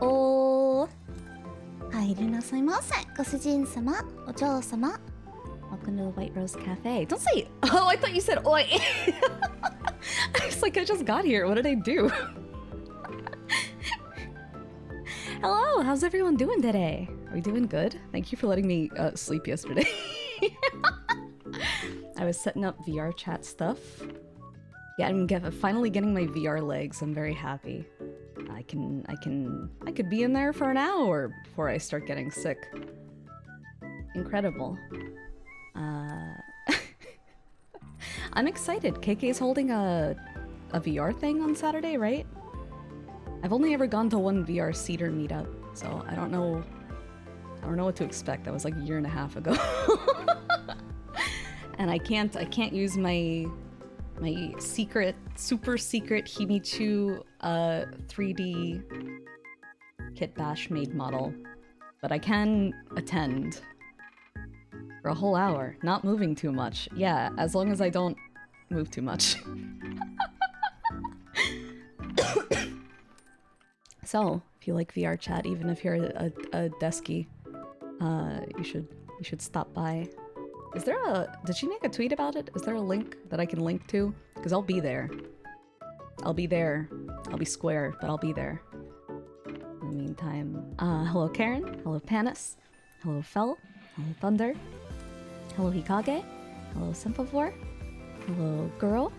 おー。入りなさいませ。ご主人様、お嬢様。Welcome to the White Rose Cafe. Don't say. Oh, I thought you said oi. I was like, I just got here. What did I do? Hello, how's everyone doing today? Are we doing good? Thank you for letting me sleep yesterday. I was setting up VR chat stuff. Yeah, I'm finally getting my VR legs. I'm very happy. I could be in there for an hour before I start getting sick. Incredible. I'm excited. KK's holding a VR thing on Saturday, right? I've only ever gone to one VR Cedar meetup, so I don't know what to expect. That was like a year and a half ago. And I can't use my secret, super secret Himichu 3D Kit Bash maid model. But I can attend for a whole hour, not moving too much. Yeah, as long as I don't move too much. So, if you like VR chat, even if you're a deskie, you should stop by. Is there did she make a tweet about it? Is there a link that I can link to? Because I'll be there. I'll be there. I'll be square, but I'll be there. In the meantime, hello Karen, hello Panis, hello Fel, hello Thunder, hello Hikage, hello Sempavor, hello Girl,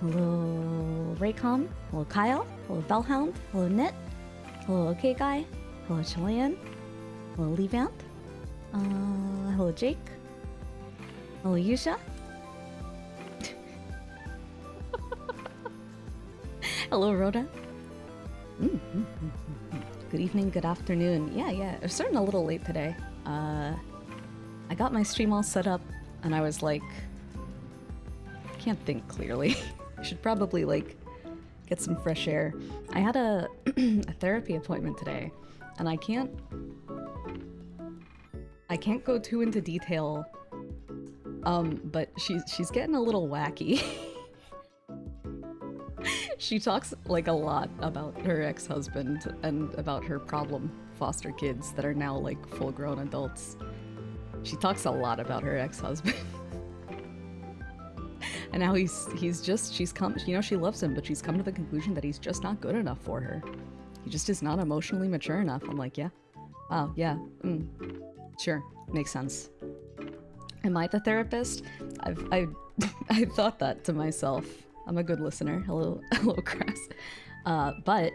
hello Raycom, hello Kyle, hello Bellhound, hello Knit, hello OK Guy, hello Chilean, hello Levant, hello Jake, hello Yusha, hello Rhoda. Good evening, good afternoon. Yeah, I'm starting a little late today. I got my stream all set up and I was like, I can't think clearly. I should probably like get some fresh air. I had a therapy appointment today and I can't go too into detail, but she's getting a little wacky. She talks like a lot about her ex-husband and about her problem foster kids that are now like full-grown adults. She talks a lot about her ex-husband. And now she's come, you know, she loves him, but she's come to the conclusion that he's just not good enough for her. He just is not emotionally mature enough. I'm like, yeah. Wow, yeah. Sure. Makes sense. Am I the therapist? I thought that to myself. I'm a good listener. Hello, Crass. But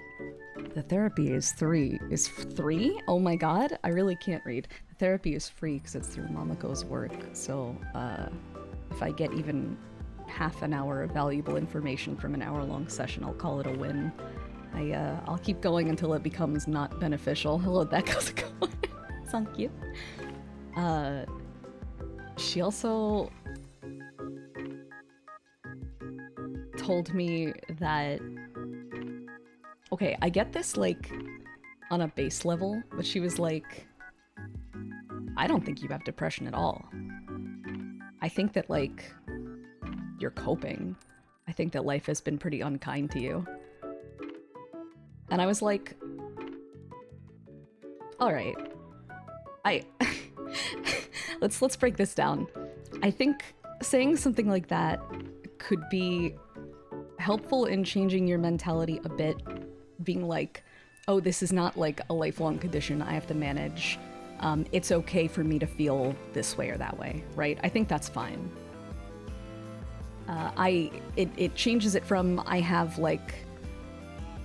the therapy is free. Is free? Oh my god, I really can't read. The therapy is free because it's through Momoko's work. So if I get even half an hour of valuable information from an hour-long session, I'll call it a win. I'll keep going until it becomes not beneficial. Hello, Beck. How's it going? Thank you. She also told me that, okay, I get this like on a base level, but she was like, I don't think you have depression at all. I think that like you're coping. I think that life has been pretty unkind to you. And I was like, all right, let's break this down. I think saying something like that could be helpful in changing your mentality a bit, being like, oh, this is not like a lifelong condition I have to manage. It's okay for me to feel this way or that way, right? I think that's fine. It changes it from I have like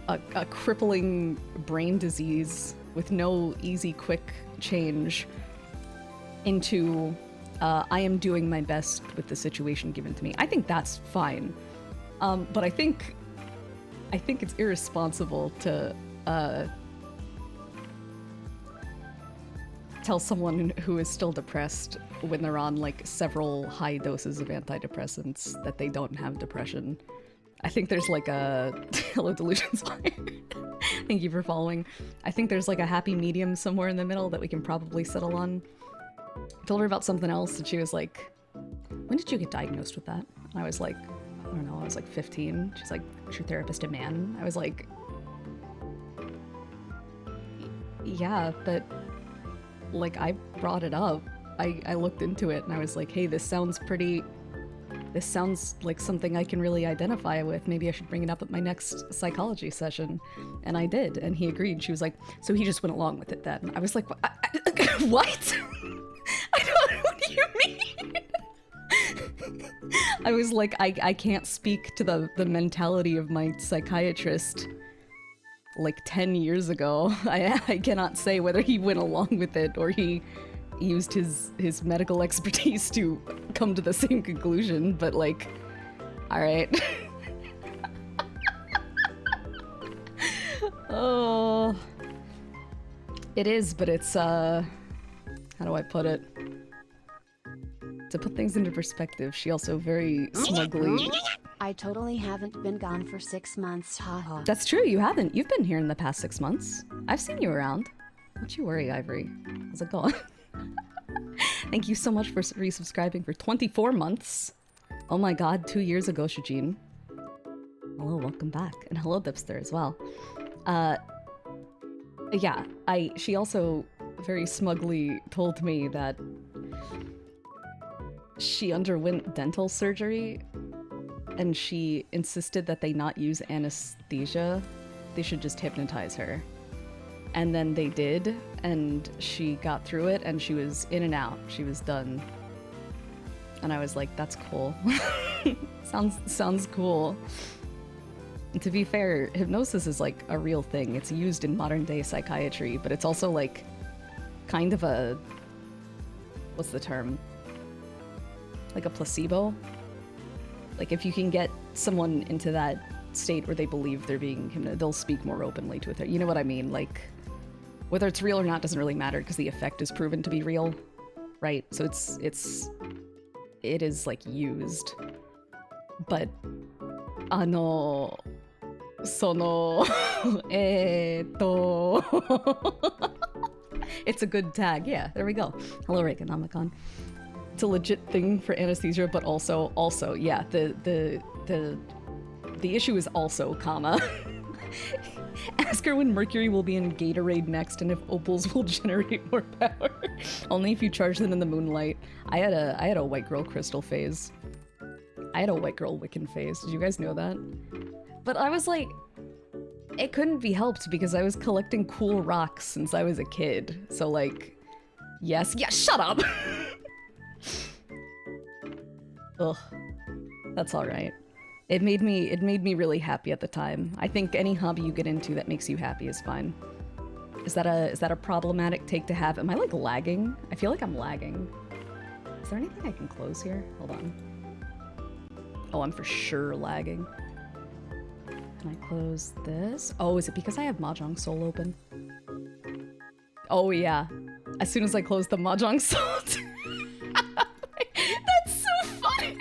a crippling brain disease with no easy, quick change into I am doing my best with the situation given to me. I think that's fine. But I think it's irresponsible to tell someone who is still depressed when they're on like several high doses of antidepressants that they don't have depression. I think there's like a hello delusions. Thank you for following. I think there's like a happy medium somewhere in the middle that we can probably settle on. I told her about something else and she was like, when did you get diagnosed with that? And I was like, I don't know, I was like 15. She's like, is your therapist a man? I was like, Yeah, but like I brought it up. I looked into it and I was like, hey, this sounds like something I can really identify with. Maybe I should bring it up at my next psychology session. And I did, and he agreed. She was like, so he just went along with it then. I was like, what? What? I don't, what do you mean? I was like, I can't speak to the mentality of my psychiatrist like 10 years ago. I cannot say whether he went along with it or he used his medical expertise to come to the same conclusion, but like, all right. Oh, it is, but it's how do I put it? To put things into perspective, she also very smugly. I totally haven't been gone for 6 months, haha. That's true, you haven't. You've been here in the past 6 months. I've seen you around. Don't you worry, Ivory. How's it going? Thank you so much for resubscribing for 24 months. Oh my god, 2 years ago, Shujin. Hello, welcome back. And hello, Dipster, as well. Yeah, she also very smugly told me that she underwent dental surgery and she insisted that they not use anesthesia. They should just hypnotize her. And then they did, and she got through it, and she was in and out. She was done. And I was like, that's cool. Sounds cool. And to be fair, hypnosis is like a real thing. It's used in modern day psychiatry, but it's also like kind of a, what's the term? Like a placebo? Like if you can get someone into that state where they believe they're being hypnotized, they'll speak more openly to it. You know what I mean? Like, whether it's real or not doesn't really matter because the effect is proven to be real, right? So it is like used. But, sono, it's a good tag. Yeah, there we go. Hello, Reaganomicon. It's a legit thing for anesthesia, but also, yeah, the issue is also, comma. Ask her when Mercury will be in Gatorade next and if opals will generate more power. Only if you charge them in the moonlight. I had a white girl crystal phase. I had a white girl Wiccan phase. Did you guys know that? But I was like, it couldn't be helped because I was collecting cool rocks since I was a kid. So like, yes, yeah, shut up! Ugh, that's alright. It made me really happy at the time. I think any hobby you get into that makes you happy is fine. Is that a problematic take to have? Am I like lagging? I feel like I'm lagging. Is there anything I can close here? Hold on. Oh, I'm for sure lagging. Can I close this? Oh, is it because I have Mahjong Soul open? Oh yeah. As soon as I close the Mahjong Soul. That's so funny.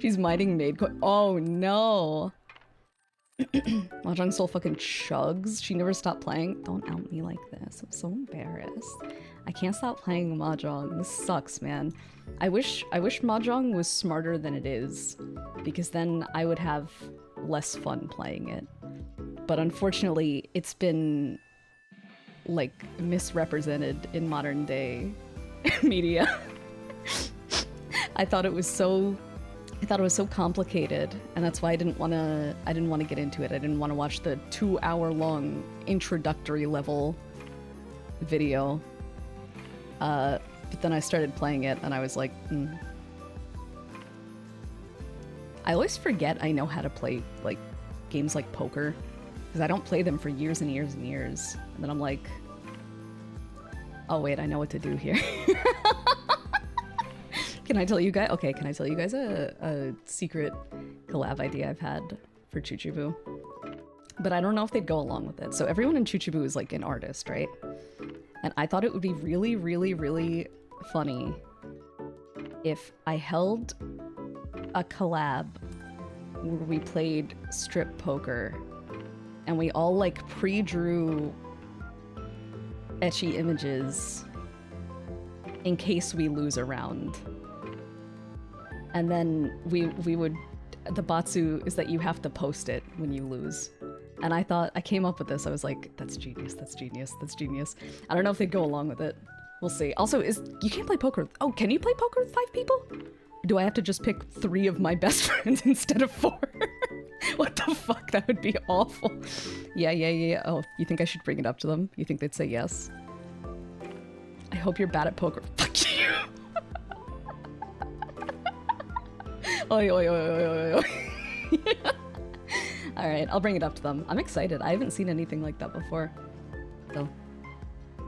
She's mining maid. Oh no. Mahjong Soul fucking chugs. She never stopped playing. Don't out me like this. I'm so embarrassed. I can't stop playing Mahjong. This sucks, man. I wish Mahjong was smarter than it is, because then I would have less fun playing it. But unfortunately, it's been like misrepresented in modern day media. I thought it was so complicated, and that's why I didn't want to get into it. I didn't want to watch the 2-hour-long introductory level video. But then I started playing it, and I was like, I always forget I know how to play like games like poker, because I don't play them for years and years and years. And then I'm like, oh wait, I know what to do here. Can I tell you guys? Okay, can I tell you guys a secret collab idea I've had for Chuchubu? But I don't know if they'd go along with it. So everyone in Chuchubu is like an artist, right? And I thought it would be really, really, really funny if I held a collab where we played strip poker and we all like pre-drew ecchi images in case we lose a round. And then we would, the batsu is that you have to post it when you lose. And I came up with this. I was like, that's genius, that's genius, that's genius. I don't know if they'd go along with it. We'll see. Also, you can't play poker. Oh, can you play poker with 5 people? Do I have to just pick 3 of my best friends instead of 4? What the fuck? That would be awful. Yeah. Oh, you think I should bring it up to them? You think they'd say yes? I hope you're bad at poker. Fuck you. Oi. All right, I'll bring it up to them. I'm excited. I haven't seen anything like that before. So,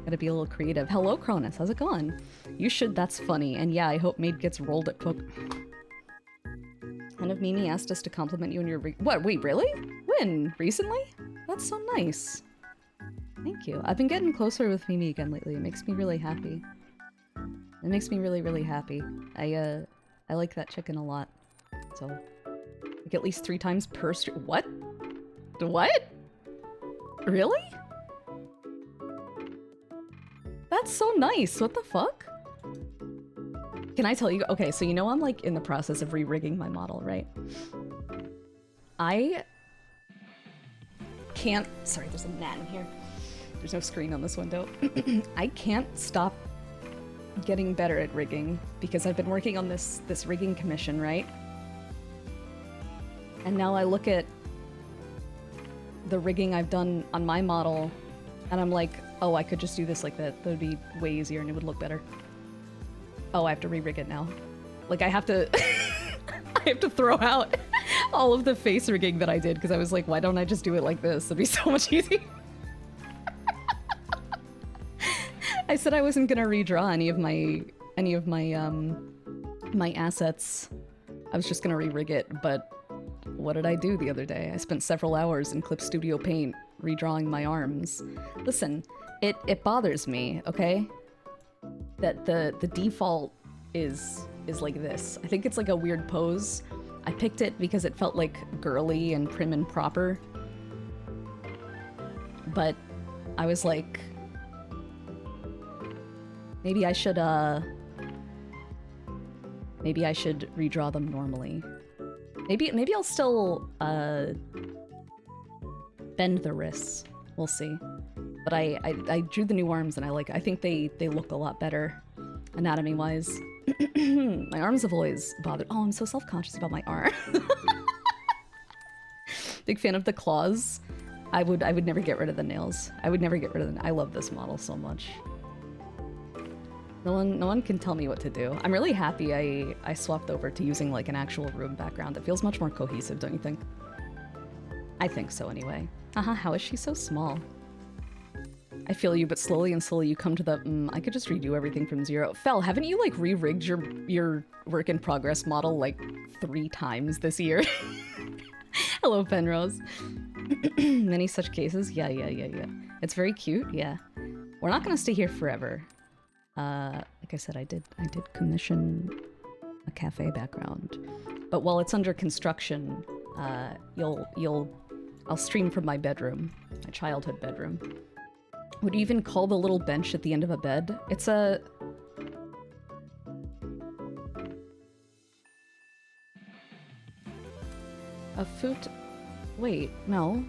gotta be a little creative. Hello, Cronus. How's it going? You should. That's funny. And yeah, I hope Maid gets rolled at poker. Kind of Mimi asked us to compliment you on your what? Wait, really? When? Recently? That's so nice. Thank you. I've been getting closer with Mimi again lately. It makes me really happy. It makes me really, really happy. I like that chicken a lot. So, like at least 3 times per stream. What? What? Really? That's so nice. What the fuck? Can I tell you? Okay, so you know I'm like in the process of re-rigging my model, right? I can't... Sorry, there's a gnat in here. There's no screen on this window. I can't stop getting better at rigging because I've been working on this rigging commission, right? And now I look at the rigging I've done on my model and I'm like, oh, I could just do this like that. That would be way easier and it would look better. Oh, I have to re-rig it now. Like I have to I have to throw out all of the face rigging that I did because I was like, why don't I just do it like this? It'd be so much easier. I said I wasn't gonna redraw any of my my assets. I was just gonna re-rig it, but what did I do the other day? I spent several hours in Clip Studio Paint redrawing my arms. Listen, it bothers me, okay? That the default is like this. I think it's like a weird pose. I picked it because it felt like girly and prim and proper. But I was like, maybe I should redraw them normally. Maybe I'll still bend the wrists. We'll see. But I drew the new arms and I think they look a lot better anatomy-wise. My arms have always bothered. Oh, I'm so self-conscious about my arm. Big fan of the claws. I would never get rid of the nails. I would never get rid of I love this model so much. No one can tell me what to do. I'm really happy I swapped over to using like an actual room background. It feels much more cohesive, don't you think? I think so anyway. How is she so small? I feel you, but slowly you come to the, I could just redo everything from zero. Fel, haven't you like re-rigged your work in progress model like 3 times this year? Hello, Penrose. Many such cases? Yeah. It's very cute, yeah. We're not gonna stay here forever. Like I said, I did commission a cafe background. But while it's under construction, I'll stream from my bedroom, my childhood bedroom. Would you even call the little bench at the end of a bed? It's a... A foot... Wait, no.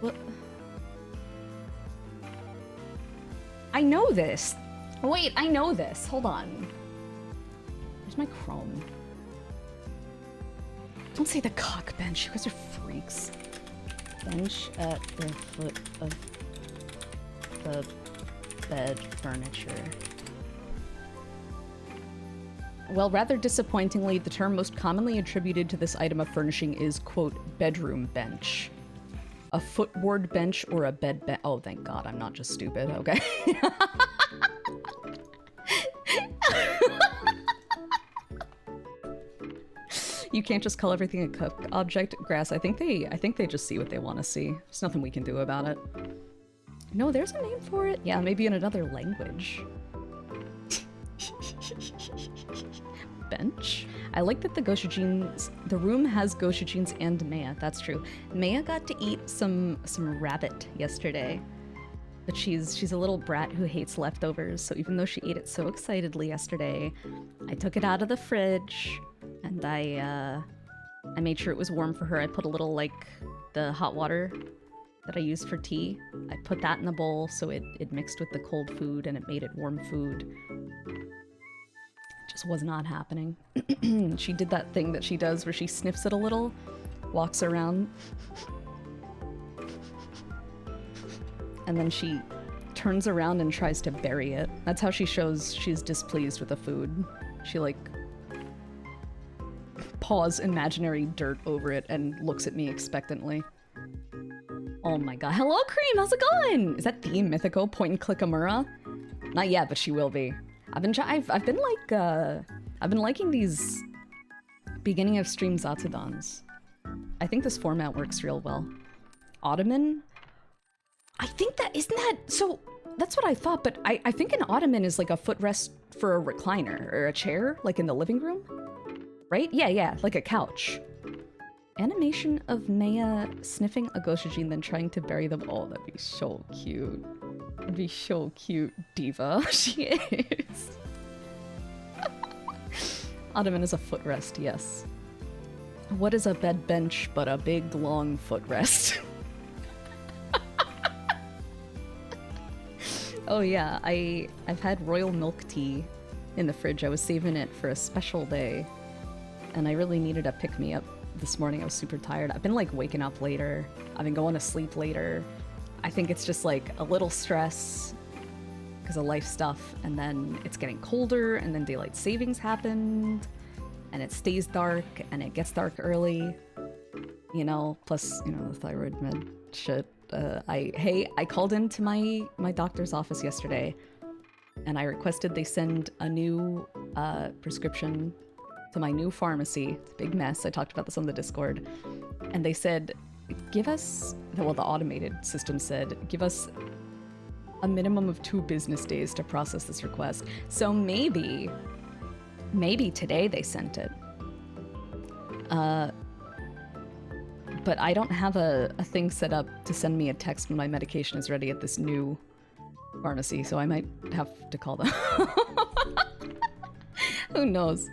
What? I know this! Wait, I know this! Hold on. Where's my Chrome? Don't say the cock bench, you guys are freaks. Bench at the foot of the bed furniture. Well, rather disappointingly, the term most commonly attributed to this item of furnishing is, quote, bedroom bench. A footboard bench or a bed bench. Oh, thank God, I'm not just stupid, okay? You can't just call everything a cook object. Grass, I think they just see what they want to see. There's nothing we can do about it. No, there's a name for it. Yeah, maybe in another language. Bench? I like that the room has goshujins and Maya. That's true. Maya got to eat some rabbit yesterday. But she's a little brat who hates leftovers, so even though she ate it so excitedly yesterday, I took it out of the fridge and I made sure it was warm for her. I put a little, like, the hot water that I use for tea. I put that in the bowl so it mixed with the cold food and it made it warm food. Just was not happening. She did that thing that she does where she sniffs it a little, walks around, and then she turns around and tries to bury it. That's how she shows she's displeased with the food. She, like, paws imaginary dirt over it and looks at me expectantly. Oh my god. Hello, Cream! How's it going? Is that Theme Mythico Point and Click Amura? Not yet, but she will be. I've been liking these beginning of stream Zatsudans. I think this format works real well. Ottoman? I think that, isn't that, so that's what I thought, but I think an ottoman is like a footrest for a recliner or a chair, like in the living room, right? Yeah, like a couch. Animation of Maya sniffing a Goshujin, then trying to bury them. Oh, that'd be so cute. That'd be so cute, diva. She is. Ottoman is a footrest, yes. What is a bed bench but a big, long footrest? Oh yeah, I've had royal milk tea in the fridge. I was saving it for a special day, and I really needed a pick-me-up this morning. I was super tired. I've been like waking up later. I've been going to sleep later. I think it's just like a little stress because of life stuff, and then it's getting colder, and then daylight savings happened, and it stays dark, and it gets dark early, you know, plus, you know, the thyroid med shit. I called into my doctor's office yesterday, and I requested they send a new prescription to my new pharmacy. It's a big mess. I talked about this on the Discord. And they said, give us, well, the automated system said, give us a minimum of 2 business days to process this request. So maybe today they sent it. But I don't have a thing set up to send me a text when my medication is ready at this new pharmacy, so I might have to call them. Who knows?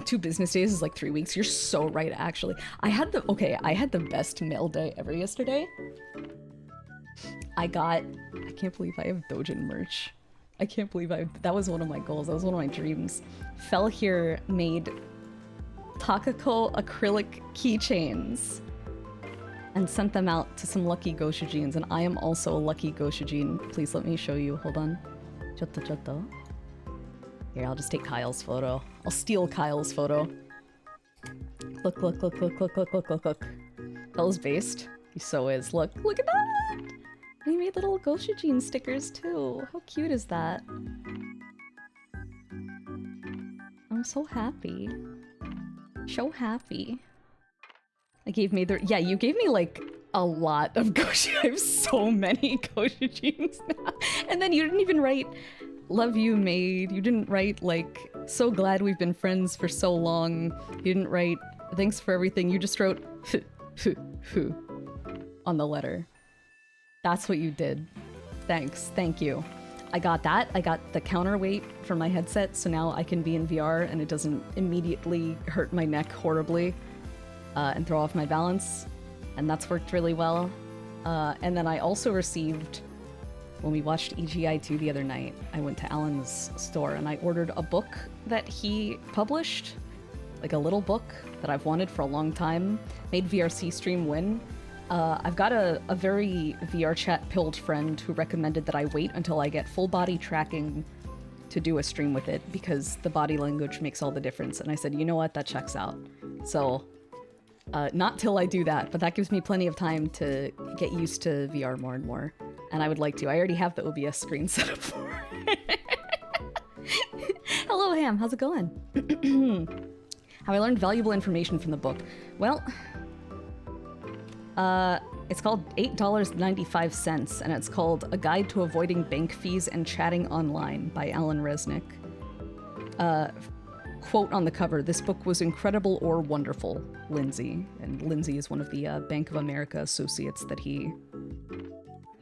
2 business days is like 3 weeks. You're so right, actually. I had the best mail day ever yesterday. I can't believe I have Dojin merch. I can't believe that was one of my goals. That was one of my dreams. Fell here made Takako acrylic keychains and sent them out to some lucky Goshujins, and I am also a lucky Goshujin. Please let me show you. Hold on. Chotto. Here, I'll just take Kyle's photo. I'll steal Kyle's photo. Look. Kyle's based. He so is. Look at that! We made little Goshujin stickers too. How cute is that? I'm so happy. So happy. I gave me yeah, you gave me like a lot of Goshujins. I have so many Goshujins now. And then you didn't even write love you, maid. You didn't write like so glad we've been friends for so long. You didn't write thanks for everything. You just wrote on the letter. That's what you did. Thanks. Thank you. I got that. I got the counterweight for my headset, so now I can be in VR and it doesn't immediately hurt my neck horribly and throw off my balance. And that's worked really well. And then I also received, when we watched EGI2 the other night, I went to Alan's store and I ordered a book that he published, like a little book that I've wanted for a long time. Made VRC stream win. I've got a very VR chat pilled friend who recommended that I wait until I get full body tracking to do a stream with it because the body language makes all the difference. And I said, you know what, that checks out. So, not till I do that, but that gives me plenty of time to get used to VR more and more. And I would like to. I already have the OBS screen set up for it. Hello, Ham. How's it going? How I learned valuable information from the book. Well, it's called $8.95, and it's called A Guide to Avoiding Bank Fees and Chatting Online by Alan Resnick. Quote on the cover, this book was incredible or wonderful, Lindsay. And Lindsay is one of the Bank of America associates that he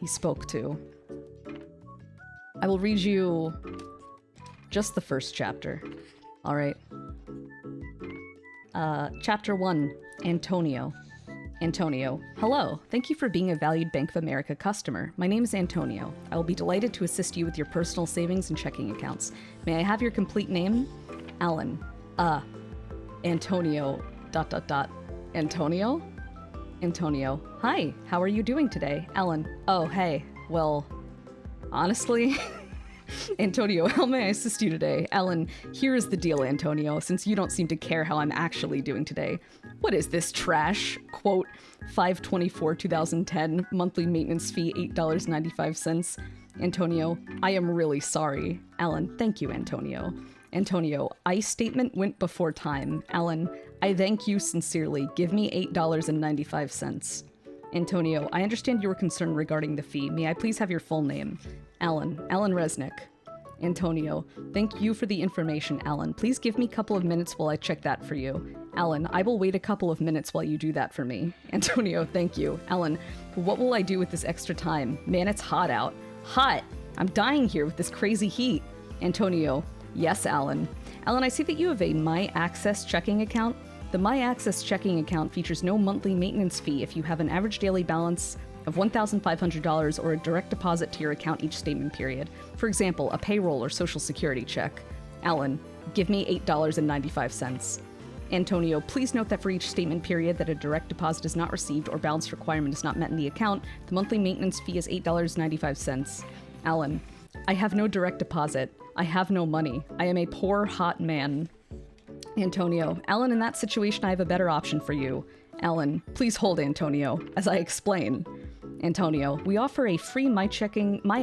spoke to. I will read you just the first chapter. All right. Chapter 1, Antonio. Antonio, hello. Thank you for being a valued Bank of America customer. My name is Antonio. I will be delighted to assist you with your personal savings and checking accounts. May I have your complete name? Alan. Antonio. ... Antonio? Antonio. Hi, how are you doing today? Alan. Oh, hey. Well, honestly... Antonio, how may I assist you today? Alan, here is the deal, Antonio, since you don't seem to care how I'm actually doing today. What is this trash? Quote, 5/24/2010, monthly maintenance fee $8.95. Antonio, I am really sorry. Alan, thank you, Antonio. Antonio, I statement went before time. Alan, I thank you sincerely. Give me $8.95. Antonio, I understand your concern regarding the fee. May I please have your full name? Alan Resnick. Antonio, thank you for the information, Alan. Please give me a couple of minutes while I check that for you. Alan, I will wait a couple of minutes while you do that for me. Antonio, thank you. Alan, what will I do with this extra time? Man, it's hot out. Hot! I'm dying here with this crazy heat. Antonio, yes, Alan. Alan, I see that you have a My Access checking account. The My Access checking account features no monthly maintenance fee if you have an average daily balance of $1,500 or a direct deposit to your account each statement period. For example, a payroll or social security check. Alan, give me $8.95. Antonio, please note that for each statement period that a direct deposit is not received or balance requirement is not met in the account, the monthly maintenance fee is $8.95. Alan, I have no direct deposit. I have no money. I am a poor, hot man. Antonio, Alan, in that situation, I have a better option for you. Alan, please hold, Antonio, as I explain. Antonio, we offer a free My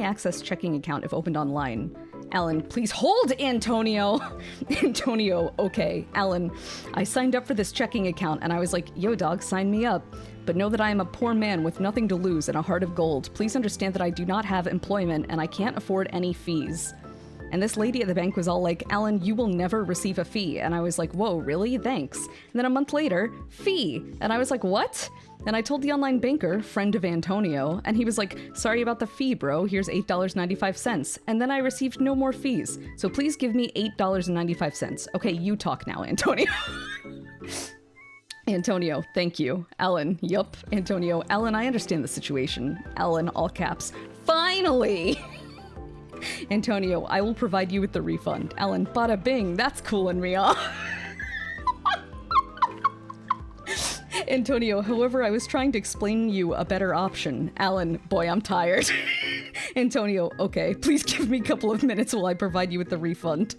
Access checking account if opened online. Alan, please hold, Antonio. Antonio, okay. Alan, I signed up for this checking account and I was like, yo dog, sign me up. But know that I am a poor man with nothing to lose and a heart of gold. Please understand that I do not have employment and I can't afford any fees. And this lady at the bank was all like, Alan, you will never receive a fee. And I was like, whoa, really? Thanks. And then a month later, fee. And I was like, what? And I told the online banker, friend of Antonio, and he was like, sorry about the fee, bro. Here's $8.95. And then I received no more fees. So please give me $8.95. Okay, you talk now, Antonio. Antonio, thank you. Alan, yup. Antonio, Alan, I understand the situation. Alan, all caps. Finally! Antonio, I will provide you with the refund. Alan, bada bing, that's cooling me off. Antonio, however, I was trying to explain you a better option. Alan, boy, I'm tired. Antonio, okay, please give me a couple of minutes while I provide you with the refund.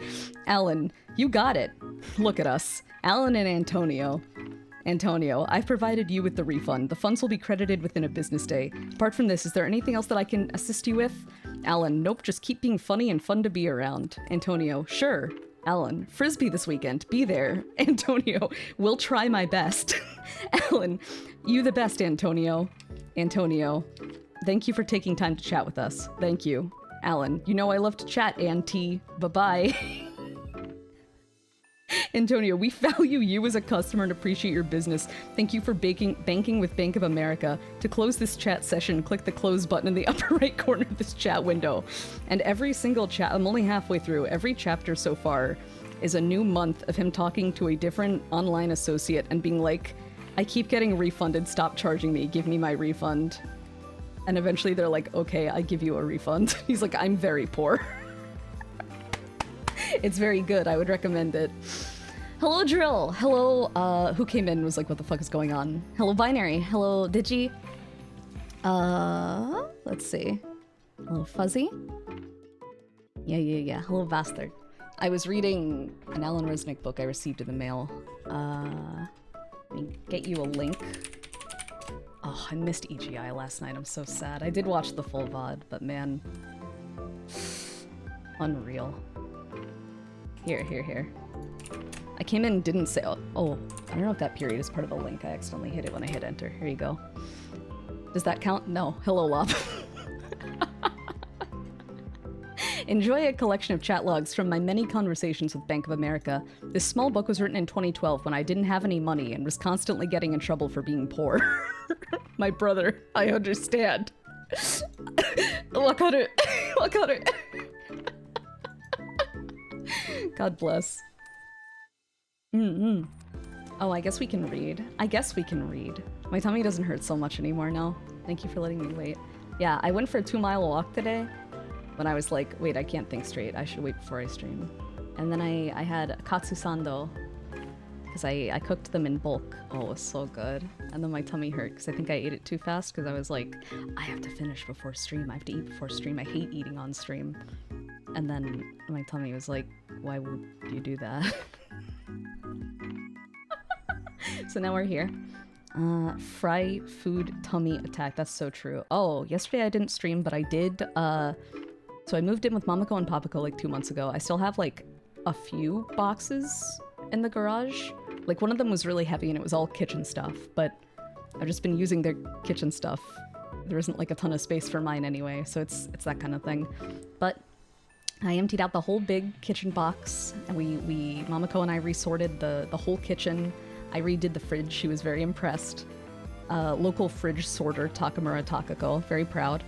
Alan, you got it. Look at us. Alan and Antonio. Antonio, I've provided you with the refund. The funds will be credited within a business day. Apart from this, is there anything else that I can assist you with? Alan, nope, just keep being funny and fun to be around. Antonio, sure. Alan, Frisbee this weekend, be there. Antonio, will try my best. Alan, you the best, Antonio. Antonio, thank you for taking time to chat with us. Thank you. Alan, you know I love to chat, Auntie. Bye-bye. Antonio, we value you as a customer and appreciate your business. Thank you for banking with Bank of America. To close this chat session, click the close button in the upper right corner of this chat window. And every single chat, I'm only halfway through, every chapter so far is a new month of him talking to a different online associate and being like, I keep getting refunded, stop charging me, give me my refund. And eventually they're like, okay, I give you a refund. He's like, I'm very poor. It's very good. I would recommend it. Hello, Drill. Hello, who came in and was like, what the fuck is going on? Hello, Binary. Hello, Digi. Let's see. Hello, Fuzzy. Yeah. Hello, Bastard. I was reading an Alan Resnick book I received in the mail. Let me get you a link. Oh, I missed EGI last night. I'm so sad. I did watch the full VOD, but man. Unreal. Here. I came in and didn't say, oh, I don't know if that period is part of the link. I accidentally hit it when I hit enter. Here you go. Does that count? No. Hello, Lob. Enjoy a collection of chat logs from my many conversations with Bank of America. This small book was written in 2012 when I didn't have any money and was constantly getting in trouble for being poor. My brother, I understand. Wakaru. God bless. Mm-hmm. Oh, I guess we can read. I guess we can read. My tummy doesn't hurt so much anymore now. Thank you for letting me wait. Yeah, I went for a 2-mile walk today, but I was like, wait, I can't think straight. I should wait before I stream. And then I had katsu sando, because I cooked them in bulk. Oh, it was so good. And then my tummy hurt, because I think I ate it too fast, because I was like, I have to finish before stream. I have to eat before stream. I hate eating on stream. And then my tummy was like, why would you do that? So now we're here. Fry food tummy attack. That's so true. Oh, yesterday I didn't stream, but I did. So I moved in with Mamako and Papako like 2 months ago. I still have like a few boxes in the garage. Like one of them was really heavy and it was all kitchen stuff, but I've just been using their kitchen stuff. There isn't like a ton of space for mine anyway, so it's that kind of thing. But I emptied out the whole big kitchen box, and we Mamako and I resorted the whole kitchen. I redid the fridge. She was very impressed. Local fridge sorter, Takamura Takako, very proud.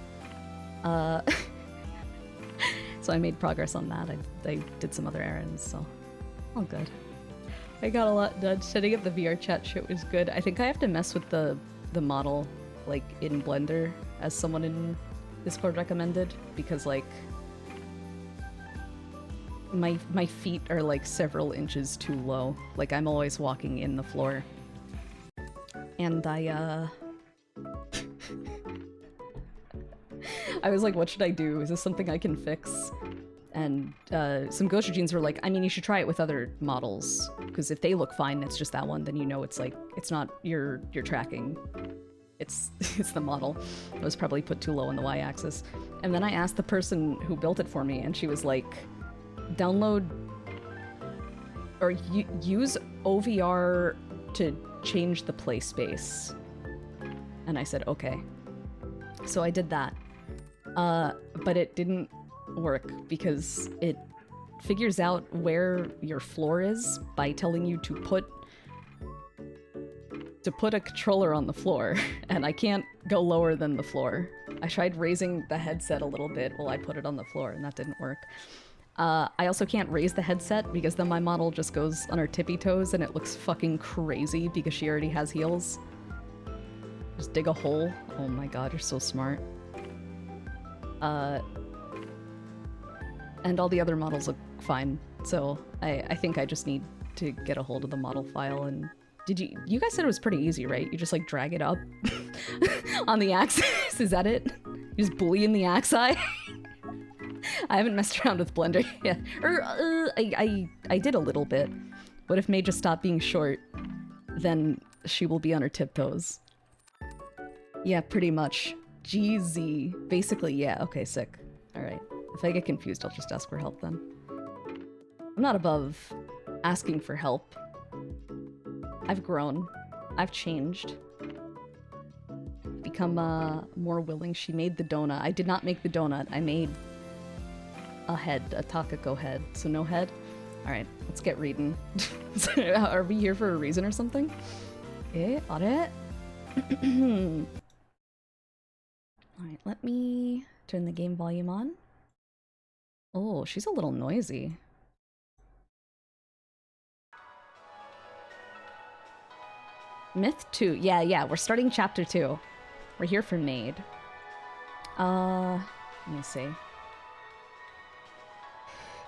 So I made progress on that. I did some other errands, so all good. I got a lot done. Setting up the VR chat shit was good. I think I have to mess with the model, like, in Blender, as someone in Discord recommended, because, like, my feet are, like, several inches too low. Like, I'm always walking in the floor. And I was like, what should I do? Is this something I can fix? And some Gosha jeans were like, I mean, you should try it with other models, because if they look fine, it's just that one, then you know it's like, it's not your tracking. It's the model. It was probably put too low on the y-axis. And then I asked the person who built it for me, and she was like, download or use OVR to change the play space. And I said, okay. So I did that. But it didn't work because it figures out where your floor is by telling you to put a controller on the floor, and I can't go lower than the floor. I tried raising the headset a little bit while I put it on the floor, and that didn't work. I also can't raise the headset because then my model just goes on her tippy toes and it looks fucking crazy because she already has heels. Just dig a hole. Oh my god, you're so smart. And all the other models look fine, so I think I just need to get a hold of the model file. And did you guys said it was pretty easy, right? You just like drag it up on the axis, is that it? You just boolean the axi? I haven't messed around with Blender yet. Or, I did a little bit. But if May just stop being short, then she will be on her tiptoes. Yeah, pretty much. Jeezy. Basically, yeah. Okay, sick. Alright. If I get confused, I'll just ask for help then. I'm not above asking for help. I've grown. I've changed. Become more willing. She made the donut. I did not make the donut. I made a head, a Takako head. So no head? Alright, let's get reading. Are we here for a reason or something? Alright, let me turn the game volume on. Oh, she's a little noisy. Myth 2. Yeah, we're starting chapter 2. We're here for Maid. Let me see.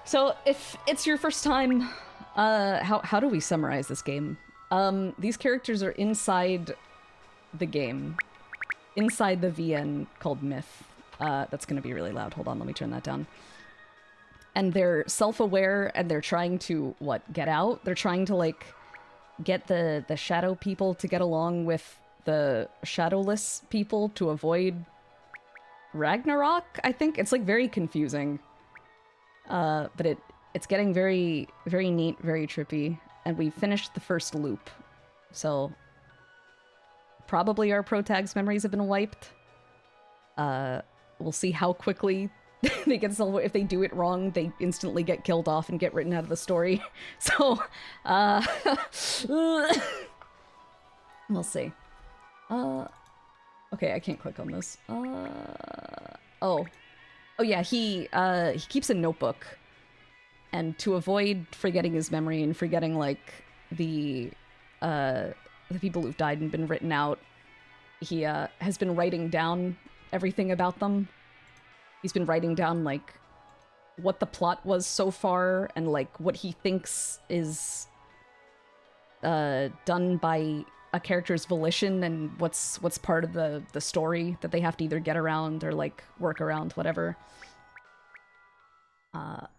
So, if it's your first time, how do we summarize this game? These characters are inside the game. Inside the VN called Myth. That's gonna be really loud. Hold on, let me turn that down. And they're self-aware, and they're trying to, get out? They're trying to, like, get the shadow people to get along with the shadowless people to avoid Ragnarok, I think? It's, like, very confusing. But it's getting very, very neat, very trippy. And we finished the first loop. So, probably our protag's memories have been wiped. We'll see how quickly they get if they do it wrong, they instantly get killed off and get written out of the story. So, we'll see. Okay, I can't click on this. Oh yeah, he keeps a notebook And to avoid forgetting his memory and forgetting, like, the people who've died and been written out, he has been writing down everything about them. He's been writing down, like, what the plot was so far and, like, what he thinks is done by a character's volition and what's part of the story that they have to either get around or, like, work around, whatever.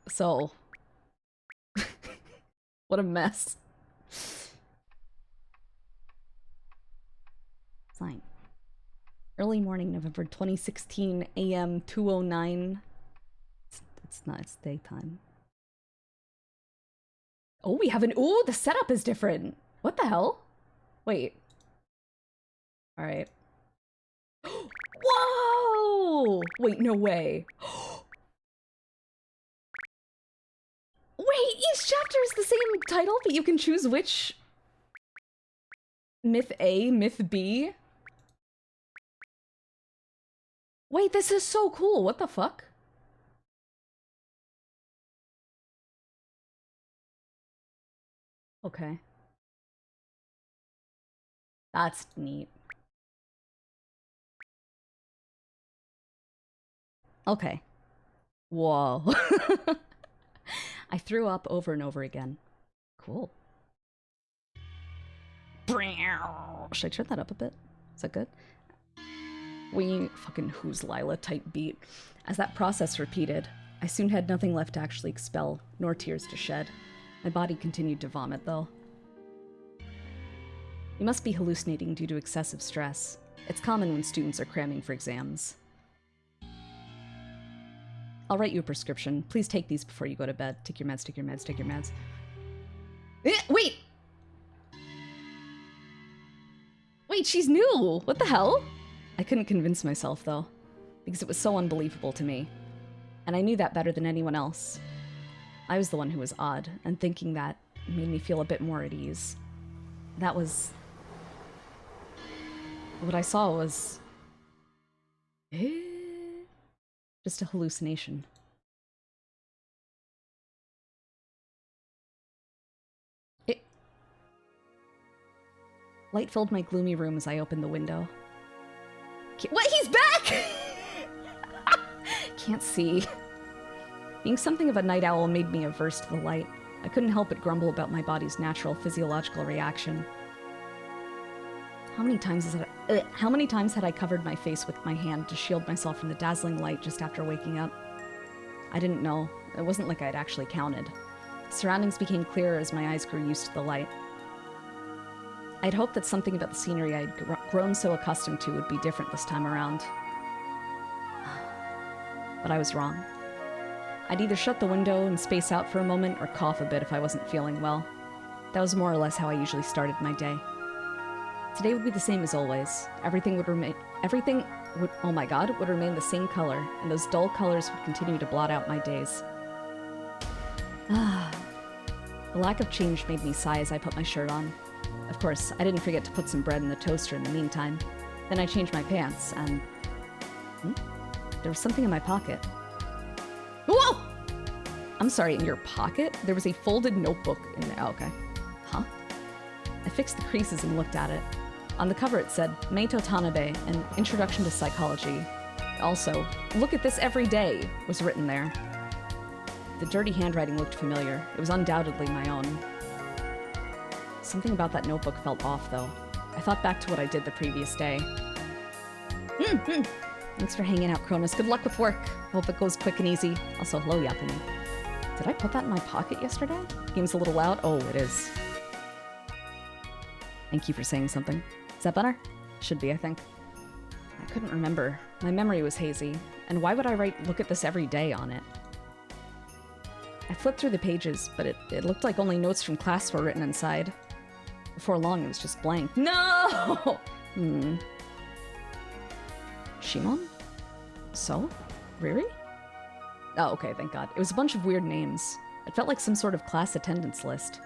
So... what a mess. Fine. Early morning, November 2016, AM 2:09. It's not, it's daytime. Oh, we have an, ooh, the setup is different. What the hell? Wait. All right. Whoa! Wait, no way. Wait, each chapter is the same title, but you can choose which myth A, myth B. Wait, this is so cool. What the fuck? Okay. That's neat. Okay. Whoa. I threw up over and over again. Cool. Should I turn that up a bit? Is that good? We fucking who's Lila type beat. As that process repeated, I soon had nothing left to actually expel, nor tears to shed. My body continued to vomit, though. You must be hallucinating due to excessive stress. It's common when students are cramming for exams. I'll write you a prescription. Please take these before you go to bed. Take your meds, take your meds, take your meds. Wait! Wait, she's new! What the hell? I couldn't convince myself, though, because it was so unbelievable to me. And I knew that better than anyone else. I was the one who was odd, and thinking that made me feel a bit more at ease. That was... what I saw was... just a hallucination. Light filled my gloomy room as I opened the window. What? He's back! Can't see. Being something of a night owl made me averse to the light. I couldn't help but grumble about my body's natural physiological reaction. How many times had I covered my face with my hand to shield myself from the dazzling light just after waking up? I didn't know. It wasn't like I'd actually counted. Surroundings became clearer as my eyes grew used to the light. I'd hoped that something about the scenery I'd grown so accustomed to would be different this time around. But I was wrong. I'd either shut the window and space out for a moment or cough a bit if I wasn't feeling well. That was more or less how I usually started my day. Today would be the same as always. Everything would remain the same color, and those dull colors would continue to blot out my days. The lack of change made me sigh as I put my shirt on. Of course, I didn't forget to put some bread in the toaster in the meantime. Then I changed my pants, and... there was something in my pocket. Whoa! I'm sorry, in your pocket? There was a folded notebook in there. Oh, okay. Huh? I fixed the creases and looked at it. On the cover it said, Meito Tanabe, an Introduction to Psychology. Also, look at this every day, was written there. The dirty handwriting looked familiar. It was undoubtedly my own. Something about that notebook felt off, though. I thought back to what I did the previous day. Thanks for hanging out, Cronus. Good luck with work. Hope it goes quick and easy. Also, hello, Yapuni. Did I put that in my pocket yesterday? Game's a little loud? Oh, it is. Thank you for saying something. Is that better? Should be, I think. I couldn't remember. My memory was hazy. And why would I write "look at this every day" on it? I flipped through the pages, but it looked like only notes from class were written inside. Before long, it was just blank. No! Shimon? So? Riri? Oh, okay, thank God. It was a bunch of weird names. It felt like some sort of class attendance list.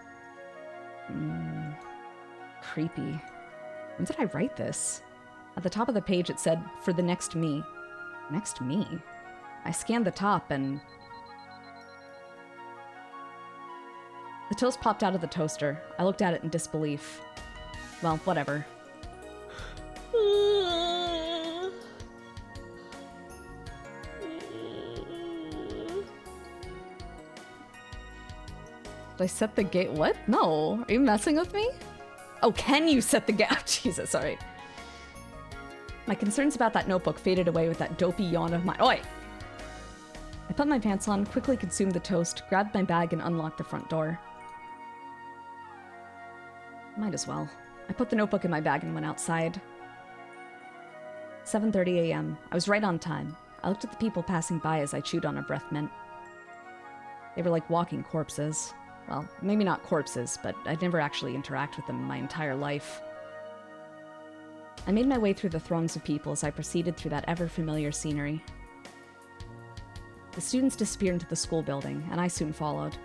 Creepy. When did I write this? At the top of the page it said, "For the next me." Next me? I scanned the top and... The toast popped out of the toaster. I looked at it in disbelief. Well, whatever. Did I set the gate? What? No. Are you messing with me? Oh, can you set the gate? Oh, Jesus, sorry. My concerns about that notebook faded away with that dopey yawn of mine. Oi! I put my pants on, quickly consumed the toast, grabbed my bag, and unlocked the front door. Might as well. I put the notebook in my bag and went outside. 7:30 a.m. I was right on time. I looked at the people passing by as I chewed on a breath mint. They were like walking corpses. Well, maybe not corpses, but I'd never actually interacted with them in my entire life. I made my way through the throngs of people as I proceeded through that ever-familiar scenery. The students disappeared into the school building, and I soon followed.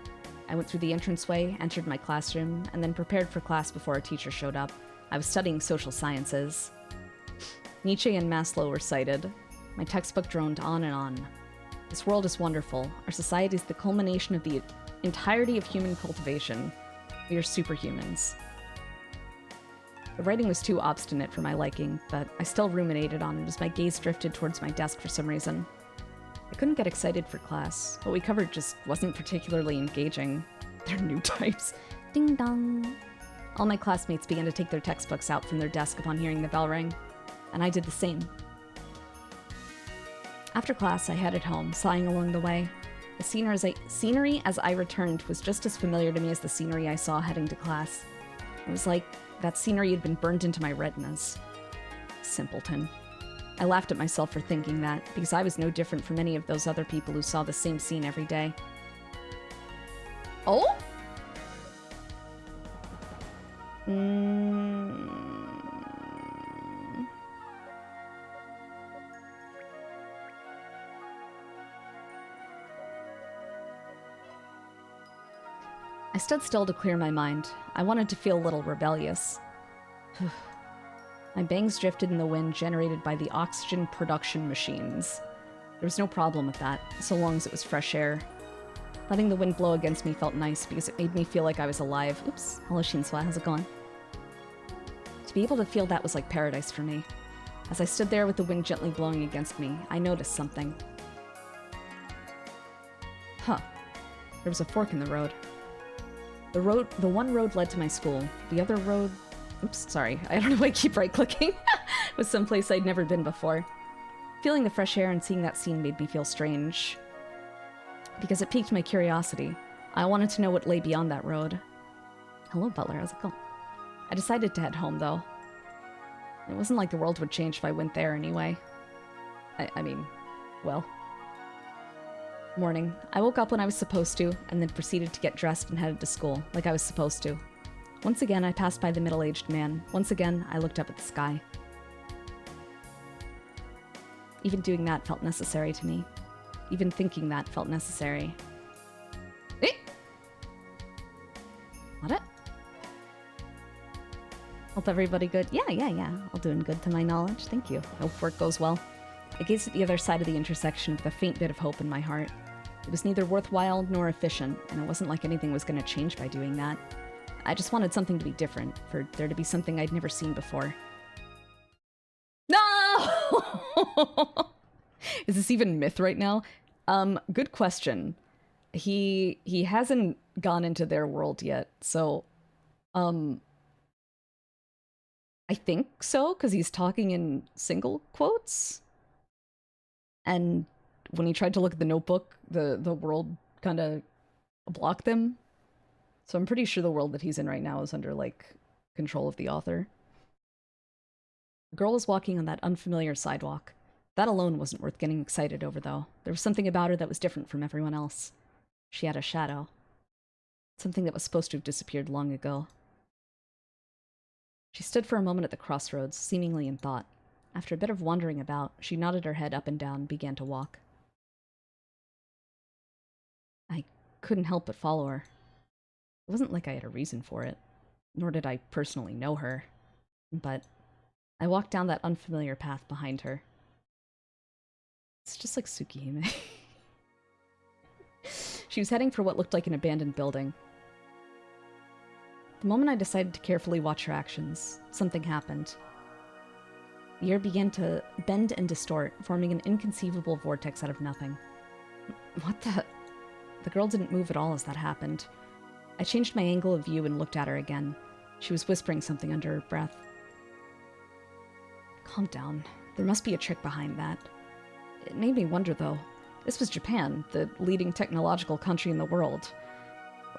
I went through the entranceway, entered my classroom, and then prepared for class before a teacher showed up. I was studying social sciences. Nietzsche and Maslow were cited. My textbook droned on and on. This world is wonderful. Our society is the culmination of the entirety of human cultivation. We are superhumans. The writing was too obstinate for my liking, but I still ruminated on it as my gaze drifted towards my desk for some reason. I couldn't get excited for class. What we covered just wasn't particularly engaging. They're new types. Ding dong. All my classmates began to take their textbooks out from their desk upon hearing the bell ring, and I did the same. After class, I headed home, sighing along the way. The scenery as I returned was just as familiar to me as the scenery I saw heading to class. It was like that scenery had been burned into my retinas. Simpleton. I laughed at myself for thinking that, because I was no different from any of those other people who saw the same scene every day. Oh? I stood still to clear my mind. I wanted to feel a little rebellious. My bangs drifted in the wind generated by the oxygen production machines. There was no problem with that, so long as it was fresh air. Letting the wind blow against me felt nice because it made me feel like I was alive. Oops. Hello, Shinswa. How's it going? To be able to feel that was like paradise for me. As I stood there with the wind gently blowing against me, I noticed something. Huh. There was a fork in the road. The one road led to my school. The other road... Oops, sorry. I don't know why I keep right-clicking. It was someplace I'd never been before. Feeling the fresh air and seeing that scene made me feel strange. Because it piqued my curiosity. I wanted to know what lay beyond that road. Hello, Butler. How's it going? I decided to head home, though. It wasn't like the world would change if I went there anyway. I mean, well... Morning. I woke up when I was supposed to, and then proceeded to get dressed and headed to school, like I was supposed to. Once again, I passed by the middle-aged man. Once again, I looked up at the sky. Even doing that felt necessary to me. Even thinking that felt necessary. Eh? What? Hope everybody good? Yeah. All doing good to my knowledge. Thank you. Hope work goes well. I gazed at the other side of the intersection with a faint bit of hope in my heart. It was neither worthwhile nor efficient, and it wasn't like anything was going to change by doing that. I just wanted something to be different, for there to be something I'd never seen before. No! Is this even myth right now? Good question. He hasn't gone into their world yet, so, I think so, because he's talking in single quotes. And when he tried to look at the notebook, the world kind of blocked them. So I'm pretty sure the world that he's in right now is under, like, control of the author. The girl was walking on that unfamiliar sidewalk. That alone wasn't worth getting excited over, though. There was something about her that was different from everyone else. She had a shadow. Something that was supposed to have disappeared long ago. She stood for a moment at the crossroads, seemingly in thought. After a bit of wandering about, she nodded her head up and down and began to walk. I couldn't help but follow her. It wasn't like I had a reason for it, nor did I personally know her, but I walked down that unfamiliar path behind her. It's just like Tsukihime. She was heading for what looked like an abandoned building. The moment I decided to carefully watch her actions, something happened. The air began to bend and distort, forming an inconceivable vortex out of nothing. What the... The girl didn't move at all as that happened. I changed my angle of view and looked at her again. She was whispering something under her breath. Calm down. There must be a trick behind that. It made me wonder, though. This was Japan, the leading technological country in the world.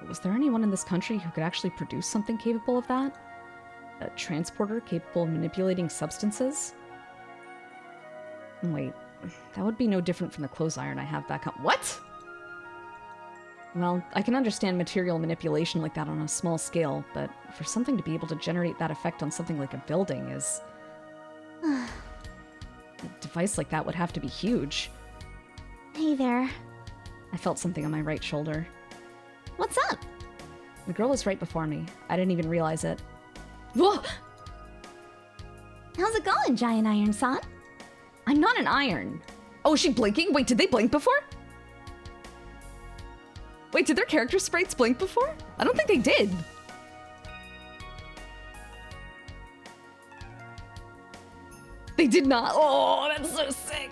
Was there anyone in this country who could actually produce something capable of that? A transporter capable of manipulating substances? Wait, that would be no different from the clothes iron I have back home. What?! Well, I can understand material manipulation like that on a small scale, but for something to be able to generate that effect on something like a building is... A device like that would have to be huge. Hey there. I felt something on my right shoulder. What's up? The girl was right before me. I didn't even realize it. Whoa! How's it going, Giant Iron-san? I'm not an iron. Oh, is she blinking? Wait, did they blink before? Wait, did their character sprites blink before? I don't think they did. They did not. Oh, that's so sick.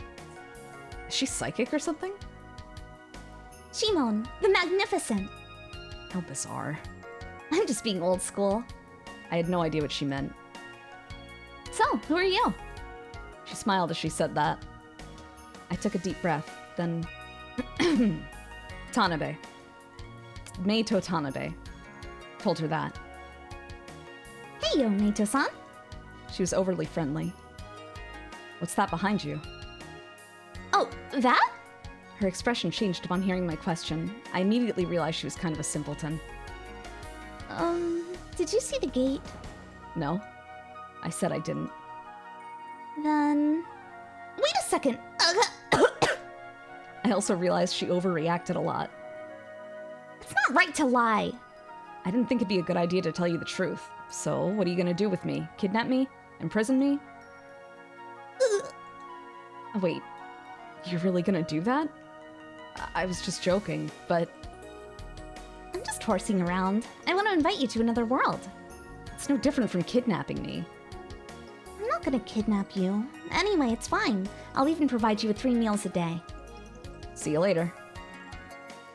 Is she psychic or something? Shimon, the Magnificent. How bizarre. I'm just being old school. I had no idea what she meant. So, who are you? She smiled as she said that. I took a deep breath, then... Tanabe. Meito Tanabe. Told her that. Hey, yo, Meito-san. She was overly friendly. What's that behind you? Oh, that? Her expression changed upon hearing my question. I immediately realized she was kind of a simpleton. Did you see the gate? No. I said I didn't. Then... Wait a second! I also realized she overreacted a lot. It's not right to lie. I didn't think it'd be a good idea to tell you the truth. So, what are you gonna do with me? Kidnap me? Imprison me? Wait, you're really gonna do that? I was just joking, but... I'm just horsing around. I want to invite you to another world. It's no different from kidnapping me. I'm not gonna kidnap you. Anyway, it's fine. I'll even provide you with 3 meals a day. See you later.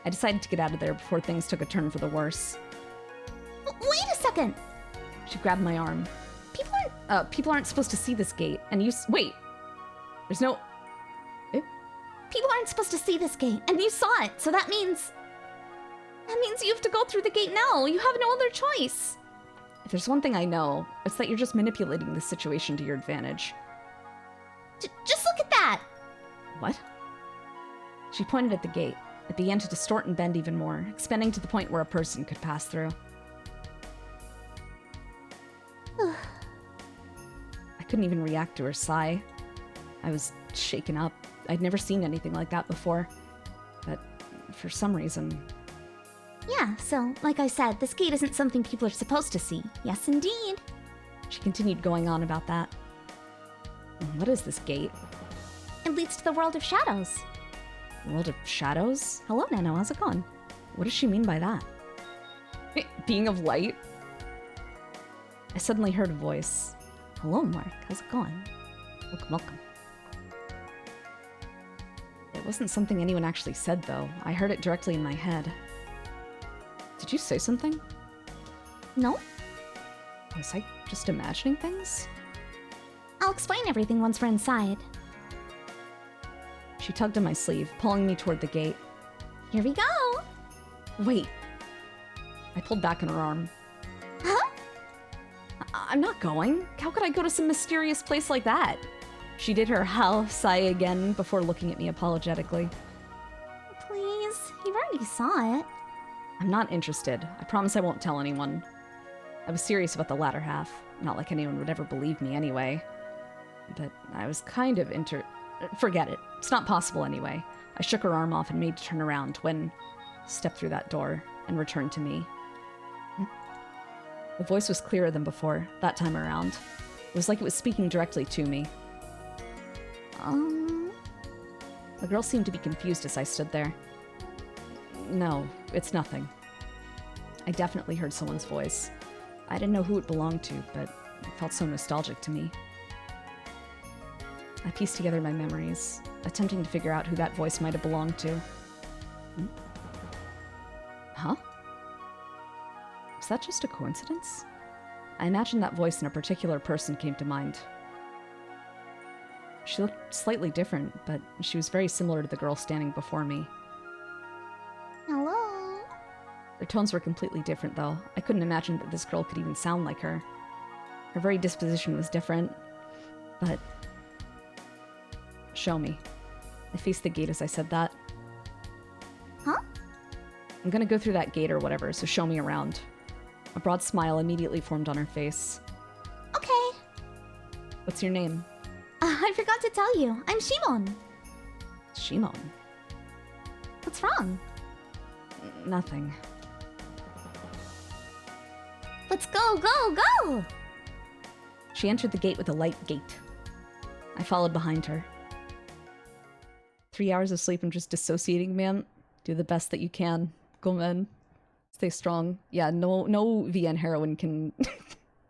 I decided to get out of there before things took a turn for the worse. Wait a second! She grabbed my arm. People aren't supposed to see this gate, and you wait! There's no... People aren't supposed to see this gate, and you saw it, so that means... That means you have to go through the gate now. You have no other choice. If there's one thing I know, it's that you're just manipulating the situation to your advantage. Just look at that! What? She pointed at the gate. It began to distort and bend even more, expanding to the point where a person could pass through. I couldn't even react to her sigh. I was shaken up. I'd never seen anything like that before. But for some reason... Yeah, so, like I said, this gate isn't something people are supposed to see. Yes, indeed. She continued going on about that. What is this gate? It leads to the world of shadows. World of shadows? Hello, Nano, how's it going? What does she mean by that? Being of light? I suddenly heard a voice. Hello, Mark, how's it going? Welcome. It wasn't something anyone actually said, though. I heard it directly in my head. Did you say something? No? Was I just imagining things? I'll explain everything once we're inside. She tugged on my sleeve, pulling me toward the gate. Here we go! Wait. I pulled back on her arm. Huh? I'm not going. How could I go to some mysterious place like that? She did her how sigh again before looking at me apologetically. Please, you already saw it. I'm not interested. I promise I won't tell anyone. I was serious about the latter half. Not like anyone would ever believe me anyway. But I was kind of Forget it. It's not possible anyway. I shook her arm off and made to turn around when... stepped through that door and returned to me. The voice was clearer than before, that time around. It was like it was speaking directly to me. The girl seemed to be confused as I stood there. No, it's nothing. I definitely heard someone's voice. I didn't know who it belonged to, but it felt so nostalgic to me. I pieced together my memories, attempting to figure out who that voice might have belonged to. Huh? Was that just a coincidence? I imagined that voice and a particular person came to mind. She looked slightly different, but she was very similar to the girl standing before me. Hello? Their tones were completely different, though. I couldn't imagine that this girl could even sound like her. Her very disposition was different, but... Show me. I faced the gate as I said that. Huh? I'm gonna go through that gate or whatever, so show me around. A broad smile immediately formed on her face. Okay. What's your name? I forgot to tell you. I'm Shimon. Shimon. What's wrong? Nothing. Let's go, go, go! She entered the gate with a light gait. I followed behind her. 3 hours of sleep and just dissociating, man. Do the best that you can. Go, man. Stay strong. Yeah, no VN heroin can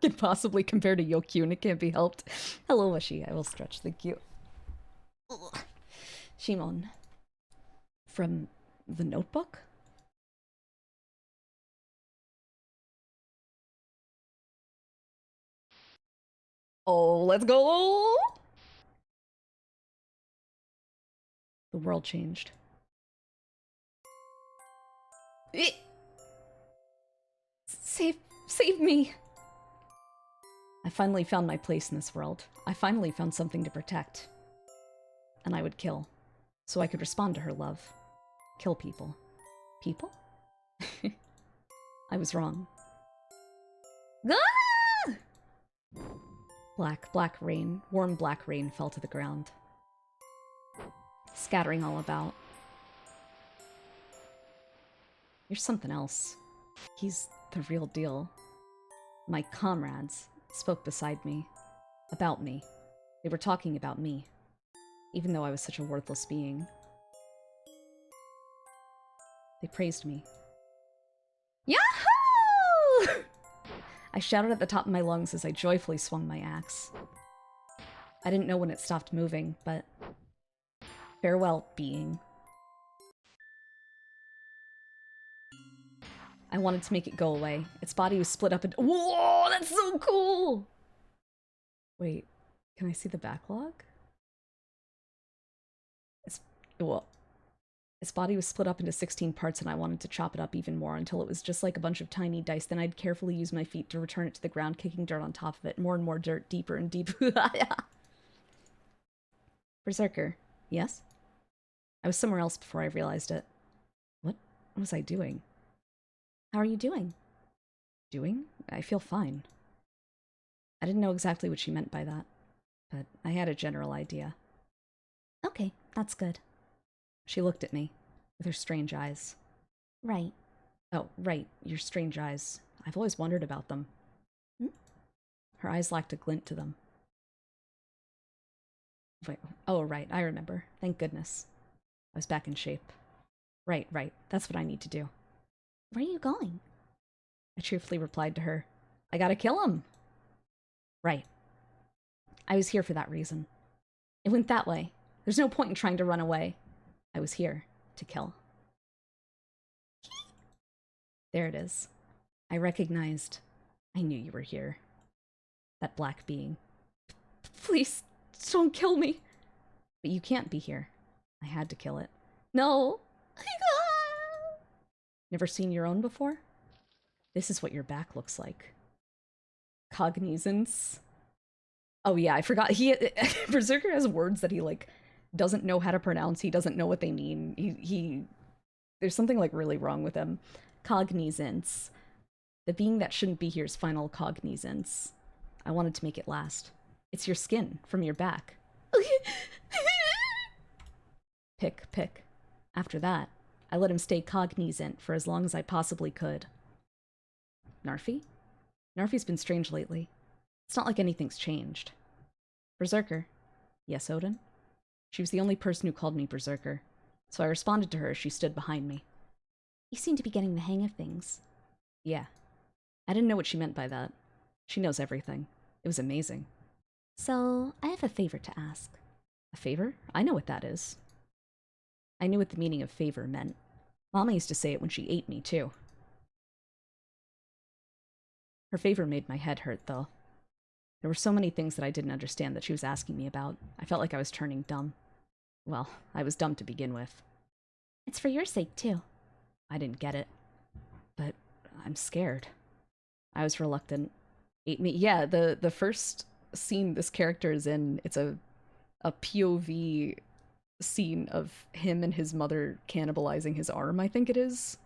can possibly compare to Yokyun. It can't be helped. Hello, Washi. I will stretch. Thank you. Ugh. Shimon. From the Notebook? Oh, let's go! The world changed. Save me! I finally found my place in this world. I finally found something to protect. And I would kill. So I could respond to her love. Kill people. People? I was wrong. Ah! Black rain, warm black rain fell to the ground. Scattering all about. You're something else. He's the real deal. My comrades spoke beside me. About me. They were talking about me. Even though I was such a worthless being. They praised me. Yahoo! I shouted at the top of my lungs as I joyfully swung my axe. I didn't know when it stopped moving, but... Farewell, being. I wanted to make it go away. Its body was split up into— Whoa, that's so cool! Wait, can I see the backlog? Well, its body was split up into 16 parts and I wanted to chop it up even more until it was just like a bunch of tiny dice. Then I'd carefully use my feet to return it to the ground, kicking dirt on top of it. More and more dirt, deeper and deeper. Berserker. Yes? I was somewhere else before I realized it. What was I doing? How are you doing? Doing? I feel fine. I didn't know exactly what she meant by that, but I had a general idea. Okay, that's good. She looked at me, with her strange eyes. Right. Oh, right, your strange eyes. I've always wondered about them. Her eyes lacked a glint to them. Wait, oh, right, I remember. Thank goodness. I was back in shape. Right, that's what I need to do. Where are you going? I cheerfully replied to her. I gotta kill him! Right. I was here for that reason. It went that way. There's no point in trying to run away. I was here to kill. There it is. I recognized. I knew you were here. That black being. Please, don't kill me. But you can't be here. I had to kill it. No! Never seen your own before? This is what your back looks like. Cognizance. Oh yeah, I forgot. Berserker has words that he, like, doesn't know how to pronounce. He doesn't know what they mean. There's something, like, really wrong with him. Cognizance. The being that shouldn't be here's final cognizance. I wanted to make it last. It's your skin from your back. Pick. After that, I let him stay cognizant for as long as I possibly could. Narfi? Narfi's been strange lately. It's not like anything's changed. Berserker. Yes, Odin? She was the only person who called me Berserker, so I responded to her as she stood behind me. You seem to be getting the hang of things. Yeah. I didn't know what she meant by that. She knows everything. It was amazing. So, I have a favor to ask. A favor? I know what that is. I knew what the meaning of favor meant. Mama used to say it when she ate me, too. Her favor made my head hurt, though. There were so many things that I didn't understand that she was asking me about. I felt like I was turning dumb. Well, I was dumb to begin with. It's for your sake, too. I didn't get it. But I'm scared. I was reluctant. Ate me. Yeah, the first scene this character is in, it's a POV scene of him and his mother cannibalizing his arm, I think it is.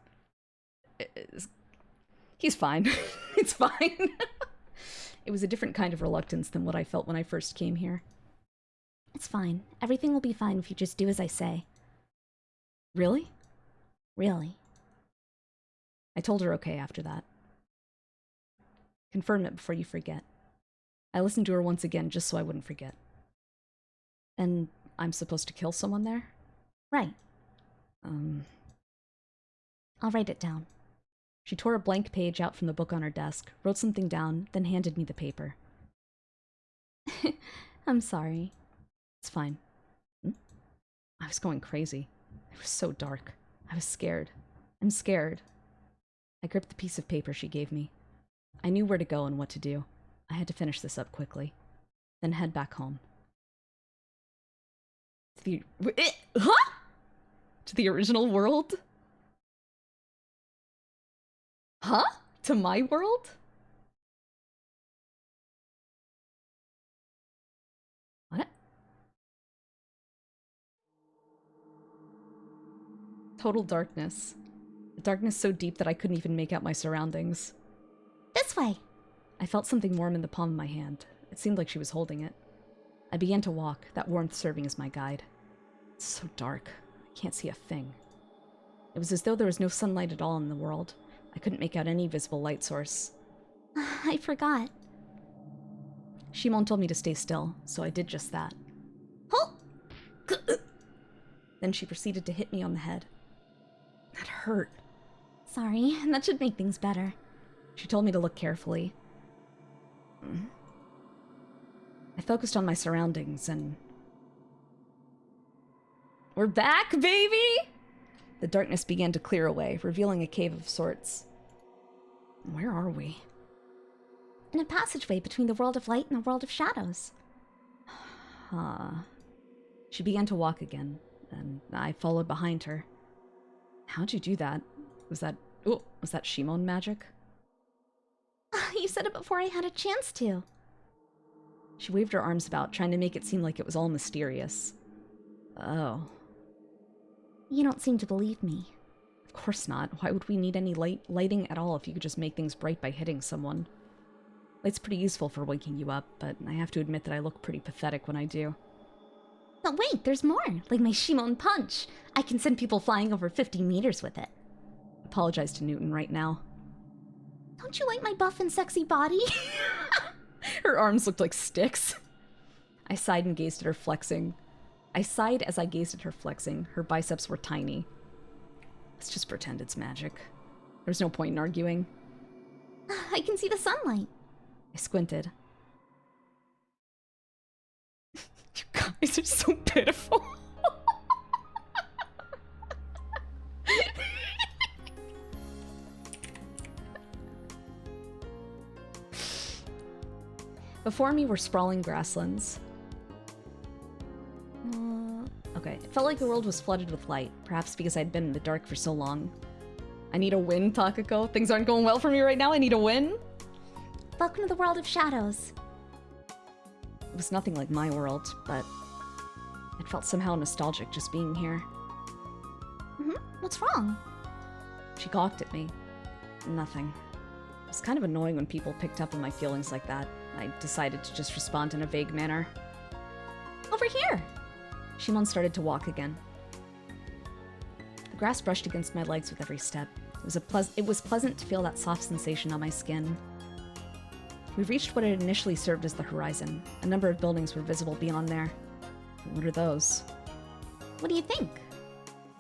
He's fine. It's fine. It was a different kind of reluctance than what I felt when I first came here. It's fine. Everything will be fine if you just do as I say. Really? Really. I told her okay after that. Confirm it before you forget. I listened to her once again just so I wouldn't forget. And I'm supposed to kill someone there? Right. I'll write it down. She tore a blank page out from the book on her desk, wrote something down, then handed me the paper. I'm sorry. It's fine. I was going crazy. It was so dark. I was scared. I'm scared. I gripped the piece of paper she gave me. I knew where to go and what to do. I had to finish this up quickly, then head back home. To the original world? Huh? To my world? What? Total darkness. A darkness so deep that I couldn't even make out my surroundings. This way! I felt something warm in the palm of my hand. It seemed like she was holding it. I began to walk, that warmth serving as my guide. It's so dark. I can't see a thing. It was as though there was no sunlight at all in the world. I couldn't make out any visible light source. I forgot. Shimon told me to stay still, so I did just that. Oh! Then she proceeded to hit me on the head. That hurt. Sorry, that should make things better. She told me to look carefully. I focused on my surroundings and... We're back, baby! The darkness began to clear away, revealing a cave of sorts. Where are we? In a passageway between the world of light and the world of shadows. She began to walk again, and I followed behind her. How'd you do that? Was that Shimon magic? You said it before I had a chance to. She waved her arms about, trying to make it seem like it was all mysterious. Oh. You don't seem to believe me. Of course not. Why would we need any lighting at all if you could just make things bright by hitting someone? Light's pretty useful for waking you up, but I have to admit that I look pretty pathetic when I do. But wait, there's more. Like my Shimon punch. I can send people flying over 50 meters with it. Apologize to Newton right now. Don't you like my buff and sexy body? Her arms looked like sticks. I sighed and gazed at her flexing. I sighed as I gazed at her flexing. Her biceps were tiny. Let's just pretend it's magic. There's no point in arguing. I can see the sunlight. I squinted. You guys are so pitiful. Before me were sprawling grasslands. Okay, it felt like the world was flooded with light, perhaps because I'd been in the dark for so long. I need a win, Takako. Things aren't going well for me right now. I need a win. Welcome to the world of shadows. It was nothing like my world, but it felt somehow nostalgic just being here. What's wrong? She gawked at me. Nothing. It was kind of annoying when people picked up on my feelings like that. I decided to just respond in a vague manner. Over here. Shimon started to walk again. The grass brushed against my legs with every step. It was pleasant to feel that soft sensation on my skin. We reached what had initially served as the horizon. A number of buildings were visible beyond there. What are those? What do you think?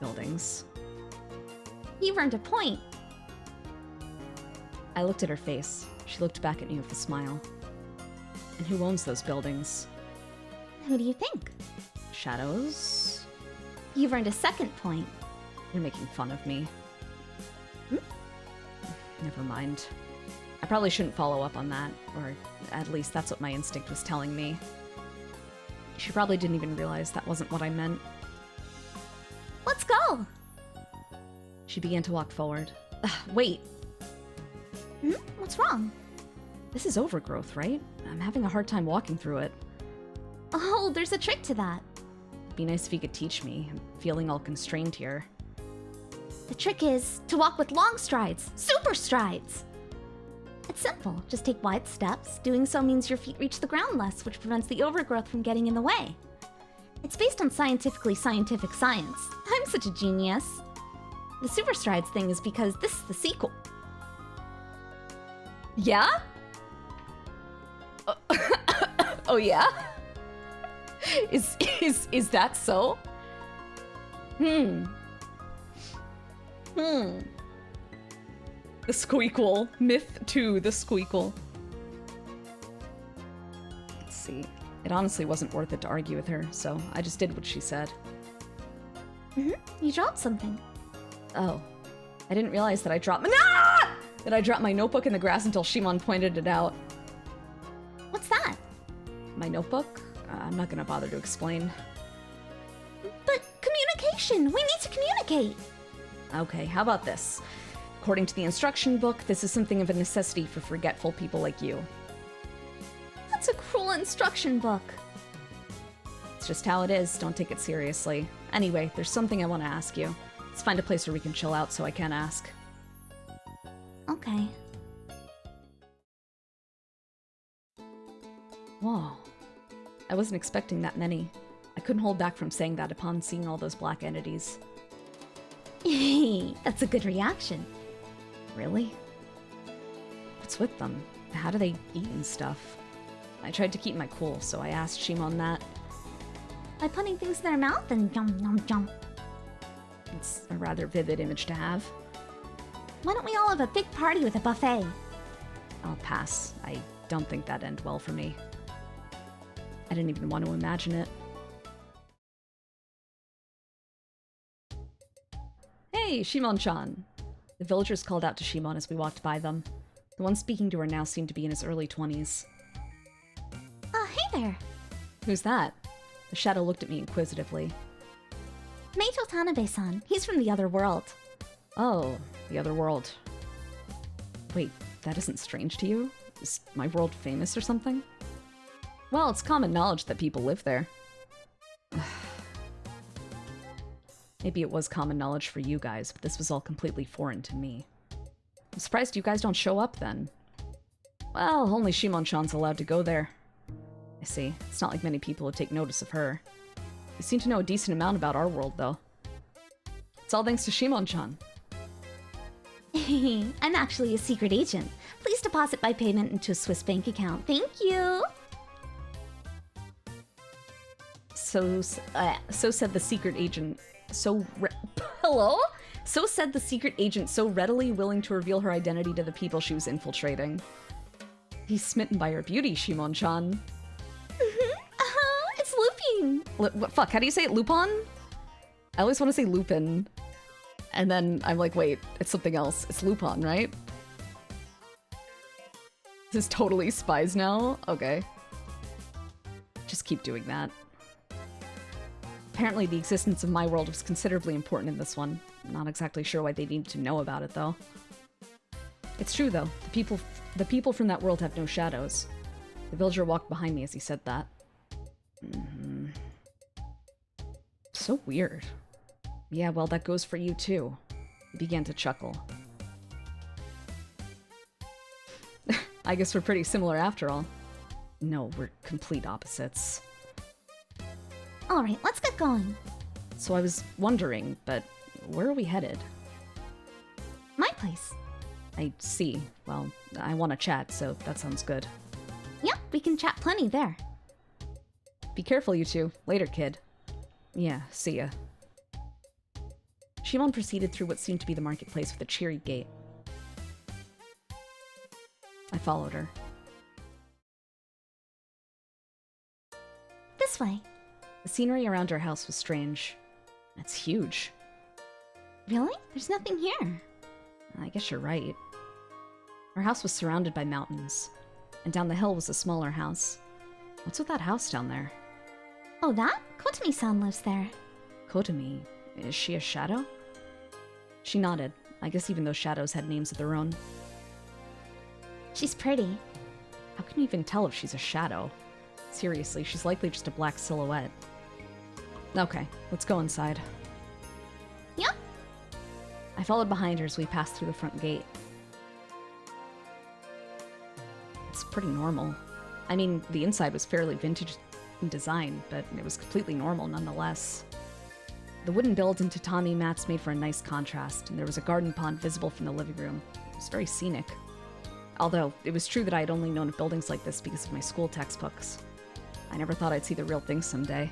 Buildings. You've earned a point. I looked at her face. She looked back at me with a smile. And who owns those buildings? Who do you think? Shadows? You've earned a second point. You're making fun of me. Never mind. I probably shouldn't follow up on that, or at least that's what my instinct was telling me. She probably didn't even realize that wasn't what I meant. Let's go! She began to walk forward. Wait, What's wrong? this is overgrowth, right? I'm having a hard time walking through it. Oh, there's a trick to that. It'd be nice if you could teach me. I'm feeling all constrained here. The trick is to walk with long strides, super strides. It's simple. Just take wide steps. Doing so means your feet reach the ground less, which prevents the overgrowth from getting in the way. It's based on scientific science. I'm such a genius. The super strides thing is because this is the sequel. Yeah? Oh yeah? Is that so? The squeakle. Myth 2, the squeakle. Let's see. It honestly wasn't worth it to argue with her, so I just did what she said. You dropped something. Oh. I didn't realize that I dropped my notebook in the grass until Shimon pointed it out. What's that? My notebook? I'm not gonna bother to explain. But communication! We need to communicate! Okay, how about this? According to the instruction book, this is something of a necessity for forgetful people like you. That's a cruel instruction book. It's just how it is. Don't take it seriously. Anyway, there's something I want to ask you. Let's find a place where we can chill out so I can ask. Okay. Whoa. I wasn't expecting that many. I couldn't hold back from saying that upon seeing all those black entities. That's a good reaction. Really? What's with them? How do they eat and stuff? I tried to keep my cool, so I asked Shimon that. By putting things in their mouth and jump. It's a rather vivid image to have. Why don't we all have a big party with a buffet? I'll pass. I don't think that'd end well for me. I didn't even want to imagine it. Hey, Shimon-chan! The villagers called out to Shimon as we walked by them. The one speaking to her now seemed to be in his early 20s. Hey there. Who's that? The shadow looked at me inquisitively. Maid Tanabe-san. He's from the other world. Oh, the other world. Wait, that isn't strange to you? Is my world famous or something? Well, it's common knowledge that people live there. Maybe it was common knowledge for you guys, but this was all completely foreign to me. I'm surprised you guys don't show up then. Well, only Shimon-chan's allowed to go there. I see. It's not like many people would take notice of her. You seem to know a decent amount about our world, though. It's all thanks to Shimon-chan. I'm actually a secret agent. Please deposit by payment into a Swiss bank account. Thank you. So said the secret agent. Hello? So said the secret agent, so readily willing to reveal her identity to the people she was infiltrating. He's smitten by her beauty, Shimon-chan. It's Lupin. What, fuck, how do you say it? Lupin? I always want to say Lupin. And then I'm like, wait, it's something else. It's Lupin, right? This is totally spies now? Okay. Just keep doing that. Apparently the existence of my world was considerably important in this one. I'm not exactly sure why they needed to know about it, though. It's true, though. The people from that world have no shadows. The villager walked behind me as he said that. So weird. Yeah, well, that goes for you, too. He began to chuckle. I guess we're pretty similar after all. No, we're complete opposites. Alright, let's get going. So I was wondering, but where are we headed? My place. I see. Well, I want to chat, so that sounds good. Yep, we can chat plenty there. Be careful, you two. Later, kid. Yeah, see ya. Shimon proceeded through what seemed to be the marketplace with a cheery gait. followed her. This way. The scenery around her house was strange. It's huge. Really? There's nothing here. I guess you're right. Her house was surrounded by mountains, and down the hill was a smaller house. What's with that house down there? Oh, that? Kotami-san lives there. Kotomi, is she a shadow? She nodded, I guess even though shadows had names of their own. She's pretty. How can you even tell if she's a shadow? Seriously, she's likely just a black silhouette. Okay, let's go inside. Yep. I followed behind her as we passed through the front gate. It's pretty normal. I mean, the inside was fairly vintage in design, but it was completely normal nonetheless. The wooden build and tatami mats made for a nice contrast, and there was a garden pond visible from the living room. It was very scenic. Although, it was true that I had only known of buildings like this because of my school textbooks. I never thought I'd see the real thing someday.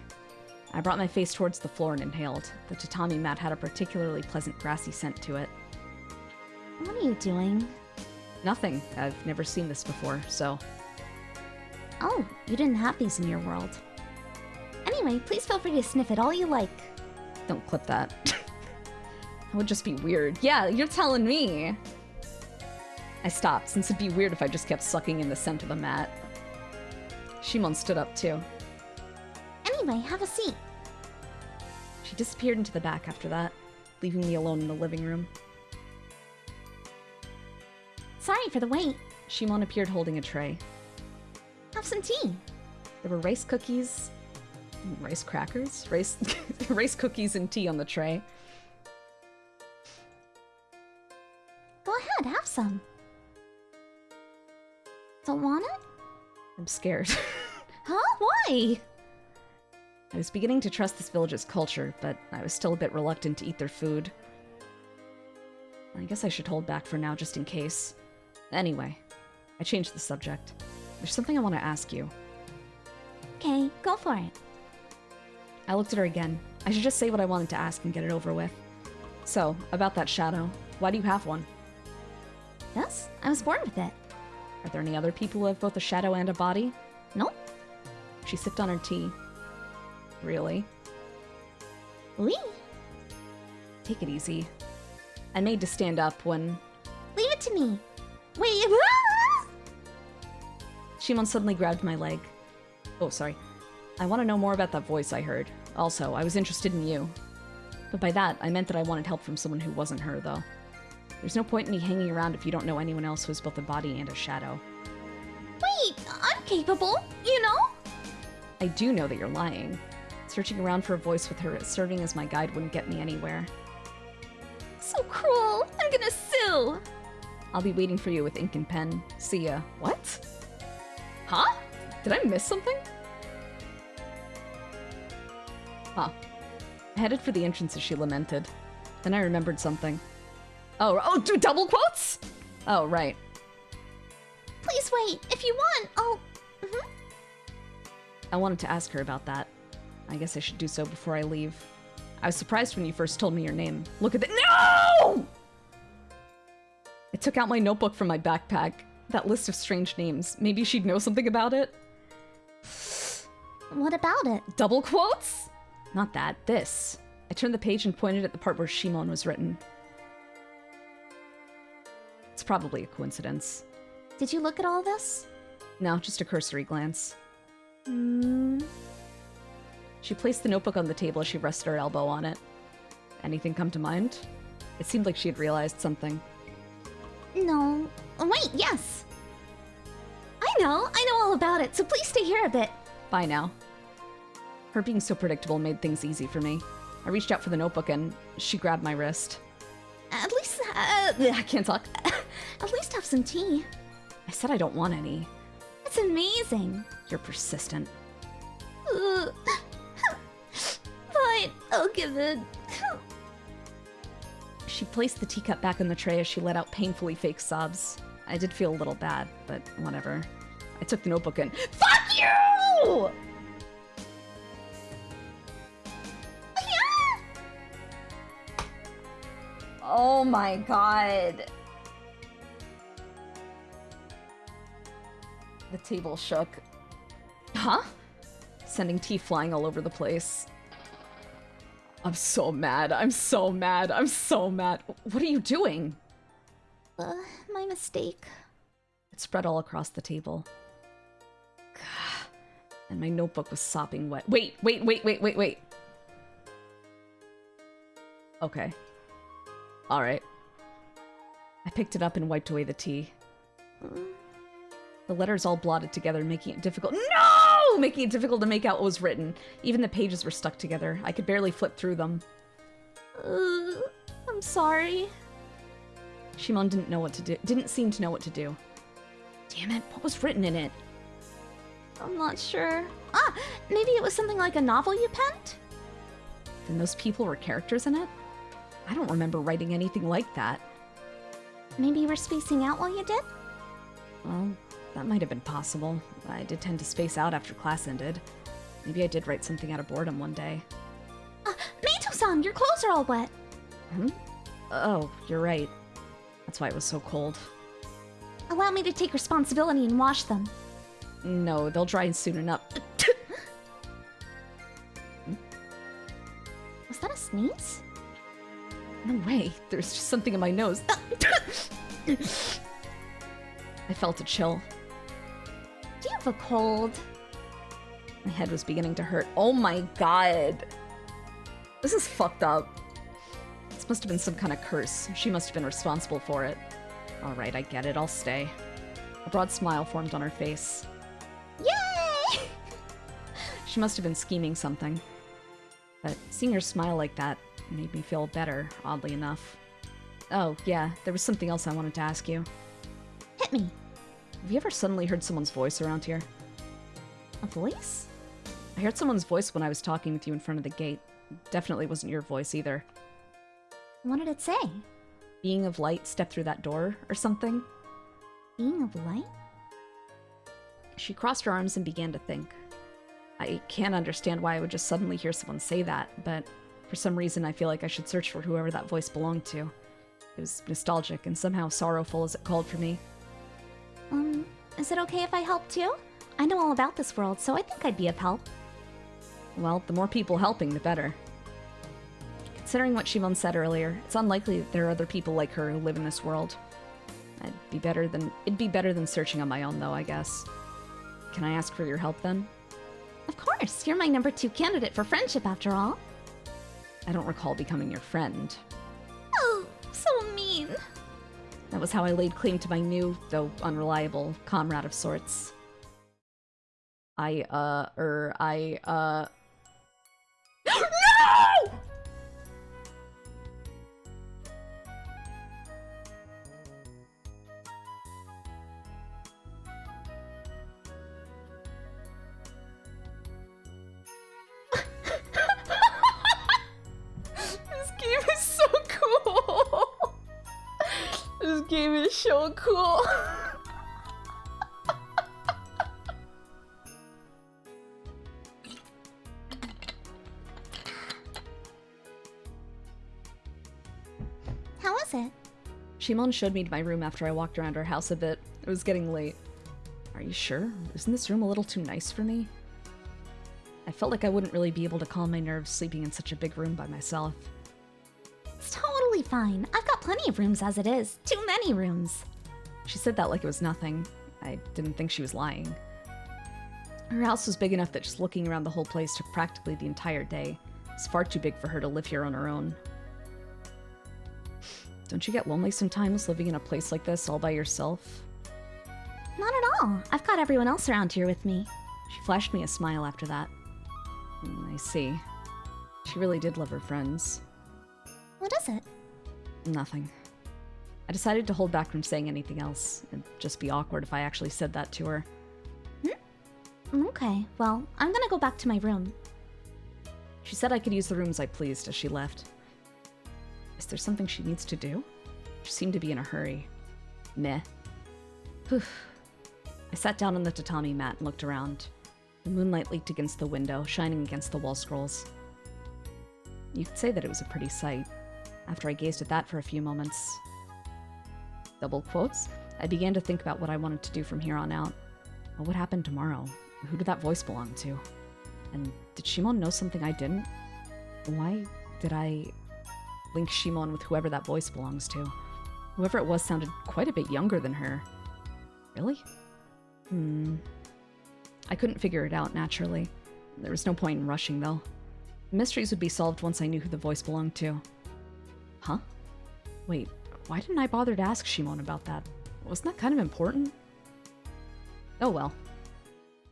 I brought my face towards the floor and inhaled. The tatami mat had a particularly pleasant grassy scent to it. What are you doing? Nothing. I've never seen this before, so... Oh, you didn't have these in your world. Anyway, please feel free to sniff it all you like. Don't clip that. That would just be weird. Yeah, you're telling me. I stopped, since it'd be weird if I just kept sucking in the scent of the mat. Shimon stood up too. Anyway, have a seat. She disappeared into the back after that, leaving me alone in the living room. Sorry for the wait. Shimon appeared holding a tray. Have some tea. There were rice cookies... rice crackers? Rice cookies and tea on the tray. Go ahead, have some. Don't want it? I'm scared. Huh? Why? I was beginning to trust this village's culture, but I was still a bit reluctant to eat their food. I guess I should hold back for now just in case. Anyway, I changed the subject. There's something I want to ask you. Okay, go for it. I looked at her again. I should just say what I wanted to ask and get it over with. So, about that shadow, why do you have one? Yes, I was born with it. Are there any other people who have both a shadow and a body? Nope. She sipped on her tea. Really? Oui. Take it easy. I made to stand up when... Leave it to me. Wait. Shimon suddenly grabbed my leg. Oh, sorry. I want to know more about that voice I heard. Also, I was interested in you. But by that, I meant that I wanted help from someone who wasn't her, though. There's no point in me hanging around if you don't know anyone else who has both a body and a shadow. Wait, I'm capable, you know? I do know that you're lying. Searching around for a voice with her serving as my guide wouldn't get me anywhere. So cruel. I'm gonna sue. I'll be waiting for you with ink and pen. See ya. What? Huh? Did I miss something? Huh. I headed for the entrance as she lamented. Then I remembered something. Oh, do double quotes? Oh, right. Please wait. If you want, I'll... I wanted to ask her about that. I guess I should do so before I leave. I was surprised when you first told me your name. Look at that. No! I took out my notebook from my backpack. That list of strange names. Maybe she'd know something about it? What about it? Double quotes? Not that. This. I turned the page and pointed at the part where Shimon was written. It's probably a coincidence. Did you look at all this? No, just a cursory glance. She placed the notebook on the table as she rested her elbow on it. Anything come to mind? It seemed like she had realized something. No. Oh, wait, yes. I know all about it, so please stay here a bit. Bye now. Her being so predictable made things easy for me. I reached out for the notebook and she grabbed my wrist. At least, I can't talk. At least have some tea. I said I don't want any. It's amazing. You're persistent. Fine, I'll give in. She placed the teacup back in the tray as she let out painfully fake sobs. I did feel a little bad, but whatever. I took the notebook and... Fuck you! Oh my god. The table shook. Huh? Sending tea flying all over the place. I'm so mad. I'm so mad. I'm so mad. What are you doing? My mistake. It spread all across the table. Gah. And my notebook was sopping wet. Wait. Okay. Alright. I picked it up and wiped away the tea. The letters all blotted together, making it difficult— No! Making it difficult to make out what was written. Even the pages were stuck together. I could barely flip through them. I'm sorry. Shimon didn't seem to know what to do. Damn it, what was written in it? I'm not sure. Maybe it was something like a novel you penned? Then those people were characters in it? I don't remember writing anything like that. Maybe you were spacing out while you did? Well, that might have been possible. I did tend to space out after class ended. Maybe I did write something out of boredom one day. Meito-san, your clothes are all wet. Oh, you're right. That's why it was so cold. Allow me to take responsibility and wash them. No, they'll dry soon enough. Was that a sneeze? No way. There's just something in my nose. I felt a chill. Do you have a cold? My head was beginning to hurt. Oh my god. This is fucked up. This must have been some kind of curse. She must have been responsible for it. Alright, I get it. I'll stay. A broad smile formed on her face. Yay! She must have been scheming something. But seeing her smile like that made me feel better, oddly enough. Oh, yeah, there was something else I wanted to ask you. Hit me. Have you ever suddenly heard someone's voice around here? A voice? I heard someone's voice when I was talking with you in front of the gate. Definitely wasn't your voice either. What did it say? Being of light, step through that door, or something? Being of light? She crossed her arms and began to think. I can't understand why I would just suddenly hear someone say that, but for some reason I feel like I should search for whoever that voice belonged to. It was nostalgic and somehow sorrowful as it called for me. Is it okay if I help too? I know all about this world, so I think I'd be of help. Well, the more people helping, the better. Considering what Shimon said earlier, it's unlikely that there are other people like her who live in this world. It'd be better than searching on my own, though, I guess. Can I ask for your help, then? Of course, you're my number 2 candidate for friendship after all. I don't recall becoming your friend. Oh, so mean. That was how I laid claim to my new, though unreliable, comrade of sorts. No! This game is so cool! This game is so cool! How was it? Shimon showed me to my room after I walked around our house a bit. It was getting late. Are you sure? Isn't this room a little too nice for me? I felt like I wouldn't really be able to calm my nerves sleeping in such a big room by myself. It's totally fine. I've got plenty of rooms as it is. Too many rooms. She said that like it was nothing. I didn't think she was lying. Her house was big enough that just looking around the whole place took practically the entire day. It's far too big for her to live here on her own. Don't you get lonely sometimes living in a place like this all by yourself? Not at all. I've got everyone else around here with me. She flashed me a smile after that. I see. She really did love her friends. What is it? Nothing. I decided to hold back from saying anything else. It'd just be awkward if I actually said that to her. Okay, well, I'm gonna go back to my room. She said I could use the room as I pleased as she left. Is there something she needs to do? She seemed to be in a hurry. Meh. Whew. I sat down on the tatami mat and looked around. The moonlight leaked against the window, shining against the wall scrolls. You could say that it was a pretty sight. After I gazed at that for a few moments, double quotes, I began to think about what I wanted to do from here on out. What would happen tomorrow? Who did that voice belong to? And did Shimon know something I didn't? Why did I link Shimon with whoever that voice belongs to? Whoever it was sounded quite a bit younger than her. Really? I couldn't figure it out, naturally. There was no point in rushing, though. The mysteries would be solved once I knew who the voice belonged to. Huh? Wait, why didn't I bother to ask Shimon about that? Wasn't that kind of important? Oh well.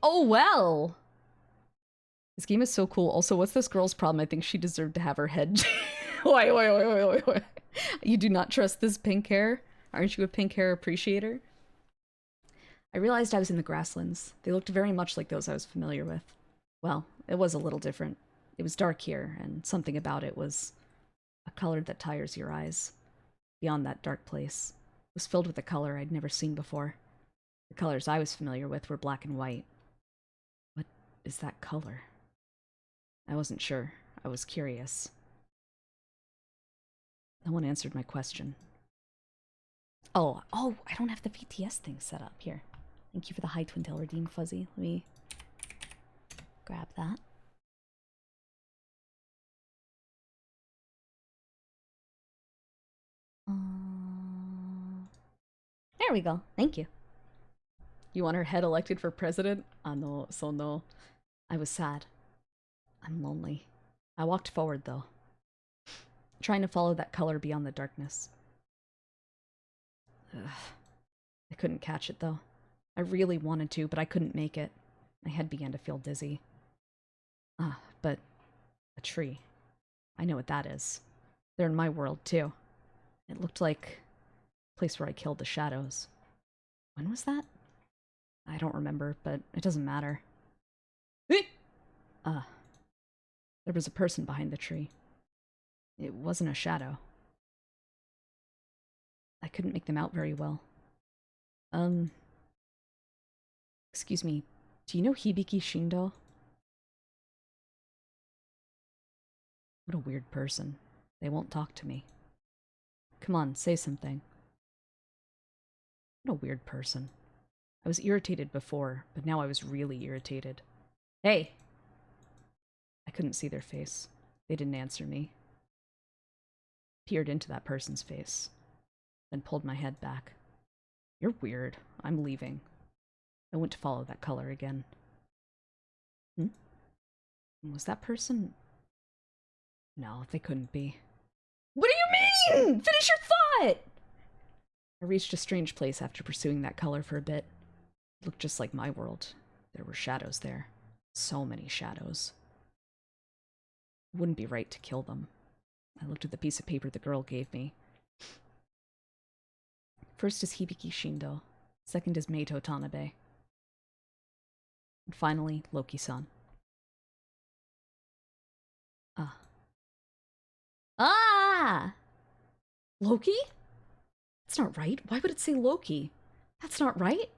Oh well! This game is so cool. Also, what's this girl's problem? I think she deserved to have her head... Wait. You do not trust this pink hair? Aren't you a pink hair appreciator? I realized I was in the grasslands. They looked very much like those I was familiar with. Well, it was a little different. It was dark here, and something about it was a color that tires your eyes. Beyond that dark place, it was filled with a color I'd never seen before. The colors I was familiar with were black and white. What is that color? I wasn't sure. I was curious. No one answered my question. Oh, I don't have the VTS thing set up. Here. Thank you for the high Twintail redeem, Fuzzy. Let me grab that. There we go. Thank you. You want her head elected for president? No, so no. I was sad. I'm lonely. I walked forward, though, trying to follow that color beyond the darkness. Ugh. I couldn't catch it, though. I really wanted to, but I couldn't make it. My head began to feel dizzy. But a tree. I know what that is. They're in my world, too. It looked like a place where I killed the shadows. When was that? I don't remember, but it doesn't matter. There was a person behind the tree. It wasn't a shadow. I couldn't make them out very well. Excuse me, do you know Hibiki Shindo? What a weird person. They won't talk to me. Come on, say something. What a weird person. I was irritated before, but now I was really irritated. Hey! I couldn't see their face. They didn't answer me. Peered into that person's face, then pulled my head back. You're weird. I'm leaving. I went to follow that color again. Was that person? No, they couldn't be. What do you mean? Finish your thought! I reached a strange place after pursuing that color for a bit. It looked just like my world. There were shadows there. So many shadows. It wouldn't be right to kill them. I looked at the piece of paper the girl gave me. First is Hibiki Shindo. Second is maid Tanabe. And finally, Loki-san. Loki? That's not right. Why would it say Loki? That's not right.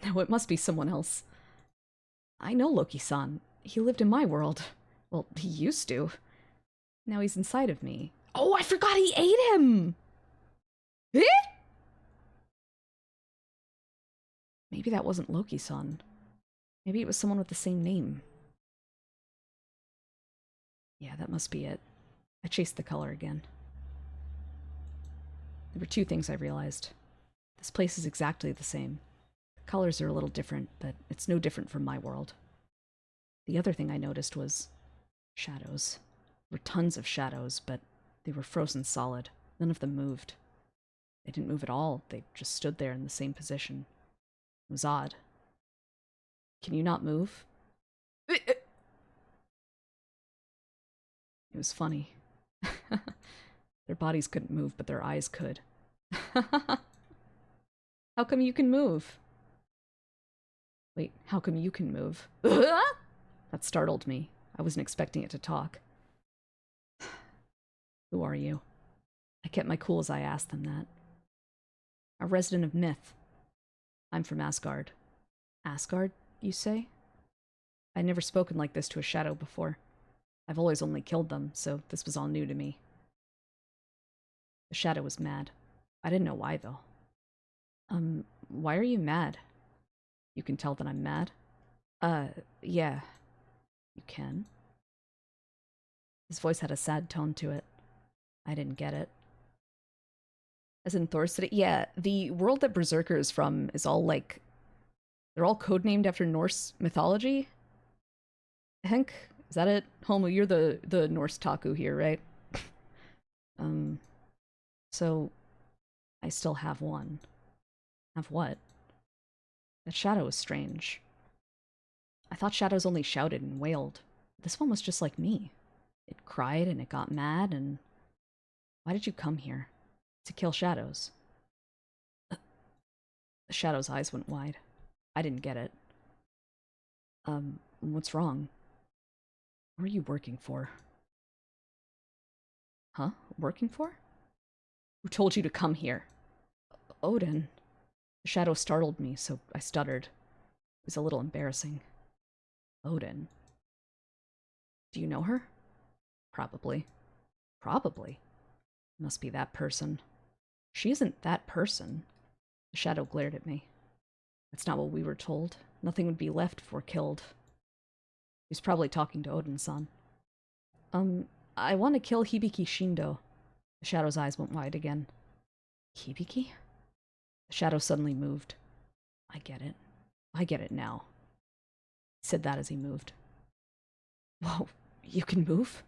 No, it must be someone else. I know Loki-san. He lived in my world. Well, he used to. Now he's inside of me. Oh, I forgot he ate him! Eh? Maybe that wasn't Loki-san. Maybe it was someone with the same name. Yeah, that must be it. I chased the color again. There were two things I realized. This place is exactly the same. The colors are a little different, but it's no different from my world. The other thing I noticed was shadows. There were tons of shadows, but they were frozen solid. None of them moved. They didn't move at all. They just stood there in the same position. It was odd. Can you not move? It was funny. Their bodies couldn't move, but their eyes could. How come you can move? Wait, how come you can move? That startled me. I wasn't expecting it to talk. Who are you? I kept my cool as I asked them that. A resident of Myth. I'm from Asgard. Asgard, you say? I'd never spoken like this to a shadow before. I've always only killed them, so this was all new to me. The shadow was mad. I didn't know why, though. why are you mad? You can tell that I'm mad? Yeah. You can? His voice had a sad tone to it. I didn't get it. As in Thor said it? Yeah, the world that Berserker is from is all like... They're all codenamed after Norse mythology? I think? Is that it? Homo, you're the Norse Taku here, right? So... I still have one. Have what? That shadow was strange. I thought shadows only shouted and wailed. This one was just like me. It cried and it got mad and... Why did you come here? To kill shadows. The shadow's eyes went wide. I didn't get it. What's wrong? Who are you working for? Huh? Working for? Who told you to come here? Odin. The shadow startled me, so I stuttered. It was a little embarrassing. Odin. Do you know her? Probably. Probably. Must be that person. She isn't that person. The shadow glared at me. That's not what we were told. Nothing would be left if we're killed. He was probably talking to Odin-san. I want to kill Hibiki Shindo. The shadow's eyes went wide again. Hibiki? The shadow suddenly moved. I get it. I get it now. He said that as he moved. Whoa, you can move?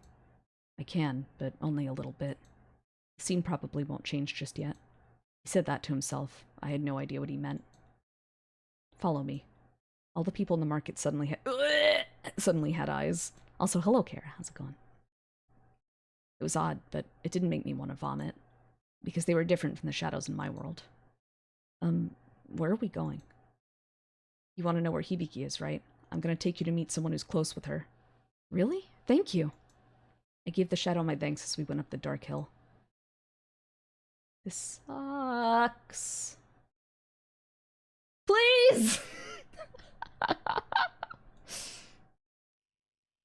I can, but only a little bit. The scene probably won't change just yet. He said that to himself. I had no idea what he meant. Follow me. All the people in the market suddenly had eyes. Also, hello, Kara. How's it going? It was odd, but it didn't make me want to vomit. Because they were different from the shadows in my world. Where are we going? You want to know where Hibiki is, right? I'm going to take you to meet someone who's close with her. Really? Thank you. I gave the shadow my thanks as we went up the dark hill. This sucks. Please!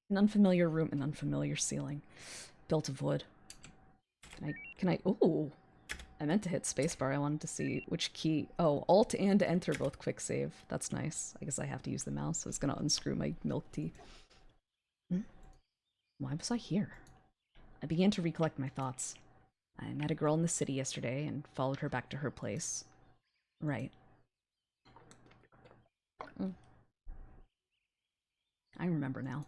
An unfamiliar room, an unfamiliar ceiling. Built of wood. Can I, ooh. I meant to hit spacebar. I wanted to see which key. Oh, Alt and Enter both quick save. That's nice. I guess I have to use the mouse, so it's gonna unscrew my milk tea. Why was I here? I began to recollect my thoughts. I met a girl in the city yesterday and followed her back to her place. Right. I remember now.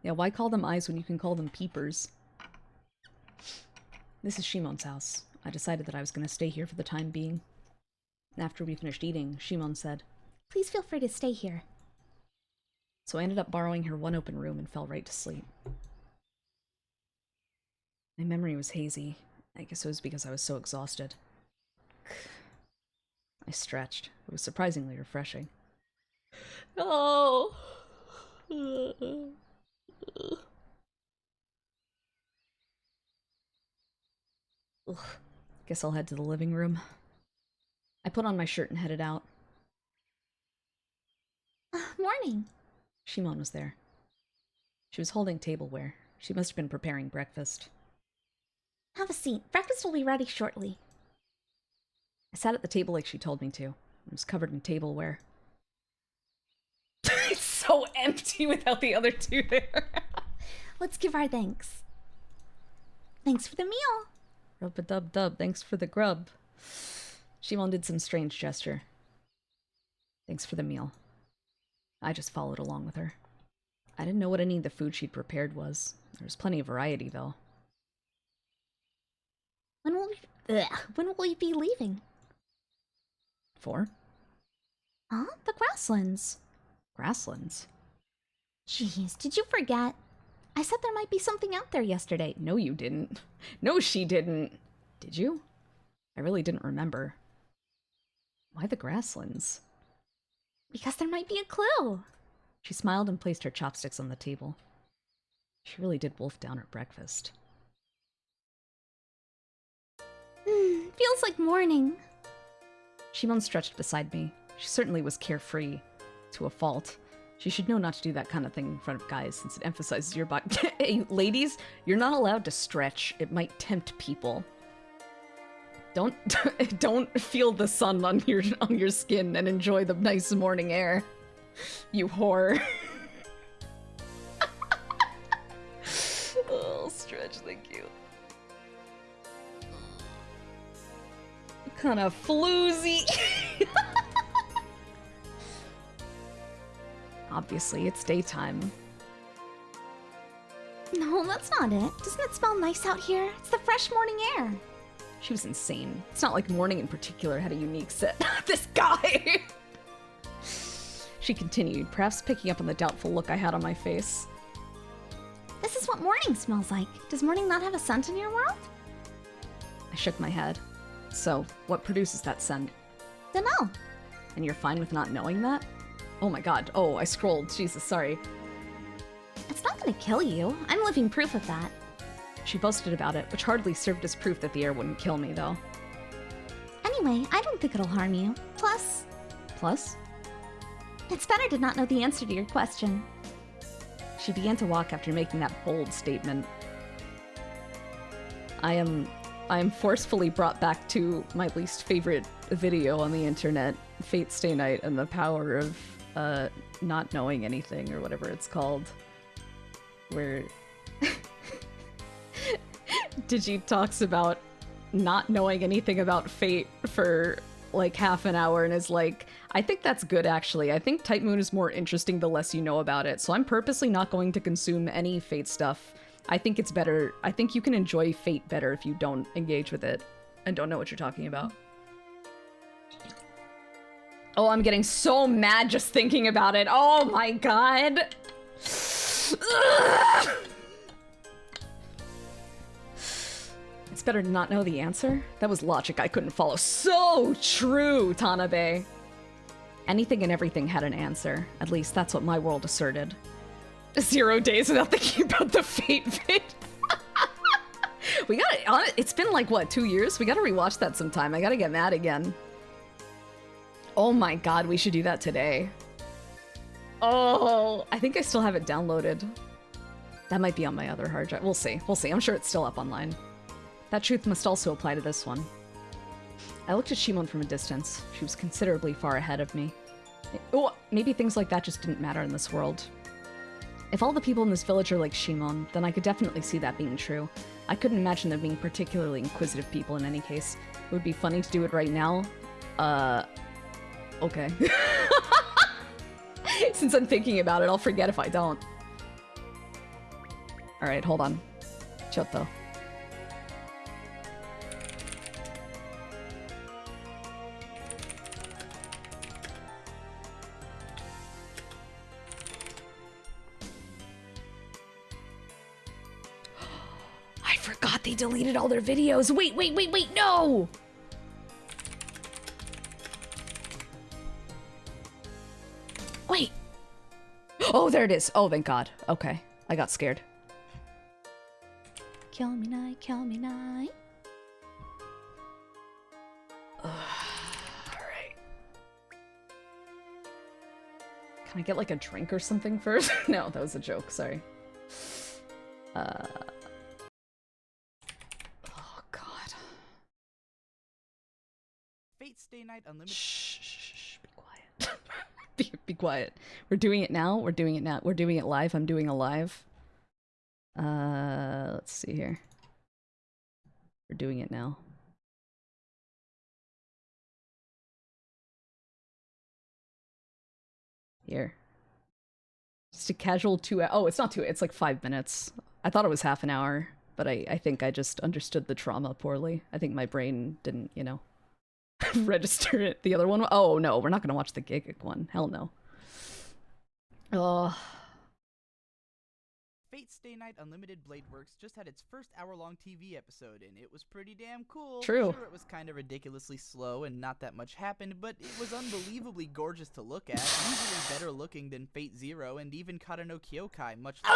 Yeah, why call them eyes when you can call them peepers? This is Shimon's house. I decided that I was going to stay here for the time being. After we finished eating, Shimon said, Please feel free to stay here. So I ended up borrowing her one open room and fell right to sleep. My memory was hazy. I guess it was because I was so exhausted. I stretched. It was surprisingly refreshing. Oh! Ugh. Guess I'll head to the living room. I put on my shirt and headed out. Morning. Shimon was there. She was holding tableware. She must have been preparing breakfast. Have a seat. Breakfast will be ready shortly. I sat at the table like she told me to. It was covered in tableware. It's so empty without the other two there. Let's give our thanks. Thanks for the meal. Rub-a-dub-dub, thanks for the grub. Shimon did some strange gesture. Thanks for the meal. I just followed along with her. I didn't know what any of the food she'd prepared was. There was plenty of variety, though. When will you be leaving? For? Huh? The grasslands. Grasslands? Jeez, did you forget? I said there might be something out there yesterday. No, you didn't. No, she didn't. Did you? I really didn't remember. Why the grasslands? Because there might be a clue. She smiled and placed her chopsticks on the table. She really did wolf down her breakfast. Feels like morning. Shimon stretched beside me. She certainly was carefree. To a fault. She should know not to do that kind of thing in front of guys, since it emphasizes your body. Hey, ladies, you're not allowed to stretch. It might tempt people. Don't don't feel the sun on your skin and enjoy the nice morning air. You whore. Oh, Stretch, thank you. Kind of floozy. Obviously, it's daytime. No, that's not it. Doesn't it smell nice out here? It's the fresh morning air. She was insane. It's not like morning in particular had a unique set. This guy! She continued, perhaps picking up on the doubtful look I had on my face. This is what morning smells like. Does morning not have a scent in your world? I shook my head. So, what produces that scent? Dunno. And you're fine with not knowing that? Oh my god. Oh, I scrolled. Jesus, sorry. It's not gonna kill you. I'm living proof of that. She boasted about it, which hardly served as proof that the air wouldn't kill me, though. Anyway, I don't think it'll harm you. Plus, it's better to not know the answer to your question. She began to walk after making that bold statement. I am forcefully brought back to my least favorite video on the internet, Fate Stay Night and the power of not knowing anything, or whatever it's called. Where Digi talks about not knowing anything about Fate for like half an hour and is like, I think that's good actually. I think Type Moon is more interesting the less you know about it, so I'm purposely not going to consume any Fate stuff. I think it's better. I think you can enjoy Fate better if you don't engage with it and don't know what you're talking about. Oh, I'm getting so mad just thinking about it. Oh my god. Ugh! It's better to not know the answer? That was logic I couldn't follow. So true, Tanabe. Anything and everything had an answer. At least that's what my world asserted. 0 days without thinking about the Fate vid. We gotta, it's been like, what, 2 years? We gotta rewatch that sometime. I gotta get mad again. Oh my god, we should do that today. Oh, I think I still have it downloaded. That might be on my other hard drive. We'll see. We'll see. I'm sure it's still up online. That truth must also apply to this one. I looked at Shimon from a distance. She was considerably far ahead of me. Oh, maybe things like that just didn't matter in this world. If all the people in this village are like Shimon, then I could definitely see that being true. I couldn't imagine there being particularly inquisitive people in any case. It would be funny to do it right now. Okay. Since I'm thinking about it, I'll forget if I don't. Alright, hold on. Chotto. I forgot they deleted all their videos. Wait, no! Wait. Oh, there it is. Oh, thank God. Okay. I got scared. Kill me night, kill me night. Alright. Can I get like a drink or something first? No, that was a joke. Sorry. Oh, God. Fate Stay Night Unlimited. Shh, be quiet. Be quiet. We're doing it now. We're doing it now. We're doing it live. I'm doing a live. Let's see here. We're doing it now. Here. Just a casual 2 hour. Oh, it's not 2. It's like 5 minutes. I thought it was half an hour, but I think I just understood the trauma poorly. I think my brain didn't, you know, register it. The other one. Oh no, we're not gonna watch the Gigic one. Hell no. Oh. Fate Stay Night Unlimited Blade Works just had its first hour-long TV episode, and it was pretty damn cool. True. Sure, it was kind of ridiculously slow and not that much happened, but it was unbelievably gorgeous to look at, easily better looking than Fate Zero, and even Kata no Kyokai, much like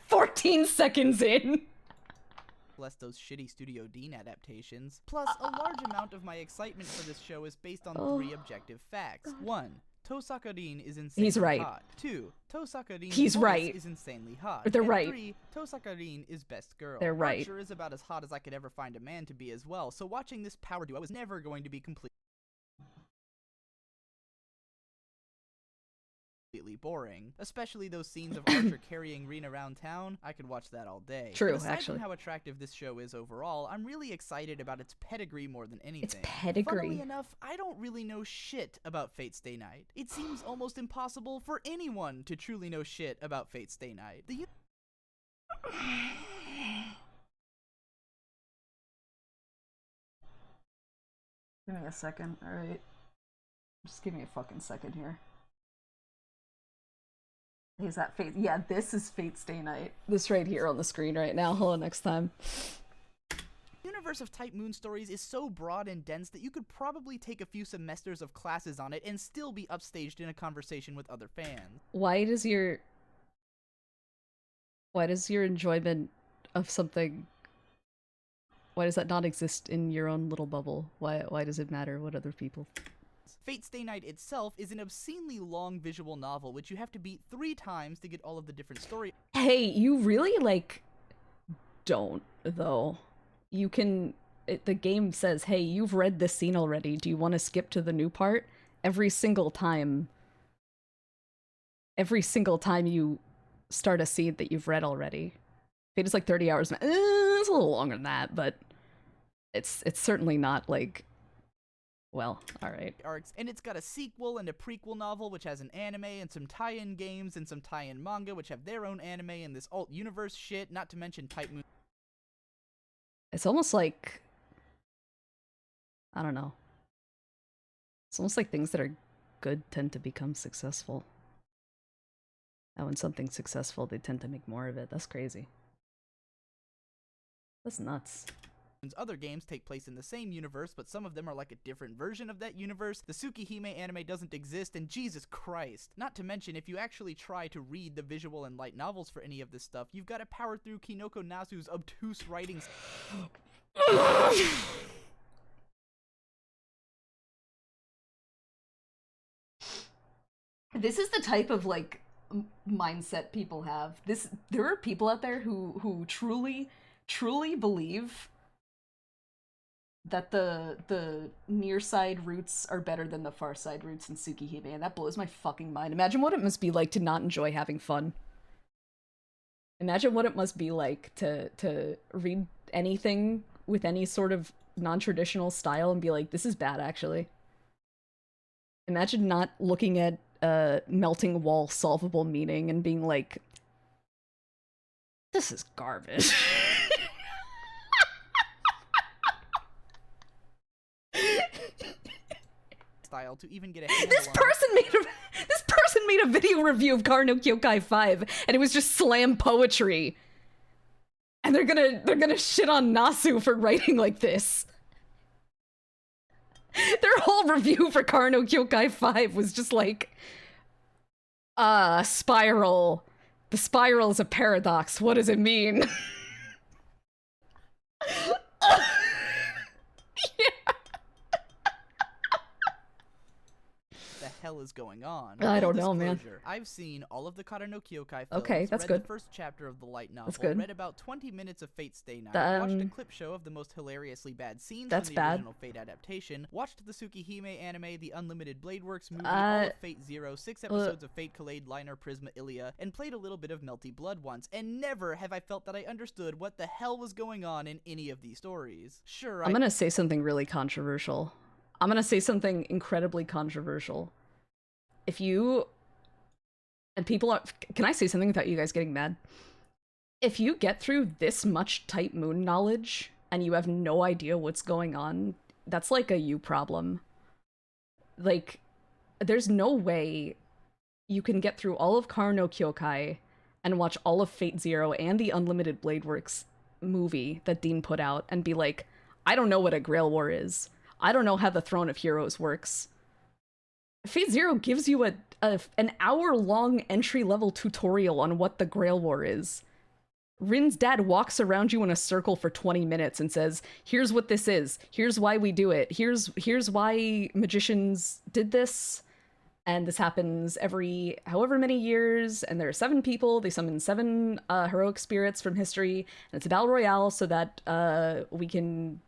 14 seconds in. less those shitty Studio Dean adaptations. Plus, a large amount of my excitement for this show is based on 3 objective facts. 1. Tosakarin is insanely He's right. hot. 2. Tosakarin's He's voice right. is insanely hot. They're and right. 3. Tosakarin is best girl. They're right. Archer is about as hot as I could ever find a man to be as well, so watching this power duo was never going to be completely boring. Especially those scenes of Archer carrying Rin around town. I could watch that all day. True, But aside actually. from how attractive this show is overall, I'm really excited about its pedigree more than anything. It's pedigree. Funnily enough, I don't really know shit about Fate Stay Night. It seems almost impossible for anyone to truly know shit about Fate Stay Night. Give me a second, alright? Just give me a fucking second here. Is that Fate? Yeah, this is Fate Stay Night. This right here on the screen right now. Hold on, next time. The universe of Type Moon stories is so broad and dense that you could probably take a few semesters of classes on it and still be upstaged in a conversation with other fans. Why does your enjoyment of something, why does that not exist in your own little bubble? Why does it matter what other people? Fate Stay Night itself is an obscenely long visual novel, which you have to beat 3 times to get all of the different story. Hey, you really, like, don't, though. You can, the game says, hey, you've read this scene already, do you want to skip to the new part? Every single time you start a scene that you've read already. Fate is like 30 hours, it's a little longer than that, but it's certainly not, like, well, alright. Arcs, and it's got a sequel and a prequel novel which has an anime and some tie-in games and some tie-in manga which have their own anime and this alt universe shit, not to mention Type Moon. It's almost like, I don't know. It's almost like things that are good tend to become successful. And when something's successful, they tend to make more of it. That's crazy. That's nuts. Other games take place in the same universe, but some of them are like a different version of that universe. The Tsukihime anime doesn't exist, and Jesus Christ. Not to mention, if you actually try to read the visual and light novels for any of this stuff, you've got to power through Kinoko Nasu's obtuse writings. This is the type of, like, mindset people have. There are people out there who truly believe that the near side routes are better than the far side routes in Tsukihime, and that blows my fucking mind. Imagine what it must be like to not enjoy having fun. Imagine what it must be like to read anything with any sort of non-traditional style and be like, this is bad, actually. Imagine not looking at melting wall solvable meaning and being like, this is garbage. Style to even get a handle This on person made a video review of Kara no Kyokai 5, and it was just slam poetry. And they're gonna shit on Nasu for writing like this. Their whole review for Kara no Kyokai 5 was just like, spiral. The spiral is a paradox. What does it mean? hell is going on. I don't Full know, man. disclosure, I've seen all of the Kara no Kyokai films, Okay, that's read good. the first chapter of the light novel, That's good. read about 20 minutes of Fate Stay Night, watched a clip show of the most hilariously bad scenes That's from the bad. original Fate adaptation, watched the Tsukihime anime, the Unlimited Blade Works movie, all of Fate Zero, 6 episodes of Fate Collade Liner Prisma Ilia, and played a little bit of Melty Blood once, and never have I felt that I understood what the hell was going on in any of these stories. Sure, I'm gonna say something really controversial. I'm gonna say something incredibly controversial. If you... And people are... Can I say something without you guys getting mad? If you get through this much Type Moon knowledge, and you have no idea what's going on, that's like a you problem. Like, there's no way you can get through all of Kara no Kyokai and watch all of Fate Zero and the Unlimited Blade Works movie that Dean put out and be like, I don't know what a Grail War is. I don't know how the Throne of Heroes works. Fate Zero gives you an hour-long entry-level tutorial on what the Grail War is. Rin's dad walks around you in a circle for 20 minutes and says, here's what this is, here's why we do it, here's why magicians did this, And this happens every however many years, and there are 7 people. They summon 7 heroic spirits from history, and it's a battle royale so that we can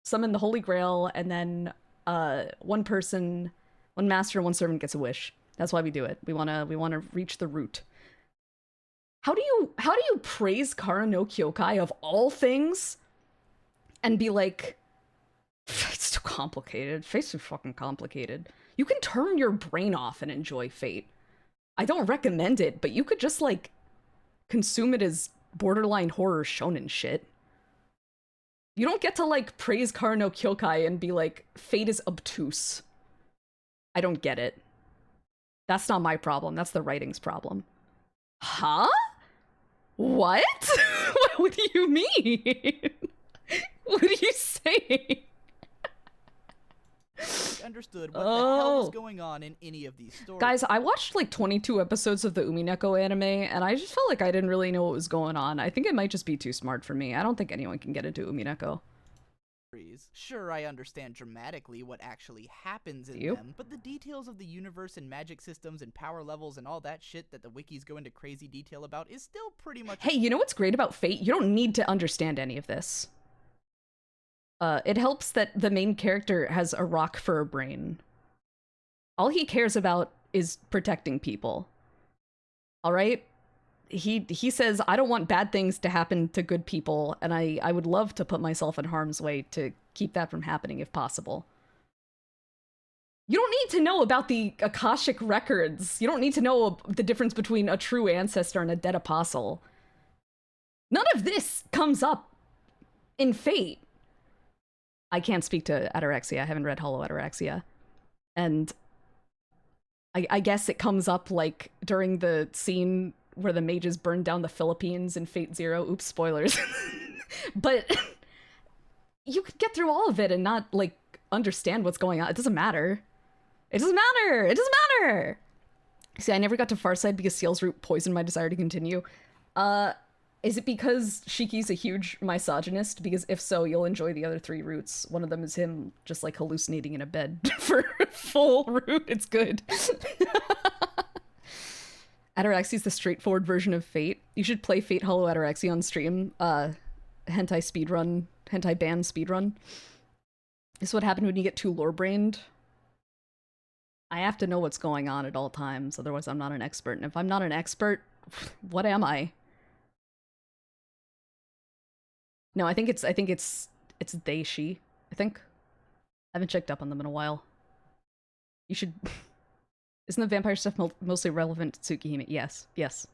summon the Holy Grail, and then one person, one master, and one servant gets a wish. That's why we do it. We wanna reach the root. How do you praise Kara no Kyokai of all things, and be like, it's too complicated. Fate's too fucking complicated. You can turn your brain off and enjoy Fate. I don't recommend it, but you could just, like, consume it as borderline horror shonen shit. You don't get to, like, praise Kara no Kyokai and be like, Fate is obtuse. I don't get it. That's not my problem. That's the writing's problem. Huh? What? What do you mean? What are you saying? Understood what the hell was going on in any of these stories. Guys, I watched like 22 episodes of the Umineko anime, and I just felt like I didn't really know what was going on. I think it might just be too smart for me. I don't think anyone can get into Umineko. Sure, I understand dramatically what actually happens in them, but the details of the universe and magic systems and power levels and all that shit that the wikis go into crazy detail about is still pretty much— Hey, you know what's great about Fate? You don't need to understand any of this. It helps that the main character has a rock for a brain. All he cares about is protecting people. Alright? He says, I don't want bad things to happen to good people, and I would love to put myself in harm's way to keep that from happening if possible. You don't need to know about the Akashic records. You don't need to know the difference between a true ancestor and a dead apostle. None of this comes up in Fate. I can't speak to Ataraxia. I haven't read Hollow Ataraxia. And I guess it comes up, like, during the scene where the mages burned down the Philippines in Fate Zero. Oops, spoilers. But you could get through all of it and not, like, understand what's going on. It doesn't matter. It doesn't matter. It doesn't matter. See, I never got to Farside because Seal's Root poisoned my desire to continue. Is it because Shiki's a huge misogynist? Because if so, you'll enjoy the other 3 routes. One of them is him just, like, hallucinating in a bed for a full route. It's good. Ataraxia's the straightforward version of Fate. You should play Fate Hollow Ataraxia on stream. Hentai speedrun. Hentai ban speedrun. This is what happened when you get too lore-brained. I have to know what's going on at all times, otherwise I'm not an expert. And if I'm not an expert, what am I? No, I think it's they, she. I think. I haven't checked up on them in a while. You should. Isn't the vampire stuff mostly relevant to Tsukihime? Yes. Yes.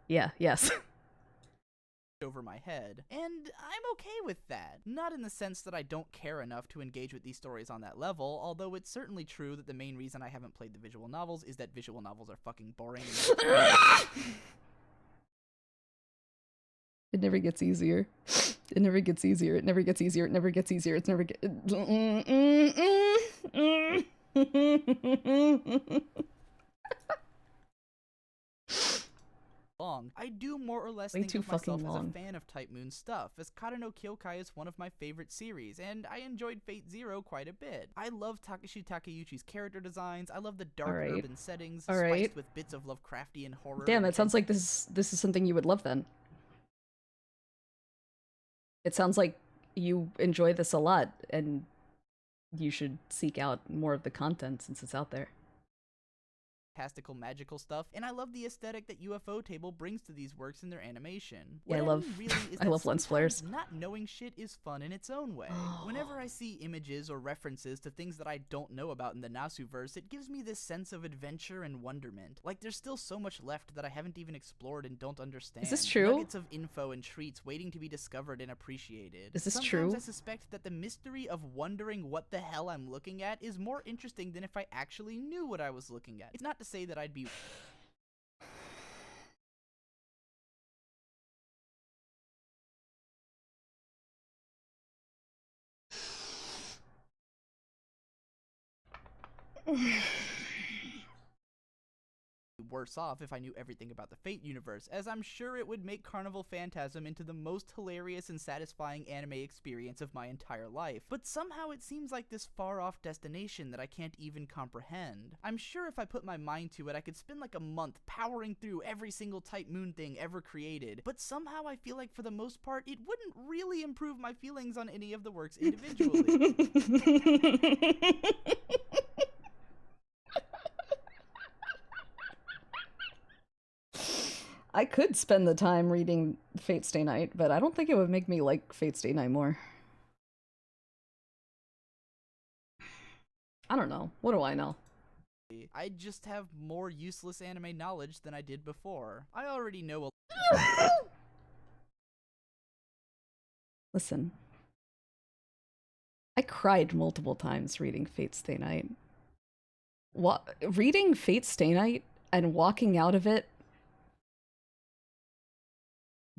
Yeah. Yes. Over my head, and I'm okay with that. Not in the sense that I don't care enough to engage with these stories on that level, although it's certainly true that the main reason I haven't played the visual novels is that visual novels are fucking boring. It never gets easier. It never gets easier. It never gets easier. It never gets easier. It's never get. Long. I do more or less Way think too of myself fucking as a long. fan of Type Moon stuff, as Kara no Kyokai is one of my favorite series, and I enjoyed Fate Zero quite a bit. I love Takashi Takeuchi's character designs, I love the dark urban settings, spiced with bits of Lovecraftian horror. Damn, it sounds like this is something you would love then. It sounds like you enjoy this a lot, and you should seek out more of the content since it's out there. Fantastical magical stuff, and I love the aesthetic that UFO Table brings to these works in their animation. Yeah, I love lens flares. Not knowing shit is fun in its own way. Whenever I see images or references to things that I don't know about in the Nasuverse, it gives me this sense of adventure and wonderment. Like there's still so much left that I haven't even explored and don't understand. Is this true? Nuggets of info and treats waiting to be discovered and appreciated. Is this Sometimes true? I suspect that the mystery of wondering what the hell I'm looking at is more interesting than if I actually knew what I was looking at. It's not to say that I'd be worse off if I knew everything about the Fate universe, as I'm sure it would make Carnival Phantasm into the most hilarious and satisfying anime experience of my entire life. But somehow it seems like this far-off destination that I can't even comprehend. I'm sure if I put my mind to it, I could spend like a month powering through every single Type Moon thing ever created, but somehow I feel like for the most part, it wouldn't really improve my feelings on any of the works individually. I could spend the time reading Fate Stay Night, but I don't think it would make me like Fate Stay Night more. I don't know. What do I know? I just have more useless anime knowledge than I did before. I already know a Listen. I cried multiple times reading Fate Stay Night. Reading Fate Stay Night and walking out of it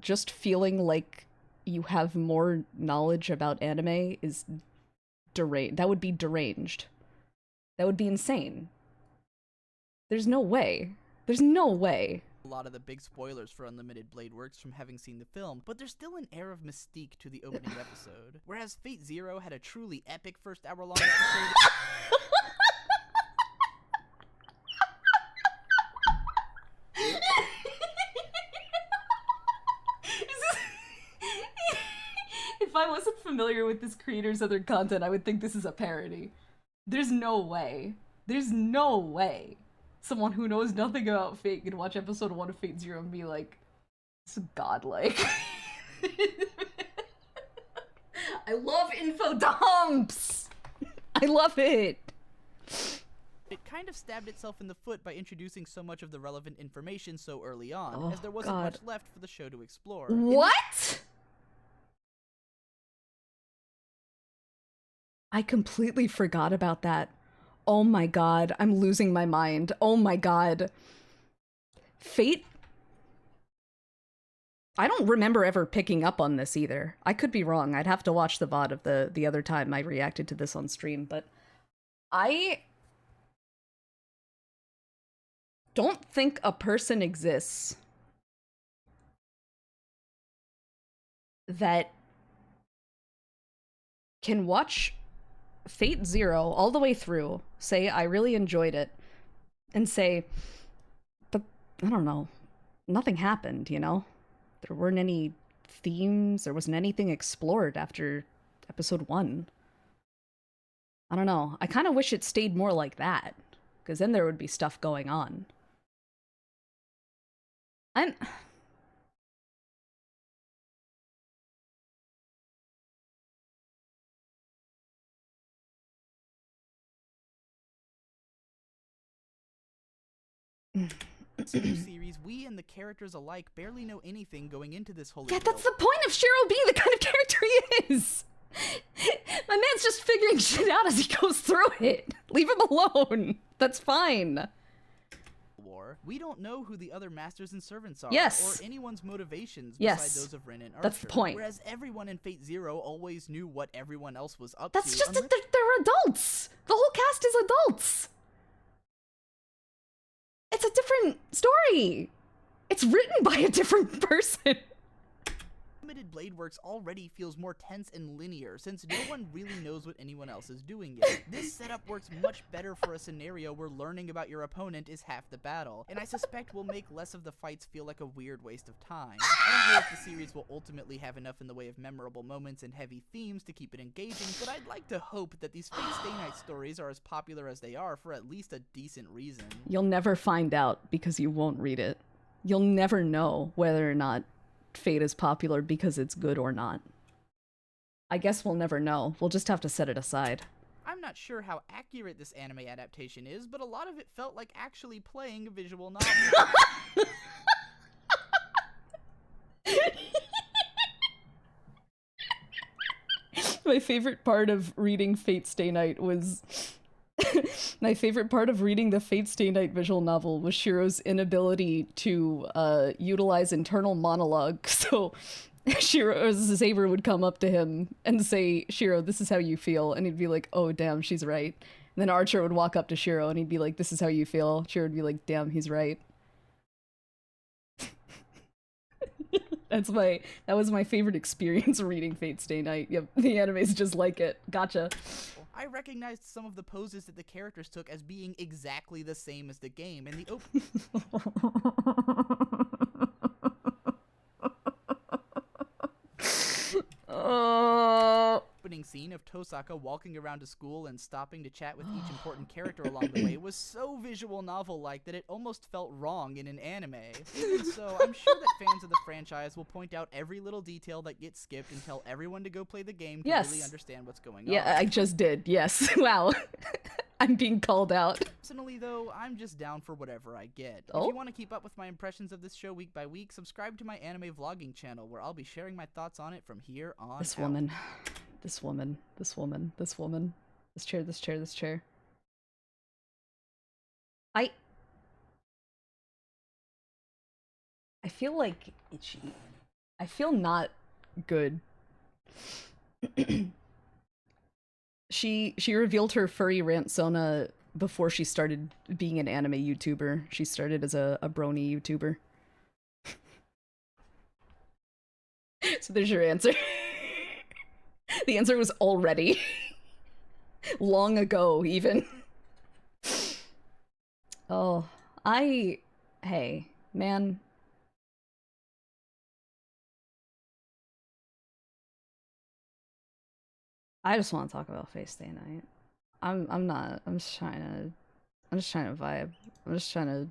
just feeling like you have more knowledge about anime is deranged. That would be deranged. That would be insane. There's no way. There's no way. A lot of the big spoilers for Unlimited Blade Works from having seen the film, but there's still an air of mystique to the opening episode. Whereas Fate Zero had a truly epic first hour-long episode. If I wasn't familiar with this creator's other content, I would think this is a parody. There's no way. There's no way someone who knows nothing about Fate can watch episode 1 of Fate Zero and be like, this is godlike. I love info dumps! I love it! It kind of stabbed itself in the foot by introducing so much of the relevant information so early on, as there wasn't much left for the show to explore. What? I completely forgot about that. Oh my god, I'm losing my mind. Oh my god. Fate? I don't remember ever picking up on this either. I could be wrong. I'd have to watch the VOD of the other time I reacted to this on stream, but I don't think a person exists that can watch Fate Zero all the way through, say, I really enjoyed it, and say, but, I don't know, nothing happened, you know? There weren't any themes, there wasn't anything explored after episode 1. I don't know, I kind of wish it stayed more like that, because then there would be stuff going on. This new series, we and the characters alike barely know anything going into this holy Yeah, that's the point of Shiro being the kind of character he is! My man's just figuring shit out as he goes through it! Leave him alone! That's fine! War. We don't know who the other masters and servants are, Yes. or anyone's motivations Yes. beside those of Rin and Archer. That's the point. Whereas everyone in Fate Zero always knew what everyone else was up That's to. just that they're adults! The whole cast is adults! It's a different story! It's written by a different person! Unlimited Blade Works already feels more tense and linear, since no one really knows what anyone else is doing yet. This setup works much better for a scenario where learning about your opponent is half the battle, and I suspect will make less of the fights feel like a weird waste of time. I don't know if the series will ultimately have enough in the way of memorable moments and heavy themes to keep it engaging, but I'd like to hope that these Fate Stay Night stories are as popular as they are for at least a decent reason. You'll never find out because you won't read it. You'll never know whether or not Fate is popular because it's good or not. I guess we'll never know. We'll just have to set it aside. I'm not sure how accurate this anime adaptation is, but a lot of it felt like actually playing a visual novel. My favorite part of reading Fate Stay Night was... My favorite part of reading the Fate Stay Night visual novel was Shiro's inability to utilize internal monologue. So Shiro, Xavier would come up to him and say, Shiro, this is how you feel. And he'd be like, oh, damn, she's right. And then Archer would walk up to Shiro and he'd be like, this is how you feel. Shiro would be like, damn, he's right. That was my favorite experience reading Fate Stay Night. Yep, the anime's just like it. Gotcha. I recognized some of the poses that the characters took as being exactly the same as the game. In the opening scene of Tosaka walking around to school and stopping to chat with each important character along the way was so visual novel-like that it almost felt wrong in an anime. Even so, I'm sure that fans of the franchise will point out every little detail that gets skipped and tell everyone to go play the game to really understand what's going on. Yeah, I just did. Yes. Wow. I'm being called out. Personally, though, I'm just down for whatever I get. Oh? If you want to keep up with my impressions of this show week by week, subscribe to my anime vlogging channel, where I'll be sharing my thoughts on it from here on This out. woman. This woman. This woman. This woman. This chair, this chair, this chair. I feel like itchy. I feel not good. She revealed her furry rant Sona before she started being an anime YouTuber. She started as a brony YouTuber. So there's your answer. The answer was already. Long ago, even. Oh, hey, man. I just want to talk about Face Day Night. I'm just trying to vibe. I'm just trying to...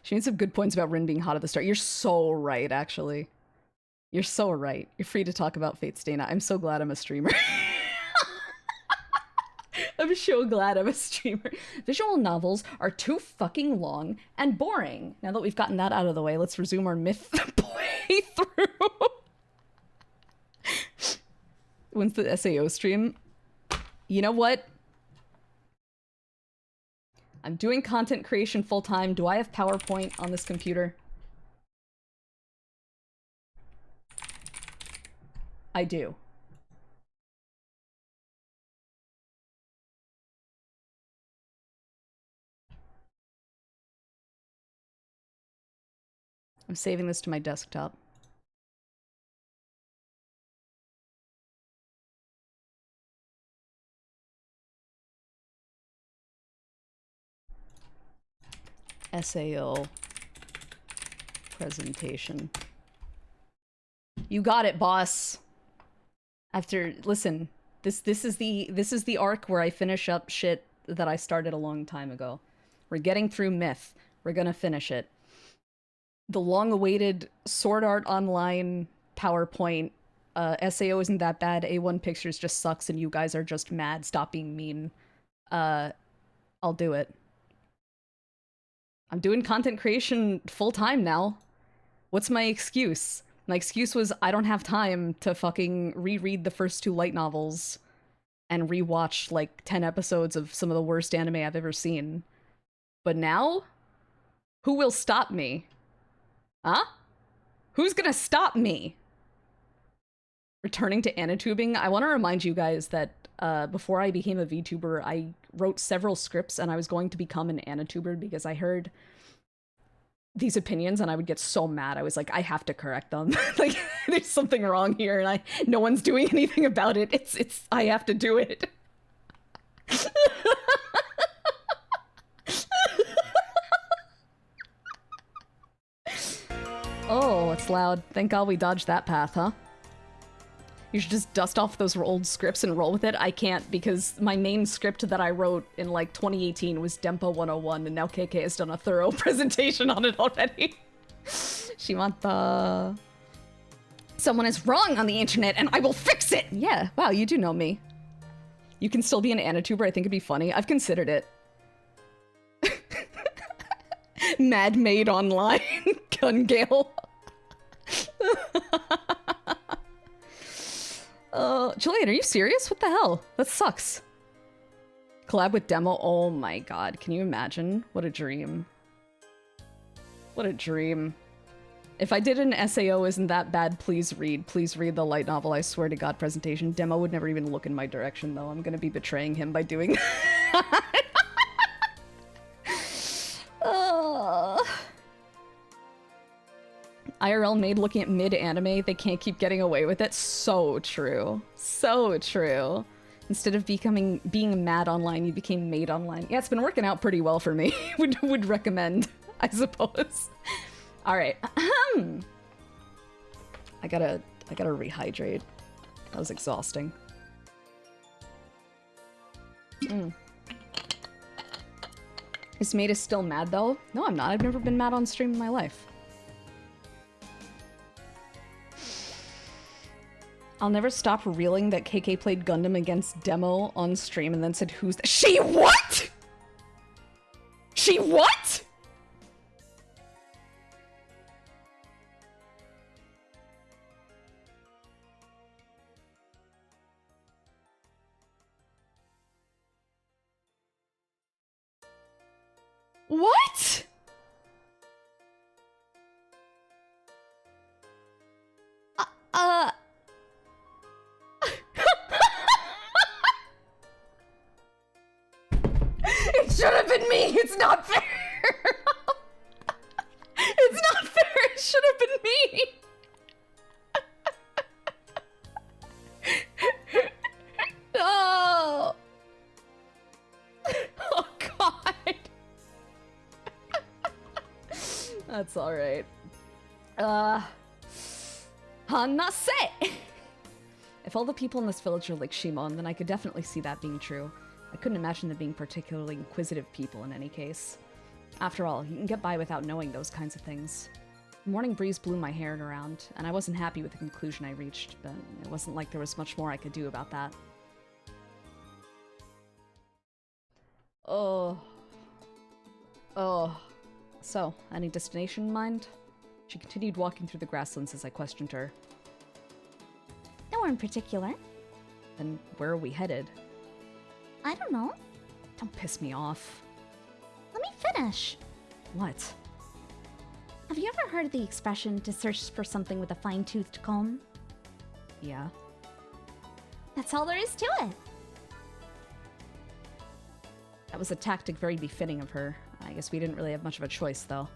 She made some good points about Rin being hot at the start. You're so right, actually. You're so right. You're free to talk about Fate Stay Night. I'm so glad I'm a streamer. I'm so glad I'm a streamer. Visual novels are too fucking long and boring. Now that we've gotten that out of the way, let's resume our myth playthrough. When's the SAO stream? You know what? I'm doing content creation full time. Do I have PowerPoint on this computer? I do. I'm saving this to my desktop. SAO presentation. You got it, boss. Listen, this is the arc where I finish up shit that I started a long time ago. We're getting through Myth. We're gonna finish it. The long-awaited Sword Art Online PowerPoint. SAO isn't that bad. A1 Pictures just sucks, and you guys are just mad. Stop being mean. I'll do it. I'm doing content creation full-time now. What's my excuse? My excuse was I don't have time to fucking reread the first 2 light novels and rewatch like 10 episodes of some of the worst anime I've ever seen. But now? Who will stop me? Huh? Who's gonna stop me? Returning to Anitubing, I want to remind you guys that before I became a VTuber, I wrote several scripts and I was going to become an Anituber because I heard these opinions and I would get so mad. I was like, I have to correct them. Like, there's something wrong here and no one's doing anything about it. I have to do it. Oh, it's loud. Thank God we dodged that path, huh? You should just dust off those old scripts and roll with it. I can't because my main script that I wrote in like 2018 was Dempa 101 and now KK has done a thorough presentation on it already. Shimata. Someone is wrong on the internet and I will fix it! Yeah, wow, you do know me. You can still be an Anituber, I think it'd be funny. I've considered it. Mad Maid Online. Gun Gale. Julian, are you serious? What the hell? That sucks. Collab with Demo? Oh my god, can you imagine? What a dream. What a dream. If I did an SAO isn't that bad, please read. Please read the light novel, I swear to god presentation. Demo would never even look in my direction though. I'm gonna be betraying him by doing that. IRL maid looking at mid-anime, they can't keep getting away with it. So true. So true. Instead of being mad online, you became maid online. Yeah, it's been working out pretty well for me. would recommend, I suppose. All right. I gotta rehydrate. That was exhausting. This maid is still mad though? No, I'm not. I've never been mad on stream in my life. I'll never stop reeling that KK played Gundam against Demo on stream and then said, who's that? She what? She what? What? It should have been me. It's not fair. It's not fair. It should have been me. No. Oh God. That's all right. Hanase. If all the people in this village are like Shimon, then I could definitely see that being true. I couldn't imagine them being particularly inquisitive people in any case. After all, you can get by without knowing those kinds of things. The morning breeze blew my hair around, and I wasn't happy with the conclusion I reached, but it wasn't like there was much more I could do about that. Oh. So, any destination in mind? She continued walking through the grasslands as I questioned her. Nowhere in particular. Then where are we headed? I don't know. Don't piss me off. Let me finish. What? Have you ever heard of the expression to search for something with a fine-toothed comb? Yeah. That's all there is to it. That was a tactic very befitting of her. I guess we didn't really have much of a choice, though.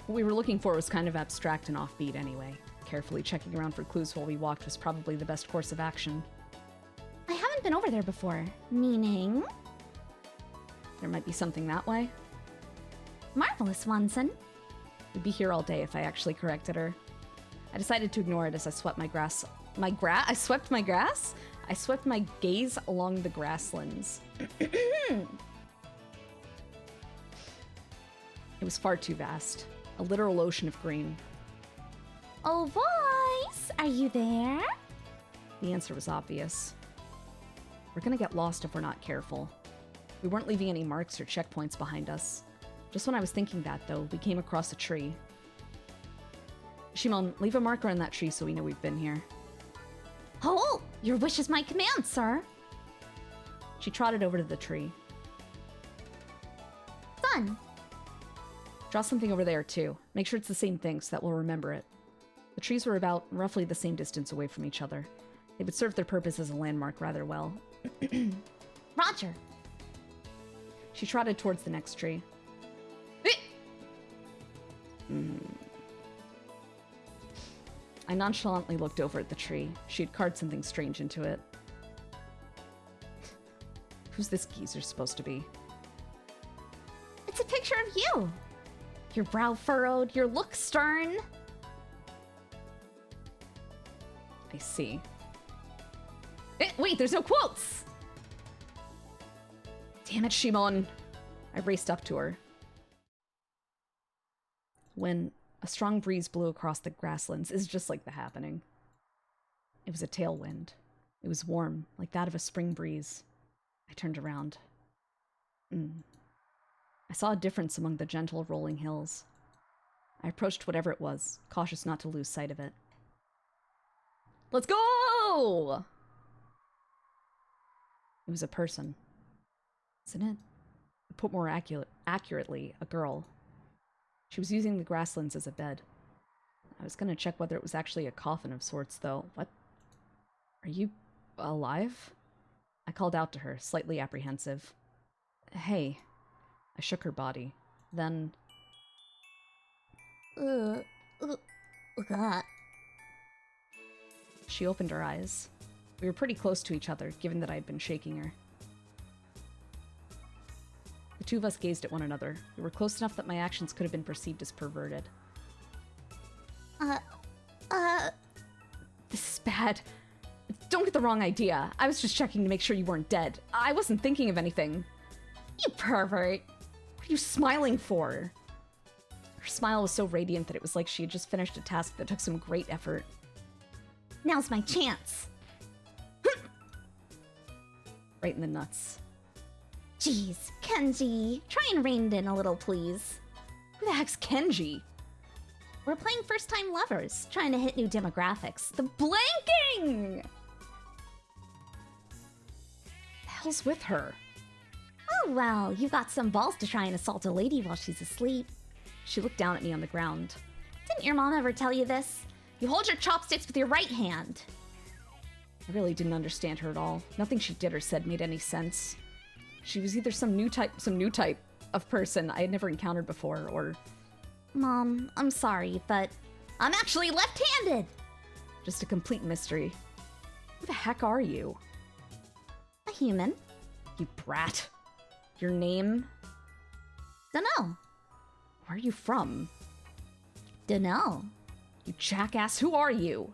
What we were looking for was kind of abstract and offbeat anyway. Carefully checking around for clues while we walked was probably the best course of action. I haven't been over there before. Meaning? There might be something that way. Marvelous, Wanson. We'd be here all day if I actually corrected her. I decided to ignore it as I swept my grass. I swept my grass? I swept my gaze along the grasslands. It was far too vast. A literal ocean of green. Oh, voice! Are you there? The answer was obvious. We're gonna get lost if we're not careful. We weren't leaving any marks or checkpoints behind us. Just when I was thinking that, though, we came across a tree. Shimon, leave a marker on that tree so we know we've been here. Oh, your wish is my command, sir. She trotted over to the tree. Done. Draw something over there, too. Make sure it's the same thing so that we'll remember it. The trees were about roughly the same distance away from each other. They would serve their purpose as a landmark rather well. Roger. She trotted towards the next tree. I nonchalantly looked over at the tree. She had carved something strange into it. Who's this geezer supposed to be? It's a picture of you. Your brow furrowed, your look stern. I see. Wait, there's no quotes! Damn it, Shimon! I raced up to her. When a strong breeze blew across the grasslands, it's just like the happening. It was a tailwind. It was warm, like that of a spring breeze. I turned around. I saw a difference among the gentle rolling hills. I approached whatever it was, cautious not to lose sight of it. Let's go! It was a person. Isn't it? Put more accurately, a girl. She was using the grasslands as a bed. I was gonna check whether it was actually a coffin of sorts, though. What? Are you alive? I called out to her, slightly apprehensive. Hey. I shook her body. Then... Ugh. She opened her eyes. We were pretty close to each other, given that I had been shaking her. The two of us gazed at one another. We were close enough that my actions could have been perceived as perverted. This is bad. Don't get the wrong idea. I was just checking to make sure you weren't dead. I wasn't thinking of anything. You pervert. What are you smiling for? Her smile was so radiant that it was like she had just finished a task that took some great effort. Now's my chance. Right in the nuts. Jeez, Kenji. Try and rein it in a little, please. Who the heck's Kenji? We're playing first-time lovers, trying to hit new demographics. The blanking! The hell's with her? Oh, well, you've got some balls to try and assault a lady while she's asleep. She looked down at me on the ground. Didn't your mom ever tell you this? You hold your chopsticks with your right hand. I really didn't understand her at all. Nothing she did or said made any sense. She was either some new type of person I had never encountered before, or... Mom, I'm sorry, but I'm actually left-handed! just a complete mystery. Who the heck are you? A human. You brat. Your name? Dunno. Where are you from? Dunno. You jackass, who are you?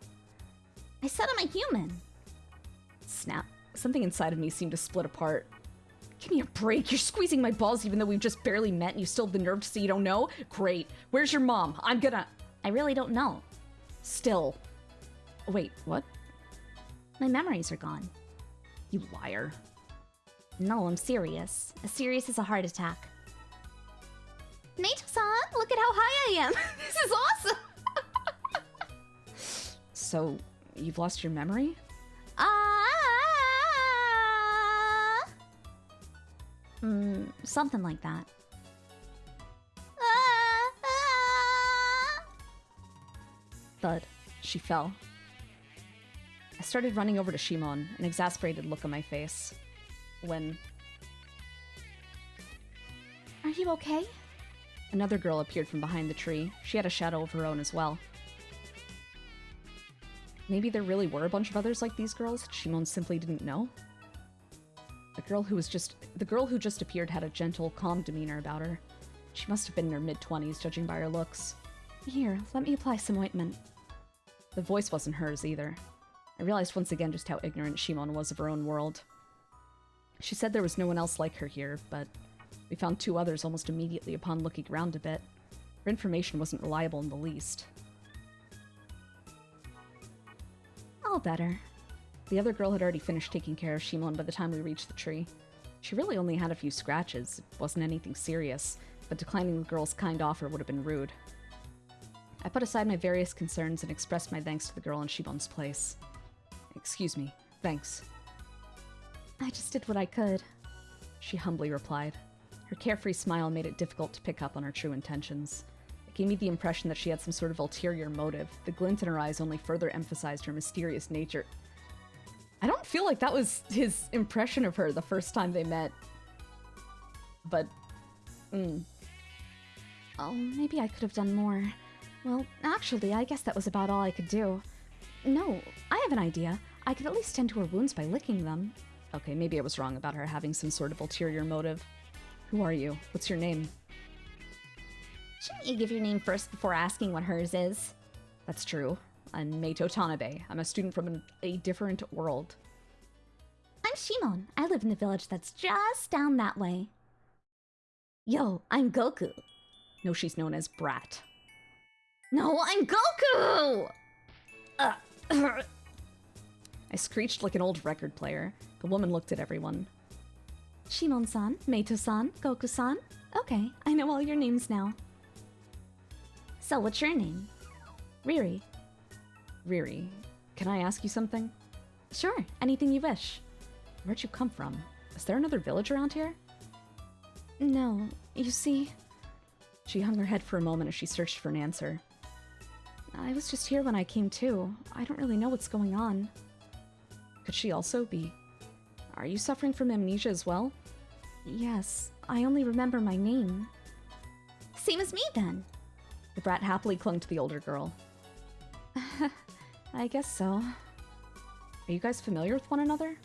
I said I'm a human. Snap. Something inside of me seemed to split apart. Give me a break. You're squeezing my balls even though we've just barely met and you still have the nerve to say you don't know? Great. Where's your mom? I really don't know. Still. Wait, what? My memories are gone. You liar. No, I'm serious. As serious as a heart attack. Nato-san, look at how high I am. This is awesome. So, you've lost your memory? Something like that. Thud. She fell. I started running over to Shimon, an exasperated look on my face. When... Are you okay? Another girl appeared from behind the tree. She had a shadow of her own as well. Maybe there really were a bunch of others like these girls Shimon simply didn't know? The girl who just appeared had a gentle, calm demeanor about her. She must have been in her mid-20s, judging by her looks. Here, let me apply some ointment. The voice wasn't hers either. I realized once again just how ignorant Shimon was of her own world. She said there was no one else like her here, but we found two others almost immediately upon looking around a bit. Her information wasn't reliable in the least. All better. The other girl had already finished taking care of Shimon by the time we reached the tree. She really only had a few scratches. It wasn't anything serious, but declining the girl's kind offer would have been rude. I put aside my various concerns and expressed my thanks to the girl in Shimon's place. Excuse me, thanks. I just did what I could. She humbly replied. Her carefree smile made it difficult to pick up on her true intentions. It gave me the impression that she had some sort of ulterior motive. The glint in her eyes only further emphasized her mysterious nature. I don't feel like that was his impression of her the first time they met. But, Oh, maybe I could have done more. Well, actually, I guess that was about all I could do. No, I have an idea. I could at least tend to her wounds by licking them. Okay, maybe I was wrong about her having some sort of ulterior motive. Who are you? What's your name? Shouldn't you give your name first before asking what hers is? That's true. I'm Meito Tanabe. I'm a student from a different world. I'm Shimon. I live in the village that's just down that way. Yo, I'm Goku. No, she's known as Brat. No, I'm Goku! I screeched like an old record player. The woman looked at everyone. Shimon-san, Meito-san, Goku-san. Okay, I know all your names now. So, what's your name? Riri. Riri, can I ask you something? Sure, anything you wish. Where'd you come from? Is there another village around here? No, you see... She hung her head for a moment as she searched for an answer. I was just here when I came to. I don't really know what's going on. Could she also be... Are you suffering from amnesia as well? Yes, I only remember my name. Same as me, then. The brat happily clung to the older girl. I guess so. Are you guys familiar with one another?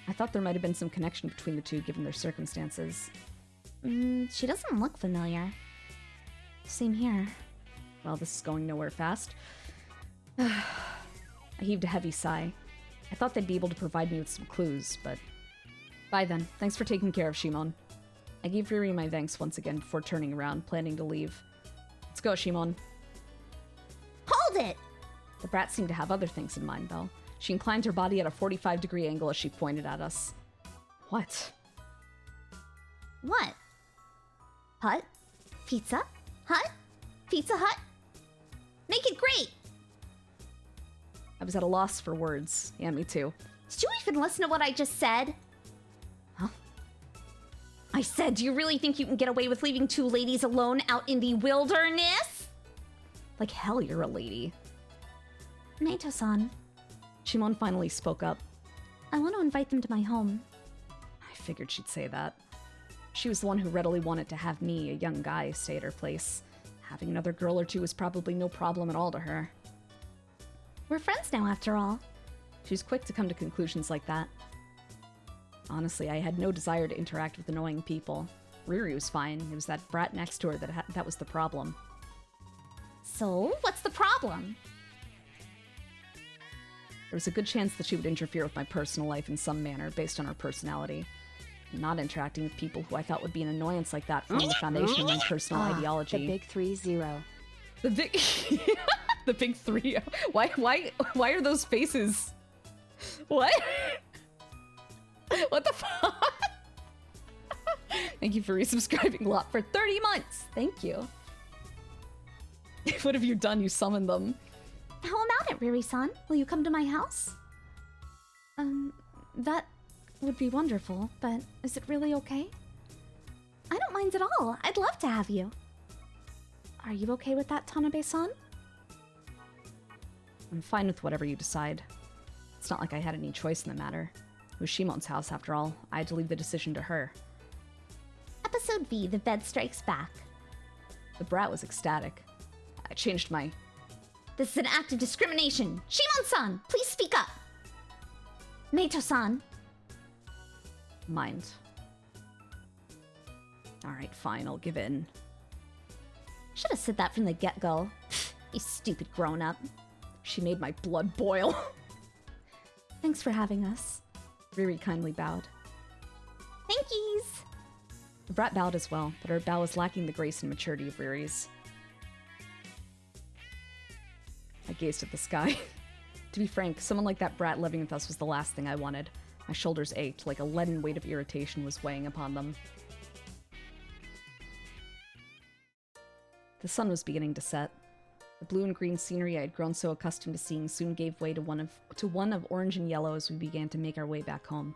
I thought there might have been some connection between the two given their circumstances. She doesn't look familiar. Same here. Well, this is going nowhere fast. I heaved a heavy sigh. I thought they'd be able to provide me with some clues, but... Bye then. Thanks for taking care of Shimon. I gave Riri my thanks once again before turning around, planning to leave. Let's go, Shimon. Hold it! The brat seemed to have other things in mind, though. She inclined her body at a 45-degree angle as she pointed at us. What? What? Hut? Pizza? Hut? Pizza Hut? Make it great! I was at a loss for words. Yeah, me too. Did you even listen to what I just said? Huh? I said, do you really think you can get away with leaving two ladies alone out in the wilderness? Like hell you're a lady. Naito-san, Shimon finally spoke up. I want to invite them to my home. I figured she'd say that. She was the one who readily wanted to have me, a young guy, stay at her place. Having another girl or two was probably no problem at all to her. We're friends now, after all. She was quick to come to conclusions like that. Honestly, I had no desire to interact with annoying people. Riri was fine. It was that brat next to her that was the problem. So, what's the problem? There was a good chance that she would interfere with my personal life in some manner based on her personality. Not interacting with people who I thought would be an annoyance like that formed the foundation of my personal ideology. The big 3-0. The big... the big 3. Why are those faces? What? What the fuck? Thank you for resubscribing, Lot, for 30 months. Thank you. What have you done? You summoned them. How about it, Riri-san? Will you come to my house? That would be wonderful, but is it really okay? I don't mind at all. I'd love to have you. Are you okay with that, Tanabe-san? I'm fine with whatever you decide. It's not like I had any choice in the matter. It was Shimon's house, after all. I had to leave the decision to her. Episode V, The Bed Strikes Back. The brat was ecstatic. I changed my... This is an act of discrimination. Shimon-san, please speak up. Naito-san. mind. Alright, fine, I'll give in. Should have said that from the get-go. You stupid grown-up. She made my blood boil. Thanks for having us. Riri kindly bowed. Thankies! The brat bowed as well, but her bow was lacking the grace and maturity of Riri's. I gazed at the sky. To be frank, someone like that brat living with us was the last thing I wanted. My shoulders ached, like a leaden weight of irritation was weighing upon them. The sun was beginning to set. The blue and green scenery I had grown so accustomed to seeing soon gave way to one of orange and yellow as we began to make our way back home.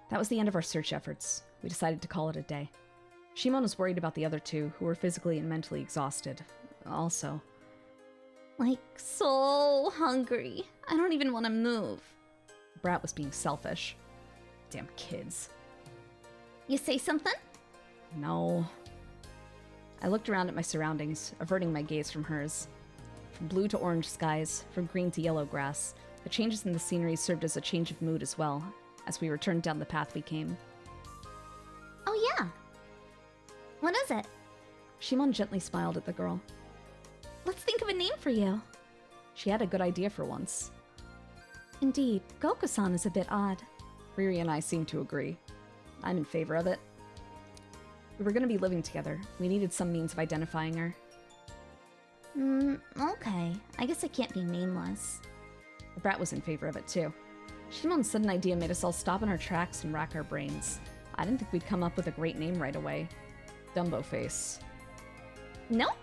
That was the end of our search efforts. We decided to call it a day. Shimon was worried about the other two, who were physically and mentally exhausted. Also, Like, so hungry. I don't even want to move. Brat was being selfish. Damn kids. You say something? No. I looked around at my surroundings, averting my gaze from hers. From blue to orange skies, from green to yellow grass, the changes in the scenery served as a change of mood as well, as we returned down the path we came. Oh yeah. What is it? Shimon gently smiled at the girl. Let's think of a name for you. She had a good idea for once. Indeed, Goku-san is a bit odd. Riri and I seemed to agree. I'm in favor of it. We were going to be living together. We needed some means of identifying her. Okay. I guess it can't be nameless. The brat was in favor of it too. Shimon's sudden idea made us all stop in our tracks and rack our brains. I didn't think we'd come up with a great name right away. Dumbo Face. Nope.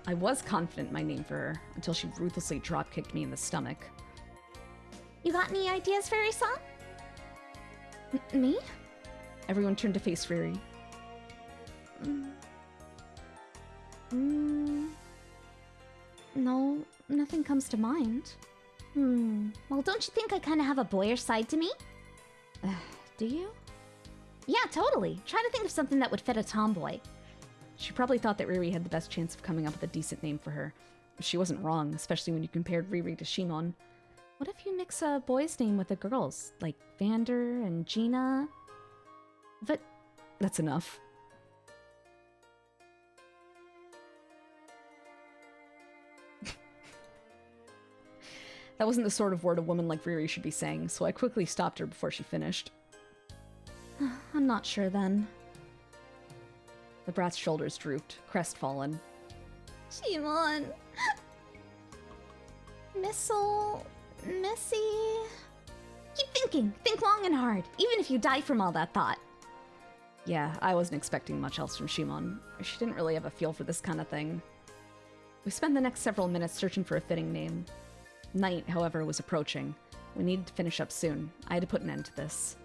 I was confident in my name for her, until she ruthlessly drop-kicked me in the stomach. You got any ideas, Fairy-san? Me? Everyone turned to face Riri. No, nothing comes to mind. Well, don't you think I kind of have a boyish side to me? Do you? Yeah, totally. Try to think of something that would fit a tomboy. She probably thought that Riri had the best chance of coming up with a decent name for her. She wasn't wrong, especially when you compared Riri to Shimon. What if you mix a boy's name with a girl's, like Vander and Gina? But that's enough. That wasn't the sort of word a woman like Riri should be saying, so I quickly stopped her before she finished. I'm not sure then. The brat's shoulders drooped, crestfallen. Shimon. Missy. Keep thinking. Think long and hard, even if you die from all that thought. Yeah, I wasn't expecting much else from Shimon. She didn't really have a feel for this kind of thing. We spent the next several minutes searching for a fitting name. Night, however, was approaching. We needed to finish up soon. I had to put an end to this.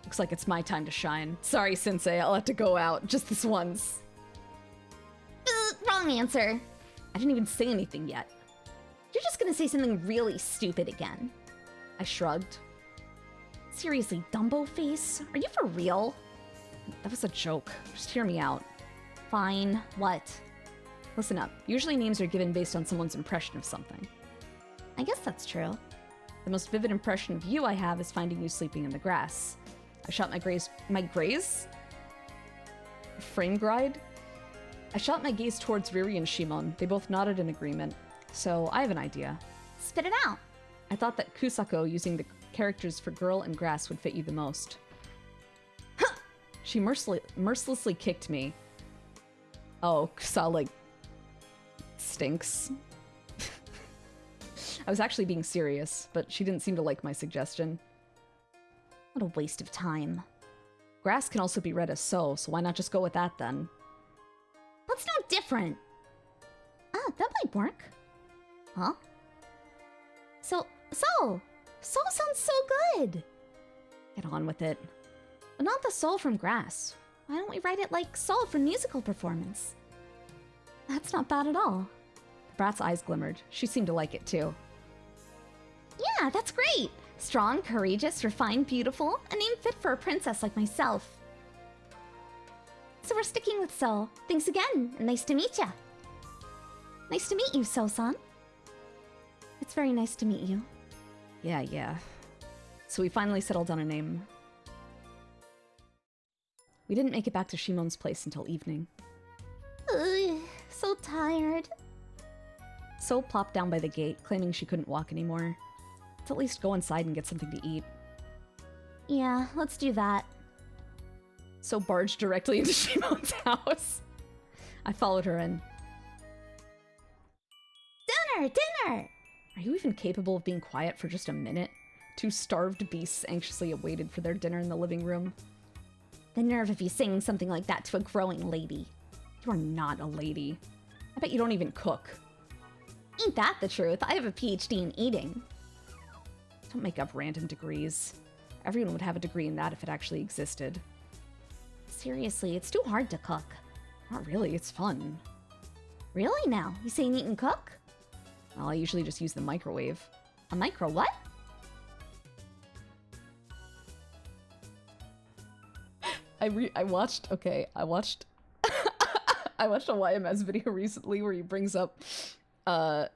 Looks like it's my time to shine. Sorry, Sensei, I'll have to go out. Just this once. Wrong answer. I didn't even say anything yet. You're just gonna say something really stupid again. I shrugged. Seriously, Dumbo face? Are you for real? That was a joke. Just hear me out. Fine. What? Listen up. Usually names are given based on someone's impression of something. I guess that's true. The most vivid impression of you I have is finding you sleeping in the grass. I shot my gaze? Frame gride? I shot my gaze towards Riri and Shimon. They both nodded in agreement. So, I have an idea. Spit it out. I thought that Kusako using the characters for girl and grass would fit you the most. Huh! She mercilessly kicked me. Oh, Kusa, like, stinks. I was actually being serious, but she didn't seem to like my suggestion. What a waste of time. Grass can also be read as so why not just go with that then? That's no different. Ah, that might work. Huh? So sounds so good. Get on with it. But not the soul from grass. Why don't we write it like soul for musical performance? That's not bad at all. The brat's eyes glimmered. She seemed to like it too. Yeah, that's great. Strong, courageous, refined, beautiful. A name fit for a princess like myself. So we're sticking with So. Thanks again, and nice to meet ya. Nice to meet you, So-san. It's very nice to meet you. Yeah. So we finally settled on a name. We didn't make it back to Shimon's place until evening. Ugh, so tired. So plopped down by the gate, claiming she couldn't walk anymore. Let's at least go inside and get something to eat. Yeah, let's do that. So barged directly into Shimon's house. I followed her in. Dinner! Are you even capable of being quiet for just a minute? Two starved beasts anxiously awaited for their dinner in the living room. The nerve of you saying something like that to a growing lady. You are not a lady. I bet you don't even cook. Ain't that the truth? I have a PhD in eating. Don't make up random degrees. Everyone would have a degree in that if it actually existed. Seriously, it's too hard to cook. Not really, it's fun. Really now? You saying you can cook? Well, I usually just use the microwave. A micro what? I watched I watched a YMS video recently where he brings up the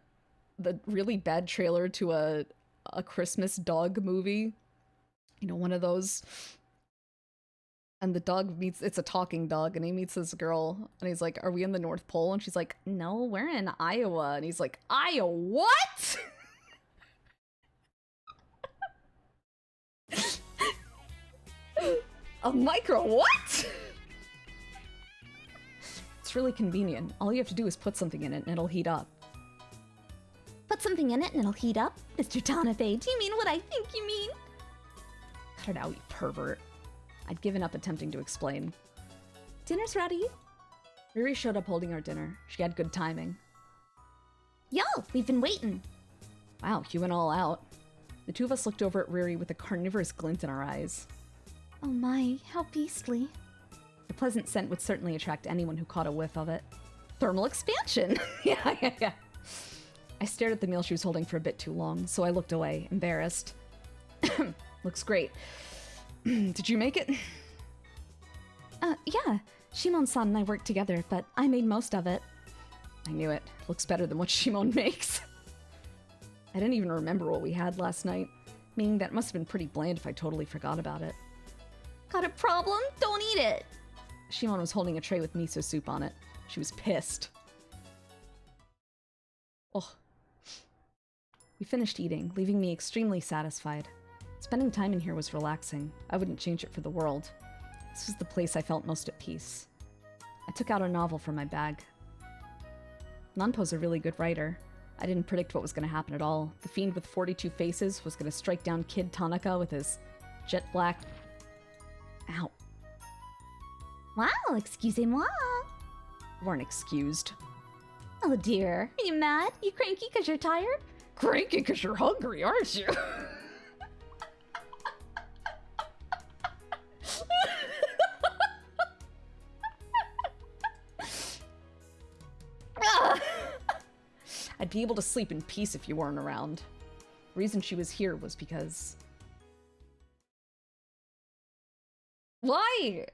really bad trailer to a Christmas dog movie. You know, one of those. And the dog it's a talking dog, and he meets this girl, and he's like, "Are we in the North Pole?" And she's like, "No, we're in Iowa." And he's like, "Iowa what?" A micro what? It's really convenient. All you have to do is put something in it and it'll heat up. Put something in it and it'll heat up? Mr. Tanabe, do you mean what I think you mean? Cut it out, you pervert. I'd given up attempting to explain. Dinner's ready. Riri showed up holding our dinner. She had good timing. Yo, we've been waiting. Wow, you went all out. The two of us looked over at Riri with a carnivorous glint in our eyes. Oh my, how beastly. The pleasant scent would certainly attract anyone who caught a whiff of it. Thermal expansion! Yeah. I stared at the meal she was holding for a bit too long, so I looked away, embarrassed. Looks great. Did you make it? Yeah. Shimon-san and I worked together, but I made most of it. I knew it. Looks better than what Shimon makes. I didn't even remember what we had last night, meaning that must have been pretty bland if I totally forgot about it. Got a problem? Don't eat it! Shimon was holding a tray with miso soup on it. She was pissed. Ugh. We finished eating, leaving me extremely satisfied. Spending time in here was relaxing. I wouldn't change it for the world. This was the place I felt most at peace. I took out a novel from my bag. Nanpo's a really good writer. I didn't predict what was going to happen at all. The fiend with 42 faces was going to strike down Kid Tanaka with his jet black... Ow. Wow, excusez-moi. Weren't excused. Oh dear. Are you mad? You cranky because you're tired? Cranky because you're hungry, aren't you? I'd be able to sleep in peace if you weren't around. The reason she was here was because... Why?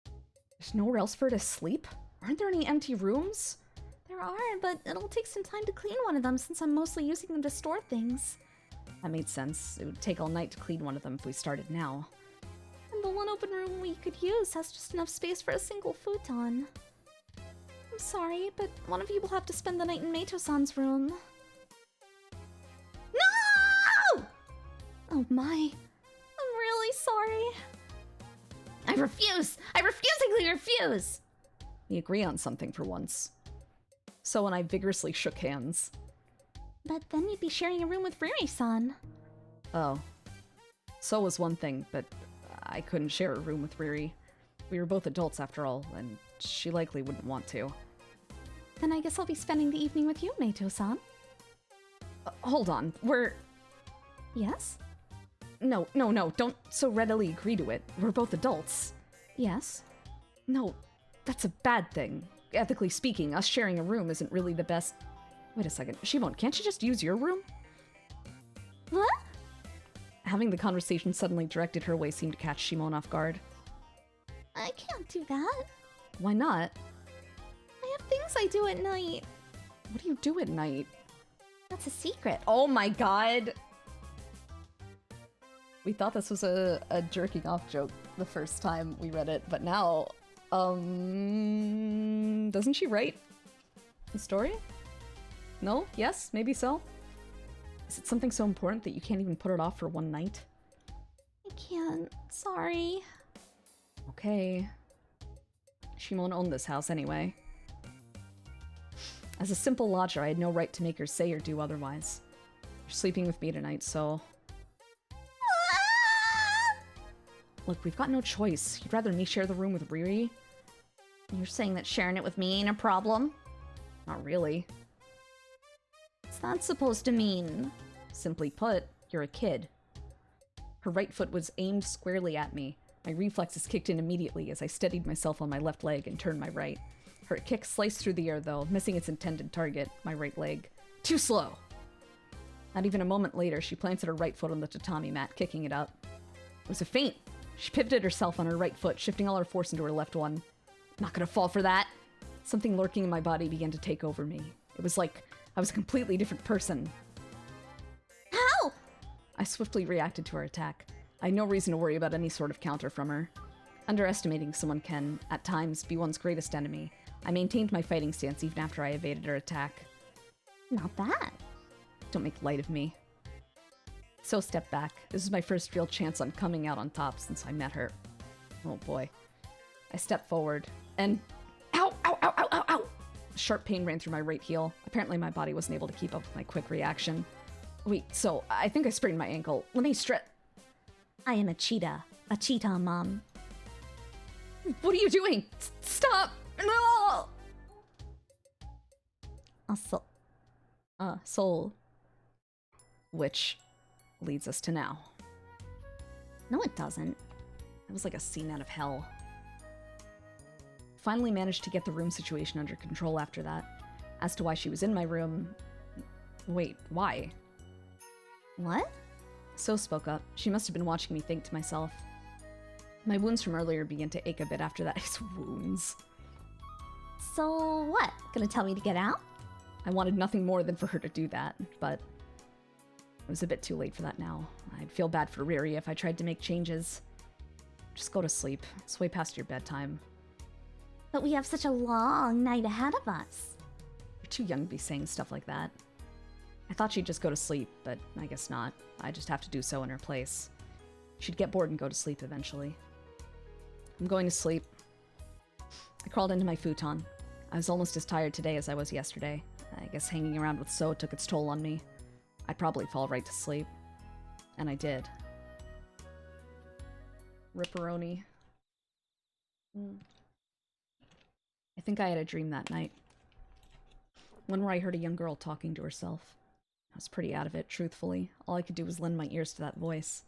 There's nowhere else for her to sleep? Aren't there any empty rooms? There are, but it'll take some time to clean one of them since I'm mostly using them to store things. That made sense. It would take all night to clean one of them if we started now. And the one open room we could use has just enough space for a single futon. I'm sorry, but one of you will have to spend the night in Meito-san's room. No! Oh my. I'm really sorry. I refuse! I refusingly refuse! We agree on something for once. So and I vigorously shook hands. But then you'd be sharing a room with Riri-san. Oh. So was one thing, but I couldn't share a room with Riri. We were both adults after all, and she likely wouldn't want to. Then I guess I'll be spending the evening with you, Meito-san. Hold on, we're... Yes? No, don't so readily agree to it. We're both adults. Yes? No, that's a bad thing. Ethically speaking, us sharing a room isn't really the best... Wait a second, Shimon, can't you just use your room? What? Having the conversation suddenly directed her way seemed to catch Shimon off guard. I can't do that. Why not? I have things I do at night. What do you do at night? That's a secret. Oh my god! We thought this was a jerking off joke the first time we read it, but now, doesn't she write the story? No? Yes? Maybe so? Is it something so important that you can't even put it off for one night? I can't. Sorry. Okay. Shimon owned this house anyway. As a simple lodger, I had no right to make her say or do otherwise. You're sleeping with me tonight, so... Look, we've got no choice. You'd rather me share the room with Riri? You're saying that sharing it with me ain't a problem? Not really. What's that supposed to mean? Simply put, you're a kid. Her right foot was aimed squarely at me. My reflexes kicked in immediately as I steadied myself on my left leg and turned my right. Her kick sliced through the air though, missing its intended target, my right leg. Too slow! Not even a moment later, she planted her right foot on the tatami mat, kicking it up. It was a feint. She pivoted herself on her right foot, shifting all her force into her left one. Not gonna fall for that! Something lurking in my body began to take over me. It was like I was a completely different person. How? I swiftly reacted to her attack. I had no reason to worry about any sort of counter from her. Underestimating someone can, at times, be one's greatest enemy. I maintained my fighting stance even after I evaded her attack. Not bad. Don't make light of me. So stepped back. This is my first real chance on coming out on top since I met her. Oh boy. I stepped forward, and... Ow! Ow! Ow! Ow! Ow! Ow! Sharp pain ran through my right heel. Apparently my body wasn't able to keep up with my quick reaction. Wait, so I think I sprained my ankle. Let me I am a cheetah. A cheetah, Mom. What are you doing? Stop! No! Soul. Which leads us to now. No, it doesn't. It was like a scene out of hell. Finally managed to get the room situation under control after that. As to why she was in my room... Wait, why? What? So spoke up. She must have been watching me think to myself. My wounds from earlier began to ache a bit after that. It's wounds. So what? Gonna tell me to get out? I wanted nothing more than for her to do that, but it was a bit too late for that now. I'd feel bad for Riri if I tried to make changes. Just go to sleep. It's way past your bedtime. But we have such a long night ahead of us. You're too young to be saying stuff like that. I thought she'd just go to sleep, but I guess not. I just have to do so in her place. She'd get bored and go to sleep eventually. I'm going to sleep. I crawled into my futon. I was almost as tired today as I was yesterday. I guess hanging around with So took its toll on me. I'd probably fall right to sleep. And I did. Ripperoni. I think I had a dream that night. One where I heard a young girl talking to herself. I was pretty out of it, truthfully. All I could do was lend my ears to that voice.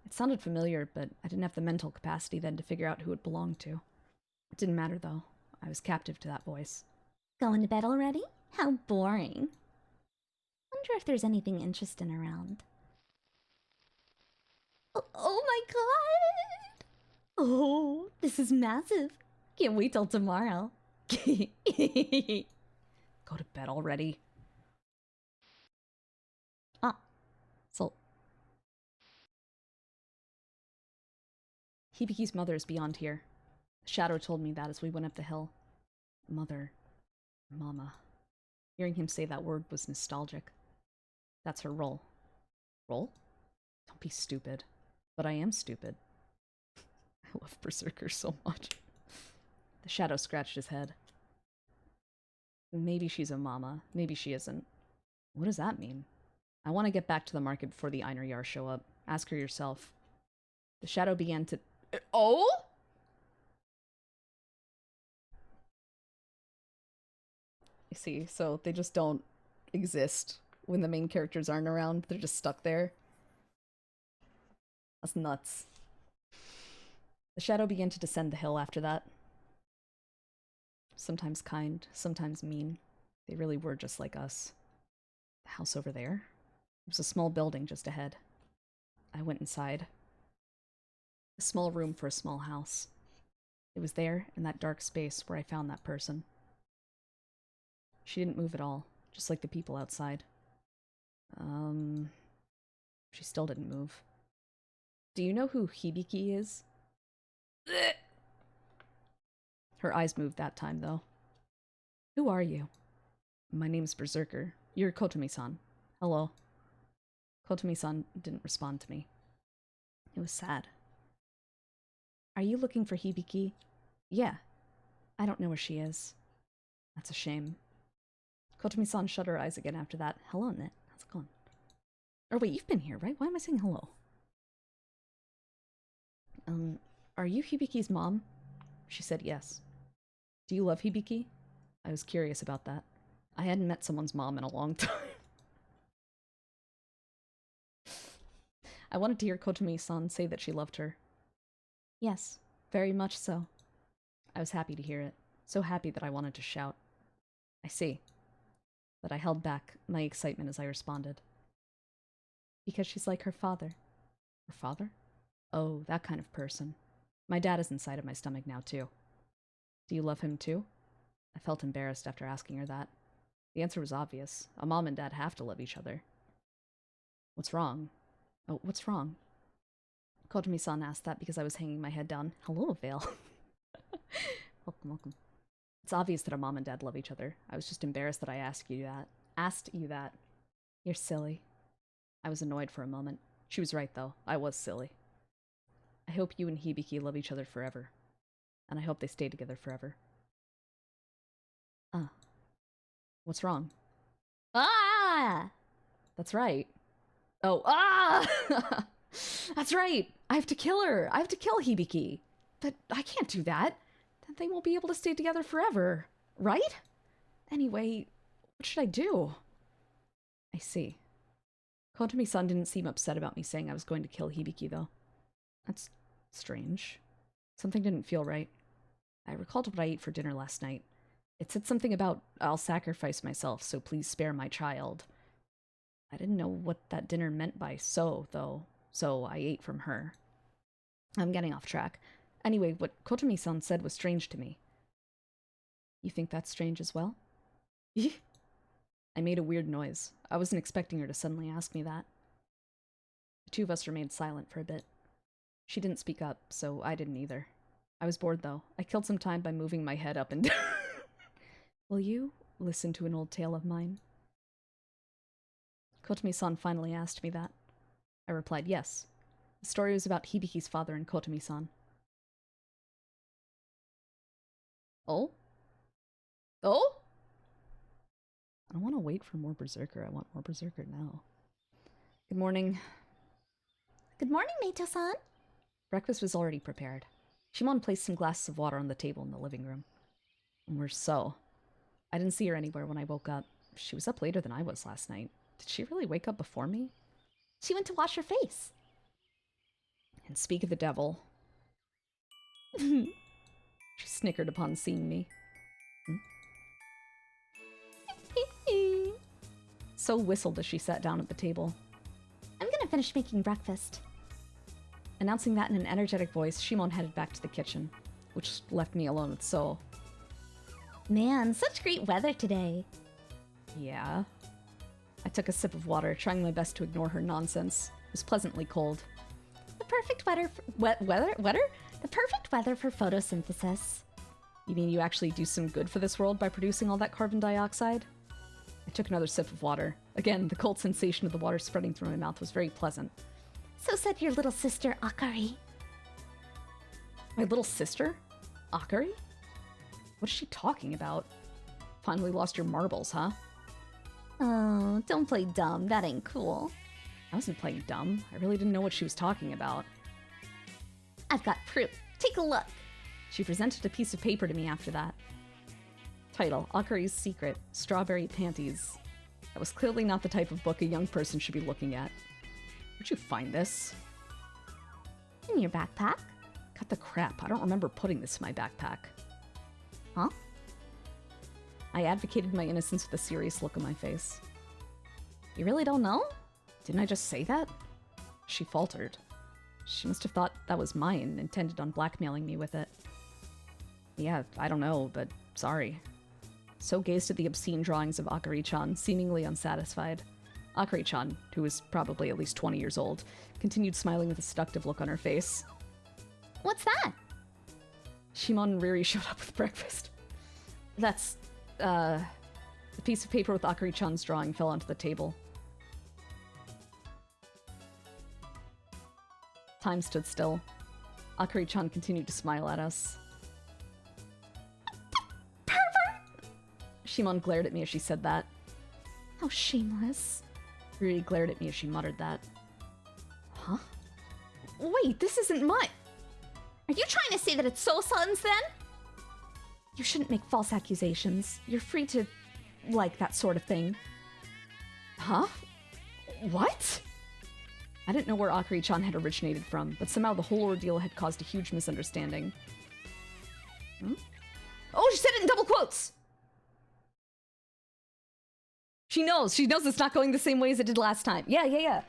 It sounded familiar, but I didn't have the mental capacity then to figure out who it belonged to. It didn't matter, though. I was captive to that voice. Going to bed already? How boring. Wonder if there's anything interesting around. Oh my god! Oh, this is massive. Can't wait till tomorrow. Go to bed already. So... Hibiki's mother is beyond here. The shadow told me that as we went up the hill. Mother. Mama. Hearing him say that word was nostalgic. That's her role. Role? Don't be stupid. But I am stupid. I love Berserker so much. The shadow scratched his head. Maybe she's a mama. Maybe she isn't. What does that mean? I want to get back to the market before the Einar show up. Ask her yourself. The shadow began to... Oh? I see. So they just don't exist when the main characters aren't around. They're just stuck there. That's nuts. The shadow began to descend the hill after that. Sometimes kind, sometimes mean. They really were just like us. The house over there? It was a small building just ahead. I went inside. A small room for a small house. It was there, in that dark space, where I found that person. She didn't move at all, just like the people outside. She still didn't move. Do you know who Hibiki is? Her eyes moved that time, though. Who are you? My name's Berserker. You're Kotomi-san. Hello. Kotomi-san didn't respond to me. It was sad. Are you looking for Hibiki? Yeah. I don't know where she is. That's a shame. Kotomi-san shut her eyes again after that. Hello, Net. How's it going? Or wait, you've been here, right? Why am I saying hello? Are you Hibiki's mom? She said yes. Do you love Hibiki? I was curious about that. I hadn't met someone's mom in a long time. I wanted to hear Kotomi-san say that she loved her. Yes, very much so. I was happy to hear it. So happy that I wanted to shout. I see. But I held back my excitement as I responded. Because she's like her father. Her father? Oh, that kind of person. My dad is inside of my stomach now, too. Do you love him, too? I felt embarrassed after asking her that. The answer was obvious. A mom and dad have to love each other. What's wrong? Oh, what's wrong? Kotomi-san asked that because I was hanging my head down. Hello, Vale. Welcome, welcome. It's obvious that a mom and dad love each other. I was just embarrassed that I asked you that. You're silly. I was annoyed for a moment. She was right, though. I was silly. I hope you and Hibiki love each other forever. And I hope they stay together forever. What's wrong? Ah! That's right. Oh, ah! That's right! I have to kill her! I have to kill Hibiki! But I can't do that. Then they won't be able to stay together forever. Right? Anyway, what should I do? I see. Kotomi-san didn't seem upset about me saying I was going to kill Hibiki, though. That's strange. Something didn't feel right. I recalled what I ate for dinner last night. It said something about, I'll sacrifice myself, so please spare my child. I didn't know what that dinner meant by so, though, so I ate from her. I'm getting off track. Anyway, what Kotomi-san said was strange to me. You think that's strange as well? I made a weird noise. I wasn't expecting her to suddenly ask me that. The two of us remained silent for a bit. She didn't speak up, so I didn't either. I was bored, though. I killed some time by moving my head up and down. Will you listen to an old tale of mine? Kotomi-san finally asked me that. I replied yes. The story was about Hibiki's father and Kotomi-san. Oh? Oh? I don't want to wait for more Berserker. I want more Berserker now. Good morning. Good morning, Meito-san. Breakfast was already prepared. Shimon placed some glasses of water on the table in the living room. And we're so. I didn't see her anywhere when I woke up. She was up later than I was last night. Did she really wake up before me? She went to wash her face. And speak of the devil. She snickered upon seeing me. So whistled as she sat down at the table. I'm gonna finish making breakfast. Announcing that in an energetic voice, Shimon headed back to the kitchen, which left me alone with So. Man, such great weather today. Yeah. I took a sip of water, trying my best to ignore her nonsense. It was pleasantly cold. The perfect weather The perfect weather for photosynthesis. You mean you actually do some good for this world by producing all that carbon dioxide? I took another sip of water. Again, the cold sensation of the water spreading through my mouth was very pleasant. So said your little sister, Akari. My little sister? Akari? What is she talking about? Finally lost your marbles, huh? Oh, don't play dumb. That ain't cool. I wasn't playing dumb. I really didn't know what she was talking about. I've got proof. Take a look. She presented a piece of paper to me after that. Title, Akari's Secret, Strawberry Panties. That was clearly not the type of book a young person should be looking at. Where'd you find this? In your backpack. Cut the crap. I don't remember putting this in my backpack. Huh? I advocated my innocence with a serious look on my face. You really don't know? Didn't I just say that? She faltered. She must have thought that was mine and intended on blackmailing me with it. Yeah, I don't know, but sorry. So gazed at the obscene drawings of Akari-chan, seemingly unsatisfied. Akari-chan, who was probably at least 20 years old, continued smiling with a seductive look on her face. What's that? Shimon and Riri showed up with breakfast. That's, the piece of paper with Akari-chan's drawing fell onto the table. Time stood still. Akari-chan continued to smile at us. Pervert! Shimon glared at me as she said that. How shameless. Riri glared at me as she muttered that. Huh? Wait, this isn't mine. Are you trying to say that it's So-san's then? You shouldn't make false accusations. You're free to like that sort of thing. Huh? What? I didn't know where Akari-chan had originated from, but somehow the whole ordeal had caused a huge misunderstanding. Oh, she said it in double quotes! She knows it's not going the same way as it did last time. Yeah.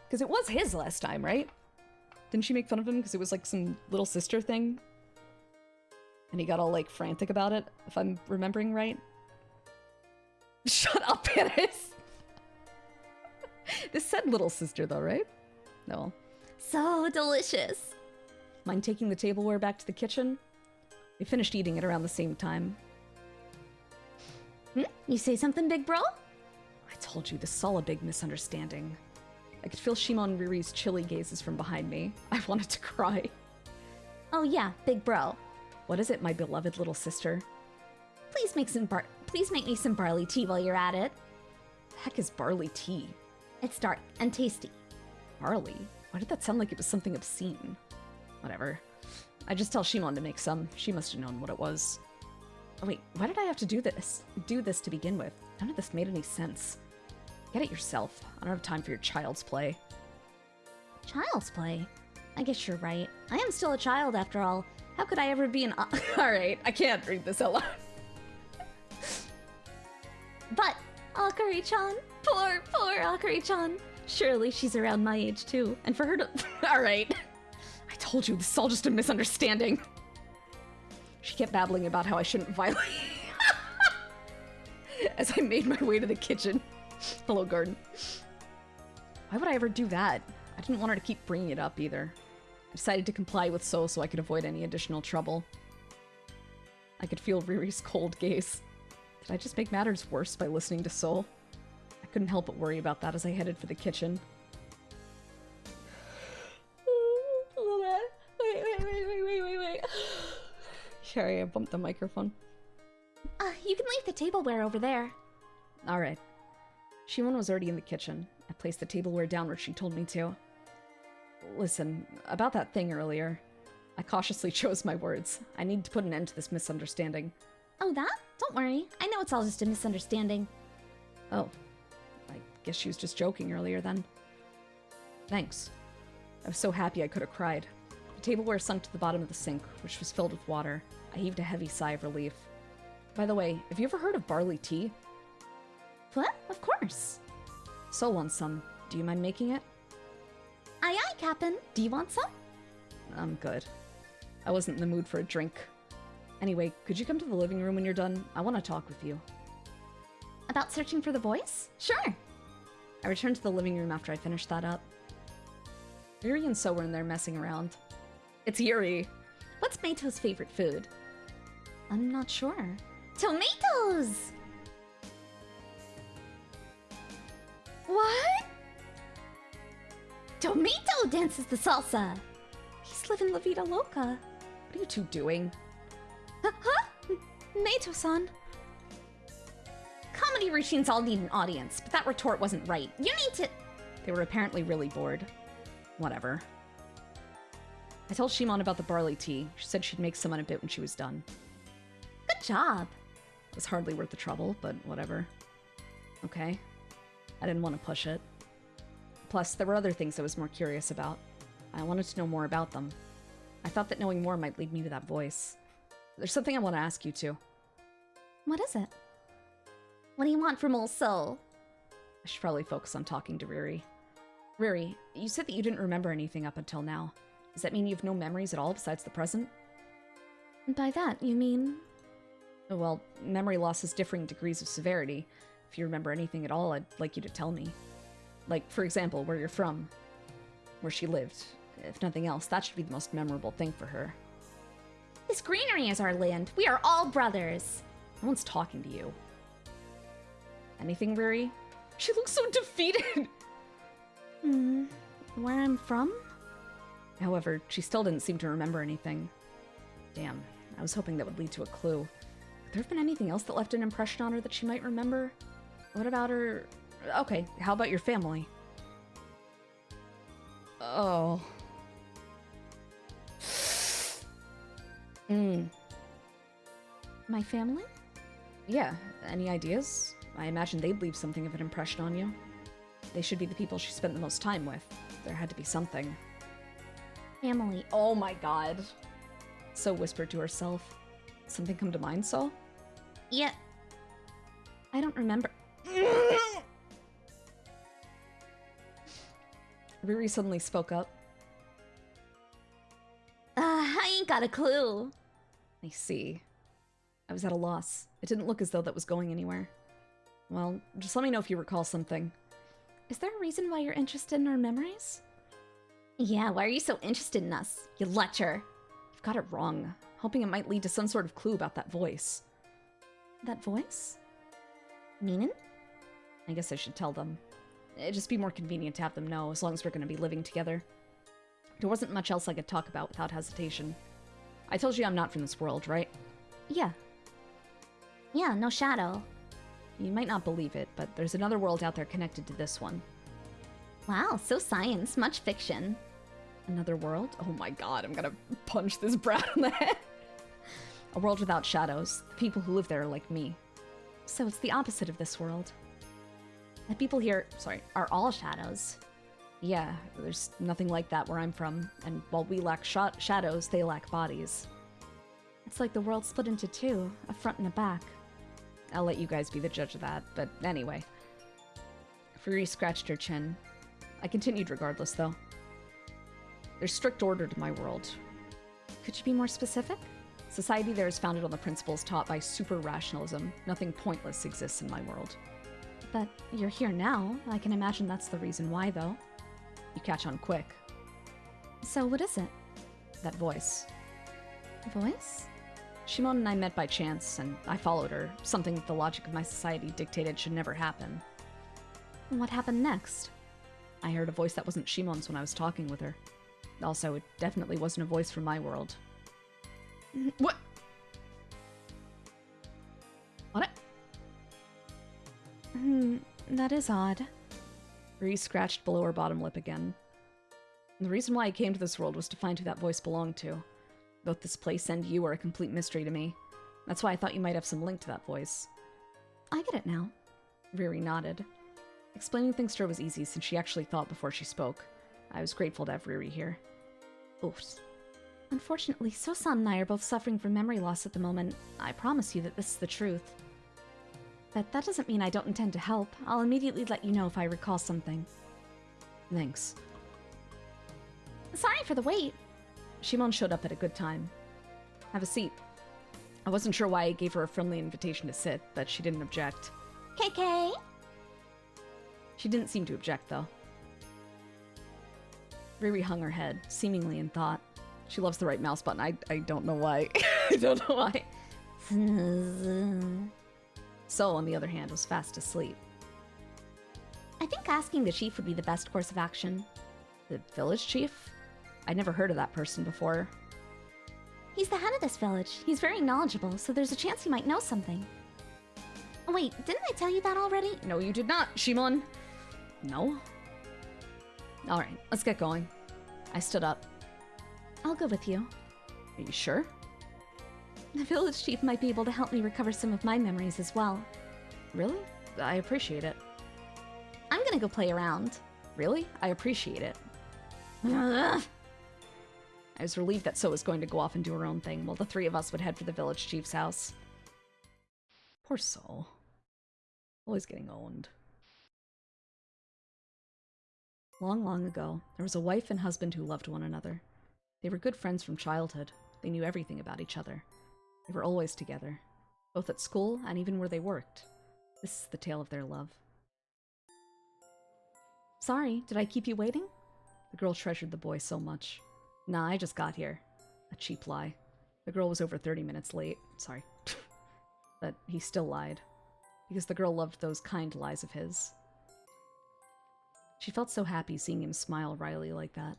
Because it was his last time, right? Didn't she make fun of him because it was like some little sister thing? And he got all like frantic about it, if I'm remembering right. Shut up, Paris! This said little sister though, right? No. So delicious. Mind taking the tableware back to the kitchen? We finished eating at around the same time. You say something, big bro? I told you, this is all a big misunderstanding. I could feel Shimon and Riri's chilly gazes from behind me. I wanted to cry. Oh yeah, big bro. What is it, my beloved little sister? Please make me some barley tea while you're at it. The heck is barley tea? It's dark and tasty. Barley? Why did that sound like it was something obscene? Whatever. I just tell Shimon to make some. She must have known what it was. Oh wait, why did I have to do this to begin with? None of this made any sense. Get it yourself. I don't have time for your child's play. Child's play? I guess you're right. I am still a child after all. How could I ever be an Alright, I can't read this out loud. But, Akari-chan, poor Akari-chan. Surely she's around my age too. And for her to... Alright. I told you, this is all just a misunderstanding. She kept babbling about how I shouldn't violate as I made my way to the kitchen. Hello, garden. Why would I ever do that? I didn't want her to keep bringing it up either. I decided to comply with So I could avoid any additional trouble. I could feel Riri's cold gaze. Did I just make matters worse by listening to So? I couldn't help but worry about that as I headed for the kitchen. Wait. Sorry, I bumped the microphone. You can leave the tableware over there. Alright. Shimon was already in the kitchen. I placed the tableware down where she told me to. Listen, about that thing earlier. I cautiously chose my words. I need to put an end to this misunderstanding. Oh, that? Don't worry. I know it's all just a misunderstanding. Oh. I guess she was just joking earlier then. Thanks. I was so happy I could have cried. The tableware sunk to the bottom of the sink, which was filled with water. I heaved a heavy sigh of relief. By the way, have you ever heard of barley tea? What? Of course. So wants some. Do you mind making it? Aye, Cap'n. Do you want some? I'm good. I wasn't in the mood for a drink. Anyway, could you come to the living room when you're done? I want to talk with you. About searching for the voice? Sure. I returned to the living room after I finished that up. Yuri and So were in there messing around. It's Yuri. What's Meito's favorite food? I'm not sure. Tomatoes! What? Tomato dances the salsa. He's living La Vida Loca. What are you two doing? Huh? Meito-san. Comedy routines all need an audience, but that retort wasn't right. You need to... They were apparently really bored. Whatever. I told Shimon about the barley tea. She said she'd make some in a bit when she was done. Good job. It was hardly worth the trouble, but whatever. Okay. I didn't want to push it. Plus, there were other things I was more curious about. I wanted to know more about them. I thought that knowing more might lead me to that voice. There's something I want to ask you two. What is it? What do you want from old soul? I should probably focus on talking to Riri. Riri, you said that you didn't remember anything up until now. Does that mean you have no memories at all besides the present? By that, you mean... Well, memory loss has differing degrees of severity. If you remember anything at all, I'd like you to tell me. Like, for example, where you're from. Where she lived. If nothing else, that should be the most memorable thing for her. This greenery is our land. We are all brothers. No one's talking to you. Anything, Riri? She looks so defeated! Where I'm from? However, she still didn't seem to remember anything. Damn, I was hoping that would lead to a clue. Could there have been anything else that left an impression on her that she might remember? What about her... Okay, how about your family? Oh. My family? Yeah, any ideas? I imagine they'd leave something of an impression on you. They should be the people she spent the most time with. There had to be something. Family. Oh my god. So whispered to herself. Something come to mind, So? Yeah. I don't remember. Riri suddenly spoke up. I ain't got a clue. I see. I was at a loss. It didn't look as though that was going anywhere. Well, just let me know if you recall something. Is there a reason why you're interested in our memories? Yeah, why are you so interested in us, you lecher? You've got it wrong. Hoping it might lead to some sort of clue about that voice. That voice? Meaning? I guess I should tell them. It'd just be more convenient to have them know, as long as we're going to be living together. There wasn't much else I could talk about without hesitation. I told you I'm not from this world, right? Yeah. Yeah, no shadow. You might not believe it, but there's another world out there connected to this one. Wow, so science, much fiction. Another world? Oh my god, I'm gonna punch this brat on the head. A world without shadows. The people who live there are like me. So it's the opposite of this world. The people here, are all shadows. Yeah, there's nothing like that where I'm from, and while we lack shadows, they lack bodies. It's like the world split into two, a front and a back. I'll let you guys be the judge of that, but anyway. Furi scratched her chin. I continued regardless, though. There's strict order to my world. Could you be more specific? Society there is founded on the principles taught by super rationalism. Nothing pointless exists in my world. But you're here now. I can imagine that's the reason why, though. You catch on quick. So what is it? That voice. Voice? Shimon and I met by chance, and I followed her, something that the logic of my society dictated should never happen. What happened next? I heard a voice that wasn't Shimon's when I was talking with her. Also, it definitely wasn't a voice from my world. What? What? That is odd. Ree scratched below her bottom lip again. The reason why I came to this world was to find who that voice belonged to. Both this place and you are a complete mystery to me. That's why I thought you might have some link to that voice. I get it now. Riri nodded. Explaining things to her was easy since she actually thought before she spoke. I was grateful to have Riri here. Oops. Unfortunately, So-san and I are both suffering from memory loss at the moment. I promise you that this is the truth. But that doesn't mean I don't intend to help. I'll immediately let you know if I recall something. Thanks. Sorry for the wait. Shimon showed up at a good time. Have a seat. I wasn't sure why I gave her a friendly invitation to sit, but she didn't object. KK? She didn't seem to object, though. Riri hung her head, seemingly in thought. She loves the right mouse button. I don't know why. I don't know why. So, on the other hand, was fast asleep. I think asking the chief would be the best course of action. The village chief? I'd never heard of that person before. He's the head of this village. He's very knowledgeable, so there's a chance he might know something. Wait, didn't I tell you that already? No, you did not, Shimon. No? Alright, let's get going. I stood up. I'll go with you. Are you sure? The village chief might be able to help me recover some of my memories as well. Really? I appreciate it. I'm gonna go play around. Really? I appreciate it. I was relieved that So was going to go off and do her own thing, while the three of us would head for the village chief's house. Poor So. Always getting owned. Long, long ago, there was a wife and husband who loved one another. They were good friends from childhood. They knew everything about each other. They were always together, both at school and even where they worked. This is the tale of their love. Sorry, did I keep you waiting? The girl treasured the boy so much. Nah, I just got here. A cheap lie. The girl was over 30 minutes late. Sorry. But he still lied. Because the girl loved those kind lies of his. She felt so happy seeing him smile wryly like that.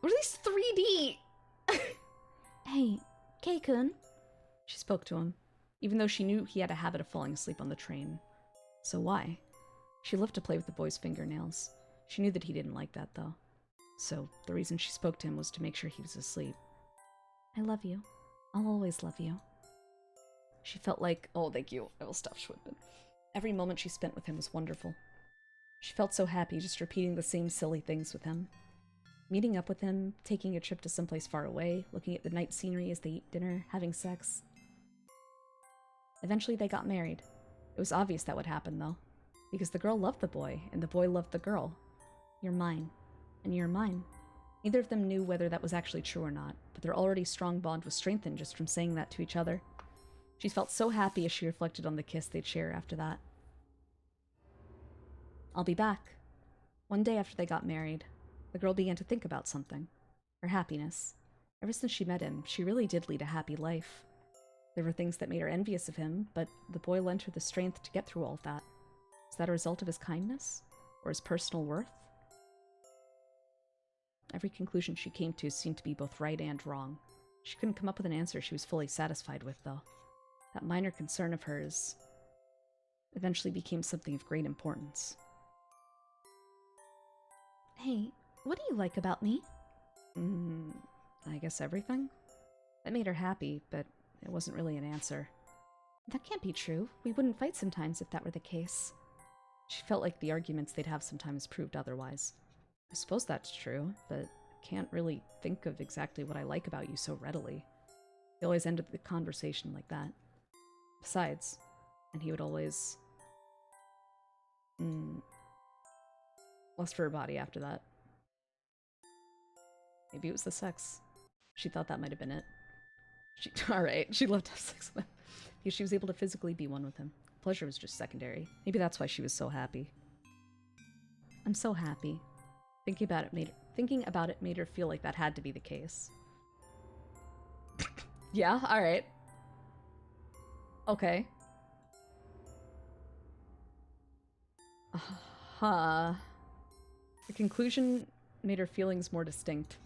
What are these 3D? Hey, Kei-kun. She spoke to him, even though she knew he had a habit of falling asleep on the train. So why? She loved to play with the boy's fingernails. She knew that he didn't like that, though. So the reason she spoke to him was to make sure he was asleep. I love you. I'll always love you. She felt like, oh, thank you, I will stop Schwidman. Every moment she spent with him was wonderful. She felt so happy just repeating the same silly things with him. Meeting up with him, taking a trip to someplace far away, looking at the night scenery as they eat dinner, having sex. Eventually they got married. It was obvious that would happen, though. Because the girl loved the boy, and the boy loved the girl. You're mine. And you're mine. Neither of them knew whether that was actually true or not, but their already strong bond was strengthened just from saying that to each other. She felt so happy as she reflected on the kiss they'd share after that. I'll be back. One day after they got married, the girl began to think about something. Her happiness. Ever since she met him, she really did lead a happy life. There were things that made her envious of him, but the boy lent her the strength to get through all of that. Is that a result of his kindness? Or his personal worth? Every conclusion she came to seemed to be both right and wrong. She couldn't come up with an answer she was fully satisfied with, though. That minor concern of hers eventually became something of great importance. Hey, what do you like about me? I guess everything? That made her happy, but it wasn't really an answer. That can't be true. We wouldn't fight sometimes if that were the case. She felt like the arguments they'd have sometimes proved otherwise. I suppose that's true, but I can't really think of exactly what I like about you so readily. They always ended the conversation like that. Besides, and he would always... lust for her body after that. Maybe it was the sex. She thought that might have been it. Alright, she loved to have sex with him. Because she was able to physically be one with him. Pleasure was just secondary. Maybe that's why she was so happy. I'm so happy. Thinking about it made her feel like that had to be the case. Yeah, alright. Okay. The conclusion made her feelings more distinct.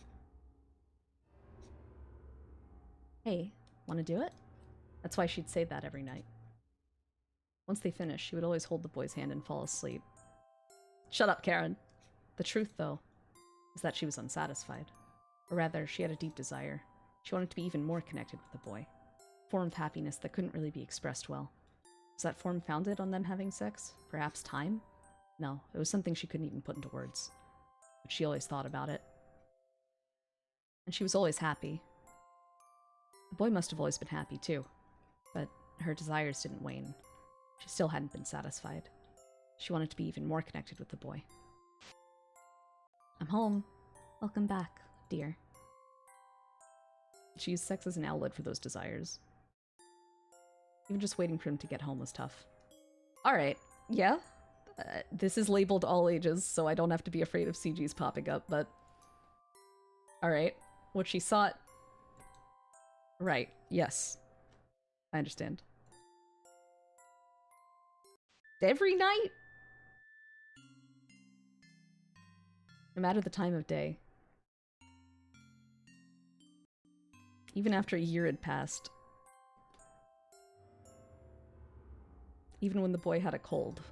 Hey, wanna do it? That's why she'd say that every night. Once they finished, she would always hold the boy's hand and fall asleep. Shut up, Karen. The truth, though, is that she was unsatisfied. Or rather, she had a deep desire. She wanted to be even more connected with the boy. A form of happiness that couldn't really be expressed well. Was that form founded on them having sex? Perhaps time? No, it was something she couldn't even put into words. But she always thought about it. And she was always happy. The boy must have always been happy, too. But her desires didn't wane. She still hadn't been satisfied. She wanted to be even more connected with the boy. I'm home. Welcome back, dear. She used sex as an outlet for those desires. Even just waiting for him to get home was tough. Alright, yeah. This is labeled all ages, so I don't have to be afraid of CGs popping up, but... Alright. What she sought... Right, yes. I understand. Every night? No matter the time of day. Even after a year had passed. Even when the boy had a cold.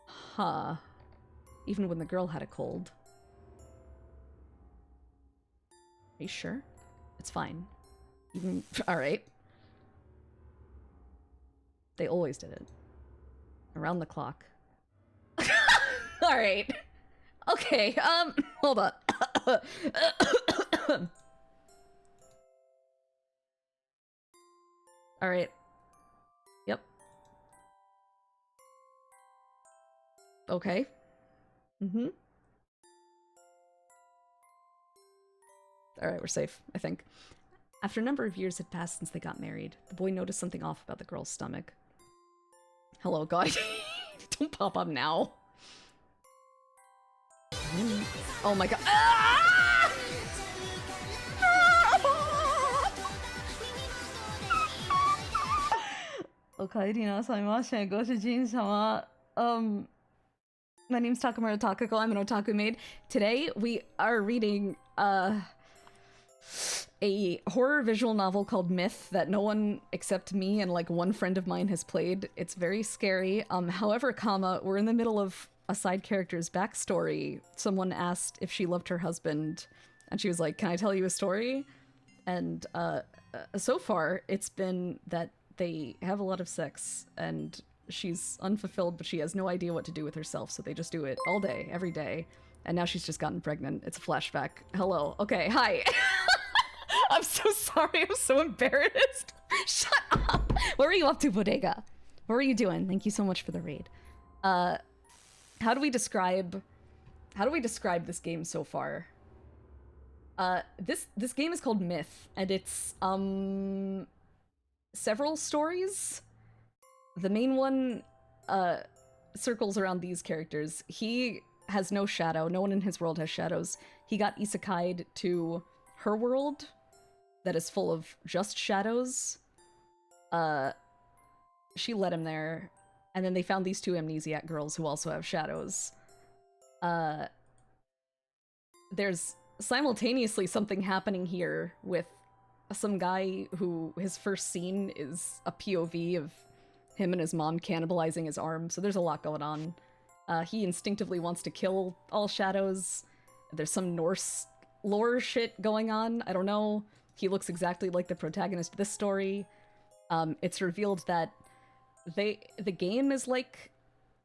Huh. Even when the girl had a cold. Are you sure? It's fine. Even... Alright. They always did it. Around the clock. Alright. Okay, hold on. Alright. Yep. Okay. Mm-hmm. Alright, we're safe, I think. After a number of years had passed since they got married, the boy noticed something off about the girl's stomach. Hello, God. Don't pop up now. Oh my god. Ah! Okaeri-nasaimashite, go shujin-sama. My name's Takako, I'm an otaku maid. Today we are reading a horror visual novel called Myth that no one except me and like one friend of mine has played. It's very scary. However, we're in the middle of a side character's backstory. Someone asked if she loved her husband, and she was like, "Can I tell you a story?" And so far, it's been that they have a lot of sex, and she's unfulfilled, but she has no idea what to do with herself, so they just do it all day, every day. And now she's just gotten pregnant. It's a flashback. Hello. Okay, hi. I'm so sorry. I'm so embarrassed. Shut up. What were you up to, Bodega? What were you doing? Thank you so much for the raid. How do we describe this game so far? This game is called Myth, and it's several stories. The main one circles around these characters. He has no shadow. No one in his world has shadows. He got isekai'd to her world that is full of just shadows. She led him there, and then they found these two amnesiac girls who also have shadows. There's simultaneously something happening here with some guy who his first scene is a POV of him and his mom cannibalizing his arm, so there's a lot going on. He instinctively wants to kill all shadows. There's some Norse lore shit going on. I don't know. He looks exactly like the protagonist of this story. It's revealed that the game is like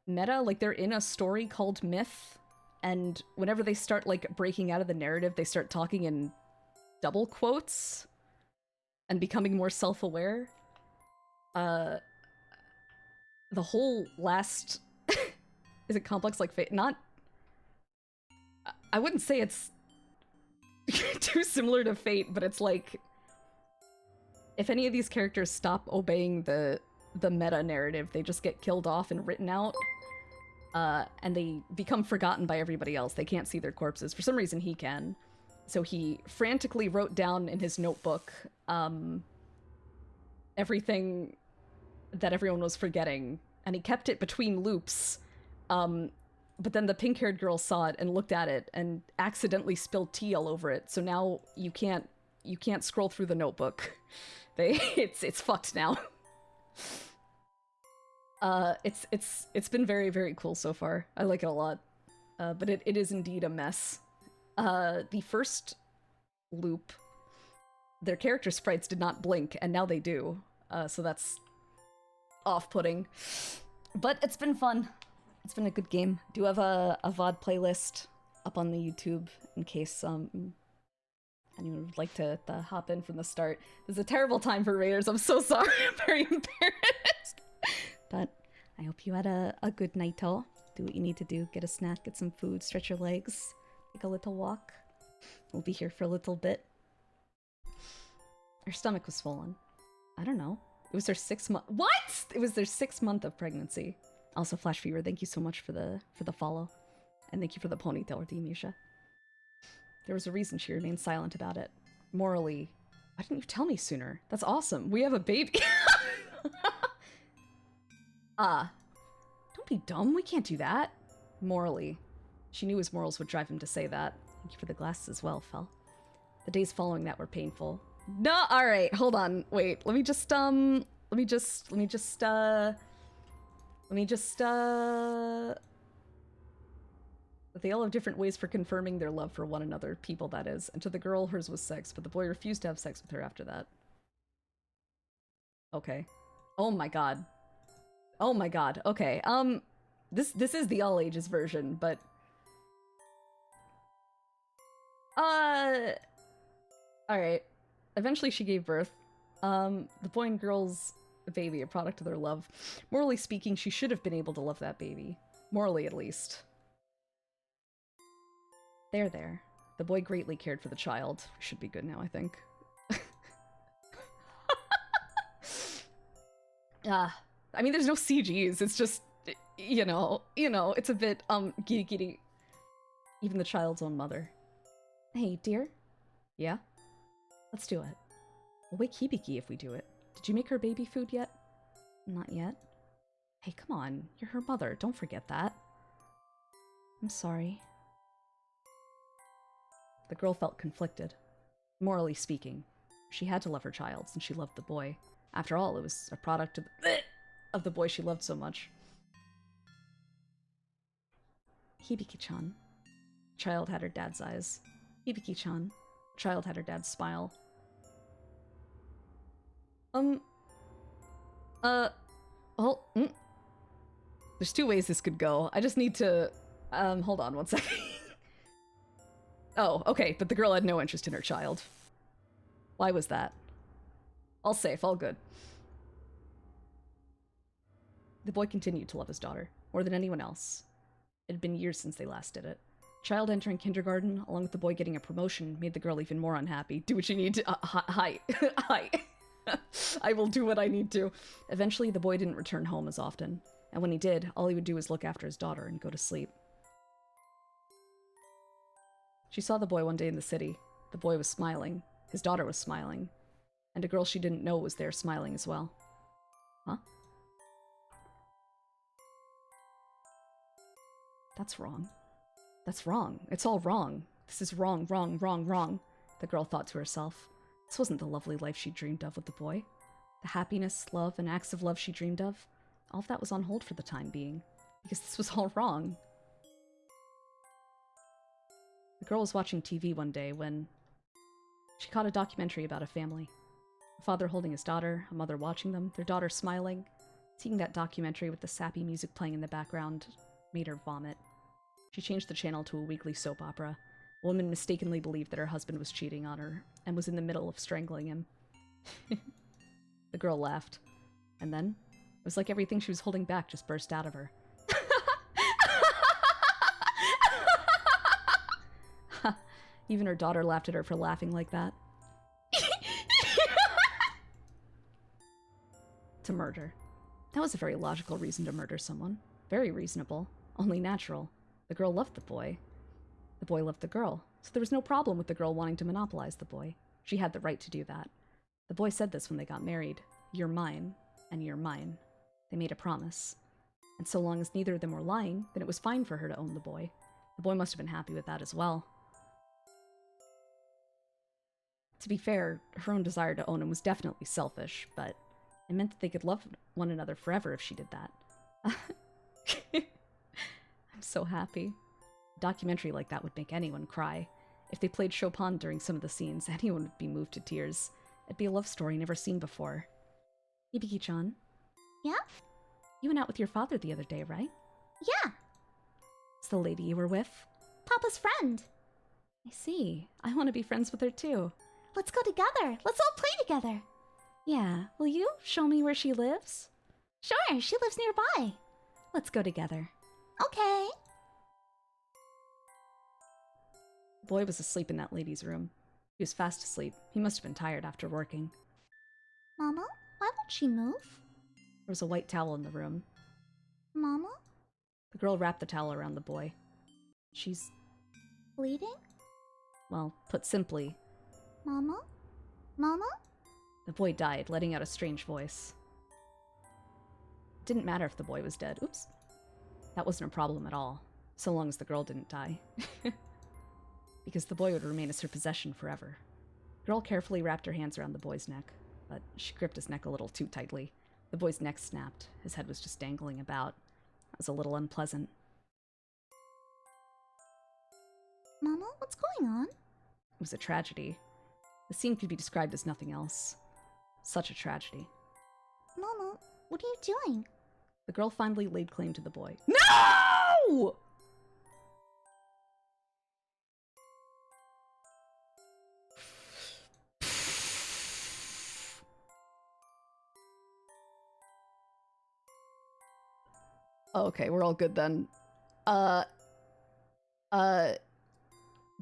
meta, like they're in a story called Myth, and whenever they start like breaking out of the narrative, they start talking in double quotes and becoming more self-aware. The whole last is it complex like fate? Not. I wouldn't say it's too similar to Fate, but it's like, if any of these characters stop obeying the meta narrative, they just get killed off and written out, and they become forgotten by everybody else. They can't see their corpses. For some reason, he can. So he frantically wrote down in his notebook everything that everyone was forgetting, and he kept it between loops. But then the pink-haired girl saw it and looked at it and accidentally spilled tea all over it. So now you can't scroll through the notebook. It's fucked now. It's been very, very cool so far. I like it a lot. But it is indeed a mess. The first loop, their character sprites did not blink, and now they do. So that's off-putting. But it's been fun. It's been a good game. Do have a VOD playlist up on the YouTube in case anyone would like to hop in from the start. This is a terrible time for Raiders. I'm so sorry. I'm very embarrassed. But I hope you had a good night-o. Do what you need to do. Get a snack, get some food, stretch your legs, take a little walk. We'll be here for a little bit. Her stomach was swollen. I don't know. It was their 6 month. What? It was their 6th month of pregnancy. Also, Flash Fever, thank you so much for the follow. And thank you for the ponytail redeem, Yusha. There was a reason she remained silent about it. Morally, why didn't you tell me sooner? That's awesome. We have a baby. Don't be dumb. We can't do that. Morally. She knew his morals would drive him to say that. Thank you for the glasses as well, Fel. The days following that were painful. No, alright, hold on. Wait, let me just, they all have different ways for confirming their love for one another, people that is. And to the girl, hers was sex, but the boy refused to have sex with her after that. Okay. Oh my god. Oh my god. Okay, this is the all ages version, but alright. Eventually she gave birth. The boy and girl's baby, a product of their love. Morally speaking, she should have been able to love that baby. Morally, at least. There. The boy greatly cared for the child. We should be good now, I think. I mean, there's no CGs. It's just, you know, it's a bit, giddy. Even the child's own mother. Hey, dear? Yeah? Let's do it. We'll wake Hibiki if we do it. Did you make her baby food yet? Not yet. Hey, come on. You're her mother. Don't forget that. I'm sorry. The girl felt conflicted. Morally speaking, she had to love her child since she loved the boy. After all, it was a product of the boy she loved so much. Hibiki-chan. Child had her dad's eyes. Hibiki-chan. Child had her dad's smile. There's 2 ways this could go. I just need to, hold on one second. Oh, okay, but the girl had no interest in her child. Why was that? All safe, all good. The boy continued to love his daughter, more than anyone else. It had been years since they last did it. Child entering kindergarten, along with the boy getting a promotion, made the girl even more unhappy. Do what you need to- hi. Hi. I will do what I need to. Eventually, the boy didn't return home as often, and when he did, all he would do was look after his daughter and go to sleep. She saw the boy one day in the city. The boy was smiling. His daughter was smiling. And a girl she didn't know was there smiling as well. Huh? That's wrong. That's wrong. It's all wrong. This is wrong, wrong, the girl thought to herself. This wasn't the lovely life she dreamed of with the boy. The happiness, love, and acts of love she dreamed of, all of that was on hold for the time being, because this was all wrong. The girl was watching TV one day when she caught a documentary about a family. A father holding his daughter, a mother watching them, their daughter smiling. Seeing that documentary with the sappy music playing in the background made her vomit. She changed the channel to a weekly soap opera. A woman mistakenly believed that her husband was cheating on her and was in the middle of strangling him. The girl laughed. And then, it was like everything she was holding back just burst out of her. Even her daughter laughed at her for laughing like that. To murder. That was a very logical reason to murder someone. Very reasonable. Only natural. The girl loved the boy. The boy loved the girl. So there was no problem with the girl wanting to monopolize the boy. She had the right to do that. The boy said this when they got married. You're mine, and you're mine. They made a promise. And so long as neither of them were lying, then it was fine for her to own the boy. The boy must have been happy with that as well. To be fair, her own desire to own him was definitely selfish, but it meant that they could love one another forever if she did that. I'm so happy. A documentary like that would make anyone cry. If they played Chopin during some of the scenes, anyone would be moved to tears. It'd be a love story never seen before. Hibiki-chan? Yeah? You went out with your father the other day, right? Yeah. It's the lady you were with? Papa's friend. I see. I want to be friends with her too. Let's go together. Let's all play together. Yeah, will you show me where she lives? Sure, she lives nearby. Let's go together. Okay. The boy was asleep in that lady's room. He was fast asleep. He must have been tired after working. Mama, why won't she move? There was a white towel in the room. Mama? The girl wrapped the towel around the boy. She's, Bleeding? well, put simply, Mama? Mama? the boy died, letting out a strange voice. It didn't matter if the boy was dead. Oops. That wasn't a problem at all, so long as the girl didn't die. Because the boy would remain as her possession forever. The girl carefully wrapped her hands around the boy's neck, but she gripped his neck a little too tightly. The boy's neck snapped. His head was just dangling about. That was a little unpleasant. Mama, what's going on? It was a tragedy. The scene could be described as nothing else. Such a tragedy. Mama, what are you doing? The girl finally laid claim to the boy. No! Okay, we're all good then.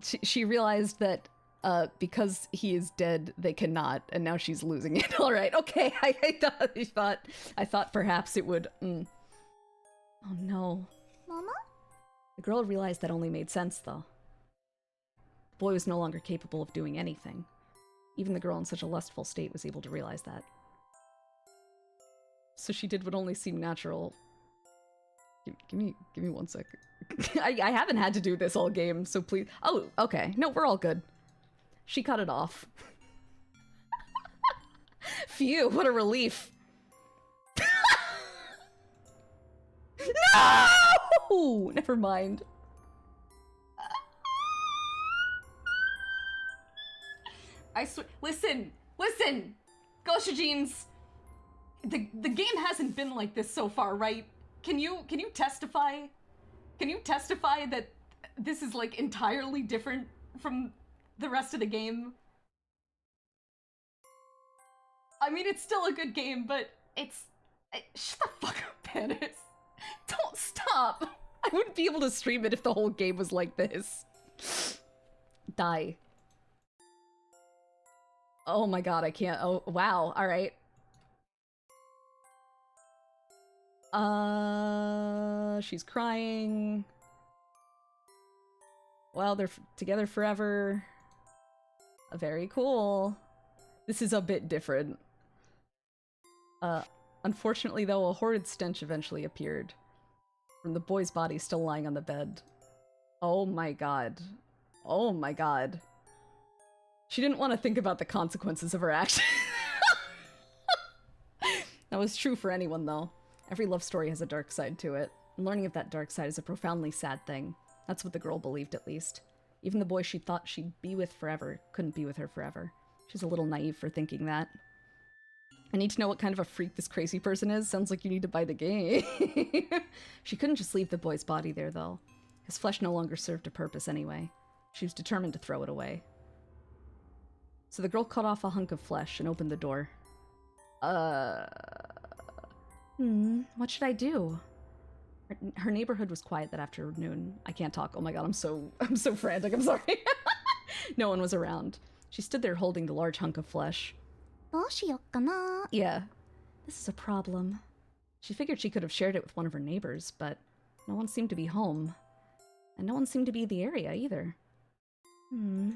She realized that because he is dead, they cannot, and now she's losing it. All right, okay. I thought perhaps it would. Oh no. Mama? The girl realized that only made sense, though. The boy was no longer capable of doing anything. Even the girl in such a lustful state was able to realize that. So she did what only seemed natural. Give me 1 sec. I haven't had to do this all game, so please. Oh, okay. No, we're all good. She cut it off. Phew, what a relief. No! Never mind. I swear. Listen! Goshujins! The game hasn't been like this so far, right? Can you testify? Can you testify that this is like entirely different from the rest of the game? I mean, it's still a good game, but it's... shut the fuck up, Panis. Don't stop! I wouldn't be able to stream it if the whole game was like this. Die. Oh my god, I can't... Oh, wow, alright. She's crying. Well, they're together forever. Very cool. This is a bit different. Unfortunately, though, a horrid stench eventually appeared from the boy's body still lying on the bed. Oh my god. Oh my god. She didn't want to think about the consequences of her action. That was true for anyone, though. Every love story has a dark side to it, and learning of that dark side is a profoundly sad thing. That's what the girl believed, at least. Even the boy she thought she'd be with forever couldn't be with her forever. She's a little naive for thinking that. I need to know what kind of a freak this crazy person is. Sounds like you need to buy the game. She couldn't just leave the boy's body there, though. His flesh no longer served a purpose anyway. She was determined to throw it away. So the girl cut off a hunk of flesh and opened the door. What should I do? Her neighborhood was quiet that afternoon. I can't talk. Oh my god, I'm so frantic. I'm sorry. No one was around. She stood there holding the large hunk of flesh. どうしよっかな? Yeah, this is a problem. She figured she could have shared it with one of her neighbors, but no one seemed to be home. And no one seemed to be in the area either. The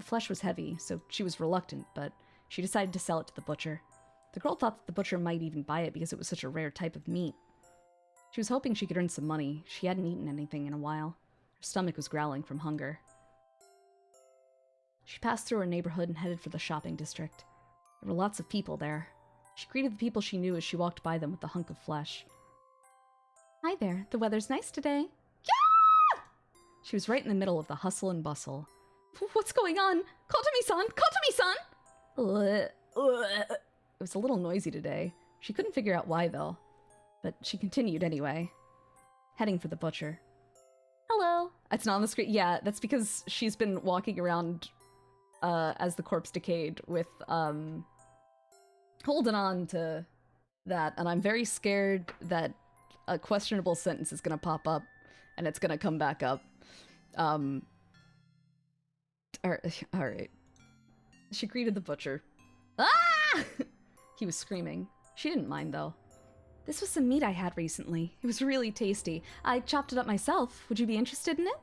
flesh was heavy, so she was reluctant, but she decided to sell it to the butcher. The girl thought that the butcher might even buy it because it was such a rare type of meat. She was hoping she could earn some money. She hadn't eaten anything in a while. Her stomach was growling from hunger. She passed through her neighborhood and headed for the shopping district. There were lots of people there. She greeted the people she knew as she walked by them with the hunk of flesh. Hi there, the weather's nice today. Yeah! She was right in the middle of the hustle and bustle. What's going on? Kotomi-san! Kotomi-san! It was a little noisy today. She couldn't figure out why, though. But she continued anyway. Heading for the butcher. Hello! It's not on the screen. Yeah, that's because she's been walking around as the corpse decayed with, holding on to that. And I'm very scared that a questionable sentence is gonna pop up and it's gonna come back up. Alright. She greeted the butcher. Ah! He was screaming. She didn't mind, though. This was some meat I had recently. It was really tasty. I chopped it up myself. Would you be interested in it?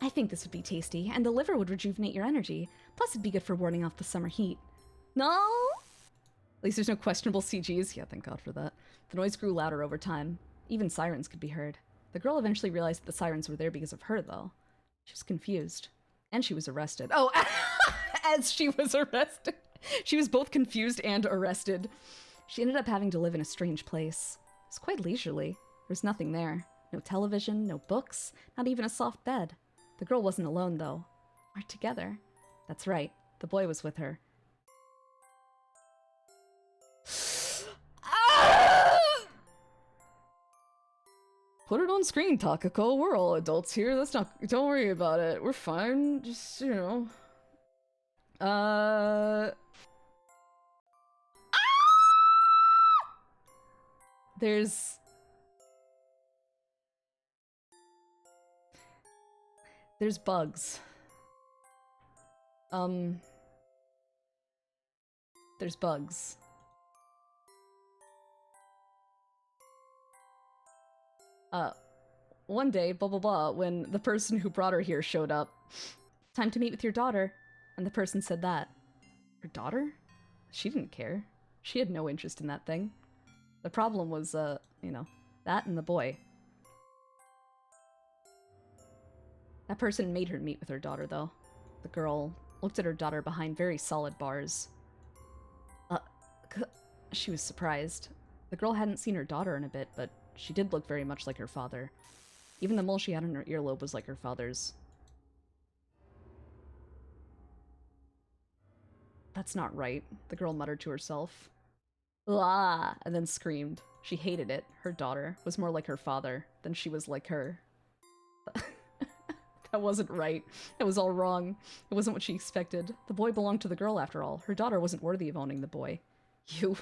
I think this would be tasty, and the liver would rejuvenate your energy. Plus, it'd be good for warding off the summer heat. No? At least there's no questionable CGs. Yeah, thank God for that. The noise grew louder over time. Even sirens could be heard. The girl eventually realized that the sirens were there because of her, though. She was confused. And she was arrested. Oh, as she was arrested. She was both confused and arrested. She ended up having to live in a strange place. It was quite leisurely. There was nothing there. No television, no books, not even a soft bed. The girl wasn't alone, though. We're together. That's right. The boy was with her. Put it on screen, Takako. We're all adults here. Don't worry about it. We're fine. Just, you know. There's bugs. There's bugs. One day, blah blah blah, when the person who brought her here showed up. Time to meet with your daughter. And the person said that. Her daughter? She didn't care. She had no interest in that thing. The problem was, you know, that and the boy. That person made her meet with her daughter, though. The girl looked at her daughter behind very solid bars. She was surprised. The girl hadn't seen her daughter in a bit, but she did look very much like her father. Even the mole she had in her earlobe was like her father's. That's not right, the girl muttered to herself. Ah! And then screamed. She hated it. Her daughter was more like her father than she was like her. That wasn't right. That was all wrong. It wasn't what she expected. The boy belonged to the girl, after all. Her daughter wasn't worthy of owning the boy. You!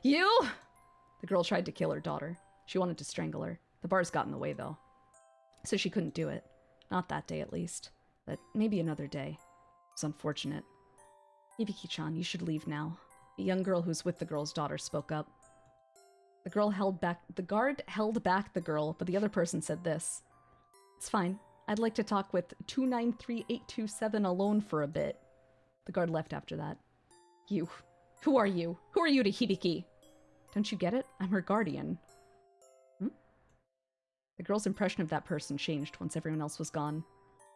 The girl tried to kill her daughter. She wanted to strangle her. The bars got in the way, though. So she couldn't do it. Not that day, at least. But maybe another day. It's unfortunate. Hibiki-chan, you should leave now. A young girl who was with the girl's daughter spoke up. The guard held back the girl, but the other person said this. It's fine. I'd like to talk with 293827 alone for a bit. The guard left after that. You. Who are you? Who are you to Hibiki? Don't you get it? I'm her guardian. The girl's impression of that person changed once everyone else was gone.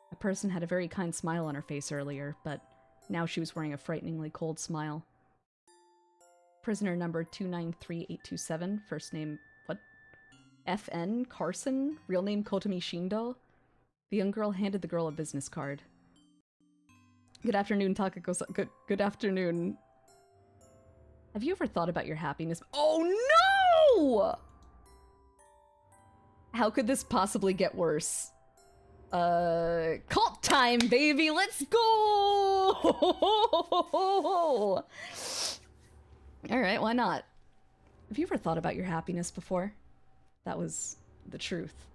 That person had a very kind smile on her face earlier, but now she was wearing a frighteningly cold smile. Prisoner number 293827, first name, what? FN Carson? Real name Kotomi Shindo? The young girl handed the girl a business card. Good afternoon, Takako. Good afternoon. Have you ever thought about your happiness? Oh no! How could this possibly get worse? Cult time, baby! Let's go! Alright, why not? Have you ever thought about your happiness before? That was the truth.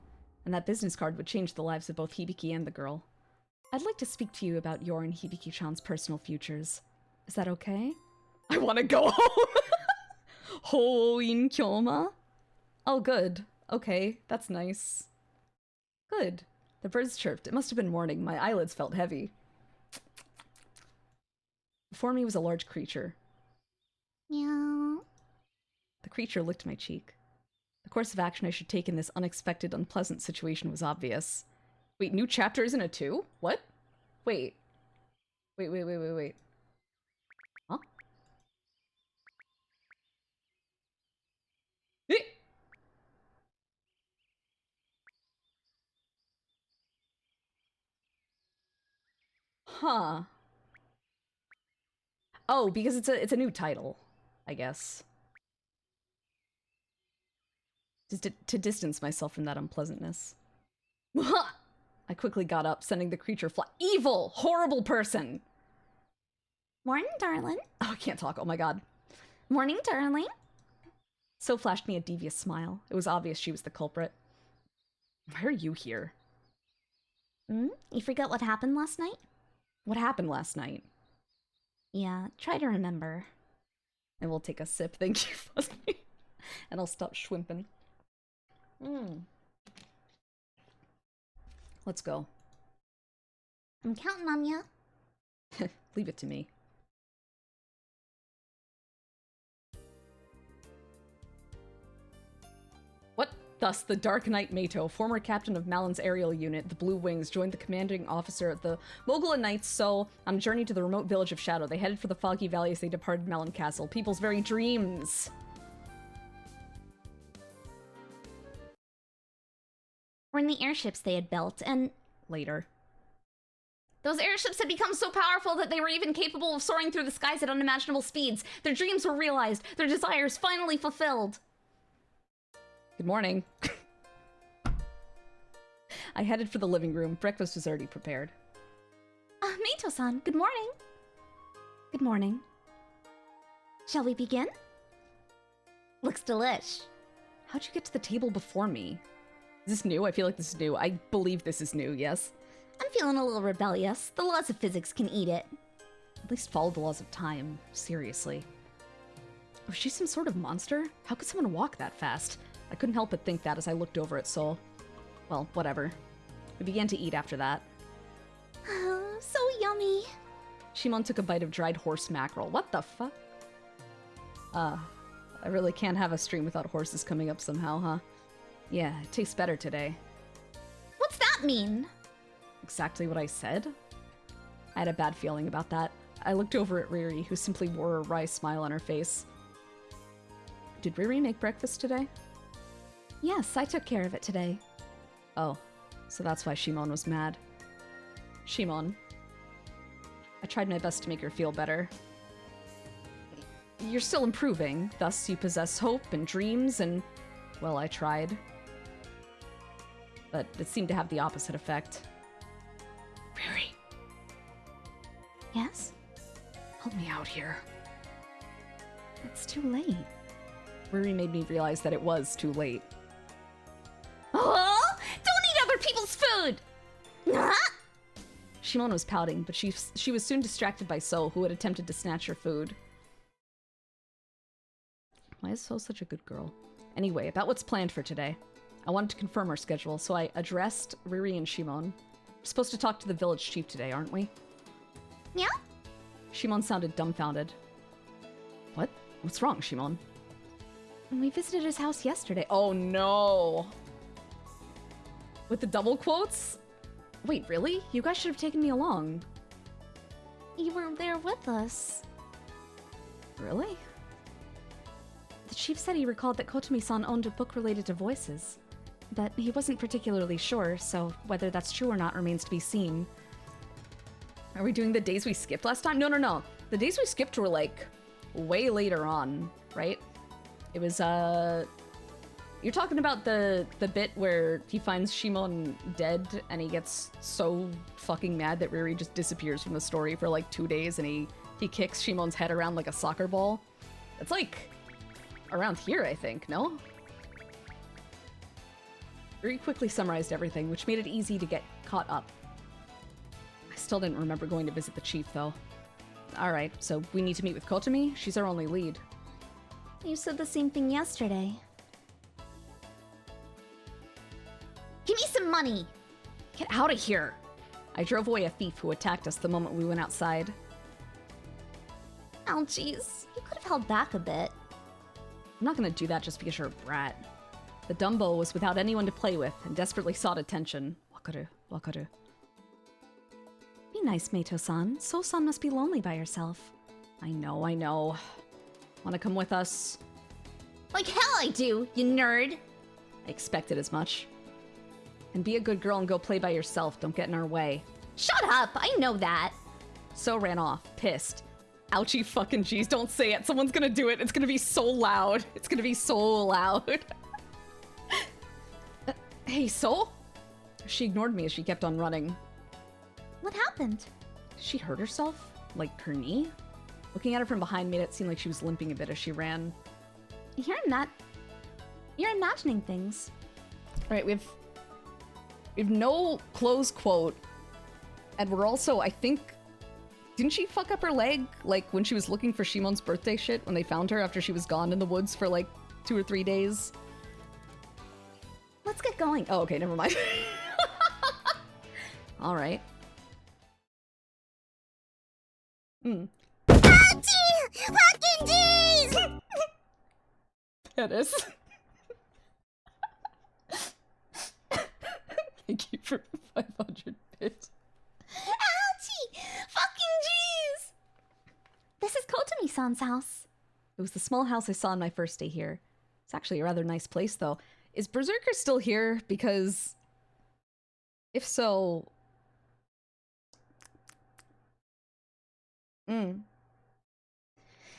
And that business card would change the lives of both Hibiki and the girl. I'd like to speak to you about your and Hibiki-chan's personal futures. Is that okay? I want to go home! Hoin Kyoma? Oh, good. Okay, that's nice. Good. The birds chirped. It must have been morning. My eyelids felt heavy. Before me was a large creature. Meow. The creature licked my cheek. The course of action I should take in this unexpected, unpleasant situation was obvious. Wait, new chapter isn't it 2? What? Wait. Wait. Huh? Eh! Huh. Oh, because it's a new title, I guess. Just to distance myself from that unpleasantness. I quickly got up, sending the creature evil, horrible person! Morning, darling. Oh, I can't talk, oh my god. Morning, darling. So flashed me a devious smile. It was obvious she was the culprit. Why are you here? You forgot what happened last night? What happened last night? Yeah, try to remember. I will take a sip, thank you, Fuzzy. And I'll stop schwimping. Let's go. I'm counting on ya. Leave it to me. What? Thus, the Dark Knight Mato, former captain of Malon's aerial unit, the Blue Wings, joined the commanding officer of the Mogula Knights, so on a journey to the remote village of Shadow. They headed for the Foggy Valley as they departed Malon Castle. People's very dreams. Were in the airships they had built, and Later. those airships had become so powerful that they were even capable of soaring through the skies at unimaginable speeds. Their dreams were realized, their desires finally fulfilled. Good morning. I headed for the living room. Breakfast was already prepared. Mato-san, good morning. Good morning. Shall we begin? Looks delish. How'd you get to the table before me? Is this new? I feel like this is new. I believe this is new, yes? I'm feeling a little rebellious. The laws of physics can eat it. At least follow the laws of time. Seriously. Was she some sort of monster? How could someone walk that fast? I couldn't help but think that as I looked over at Sol. Well, whatever. We began to eat after that. So yummy. Shimon took a bite of dried horse mackerel. What the fuck? I really can't have a stream without horses coming up somehow, huh? Yeah, it tastes better today. What's that mean? Exactly what I said? I had a bad feeling about that. I looked over at Riri, who simply wore a wry smile on her face. Did Riri make breakfast today? Yes, I took care of it today. Oh, so that's why Shimon was mad. Shimon. I tried my best to make her feel better. You're still improving, thus you possess hope and dreams and... Well, I tried. But it seemed to have the opposite effect. Riri. Yes? Help me out here. It's too late. Riri made me realize that it was too late. Oh! Don't eat other people's food! Huh? Shimon was pouting, but she was soon distracted by So, who had attempted to snatch her food. Why is So such a good girl? Anyway, about what's planned for today. I wanted to confirm our schedule, so I addressed Riri and Shimon. We're supposed to talk to the village chief today, aren't we? Yeah? Shimon sounded dumbfounded. What? What's wrong, Shimon? We visited his house yesterday. Oh no! With the double quotes? Wait, really? You guys should have taken me along. You were there with us. Really? The chief said he recalled that Kotomi-san owned a book related to voices. But he wasn't particularly sure, so whether that's true or not remains to be seen. Are we doing the days we skipped last time? No. The days we skipped were like way later on, right? It was you're talking about the bit where he finds Shimon dead and he gets so fucking mad that Riri just disappears from the story for like 2 days and he kicks Shimon's head around like a soccer ball. It's like around here, I think, no? Riri quickly summarized everything, which made it easy to get caught up. still didn't remember going to visit the chief, though. Alright, so we need to meet with Kotomi? She's our only lead. You said the same thing yesterday. Give me some money! Get out of here! I drove away a thief who attacked us the moment we went outside. Oh, jeez. You could have held back a bit. I'm not gonna do that just because you're a brat. The Dumbo was without anyone to play with and desperately sought attention. Wakaru, wakaru. Be nice, Meito-san. So-san must be lonely by herself. I know, I know. Wanna come with us? Like hell I do, you nerd! I expected as much. And be a good girl and go play by yourself. Don't get in our way. Shut up! I know that! So ran off, pissed. Ouchie fucking jeez, don't say it. Someone's gonna do it. It's gonna be so loud. It's gonna be so loud. Hey, So? She ignored me as she kept on running. What happened? She hurt herself? Like her knee? Looking at her from behind made it seem like she was limping a bit as she ran. You're imagining things. Alright, we have no close quote. And we're also, I think... Didn't she fuck up her leg? Like, when she was looking for Shimon's birthday shit when they found her after she was gone in the woods for, like, 2 or 3 days? Let's get going. Oh, okay, never mind. Alright. Fucking jeez! It is. Thank you for 500 bits. Ouchie! Fucking jeez! This is Kotomi-san's house. It was the small house I saw on my first day here. It's actually a rather nice place, though. Is Berserker still here? Because... if so...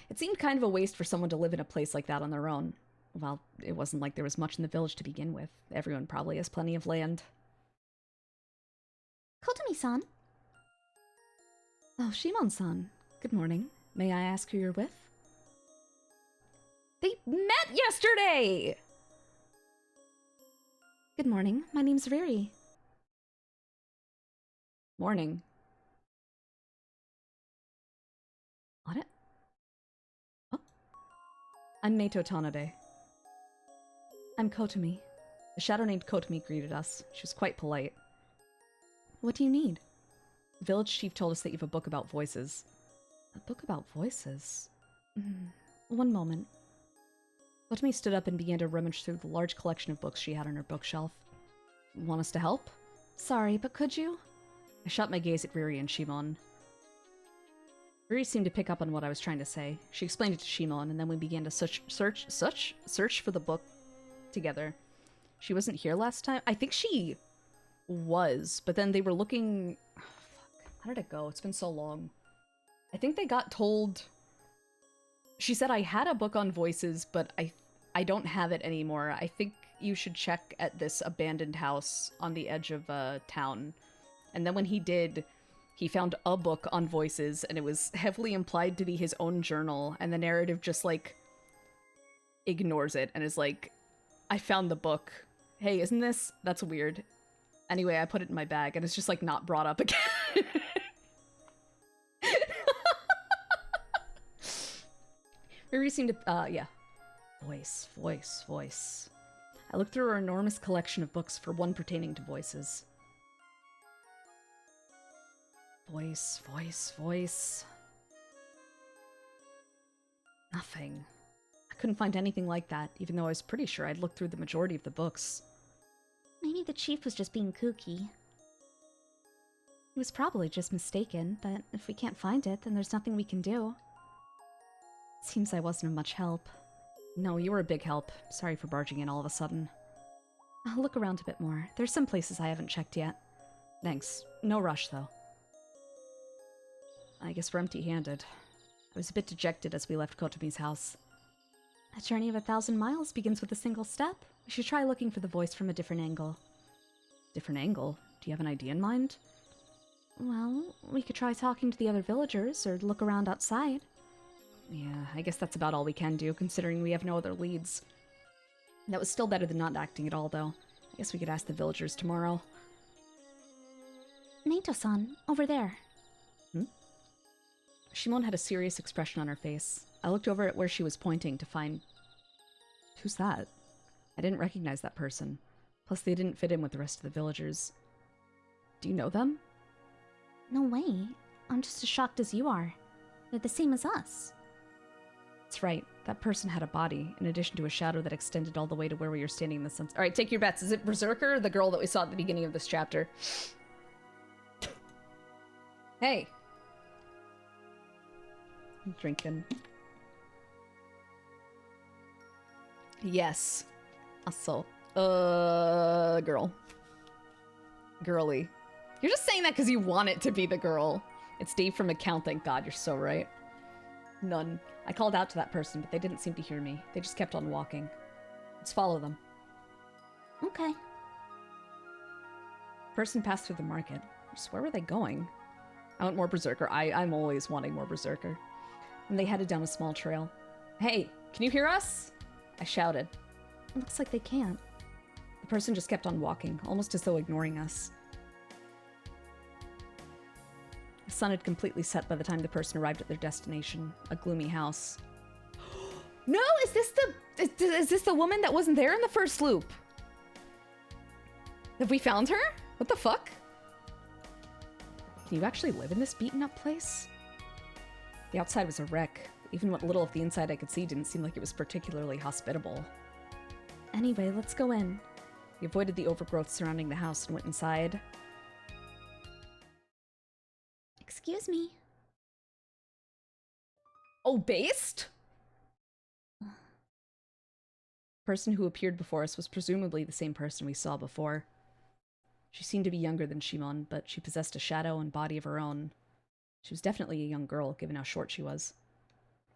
It seemed kind of a waste for someone to live in a place like that on their own. Well, it wasn't like there was much in the village to begin with. Everyone probably has plenty of land. Kotomi-san? Oh, Shimon-san. Good morning. May I ask who you're with? They met yesterday! Good morning. My name's Riri. Morning. What? Oh. I'm Meito Tanabe. I'm Kotomi. A shadow named Kotomi greeted us. She was quite polite. What do you need? The village chief told us that you have a book about voices. A book about voices? One moment. Kotomi stood up and began to rummage through the large collection of books she had on her bookshelf. Want us to help? Sorry, but could you? I shot my gaze at Riri and Shimon. Riri seemed to pick up on what I was trying to say. She explained it to Shimon, and then we began to search for the book together. She wasn't here last time? I think she was, but then they were looking... Oh, fuck. How did it go? It's been so long. I think they got told... She said I had a book on voices, but I don't have it anymore. I think you should check at this abandoned house on the edge of town. And then when he did, he found a book on voices, and it was heavily implied to be his own journal, and the narrative just, like, ignores it, and is like, I found the book. Hey, isn't this? That's weird. Anyway, I put it in my bag, and it's just, like, not brought up again. Riri seemed to, yeah. Voice. I looked through her enormous collection of books for one pertaining to voices. Voice. Nothing. I couldn't find anything like that, even though I was pretty sure I'd looked through the majority of the books. Maybe the chief was just being kooky. He was probably just mistaken, but if we can't find it, then there's nothing we can do. Seems I wasn't of much help. No, you were a big help. Sorry for barging in all of a sudden. I'll look around a bit more. There's some places I haven't checked yet. Thanks. No rush, though. I guess we're empty-handed. I was a bit dejected as we left Kotomi's house. A journey of 1,000 miles begins with a single step. We should try looking for the voice from a different angle. Different angle? Do you have an idea in mind? Well, we could try talking to the other villagers, or look around outside. Yeah, I guess that's about all we can do, considering we have no other leads. That was still better than not acting at all, though. I guess we could ask the villagers tomorrow. Nato-san, over there. Shimon had a serious expression on her face. I looked over at where she was pointing to find... Who's that? I didn't recognize that person. Plus, they didn't fit in with the rest of the villagers. Do you know them? No way. I'm just as shocked as you are. They're the same as us. That's right. That person had a body, in addition to a shadow that extended all the way to where we were standing in the sun. Alright, take your bets. Is it Berserker or the girl that we saw at the beginning of this chapter? Hey! I'm drinking. Yes. Also. Girl. Girly. You're just saying that because you want it to be the girl. It's Dave from account, thank God. You're so right. None. I called out to that person, but they didn't seem to hear me. They just kept on walking. Let's follow them. Okay. Person passed through the market. Just where were they going? I want more Berserker. I'm always wanting more Berserker. And they headed down a small trail. Hey, can you hear us? I shouted. It looks like they can't. The person just kept on walking, almost as though ignoring us. The sun had completely set by the time the person arrived at their destination, a gloomy house. No, is this the woman that wasn't there in the first loop? Have we found her? What the fuck? Can you actually live in this beaten up place? The outside was a wreck. Even what little of the inside I could see didn't seem like it was particularly hospitable. Anyway, let's go in. We avoided the overgrowth surrounding the house and went inside. Excuse me. Oh, based? The person who appeared before us was presumably the same person we saw before. She seemed to be younger than Shimon, but she possessed a shadow and body of her own. She was definitely a young girl, given how short she was.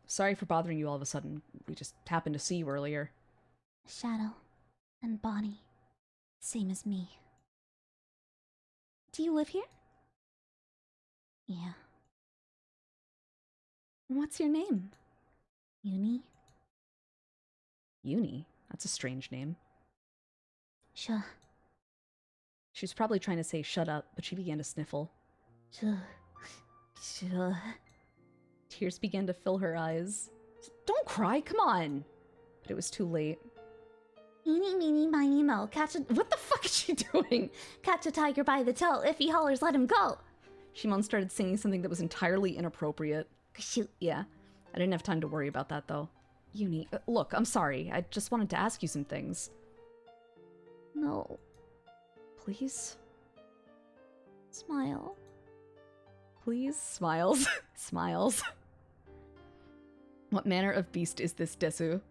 Sorry for bothering you all of a sudden. We just happened to see you earlier. Shadow and body. Same as me. Do you live here? Yeah. What's your name? Uni? Uni? That's a strange name. Sure. She was probably trying to say shut up, but she began to sniffle. Sure. Tears began to fill her eyes. Don't cry, come on! But it was too late. Eeny, meeny, miny, mo. Catch a... What the fuck is she doing? Catch a tiger by the tail. If he hollers, let him go. Shimon started singing something that was entirely inappropriate. Shoot. Yeah. I didn't have time to worry about that, though. Uni, look, I'm sorry. I just wanted to ask you some things. No. Please? Smile. Please? Smiles. Smiles. What manner of beast is this, Desu?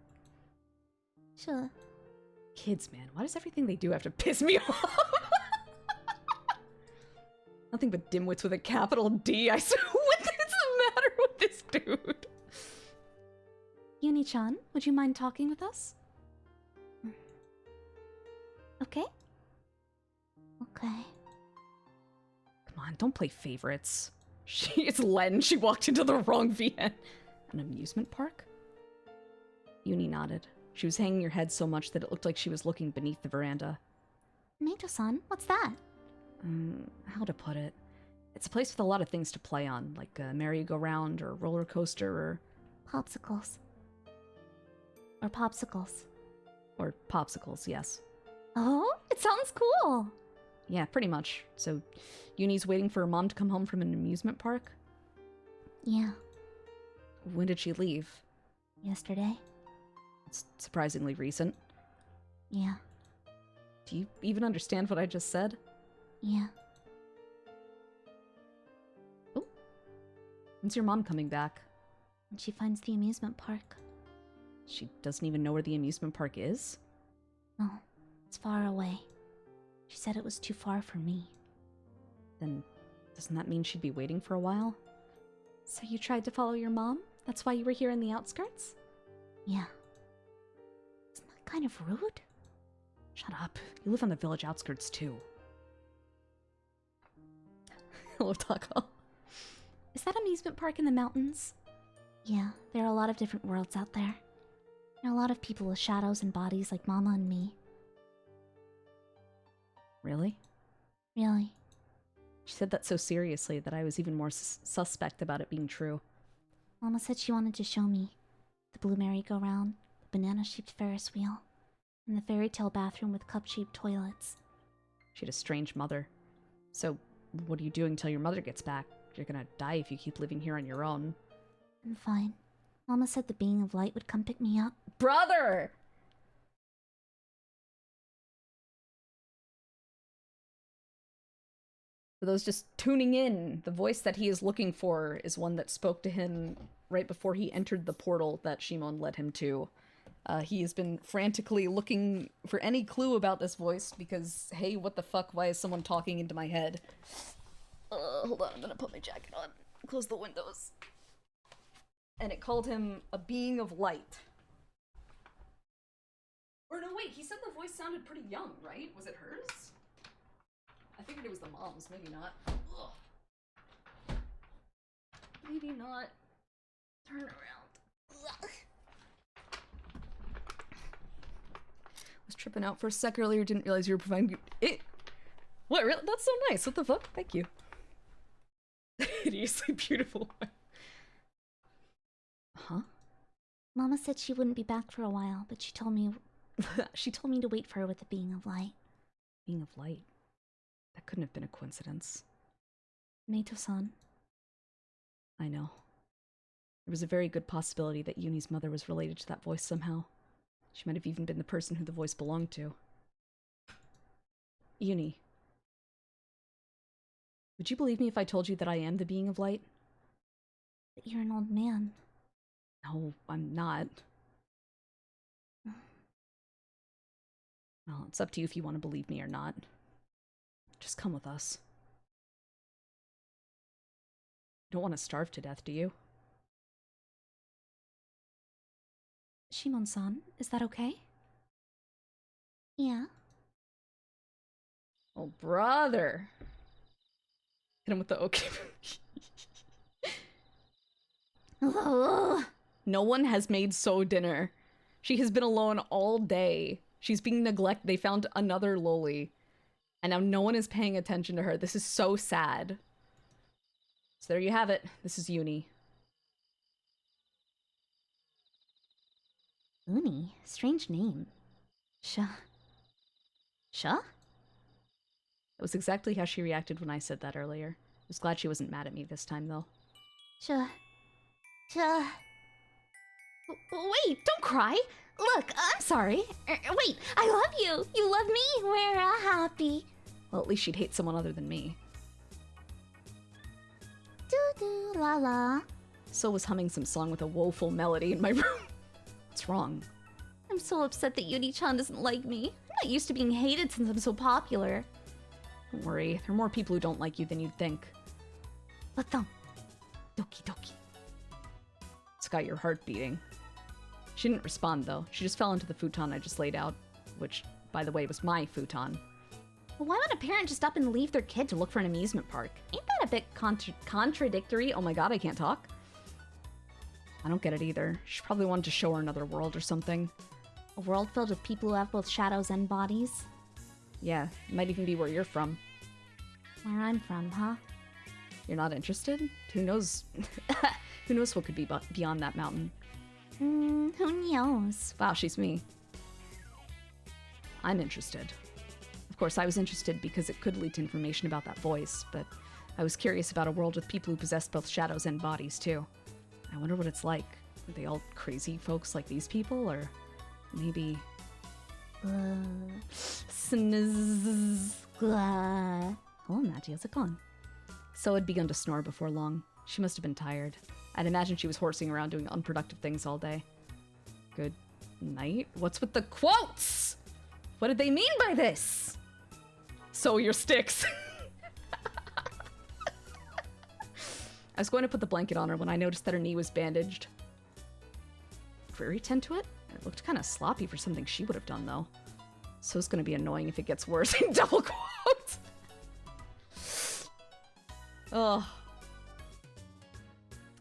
Sure. Kids, man. Why does everything they do have to piss me off? Nothing but dimwits with a capital D, I swear. What is the matter with this dude? Uni-chan, would you mind talking with us? Okay? Okay. Come on, don't play favorites. It's Len. She walked into the wrong VN. An amusement park? Uni nodded. She was hanging her head so much that it looked like she was looking beneath the veranda. Nato-san, what's that? How to put it? It's a place with a lot of things to play on, like a merry-go-round or roller coaster or... Popsicles. Or popsicles. Or popsicles, yes. Oh, it sounds cool. Yeah, pretty much. So, Uni's waiting for her mom to come home from an amusement park? Yeah. When did she leave? Yesterday. It's surprisingly recent. Yeah. Do you even understand what I just said? Yeah. Oh. When's your mom coming back? And she finds the amusement park. She doesn't even know where the amusement park is? No, it's far away. She said it was too far for me. Then, doesn't that mean she'd be waiting for a while? So you tried to follow your mom? That's why you were here in the outskirts? Yeah. Isn't that kind of rude? Shut up. You live on the village outskirts, too. Hello, Takako. Is that amusement park in the mountains? Yeah, there are a lot of different worlds out there. There are a lot of people with shadows and bodies like Mama and me. Really? Really. She said that so seriously that I was even more suspect about it being true. Mama said she wanted to show me the blue merry-go-round, the banana-shaped Ferris wheel, and the fairy tale bathroom with cup-shaped toilets. She had a strange mother. So, what are you doing till your mother gets back? You're gonna die if you keep living here on your own. I'm fine. Mama said the being of light would come pick me up. Brother! For those just tuning in, the voice that he is looking for is one that spoke to him right before he entered the portal that Shimon led him to. He has been frantically looking for any clue about this voice because, hey, what the fuck, why is someone talking into my head? Hold on, I'm gonna put my jacket on. Close the windows. And it called him a being of light. Or no, wait, he said the voice sounded pretty young, right? Was it hers? I figured it was the mom's, maybe not. Ugh. Maybe not. Turn around. Ugh. Was tripping out for a sec earlier, didn't realize you were providing it. What, really? That's so nice. What the fuck? Thank you. Hideously beautiful. Huh? Mama said she wouldn't be back for a while, but she told me to wait for her with the being of light. Being of light? That couldn't have been a coincidence. Meito-san. I know. There was a very good possibility that Yuni's mother was related to that voice somehow. She might have even been the person who the voice belonged to. Yuni. Would you believe me if I told you that I am the being of light? But you're an old man. No, I'm not. Well, it's up to you if you want to believe me or not. Just come with us. You don't want to starve to death, do you? Shimon-san, is that okay? Yeah. Oh, brother. Hit him with the okay. No one has made So dinner. She has been alone all day. She's being neglected. They found another loli. And now no one is paying attention to her. This is so sad. So there you have it. This is Yuni. Uni? Strange name. Sha? That was exactly how she reacted when I said that earlier. I was glad she wasn't mad at me this time, though. Wait, don't cry. Look, I'm sorry. Wait, I love you. You love me. We're happy. Well, at least she'd hate someone other than me. Doo-doo, la-la. So was humming some song with a woeful melody in my room. What's wrong? I'm so upset that Yuni-chan doesn't like me. I'm not used to being hated since I'm so popular. Don't worry, there are more people who don't like you than you'd think. Baton. Doki doki. It's got your heart beating. She didn't respond, though. She just fell into the futon I just laid out, which, by the way, was my futon. Well, why would a parent just up and leave their kid to look for an amusement park? Ain't that a bit contradictory? Oh my god, I can't talk. I don't get it either. She probably wanted to show her another world or something. A world filled with people who have both shadows and bodies? Yeah, it might even be where you're from. Where I'm from, huh? You're not interested? Who knows? Who knows what could be beyond that mountain? Who knows? Wow, she's me. I'm interested. Of course, I was interested because it could lead to information about that voice, but I was curious about a world with people who possess both shadows and bodies, too. I wonder what it's like. Are they all crazy folks like these people, or maybe... Snizz. Hello, Matty, how's it going? So had begun to snore before long. She must have been tired. I'd imagine she was horsing around doing unproductive things all day. Good night? What's with the quotes? What did they mean by this? Sew your sticks. I was going to put the blanket on her when I noticed that her knee was bandaged. Query tend to it? It looked kind of sloppy for something she would have done, though. So it's going to be annoying if it gets worse in double quotes. Ugh.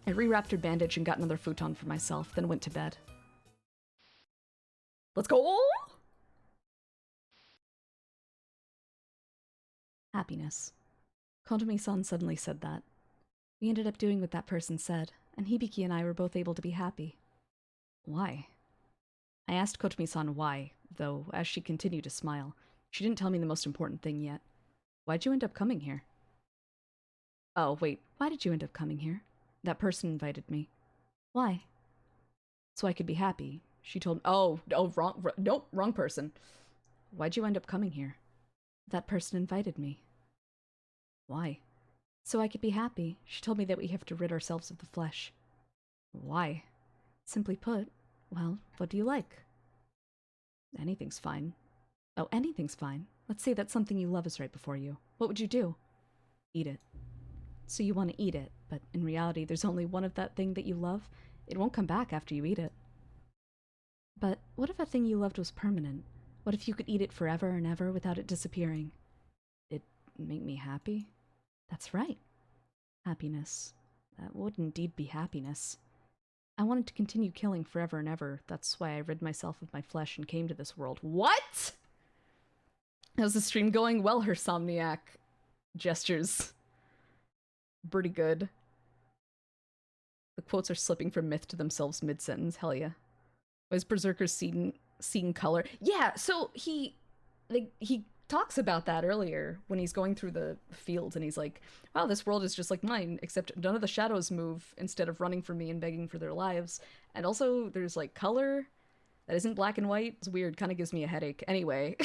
I rewrapped her bandage and got another futon for myself, then went to bed. Let's go! Happiness. Kotomi-san suddenly said that. We ended up doing what that person said, and Hibiki and I were both able to be happy. Why? I asked Kotomi-san why, though as she continued to smile, she didn't tell me the most important thing yet. Why'd you end up coming here? Oh, wait, why did you end up coming here? That person invited me. Why? So I could be happy. She told wrong person. Why'd you end up coming here? That person invited me. Why? So I could be happy. She told me that we have to rid ourselves of the flesh. Why? Simply put, well, what do you like? Anything's fine. Oh, anything's fine. Let's say that something you love is right before you. What would you do? Eat it. So you want to eat it, but in reality there's only one of that thing that you love. It won't come back after you eat it. But what if a thing you loved was permanent? What if you could eat it forever and ever without it disappearing? It'd make me happy? That's right. Happiness. That would indeed be happiness. I wanted to continue killing forever and ever. That's why I rid myself of my flesh and came to this world. What? How's the stream going? Well, her Somniac gestures. Pretty good. The quotes are slipping from myth to themselves mid-sentence. Hell yeah. Was Berserker seeing color? Yeah, so he talks about that earlier when he's going through the fields and he's like, wow, this world is just like mine, except none of the shadows move instead of running from me and begging for their lives. And also there's like color that isn't black and white. It's weird, kind of gives me a headache. Anyway.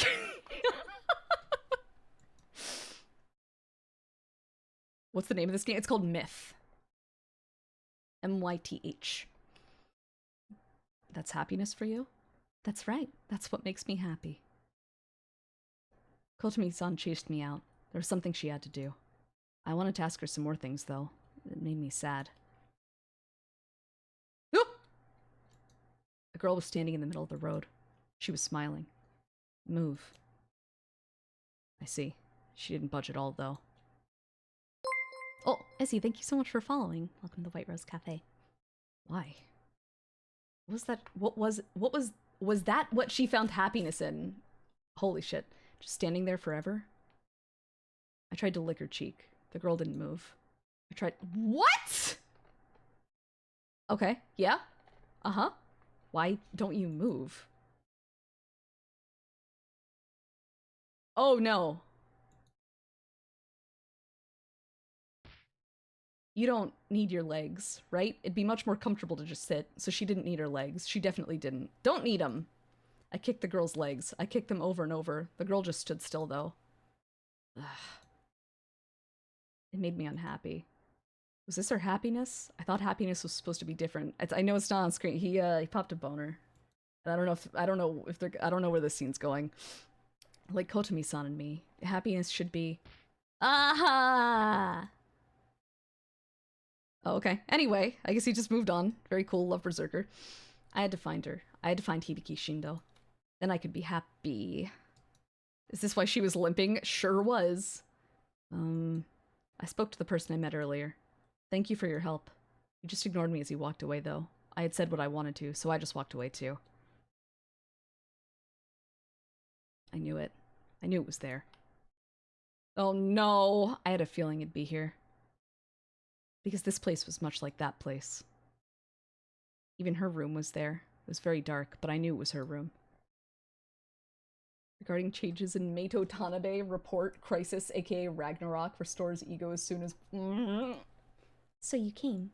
What's the name of this game? It's called Myth. M-Y-T-H. That's happiness for you? That's right. That's what makes me happy. Kotomi-san chased me out. There was something she had to do. I wanted to ask her some more things, though. It made me sad. Oh! A girl was standing in the middle of the road. She was smiling. Move. I see. She didn't budge at all, though. Oh, Izzy, thank you so much for following. Welcome to the White Rose Cafe. Why? What was that? Was that what she found happiness in? Holy shit. Just standing there forever? I tried to lick her cheek. The girl didn't move. I tried— What?! Okay, yeah. Uh-huh. Why don't you move? Oh no. You don't need your legs, right? It'd be much more comfortable to just sit, so she didn't need her legs. She definitely didn't. Don't need them! I kicked the girl's legs. I kicked them over and over. The girl just stood still, though. Ugh. It made me unhappy. Was this her happiness? I thought happiness was supposed to be different. I know it's not on screen. He popped a boner. And I don't know where this scene's going. Like Kotomi-san and me. Happiness should be— Aha! Oh, okay. Anyway, I guess he just moved on. Very cool, love Berserker. I had to find her. I had to find Hibiki Shindo. Then I could be happy. Is this why she was limping? Sure was. I spoke to the person I met earlier. Thank you for your help. You just ignored me as you walked away, though. I had said what I wanted to, so I just walked away, too. I knew it. I knew it was there. Oh no! I had a feeling it'd be here. Because this place was much like that place. Even her room was there. It was very dark, but I knew it was her room. Regarding changes in Meito Tanabe, report crisis, aka Ragnarok, restores ego as soon as— So you came.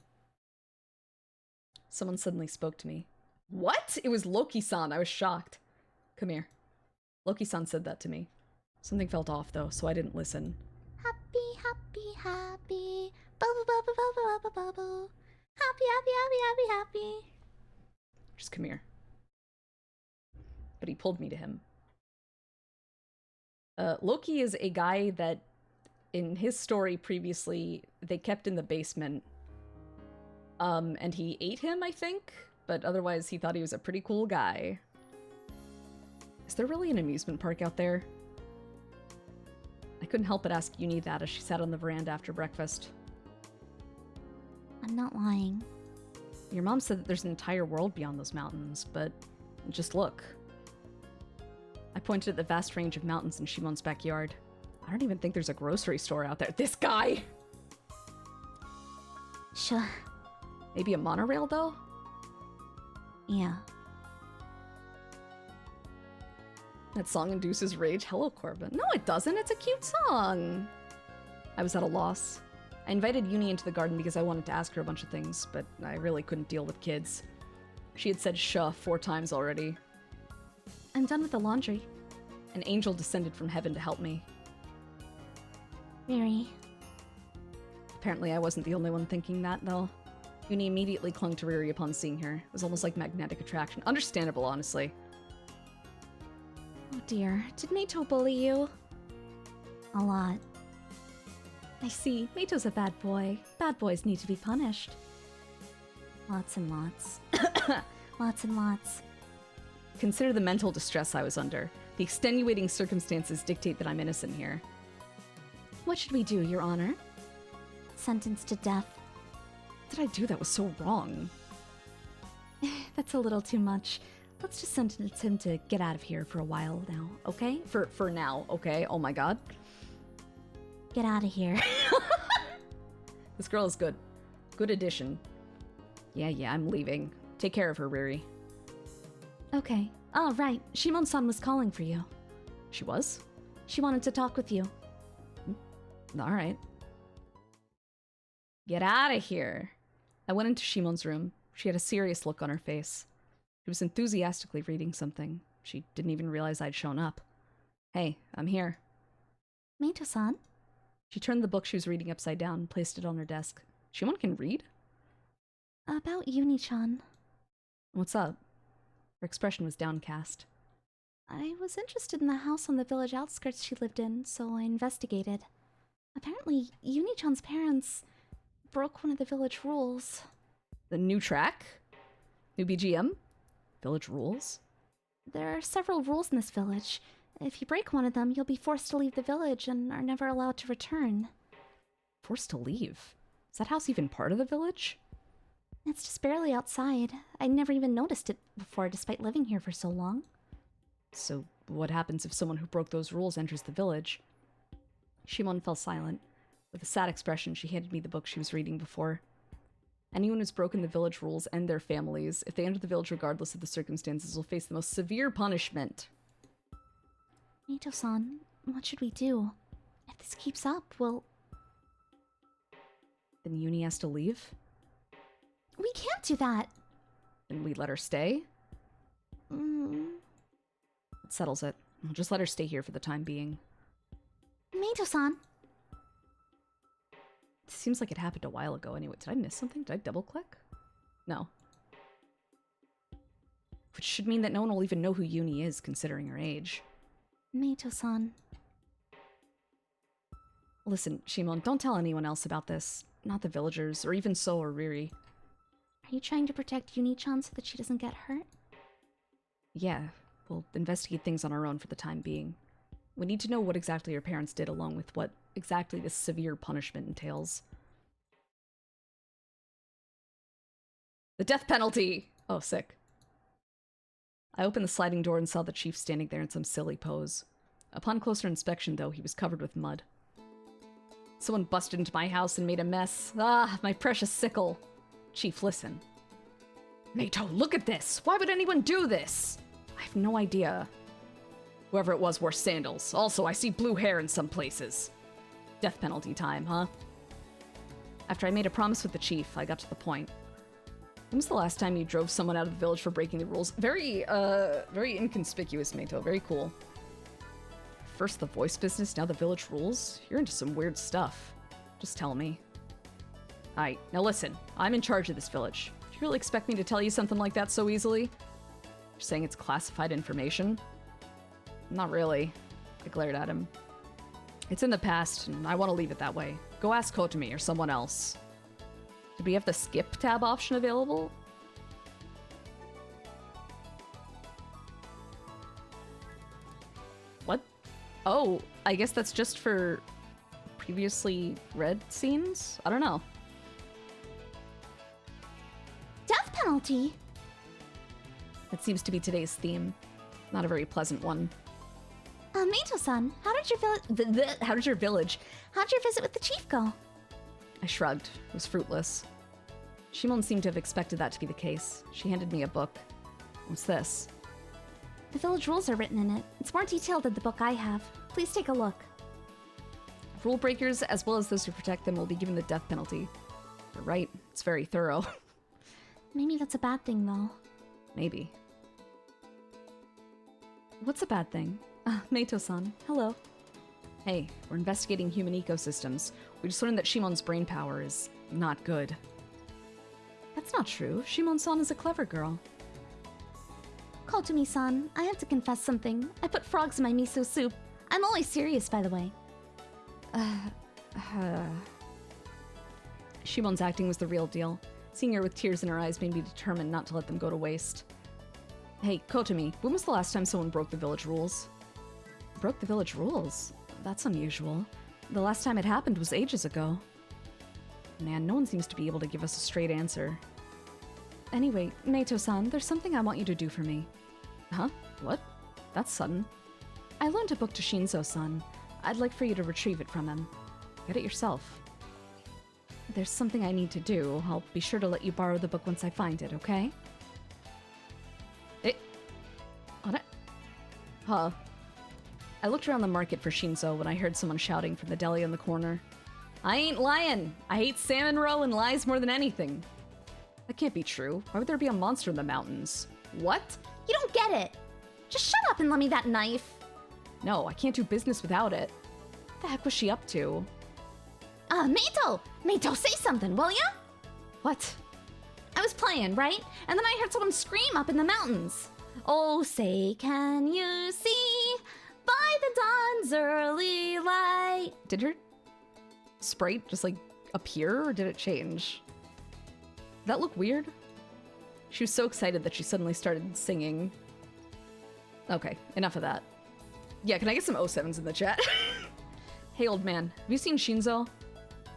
Someone suddenly spoke to me. What? It was Loki-san. I was shocked. Come here. Loki-san said that to me. Something felt off, though, so I didn't listen. Happy, happy, happy. Bubble, bubble, bubble, bubble, bubble. Happy, happy, happy, happy, happy. Just come here. But he pulled me to him. Loki is a guy that, in his story previously, they kept in the basement. And he ate him, I think? But otherwise, he thought he was a pretty cool guy. Is there really an amusement park out there? I couldn't help but ask Uni that as she sat on the veranda after breakfast. I'm not lying. Your mom said that there's an entire world beyond those mountains, but just look. I pointed at the vast range of mountains in Shimon's backyard. I don't even think there's a grocery store out there. This guy! Sure. Maybe a monorail, though? Yeah. That song induces rage. Hello, Corbin. No, it doesn't. It's a cute song. I was at a loss. I invited Uni into the garden because I wanted to ask her a bunch of things, but I really couldn't deal with kids. She had said "shuh" 4 times already. I'm done with the laundry. An angel descended from heaven to help me. Mary. Apparently I wasn't the only one thinking that, though. Uni immediately clung to Riri upon seeing her. It was almost like magnetic attraction. Understandable, honestly. Oh dear. Did Meito bully you? A lot. I see. Meito's a bad boy. Bad boys need to be punished. Lots and lots. Lots and lots. Consider the mental distress I was under. The extenuating circumstances dictate that I'm innocent here. What should we do, Your Honor? Sentenced to death. What did I do that was so wrong? That's a little too much. Let's just sentence him to get out of here for a while now, okay? For now, okay? Oh my god. Get out of here. This girl is good. Good addition. Yeah, I'm leaving. Take care of her, Riri. Okay. Oh, right. Shimon-san was calling for you. She was? She wanted to talk with you. Alright. Get out of here. I went into Shimon's room. She had a serious look on her face. She was enthusiastically reading something. She didn't even realize I'd shown up. Hey, I'm here. Meito-san? She turned the book she was reading upside down and placed it on her desk. Shimon can read? About Uni-chan. What's up? Her expression was downcast. I was interested in the house on the village outskirts she lived in, so I investigated. Apparently, Uni-chan's parents broke one of the village rules. The new track? New BGM? Village rules? There are several rules in this village. If you break one of them, you'll be forced to leave the village and are never allowed to return. Forced to leave? Is that house even part of the village? It's just barely outside. I never even noticed it before, despite living here for so long. So, what happens if someone who broke those rules enters the village? Shimon fell silent. With a sad expression, she handed me the book she was reading before. Anyone who's broken the village rules and their families, if they enter the village regardless of the circumstances, will face the most severe punishment. Meito-san, what should we do? If this keeps up, we'll... Then Uni has to leave? We can't do that! Then we let her stay? That settles it. I'll just let her stay here for the time being. Meito-san! It seems like it happened a while ago anyway. Did I miss something? Did I double-click? No. Which should mean that no one will even know who Uni is, considering her age. Meito-san. Listen, Shimon, don't tell anyone else about this. Not the villagers, or even So or Riri. Are you trying to protect Uni-chan so that she doesn't get hurt? Yeah, we'll investigate things on our own for the time being. We need to know what exactly her parents did, along with what exactly this severe punishment entails. The death penalty! Oh, sick. I opened the sliding door and saw the chief standing there in some silly pose. Upon closer inspection, though, he was covered with mud. Someone busted into my house and made a mess. Ah, my precious sickle. Chief, listen. Meito, look at this! Why would anyone do this? I have no idea. Whoever it was wore sandals. Also, I see blue hair in some places. Death penalty time, huh? After I made a promise with the chief, I got to the point. When was the last time you drove someone out of the village for breaking the rules? Very inconspicuous, Meito. Very cool. First the voice business, now the village rules? You're into some weird stuff. Just tell me. Alright, now listen. I'm in charge of this village. Do you really expect me to tell you something like that so easily? You're saying it's classified information? Not really. I glared at him. It's in the past, and I want to leave it that way. Go ask Kotomi or someone else. Did we have the skip tab option available? What? Oh, I guess that's just for previously read scenes? I don't know. Death penalty? That seems to be today's theme. Not a very pleasant one. Meito-san, how did your village... How'd your visit with the chief go? I shrugged. It was fruitless. Shimon seemed to have expected that to be the case. She handed me a book. What's this? The village rules are written in it. It's more detailed than the book I have. Please take a look. Rule breakers, as well as those who protect them, will be given the death penalty. You're right. It's very thorough. Maybe that's a bad thing, though. Maybe. What's a bad thing? Meito-san, hello. Hey, we're investigating human ecosystems. We just learned that Shimon's brain power is not good. That's not true. Shimon-san is a clever girl. Kotumi-san, I have to confess something. I put frogs in my miso soup. I'm always serious, by the way. Shimon's acting was the real deal. Seeing her with tears in her eyes made me determined not to let them go to waste. Hey, Kotomi, when was the last time someone broke the village rules? Broke the village rules? That's unusual. The last time it happened was ages ago. Man, no one seems to be able to give us a straight answer. Anyway, Meito-san, there's something I want you to do for me. Huh? What? That's sudden. I loaned a book to Shinzo-san. I'd like for you to retrieve it from him. Get it yourself. There's something I need to do. I'll be sure to let you borrow the book once I find it, okay? What? Huh. I looked around the market for Shinzo when I heard someone shouting from the deli in the corner. I ain't lying! I hate salmon roe and lies more than anything. That can't be true. Why would there be a monster in the mountains? What? You don't get it! Just shut up and lend me that knife! No, I can't do business without it. What the heck was she up to? Meito! Meito, say something, will ya? What? I was playing, right? And then I heard someone scream up in the mountains. Oh, say, can you see by the dawn's early light? Did her sprite just, like, appear, or did it change? Did that look weird? She was so excited that she suddenly started singing. Okay, enough of that. Yeah, can I get some 07s in the chat? Hey, old man, have you seen Shinzo?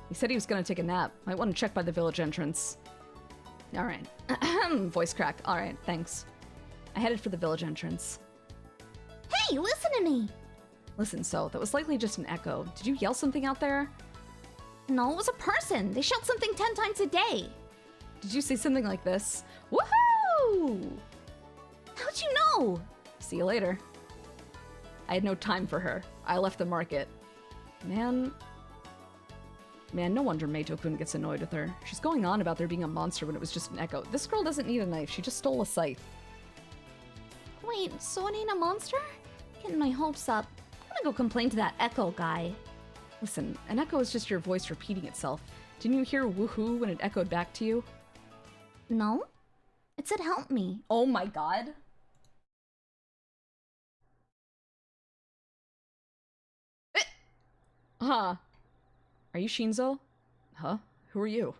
He said he was gonna take a nap. Might want to check by the village entrance. Alright. Voice crack. Alright, thanks. I headed for the village entrance. Hey, listen to me! Listen, so, that was likely just an echo. Did you yell something out there? No, it was a person. They shout something 10 times a day. Did you say something like this? Woohoo! How'd you know? See you later. I had no time for her. I left the market. Man, no wonder Meito-kun gets annoyed with her. She's going on about there being a monster when it was just an echo. This girl doesn't need a knife. She just stole a scythe. Wait, so it ain't a monster? Getting my hopes up. I'm gonna go complain to that echo guy. Listen, an echo is just your voice repeating itself. Didn't you hear woohoo when it echoed back to you? No? It said help me. Oh my god. Huh. Are you Shinzo? Huh? Who are you?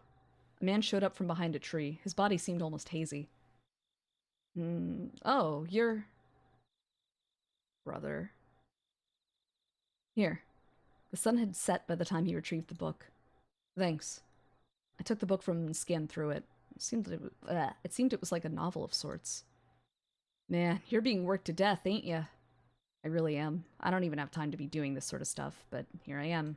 A man showed up from behind a tree. His body seemed almost hazy. Oh, you're... Brother. Here. The sun had set by the time he retrieved the book. Thanks. I took the book from him and scanned through it. It seemed it was like a novel of sorts. Man, you're being worked to death, ain't ya? I really am. I don't even have time to be doing this sort of stuff, but here I am.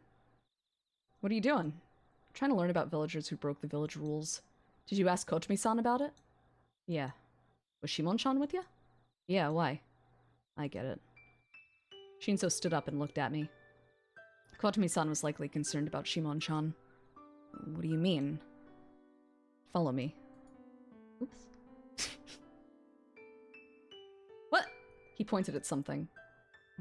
What are you doing? I'm trying to learn about villagers who broke the village rules. Did you ask Kotomi-san about it? Yeah. Was Shimon-chan with you? Yeah, why? I get it. Shinzo stood up and looked at me. Kotomi-san was likely concerned about Shimon-chan. What do you mean? Follow me. Oops. What? He pointed at something.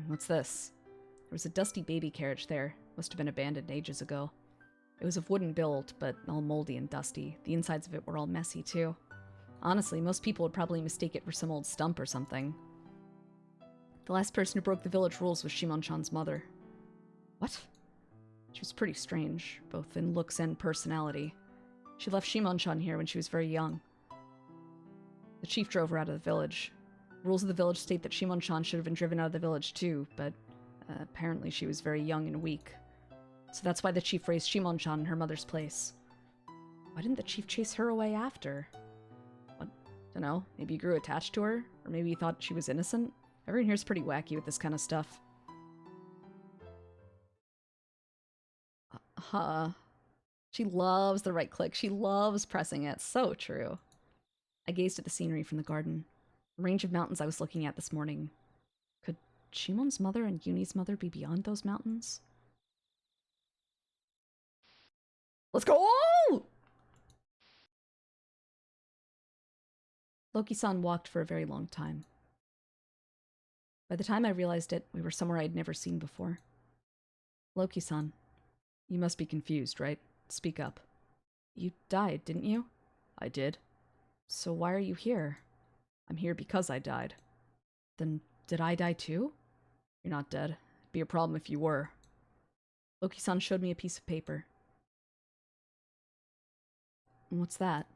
What's this? There was a dusty baby carriage there. Must have been abandoned ages ago. It was of wooden build, but all moldy and dusty. The insides of it were all messy, too. Honestly, most people would probably mistake it for some old stump or something. The last person who broke the village rules was Shimon-chan's mother. What? She was pretty strange, both in looks and personality. She left Shimon-chan here when she was very young. The chief drove her out of the village. Rules of the village state that Shimon-chan should have been driven out of the village too, but apparently she was very young and weak. So that's why the chief raised Shimon-chan in her mother's place. Why didn't the chief chase her away after? What? Dunno, maybe he grew attached to her? Or maybe he thought she was innocent? Everyone here's pretty wacky with this kind of stuff. Huh. She loves the right click. She loves pressing it. So true. I gazed at the scenery from the garden. The range of mountains I was looking at this morning. Could Shimon's mother and Yuni's mother be beyond those mountains? Let's go! Loki-san walked for a very long time. By the time I realized it, we were somewhere I'd never seen before. Loki-san, you must be confused, right? Speak up. You died, didn't you? I did. So why are you here? I'm here because I died. Then did I die too? You're not dead. It'd be a problem if you were. Loki-san showed me a piece of paper. What's that?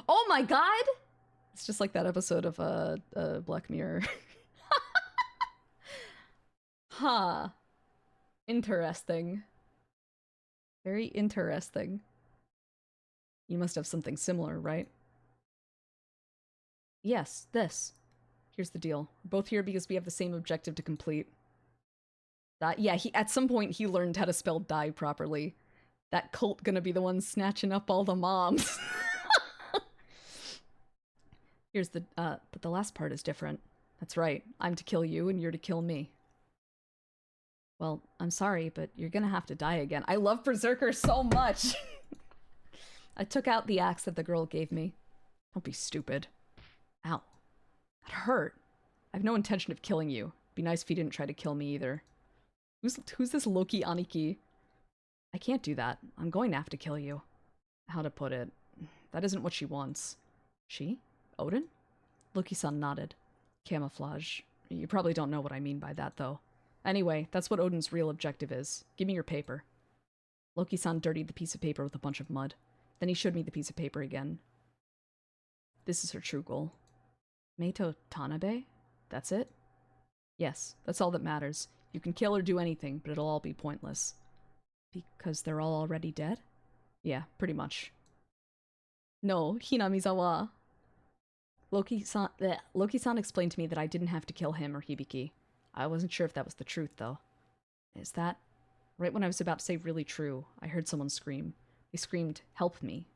Oh my god! It's just like that episode of Black Mirror. Huh. Interesting. Very interesting. You must have something similar, right? Yes, this. Here's the deal. We're both here because we have the same objective to complete. Yeah, at some point he learned how to spell die properly. That cult gonna be the one snatching up all the moms. Here's the, but the last part is different. That's right. I'm to kill you and you're to kill me. Well, I'm sorry, but you're gonna have to die again. I love Berserker so much! I took out the axe that the girl gave me. Don't be stupid. Ow. That hurt. I have no intention of killing you. Be nice if you didn't try to kill me either. Who's this Loki Aniki? I can't do that. I'm going to have to kill you. How to put it? That isn't what she wants. She? Odin? Loki-san nodded. Camouflage. You probably don't know what I mean by that, though. Anyway, that's what Odin's real objective is. Give me your paper. Loki-san dirtied the piece of paper with a bunch of mud. Then he showed me the piece of paper again. This is her true goal. Meito Tanabe? That's it? Yes, that's all that matters. You can kill or do anything, but it'll all be pointless. Because they're all already dead? Yeah, pretty much. No, Hinamizawa. Loki-san explained to me that I didn't have to kill him or Hibiki. I wasn't sure if that was the truth, though. Is that? Right when I was about to say really true, I heard someone scream. They screamed, "Help me."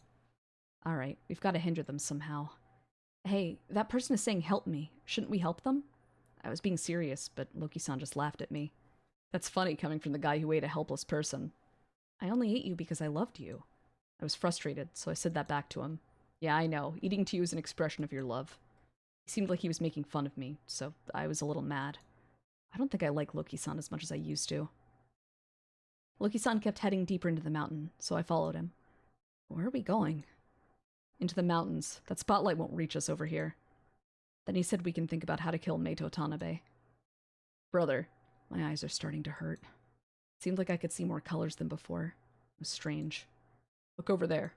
Alright, we've got to hinder them somehow. Hey, that person is saying help me. Shouldn't we help them? I was being serious, but Loki-san just laughed at me. That's funny coming from the guy who ate a helpless person. I only ate you because I loved you. I was frustrated, so I said that back to him. Yeah, I know. Eating to you is an expression of your love. He seemed like he was making fun of me, so I was a little mad. I don't think I like Loki-san as much as I used to. Loki-san kept heading deeper into the mountain, so I followed him. Where are we going? Into the mountains. That spotlight won't reach us over here. Then he said we can think about how to kill Meito Tanabe. Brother, my eyes are starting to hurt. It seemed like I could see more colors than before. It was strange. Look over there.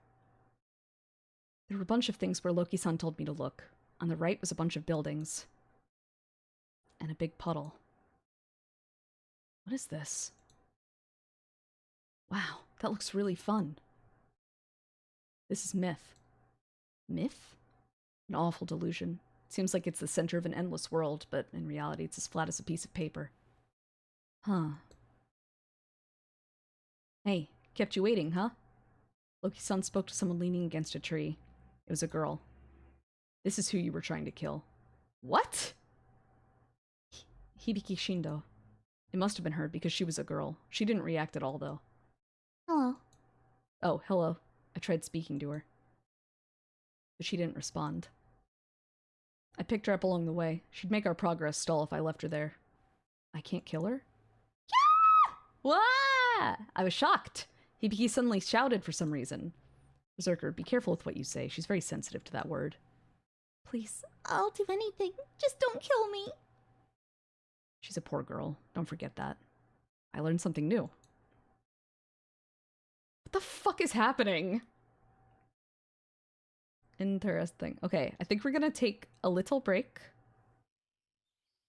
There were a bunch of things where Loki-san told me to look. On the right was a bunch of buildings. And a big puddle. What is this? Wow, that looks really fun. This is myth. Myth? An awful delusion. It seems like it's the center of an endless world, but in reality it's as flat as a piece of paper. Huh. Hey, kept you waiting, huh? Loki-san spoke to someone leaning against a tree. It was a girl. This is who you were trying to kill. What? Hibiki Shindo. It must have been her because she was a girl. She didn't react at all, though. Hello. Oh, hello. I tried speaking to her. But she didn't respond. I picked her up along the way. She'd make our progress stall if I left her there. I can't kill her? Yeah! Wah! I was shocked. Hibiki suddenly shouted for some reason. Berserker, be careful with what you say. She's very sensitive to that word. Please, I'll do anything. Just don't kill me. She's a poor girl. Don't forget that. I learned something new. What the fuck is happening? Interesting. Okay, I think we're gonna take a little break.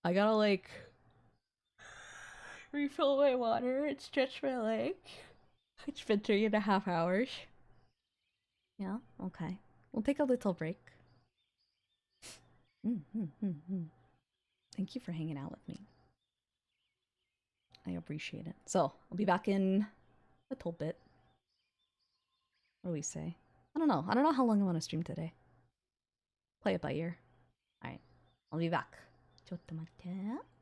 I gotta, like, refill my water and stretch my leg. It's been 3.5 hours. Yeah, okay. We'll take a little break. Thank you for hanging out with me. I appreciate it. So, I'll be back in a little bit. What do we say? I don't know. I don't know how long I want to stream today. Play it by ear. Alright. I'll be back. ちょっと待って。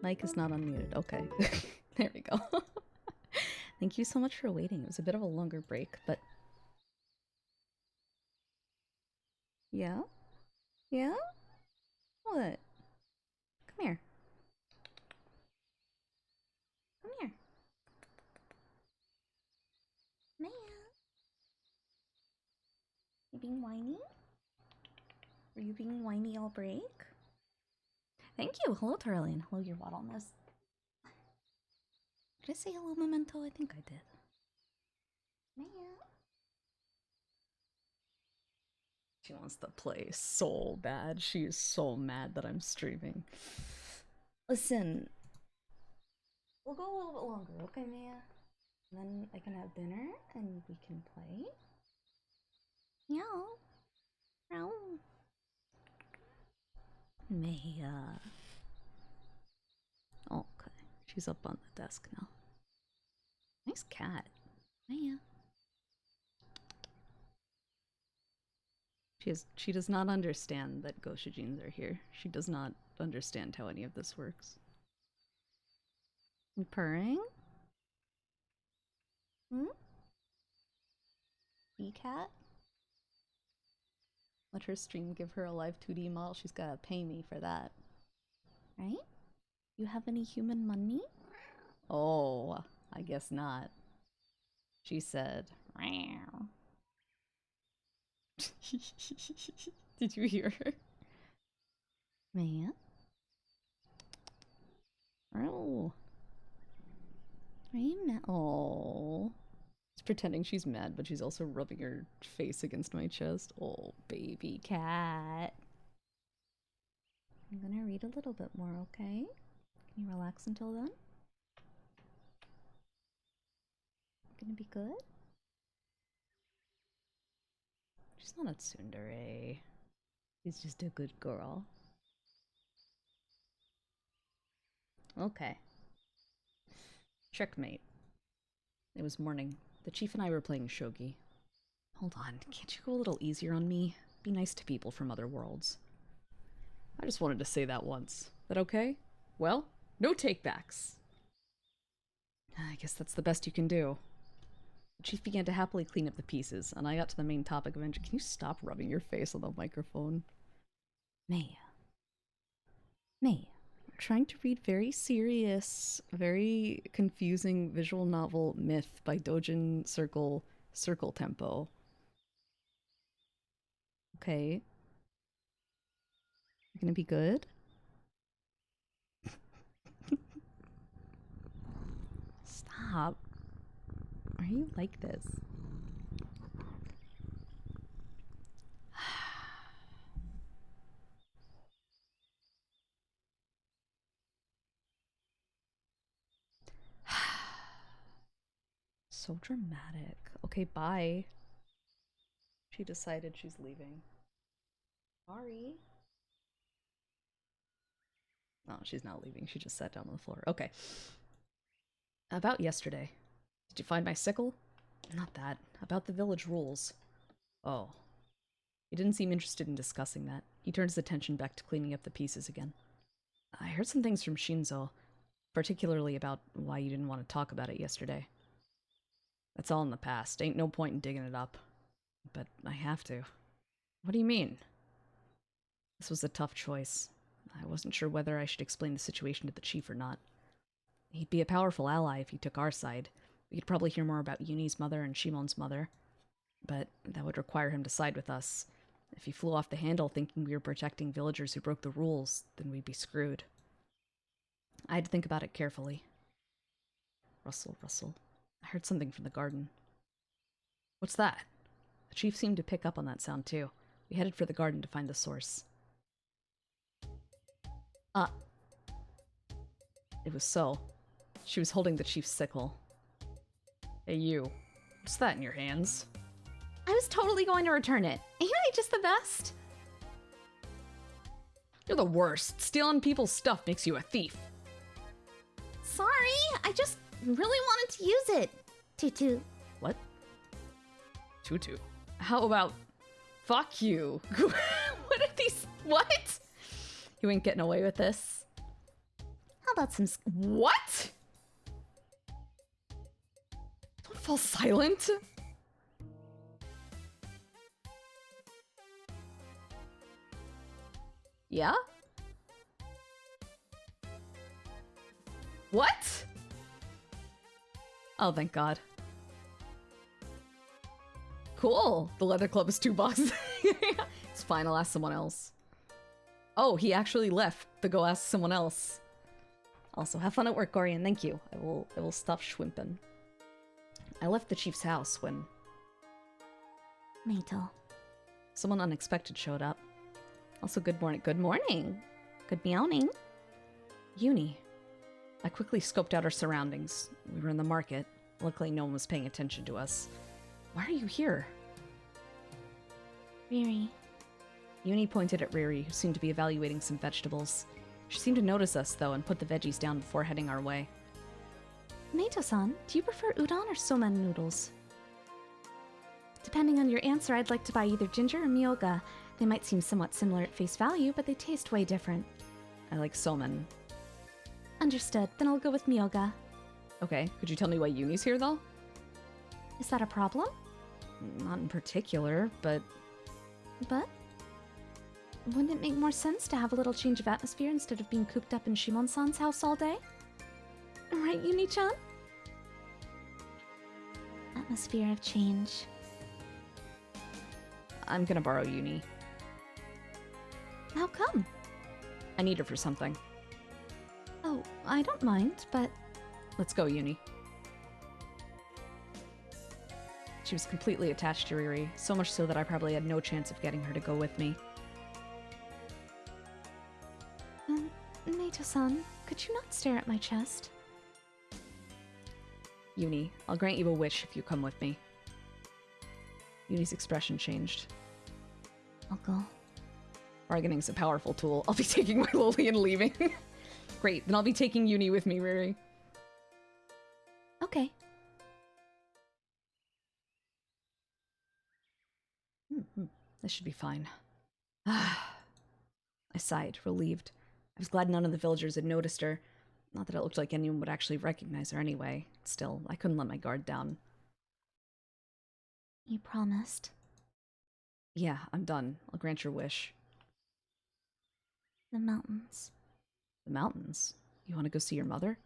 Mic is not unmuted. Okay. There we go. Thank you so much for waiting. It was a bit of a longer break, but... Yeah? Yeah? What? Come here. Come here. Maya. You being whiny? Were you being whiny all break? Thank you. Hello, Turlian. Hello, your waddleness. Did I say hello, Memento? I think I did. Maya. She wants to play so bad. She is so mad that I'm streaming. Listen. We'll go a little bit longer, okay, Maya? And then I can have dinner and we can play. Meow. Meow. Maya. Okay. She's up on the desk now. Nice cat. Maya. She does not understand that Goshujins are here. She does not understand how any of this works. You purring? Hmm? Bee cat? Let her stream give her a live 2D model. She's gotta pay me for that. Right? You have any human money? Oh, I guess not. She said, "Meow." Did you hear her? Maya? Oh. Are you mad? Oh. She's pretending she's mad, but she's also rubbing her face against my chest. Oh, baby cat. I'm gonna read a little bit more, okay? Can you relax until then? Gonna be good? She's not a tsundere. She's just a good girl. Okay. Checkmate. It was morning. The chief and I were playing shogi. Hold on, can't you go a little easier on me? Be nice to people from other worlds. I just wanted to say that once. That okay? Well, no takebacks. I guess that's the best you can do. The chief began to happily clean up the pieces, and I got to the main topic of entry. Can you stop rubbing your face on the microphone? Maya. Maya. We're trying to read very serious, very confusing visual novel Myth by Dojin Circle Tempo. Okay. You gonna be good? Stop. Why are you like this? So dramatic. Okay, bye. She decided she's leaving. Sorry. No, she's not leaving. She just sat down on the floor. Okay. About yesterday. Did you find my sickle? Not that. About the village rules. Oh. He didn't seem interested in discussing that. He turned his attention back to cleaning up the pieces again. I heard some things from Shinzo, particularly about why you didn't want to talk about it yesterday. That's all in the past. Ain't no point in digging it up. But I have to. What do you mean? This was a tough choice. I wasn't sure whether I should explain the situation to the chief or not. He'd be a powerful ally if he took our side. We could probably hear more about Yuni's mother and Shimon's mother. But that would require him to side with us. If he flew off the handle thinking we were protecting villagers who broke the rules, then we'd be screwed. I had to think about it carefully. Rustle, rustle. I heard something from the garden. What's that? The chief seemed to pick up on that sound too. We headed for the garden to find the source. It was so. She was holding the chief's sickle. Hey you, what's that in your hands? I was totally going to return it. Ain't I just the best? You're the worst. Stealing people's stuff makes you a thief. Sorry, I just really wanted to use it. Tutu. What? Tutu. How about... Fuck you. What are these... What? You ain't getting away with this. How about some... What? Don't fall silent. Yeah? What? Oh, thank God. Cool. The leather club is $2. It's fine, I'll ask someone else. Oh, he actually left to go ask someone else. Also, have fun at work, Gorian. Thank you. I will stop schwimping. I left the chief's house when Mato. someone unexpected showed up. Also, good morning. Good morning. Good meowing. Uni. I quickly scoped out our surroundings. We were in the market. Luckily, no one was paying attention to us. Why are you here? Riri. Uni pointed at Riri, who seemed to be evaluating some vegetables. She seemed to notice us, though, and put the veggies down before heading our way. Mato-san, do you prefer udon or somen noodles? Depending on your answer, I'd like to buy either ginger or miyoga. They might seem somewhat similar at face value, but they taste way different. I like somen. Understood. Then I'll go with miyoga. Okay, could you tell me why Uni's here, though? Is that a problem? Not in particular, but... But? Wouldn't it make more sense to have a little change of atmosphere instead of being cooped up in Shimon-san's house all day? Right, Uni-chan? Atmosphere of change. I'm gonna borrow Uni. How come? I need her for something. Oh, I don't mind, but... Let's go, Uni. She was completely attached to Riri, so much so that I probably had no chance of getting her to go with me. Mato-san, could you not stare at my chest? Uni, I'll grant you a wish if you come with me. Uni's expression changed. I'll go. Bargaining's a powerful tool. I'll be taking my loli and leaving. Great, then I'll be taking Uni with me, Riri. Okay. This should be fine. I sighed, relieved. I was glad none of the villagers had noticed her. Not that it looked like anyone would actually recognize her anyway. Still, I couldn't let my guard down. You promised. Yeah, I'm done. I'll grant your wish. The mountains. The mountains? You want to go see your mother?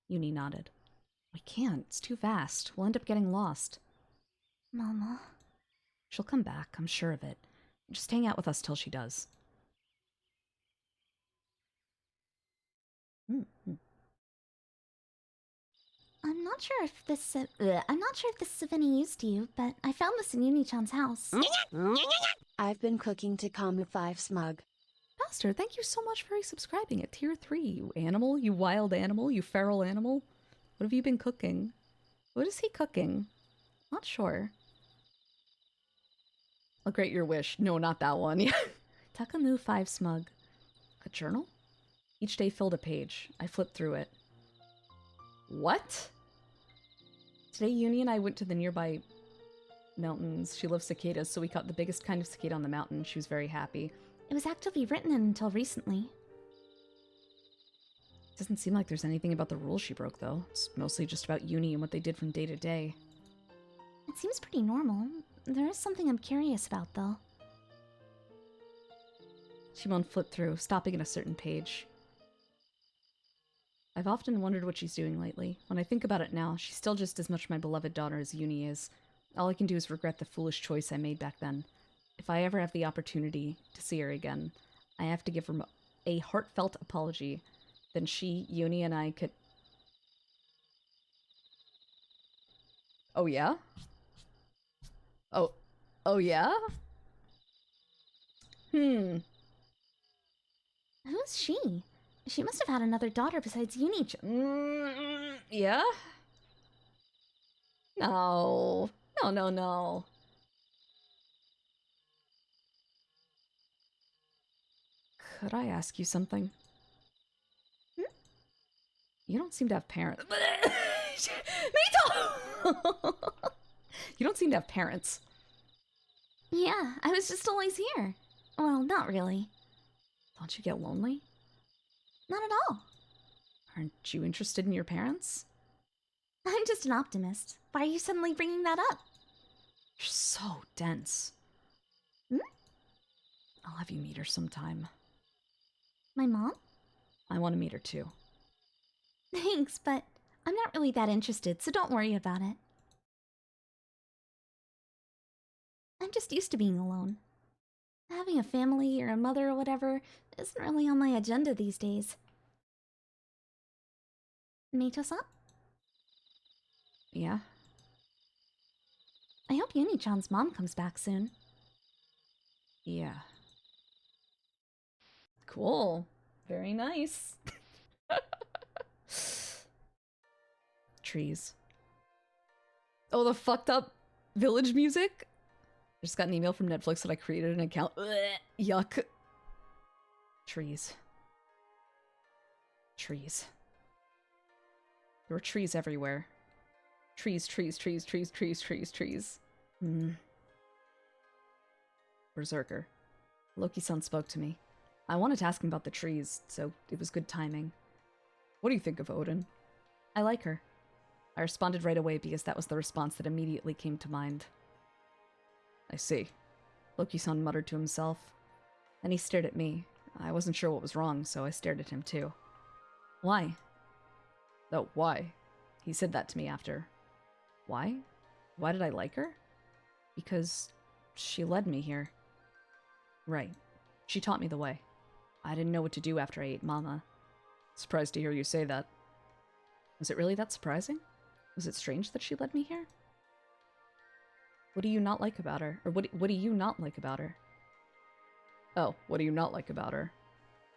Uni nodded. We can't. It's too vast. We'll end up getting lost. Mama. She'll come back, I'm sure of it. Just hang out with us till she does. I'm not sure if this is of any use to you, but I found this in Uni-chan's house. I've been cooking Takamo 5 smug. Pastor, thank you so much for resubscribing at tier 3, you animal, you wild animal, you feral animal. What have you been cooking? What is he cooking? Not sure. I'll grant your wish. No, not that one. Takamo 5 smug. A journal? Each day filled a page. I flipped through it. What? Today, Uni and I went to the nearby mountains. She loves cicadas, so we caught the biggest kind of cicada on the mountain. She was very happy. It was actively written in until recently. Doesn't seem like there's anything about the rules she broke, though. It's mostly just about Uni and what they did from day to day. It seems pretty normal. There is something I'm curious about, though. Shimon flipped through, stopping at a certain page. I've often wondered what she's doing lately. When I think about it now, she's still just as much my beloved daughter as Uni is. All I can do is regret the foolish choice I made back then. If I ever have the opportunity to see her again, I have to give her a heartfelt apology. Then she, Uni, and I could... Oh, yeah? Oh, yeah? Who's she? She must have had another daughter besides Uni. Yeah? No. No. Could I ask you something? You don't seem to have parents. Mito! You don't seem to have parents. Yeah, I was just always here. Well, not really. Don't you get lonely? Not at all. Aren't you interested in your parents? I'm just an optimist. Why are you suddenly bringing that up? You're so dense. Hmm? I'll have you meet her sometime. My mom? I want to meet her too. Thanks, but I'm not really that interested, so don't worry about it. I'm just used to being alone. Having a family or a mother or whatever isn't really on my agenda these days. Meito-san? Yeah? I hope Uni-chan's mom comes back soon. Yeah. Cool. Very nice. Trees. Oh, the fucked up village music? I just got an email from Netflix that I created an account. Ugh, yuck. Trees. Trees. There were trees everywhere. Trees, trees, trees, trees, trees, trees, trees. Berserker. Loki-san spoke to me. I wanted to ask him about the trees, so it was good timing. What do you think of Odin? I like her. I responded right away because that was the response that immediately came to mind. I see. Loki-san muttered to himself. Then he stared at me. I wasn't sure what was wrong, so I stared at him too. Why? Oh, why? He said that to me after. Why? Why did I like her? Because she led me here. Right. She taught me the way. I didn't know what to do after I ate Mama. Surprised to hear you say that. Was it really that surprising? Was it strange that she led me here? What do you not like about her? Or what do you not like about her? Oh, what do you not like about her?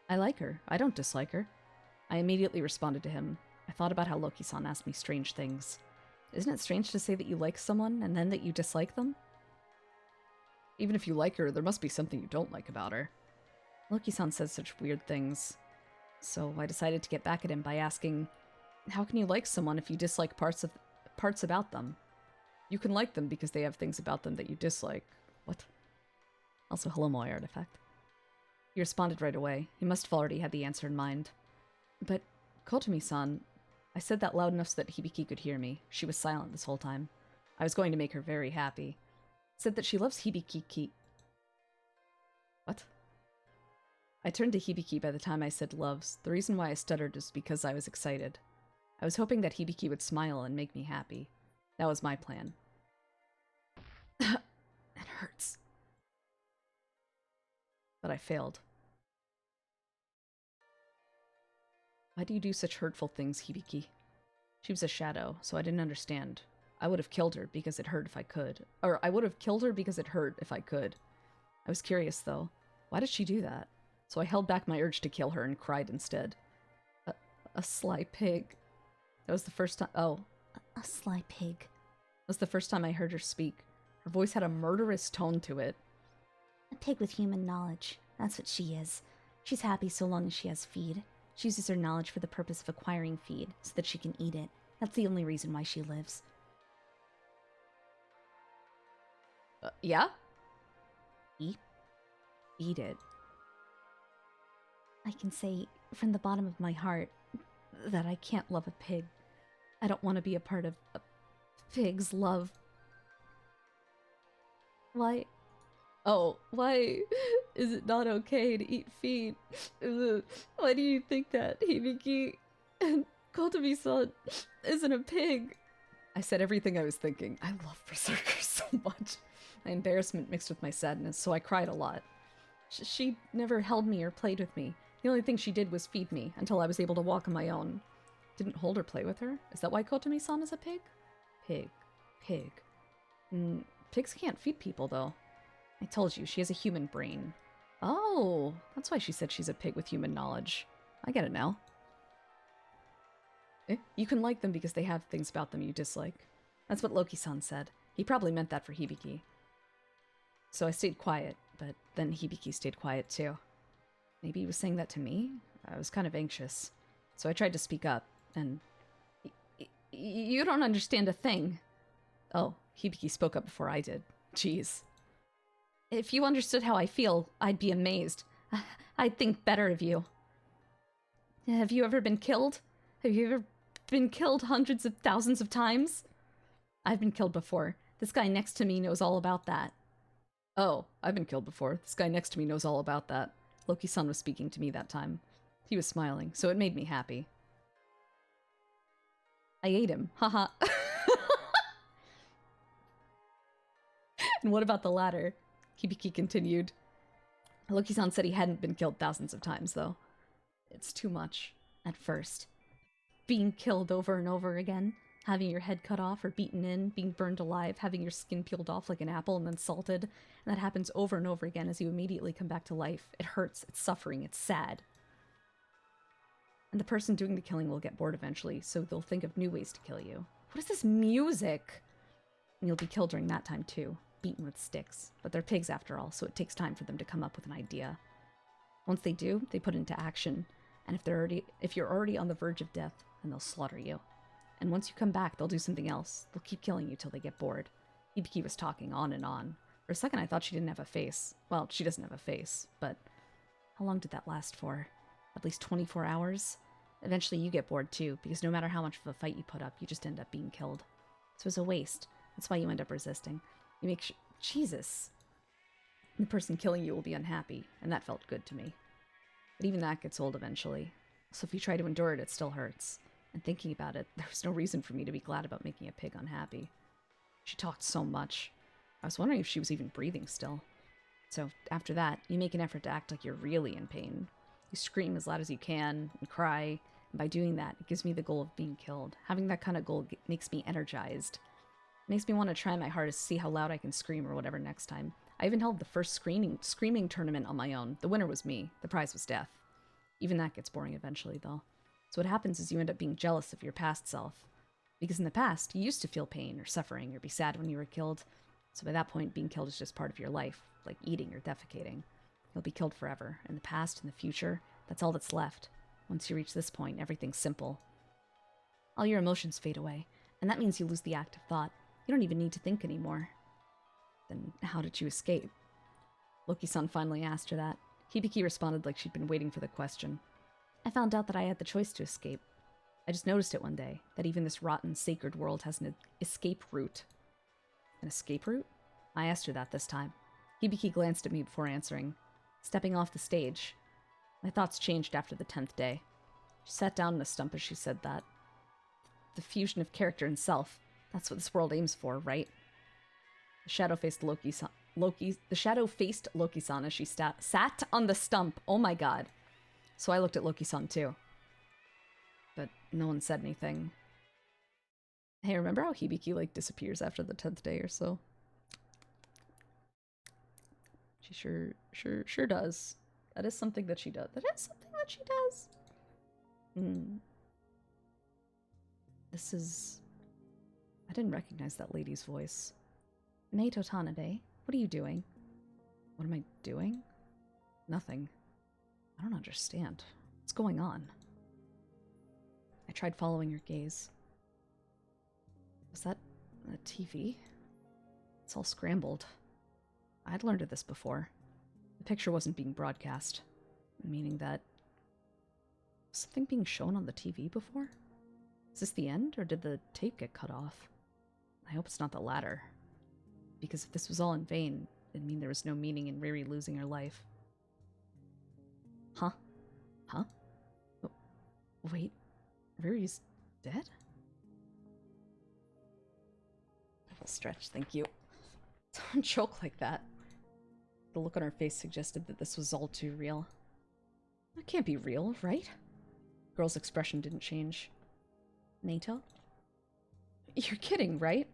I like her. I don't dislike her. I immediately responded to him. I thought about how Loki-san asked me strange things. Isn't it strange to say that you like someone and then that you dislike them? Even if you like her, there must be something you don't like about her. Loki-san says such weird things. So I decided to get back at him by asking, how can you like someone if you dislike parts about them? You can like them because they have things about them that you dislike. What? Also, hello, Moy artifact. He responded right away. He must have already had the answer in mind. But, Kotomi-san, I said that loud enough so that Hibiki could hear me. She was silent this whole time. I was going to make her very happy. Said that she loves Hibiki. What? I turned to Hibiki by the time I said loves. The reason why I stuttered is because I was excited. I was hoping that Hibiki would smile and make me happy. That was my plan. It hurts. But I failed. Why do you do such hurtful things, Hibiki? She was a shadow, so I didn't understand. I would have killed her because it hurt if I could. Or I would have killed her because it hurt if I could. I was curious, though. Why did she do that? So I held back my urge to kill her and cried instead. A sly pig. That was the first time— oh. A sly pig. That was the first time I heard her speak. Her voice had a murderous tone to it. A pig with human knowledge. That's what she is. She's happy so long as she has feed. She uses her knowledge for the purpose of acquiring feed, so that she can eat it. That's the only reason why she lives. Yeah? Eat? Eat it. I can say, from the bottom of my heart, that I can't love a pig. I don't want to be a part of a pig's love. Why? Oh, why is it not okay to eat feed? Why do you think that, Hibiki? And Kotomi-san isn't a pig. I said everything I was thinking. I love Berserker so much. My embarrassment mixed with my sadness, so I cried a lot. She never held me or played with me. The only thing she did was feed me until I was able to walk on my own. Didn't hold or play with her? Is that why Kotomi-san is a pig? Pig. Pig. Pigs can't feed people, though. I told you, she has a human brain. Oh, that's why she said she's a pig with human knowledge. I get it now. You can like them because they have things about them you dislike. That's what Loki-san said. He probably meant that for Hibiki. So I stayed quiet, but then Hibiki stayed quiet too. Maybe he was saying that to me? I was kind of anxious. So I tried to speak up, and... You don't understand a thing. Oh, Hibiki spoke up before I did. Jeez. If you understood how I feel, I'd be amazed. I'd think better of you. Have you ever been killed? Have you ever been killed hundreds of thousands of times? I've been killed before. This guy next to me knows all about that. Oh, I've been killed before. This guy next to me knows all about that. Loki-san was speaking to me that time. He was smiling, so it made me happy. I ate him. Haha. And what about the latter? Hibiki continued. Loki-san said he hadn't been killed thousands of times, though. It's too much, at first. Being killed over and over again, having your head cut off or beaten in, being burned alive, having your skin peeled off like an apple and then salted, and that happens over and over again as you immediately come back to life. It hurts, it's suffering, it's sad. And the person doing the killing will get bored eventually, so they'll think of new ways to kill you. What is this music? And you'll be killed during that time too, beaten with sticks. But they're pigs after all, so it takes time for them to come up with an idea. Once they do, they put it into action, and if you're already on the verge of death, then they'll slaughter you. And once you come back, they'll do something else. They'll keep killing you till they get bored. Hibiki was talking on and on. For a second I thought she didn't have a face. Well, she doesn't have a face, but how long did that last for? At least 24 hours? Eventually you get bored too, because no matter how much of a fight you put up, you just end up being killed. So it's a waste. That's why you end up resisting. You make Jesus. The person killing you will be unhappy, and that felt good to me. But even that gets old eventually. So if you try to endure it, it still hurts. And thinking about it, there was no reason for me to be glad about making a pig unhappy. She talked so much. I was wondering if she was even breathing still. So after that, you make an effort to act like you're really in pain. You scream as loud as you can and cry, and by doing that, it gives me the goal of being killed. Having that kind of goal makes me energized. It makes me want to try my hardest to see how loud I can scream or whatever next time. I even held the first screaming tournament on my own. The winner was me. The prize was death. Even that gets boring eventually, though. So what happens is you end up being jealous of your past self. Because in the past, you used to feel pain or suffering or be sad when you were killed. So by that point, being killed is just part of your life, like eating or defecating. You'll be killed forever. In the past, in the future, that's all that's left. Once you reach this point, everything's simple. All your emotions fade away, and that means you lose the active thought. You don't even need to think anymore. Then how did you escape? Loki-san finally asked her that. Hibiki responded like she'd been waiting for the question. I found out that I had the choice to escape. I just noticed it one day, that even this rotten, sacred world has an escape route. An escape route? I asked her that this time. Hibiki glanced at me before answering. Stepping off the stage. My thoughts changed after the 10th day. She sat down in a stump as she said that. The fusion of character and self. That's what this world aims for, right? The shadow-faced Loki-san as she sat on the stump. Oh my god. So I looked at Loki-san too. But no one said anything. Hey, remember how Hibiki, disappears after the 10th day or so? She sure does. That is something that she does. That is something that she does. This is... I didn't recognize that lady's voice. Maid Tanabe, what are you doing? What am I doing? Nothing. I don't understand. What's going on? I tried following your gaze. Was that a TV? It's all scrambled. I'd learned of this before. The picture wasn't being broadcast, meaning that... Was something being shown on the TV before? Is this the end, or did the tape get cut off? I hope it's not the latter. Because if this was all in vain, it'd mean there was no meaning in Riri losing her life. Huh? Huh? Oh, wait, Riri's dead? A stretch, thank you. Don't joke like that. The look on her face suggested that this was all too real. That can't be real, right? The girl's expression didn't change. Nato? You're kidding, right?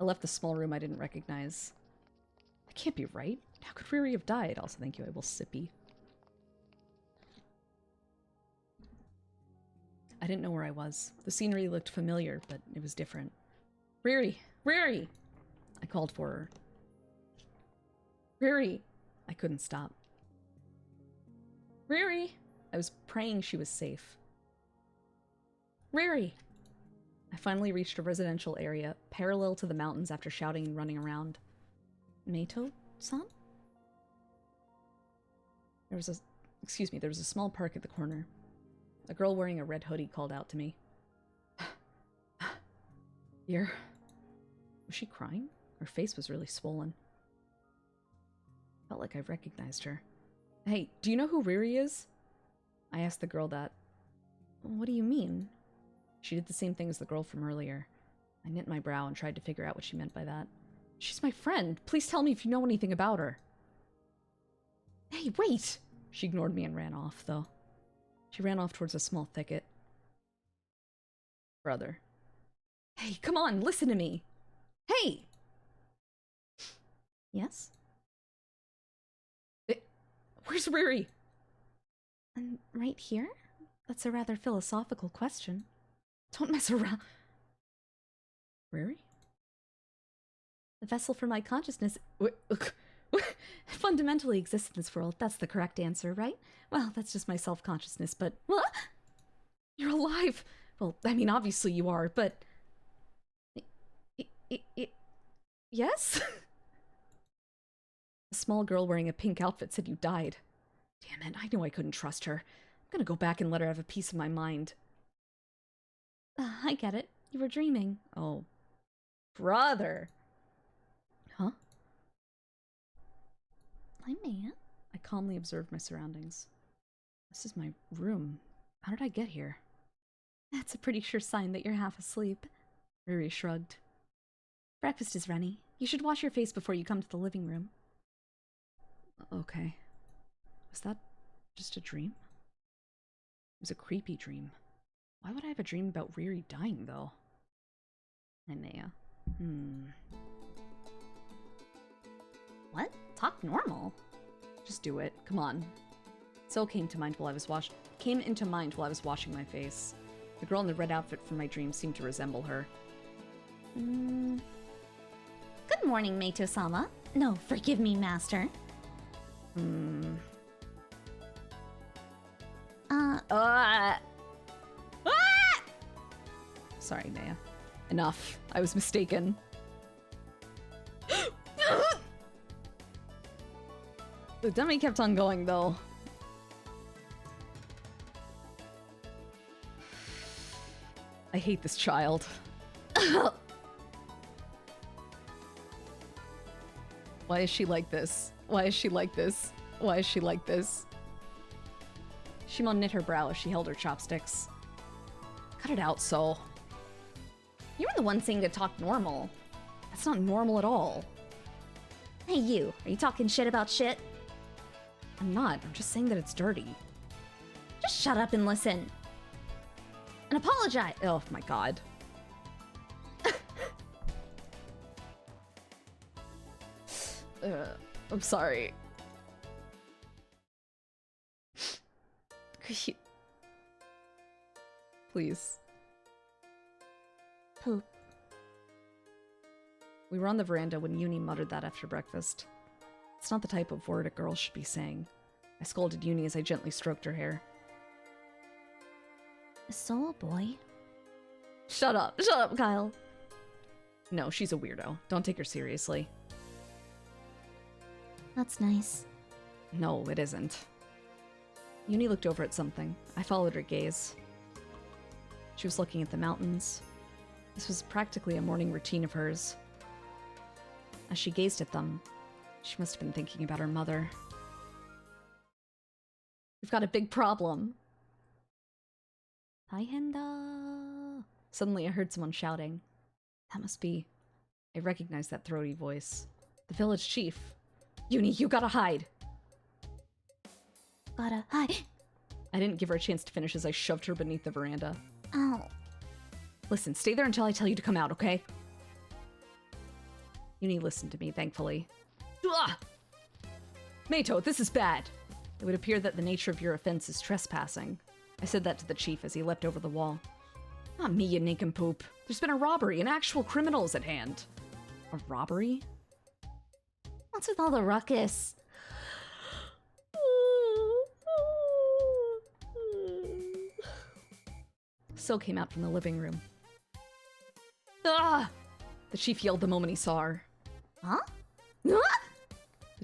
I left the small room I didn't recognize. That can't be right. How could Riri have died? Also, thank you, I will sippy. I didn't know where I was. The scenery looked familiar, but it was different. Riri! Riri! I called for her. Riri! I couldn't stop. Riri! I was praying she was safe. Riri! I finally reached a residential area, parallel to the mountains after shouting and running around. Mato-san? There was a small park at the corner. A girl wearing a red hoodie called out to me. Here. Was she crying? Her face was really swollen. Felt like I recognized her. Hey, do you know who Riri is? I asked the girl that. What do you mean? She did the same thing as the girl from earlier. I knit my brow and tried to figure out what she meant by that. She's my friend. Please tell me if you know anything about her. Hey, wait! She ignored me and ran off, though. She ran off towards a small thicket. Brother. Hey, come on, listen to me! Hey! Yes? Where's Riri? Right here? That's a rather philosophical question. Don't mess around. Riri? The vessel for my consciousness fundamentally exists in this world. That's the correct answer, right? Well, that's just my self-consciousness, but... What? You're alive! Well, I mean, obviously you are, but... Yes? A small girl wearing a pink outfit said you died. Damn it, I knew I couldn't trust her. I'm gonna go back and let her have a piece of my mind. I get it. You were dreaming. Oh. Brother! Huh? I'm Maya. I calmly observed my surroundings. This is my room. How did I get here? That's a pretty sure sign that you're half asleep. Riri shrugged. Breakfast is ready. You should wash your face before you come to the living room. Okay. Was that just a dream? It was a creepy dream. Why would I have a dream about Riri dying, though? Hi, Maya. What? Talk normal? Just do it. Come on. So came into mind while I was washing my face. The girl in the red outfit from my dream seemed to resemble her. Good morning, Meito-sama. No, forgive me, master. Sorry, Maya. Enough. I was mistaken. The dummy kept on going, though. I hate this child. Why is she like this? Why is she like this? Why is she like this? Shimon knit her brow as she held her chopsticks. Cut it out, Sol. You were the one saying to talk normal. That's not normal at all. Hey, you. Are you talking shit about shit? I'm not. I'm just saying that it's dirty. Just shut up and listen. And apologize. Oh my god. I'm sorry. Could you... Please. Poop. We were on the veranda when Uni muttered that after breakfast. It's not the type of word a girl should be saying. I scolded Uni as I gently stroked her hair. Is Sol a boy? Shut up, Kyle. No, she's a weirdo. Don't take her seriously. That's nice. No, it isn't. Uni looked over at something. I followed her gaze. She was looking at the mountains. This was practically a morning routine of hers. As she gazed at them, she must have been thinking about her mother. We've got a big problem. Taihenda. Suddenly I heard someone shouting. That must be... I recognized that throaty voice. The village chief. Uni, you gotta hide! Gotta hide. I didn't give her a chance to finish as I shoved her beneath the veranda. Ow. Listen, stay there until I tell you to come out, okay? Uni listened to me, thankfully. Ugh! Meito, this is bad! It would appear that the nature of your offense is trespassing. I said that to the chief as he leapt over the wall. Not me, you nincompoop. There's been a robbery, and actual criminals at hand. A robbery? What's with all the ruckus? So came out from the living room. Ah! The chief yelled the moment he saw her. Huh? The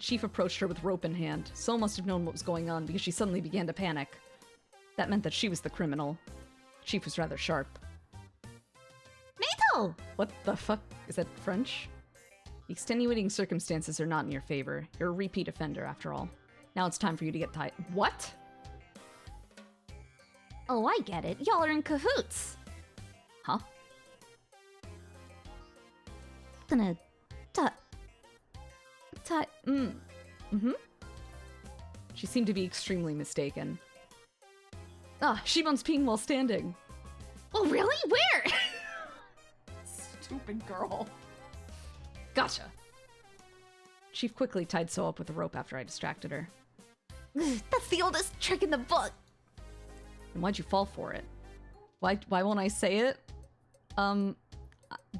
chief approached her with rope in hand. So must have known what was going on because she suddenly began to panic. That meant that she was the criminal. Chief was rather sharp. Mato! What the fuck? Is that French? The extenuating circumstances are not in your favor. You're a repeat offender, after all. Now it's time for you to get tied. What? Oh, I get it. Y'all are in cahoots. Huh? Gonna... Mm-hmm. She seemed to be extremely mistaken. Ah, Shimon's peeing while standing. Oh, really? Where? Stupid girl. Gotcha. Chief quickly tied So up with a rope after I distracted her. That's the oldest trick in the book. And why'd you fall for it? Why won't I say it?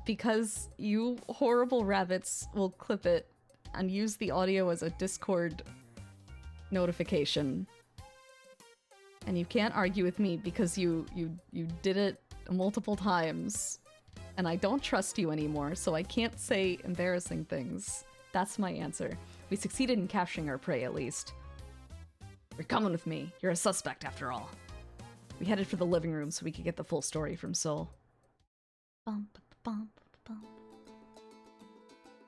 Because you horrible rabbits will clip it and use the audio as a Discord notification. And you can't argue with me because you did it multiple times. And I don't trust you anymore, so I can't say embarrassing things. That's my answer. We succeeded in capturing our prey, at least. You're coming with me. You're a suspect, after all. We headed for the living room so we could get the full story from Sol. Bum, bum, bum.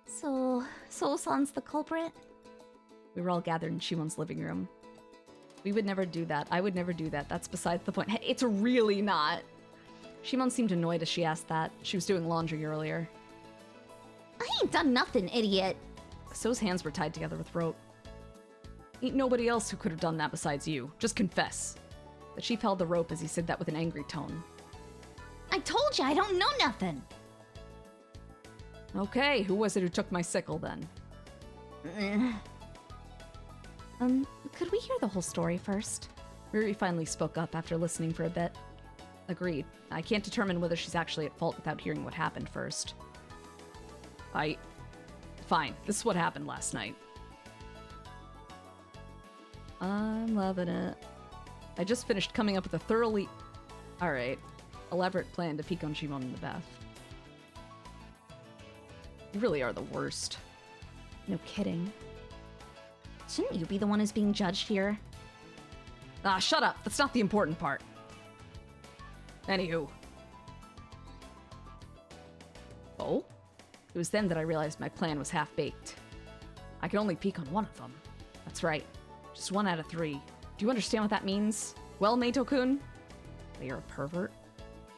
So, Sol-san's the culprit? We were all gathered in Shimon's living room. We would never do that. I would never do that. That's besides the point. Hey, it's really not. Shimon seemed annoyed as she asked that. She was doing laundry earlier. I ain't done nothing, idiot. So's hands were tied together with rope. Ain't nobody else who could have done that besides you. Just confess. The chief held the rope as he said that with an angry tone. I told you I don't know nothing. Okay, who was it who took my sickle then? Could we hear the whole story first? Riri finally spoke up after listening for a bit. Agreed. I can't determine whether she's actually at fault without hearing what happened first. Fine, this is what happened last night. I'm loving it. I just finished coming up with a thoroughly... Alright. Elaborate plan to peek on Shimon in the bath. You really are the worst. No kidding. Shouldn't you be the one who's being judged here? Ah, shut up! That's not the important part. Anywho. Oh? It was then that I realized my plan was half-baked. I could only peek on one of them. That's right. Just 1 out of 3. Do you understand what that means? Well, Meito-kun? That you're a pervert?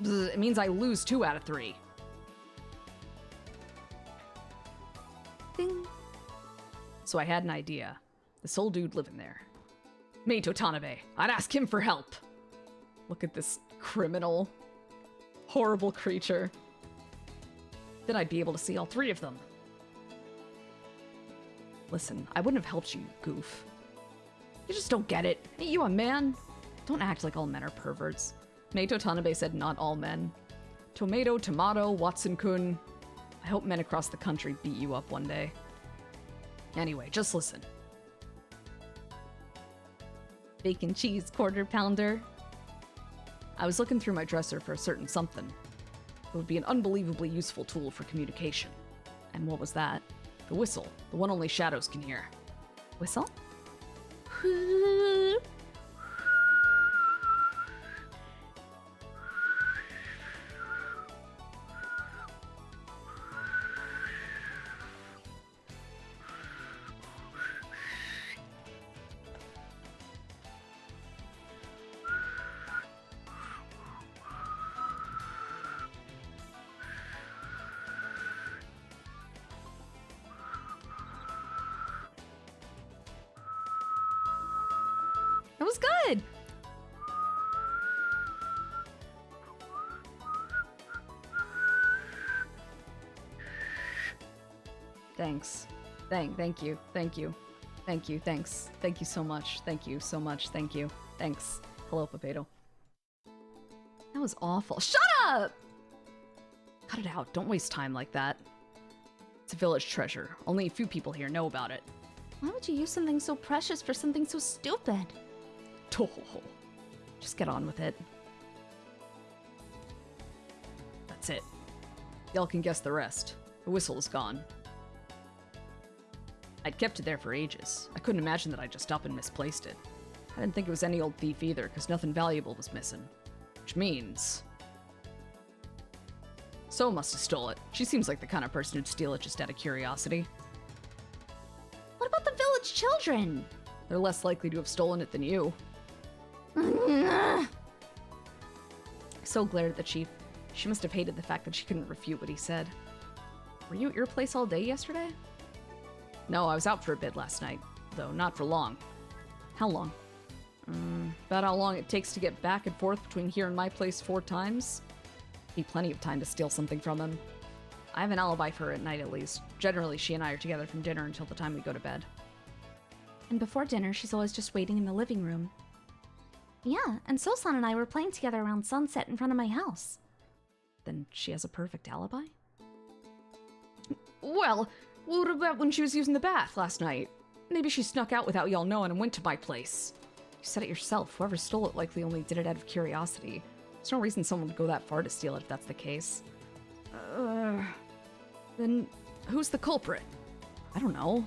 Bzz, it means I lose 2 out of 3. Ding. So I had an idea. This old dude living there. Maid Tanabe. I'd ask him for help. Look at this criminal, horrible creature. Then I'd be able to see all 3 of them. Listen, I wouldn't have helped you, goof. You just don't get it. Ain't you a man? Don't act like all men are perverts. Maid Tanabe said not all men. Tomato, Watson-kun. I hope men across the country beat you up one day. Anyway, just listen. Bacon cheese quarter pounder. I was looking through my dresser for a certain something. It would be an unbelievably useful tool for communication. And what was that? The whistle, the one only shadows can hear. Whistle? That was good! Thanks. Thank you. Thank you. Thank you. Thanks. Thank you so much. Thank you so much. Thank you. Thanks. Hello, Papedo. That was awful. Shut up! Cut it out. Don't waste time like that. It's a village treasure. Only a few people here know about it. Why would you use something so precious for something so stupid? Toho. Just get on with it. That's it. Y'all can guess the rest. The whistle is gone. I'd kept it there for ages. I couldn't imagine that I just up and misplaced it. I didn't think it was any old thief either, because nothing valuable was missing. Which means... So must have stole it. She seems like the kind of person who'd steal it just out of curiosity. What about the village children? They're less likely to have stolen it than you. So glared at the chief. She must have hated the fact that she couldn't refute what he said. Were you at your place all day yesterday? No, I was out for a bit last night, though not for long. How long? About how long it takes to get back and forth between here and my place 4 times. Be plenty of time to steal something from him. I have an alibi for her at night at least. Generally, she and I are together from dinner until the time we go to bed. And before dinner, she's always just waiting in the living room. Yeah, and Sosan and I were playing together around sunset in front of my house. Then she has a perfect alibi? Well, what about when she was using the bath last night? Maybe she snuck out without y'all knowing and went to my place. You said it yourself. Whoever stole it likely only did it out of curiosity. There's no reason someone would go that far to steal it if that's the case. Then who's the culprit? I don't know.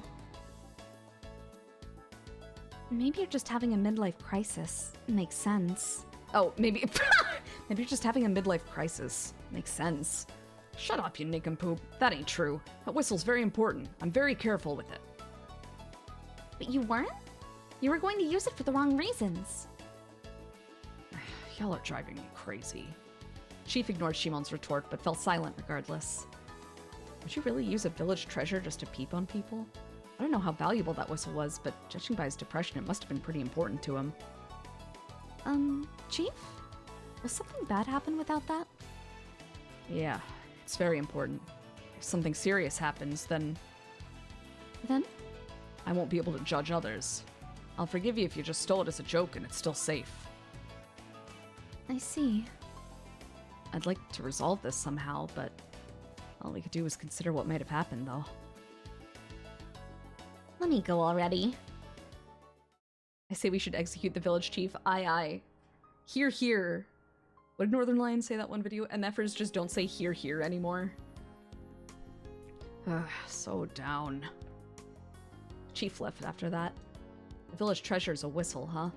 Maybe you're just having a midlife crisis. Makes sense. Oh, maybe... maybe you're just having a midlife crisis. Makes sense. Shut up, you nincompoop. That ain't true. That whistle's very important. I'm very careful with it. But you weren't? You were going to use it for the wrong reasons. Y'all are driving me crazy. Chief ignored Shimon's retort, but fell silent regardless. Would you really use a village treasure just to peep on people? I don't know how valuable that whistle was, but judging by his depression, it must have been pretty important to him. Chief? Will something bad happen without that? Yeah, it's very important. If something serious happens, then I won't be able to judge others. I'll forgive you if you just stole it as a joke and it's still safe. I see. I'd like to resolve this somehow, but all we could do is consider what might have happened, though. Let me go already. I say we should execute the village chief. Aye, aye. Hear, hear. What did Northern Lion say that one video? MFers just don't say hear, hear anymore. Ugh, so down. Chief left after that. The village treasure's a whistle, huh?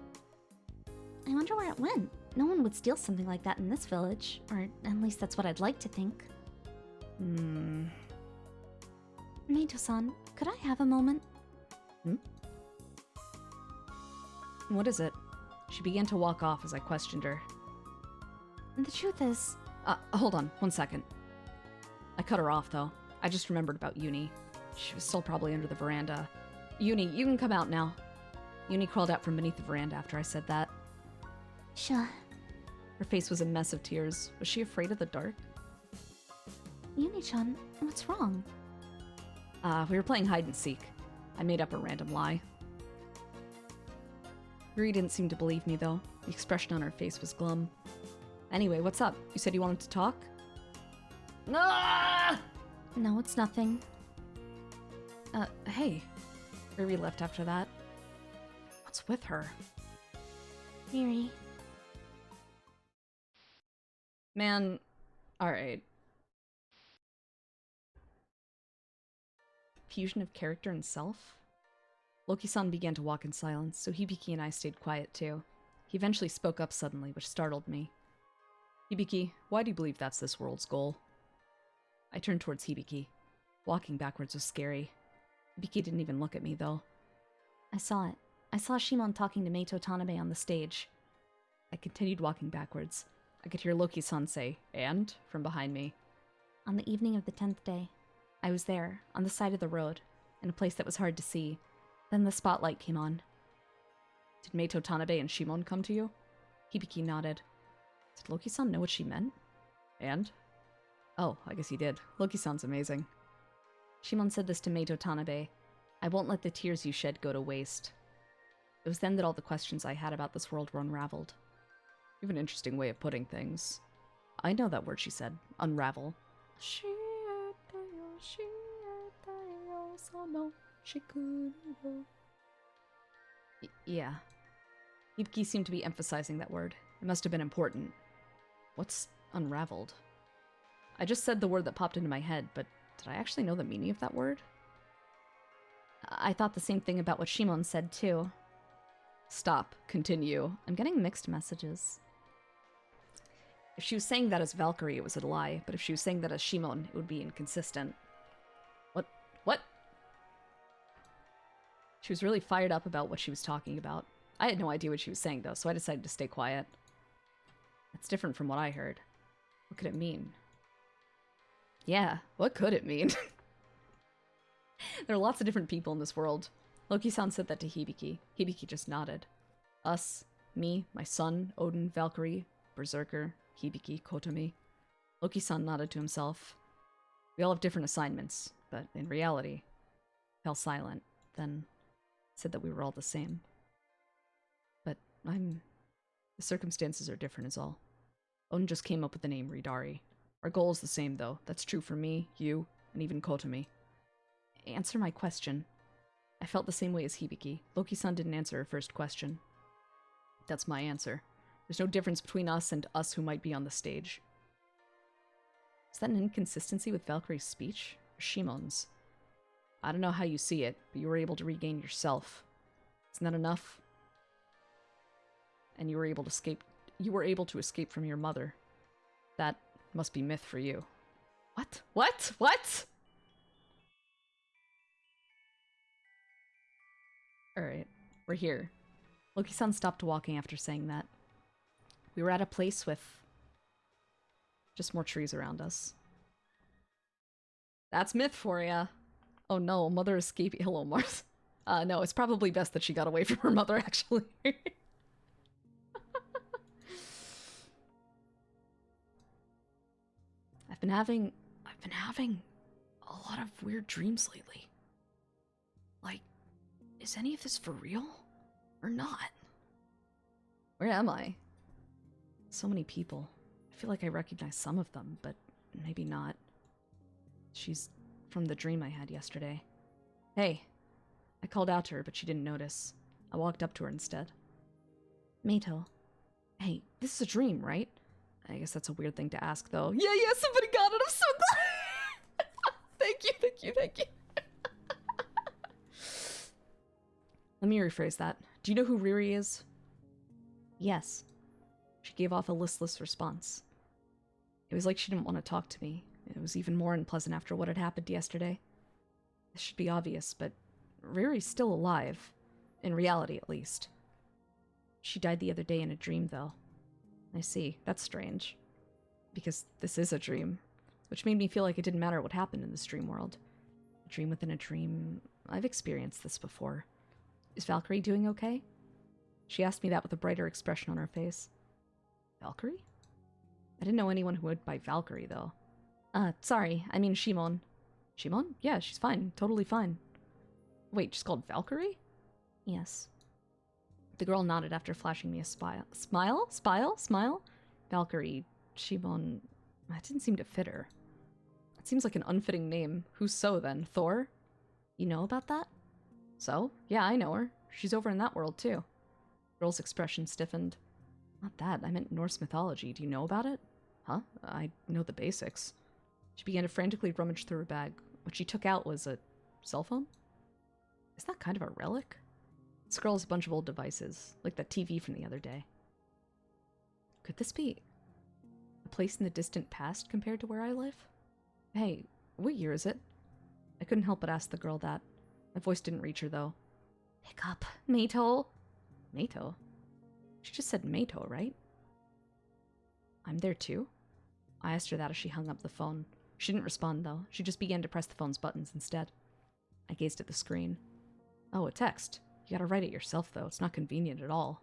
I wonder where it went. No one would steal something like that in this village. Or at least that's what I'd like to think. Meito-san, could I have a moment? What is it? She began to walk off as I questioned her. The truth is... Hold on, 1 second. I cut her off, though. I just remembered about Uni. She was still probably under the veranda. Uni, you can come out now. Uni crawled out from beneath the veranda after I said that. Sure. Her face was a mess of tears. Was she afraid of the dark? Uni-chan, what's wrong? We were playing hide and seek. I made up a random lie. Yuri didn't seem to believe me, though. The expression on her face was glum. Anyway, what's up? You said you wanted to talk? Ah! No, it's nothing. Hey. Yuri left after that. What's with her? Yuri. Man, alright. Fusion of character and self? Loki-san began to walk in silence, so Hibiki and I stayed quiet too. He eventually spoke up suddenly, which startled me. Hibiki, why do you believe that's this world's goal? I turned towards Hibiki. Walking backwards was scary. Hibiki didn't even look at me, though. I saw it. I saw Shimon talking to Meito Tanabe on the stage. I continued walking backwards. I could hear Loki-san say, "And?" from behind me. On the evening of the 10th day, I was there, on the side of the road, in a place that was hard to see. Then the spotlight came on. Did Meito Tanabe and Shimon come to you? Hibiki nodded. Did Loki-san know what she meant? And? Oh, I guess he did. Loki-san's amazing. Shimon said this to Meito Tanabe. I won't let the tears you shed go to waste. It was then that all the questions I had about this world were unraveled. You have an interesting way of putting things. I know that word she said. Unravel. Yeah. Hibiki seemed to be emphasizing that word. It must have been important. What's unraveled? I just said the word that popped into my head, but did I actually know the meaning of that word? I thought the same thing about what Shimon said, too. Stop. Continue. I'm getting mixed messages. If she was saying that as Valkyrie, it was a lie, but if she was saying that as Shimon, it would be inconsistent. What? She was really fired up about what she was talking about. I had no idea what she was saying, though, so I decided to stay quiet. That's different from what I heard. What could it mean? Yeah, what could it mean? There are lots of different people in this world. Loki-san said that to Hibiki. Hibiki just nodded. Us, me, my son, Odin, Valkyrie, Berserker, Hibiki, Kotomi. Loki-san nodded to himself. We all have different assignments, but in reality, fell silent, then said that we were all the same. But the circumstances are different is all. Odin just came up with the name Ridari. Our goal is the same, though. That's true for me, you, and even Kotomi. Answer my question. I felt the same way as Hibiki. Loki-san didn't answer her first question. That's my answer. There's no difference between us and us who might be on the stage. Is that an inconsistency with Valkyrie's speech? Or Shimon's? I don't know how you see it, but you were able to regain yourself. Isn't that enough? And you were able to escape from your mother. That must be myth for you. What? What? What? Alright, we're here. Loki-san stopped walking after saying that. We were at a place with just more trees around us. That's myth for ya. Oh no, mother escaped. Hello, Mars. No, it's probably best that she got away from her mother, actually. I've been having a lot of weird dreams lately. Like, is any of this for real? Or not? Where am I? So many people. I feel like I recognize some of them, but maybe not. She's from the dream I had yesterday. Hey. I called out to her, but she didn't notice. I walked up to her instead. Meito. Hey, this is a dream, right? I guess that's a weird thing to ask, though. Yeah, somebody got it. I'm so glad. Thank you. Let me rephrase that. Do you know who Riri is? Yes. She gave off a listless response. It was like she didn't want to talk to me. It was even more unpleasant after what had happened yesterday. This should be obvious, but Riri's still alive. In reality, at least. She died the other day in a dream, though. I see. That's strange. Because this is a dream. Which made me feel like it didn't matter what happened in this dream world. A dream within a dream... I've experienced this before. Is Valkyrie doing okay? She asked me that with a brighter expression on her face. Valkyrie? I didn't know anyone who went by Valkyrie, though. Sorry, I mean Shimon. Shimon? Yeah, she's fine. Totally fine. Wait, she's called Valkyrie? Yes. The girl nodded after flashing me a smile. Valkyrie. Shimon. That didn't seem to fit her. It seems like an unfitting name. Who's so, then? Thor? You know about that? So? Yeah, I know her. She's over in that world, too. The girl's expression stiffened. Not that. I meant Norse mythology. Do you know about it? Huh? I know the basics. She began to frantically rummage through her bag. What she took out was a cell phone? Isn't that kind of a relic? This girl has a bunch of old devices, like that TV from the other day. Could this be a place in the distant past compared to where I live? Hey, what year is it? I couldn't help but ask the girl that. My voice didn't reach her, though. Pick up, Meito. Meito? She just said Meito, right? I'm there too? I asked her that as she hung up the phone. She didn't respond, though. She just began to press the phone's buttons instead. I gazed at the screen. Oh, a text. You gotta write it yourself, though. It's not convenient at all.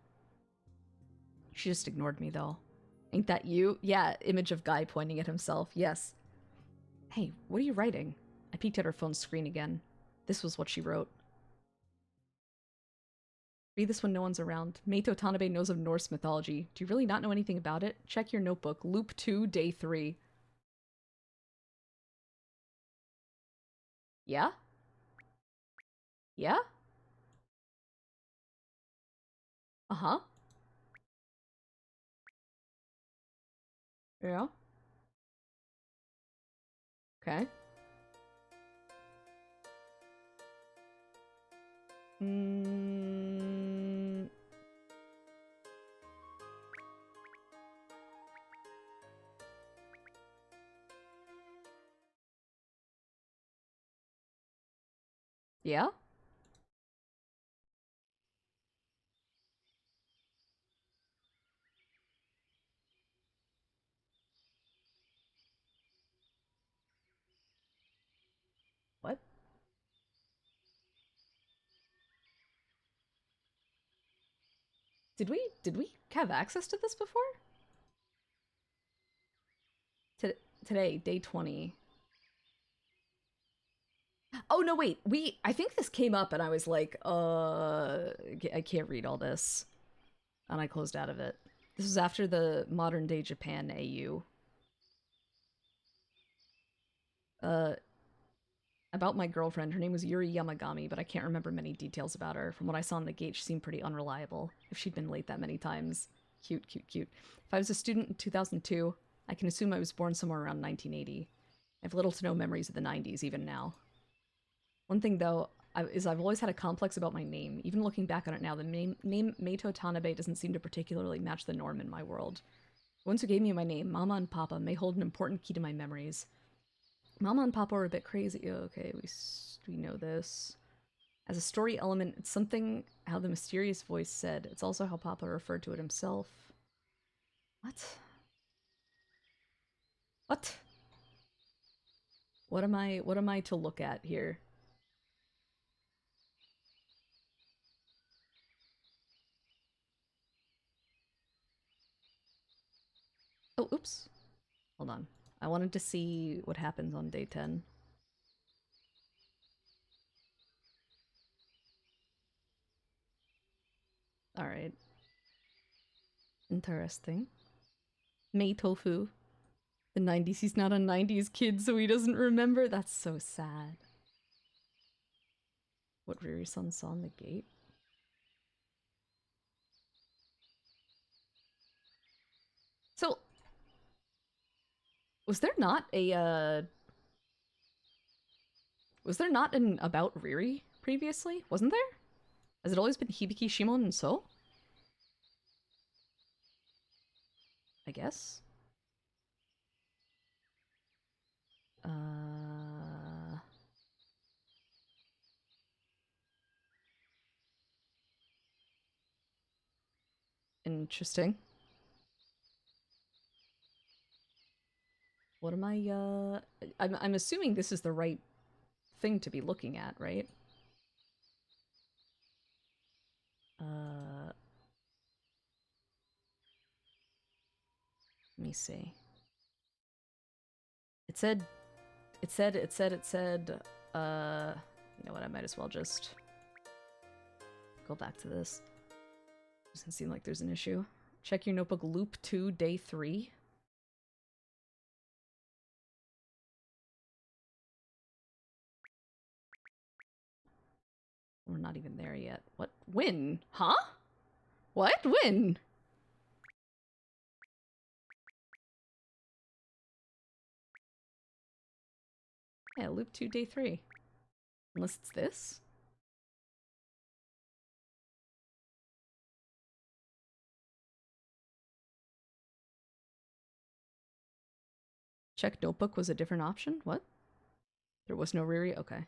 She just ignored me, though. Ain't that you? Yeah, image of guy pointing at himself. Yes. Hey, what are you writing? I peeked at her phone's screen again. This was what she wrote. Read this when no one's around. Meito Tanabe knows of Norse mythology. Do you really not know anything about it? Check your notebook. Loop 2, day 3. Yeah? Yeah? Uh-huh. Yeah? Okay. Yeah? What? Did we have access to this before? Today, day 20. Oh no, wait. I think this came up and I was like, I can't read all this. And I closed out of it. This was after the modern day Japan AU. Uh about my girlfriend. Her name was Yuri Yamagami, but I can't remember many details about her. From what I saw in the gate, she seemed pretty unreliable. If she'd been late that many times. Cute, cute, cute. If I was a student in 2002, I can assume I was born somewhere around 1980. I have little to no memories of the 90s, even now. One thing, though, is I've always had a complex about my name. Even looking back on it now, the name Meito Tanabe doesn't seem to particularly match the norm in my world. The ones who gave me my name, Mama and Papa, may hold an important key to my memories. Mama and Papa were a bit crazy. Okay, we know this. As a story element, it's something how the mysterious voice said. It's also how Papa referred to it himself. What? What? What am I to look at here? Oh, oops. Hold on. I wanted to see what happens on day 10. Alright. Interesting. Mei Tofu. The 90s, he's not a 90s kid, so he doesn't remember. That's so sad. What Riri-san saw in the gate? So, was there not an About Riri previously? Wasn't there? Has it always been Hibiki, Shimon, and So? I guess. Interesting. What am I, I'm assuming this is the right thing to be looking at, right? Let me see. It said, you know what, I might as well just go back to this. Doesn't seem like there's an issue. Check your notebook, loop 2, day 3. We're not even there yet. What? When? Huh? What? When? Yeah, loop 2, day 3. Unless it's this? Check notebook was a different option? What? There was no Riri? Okay.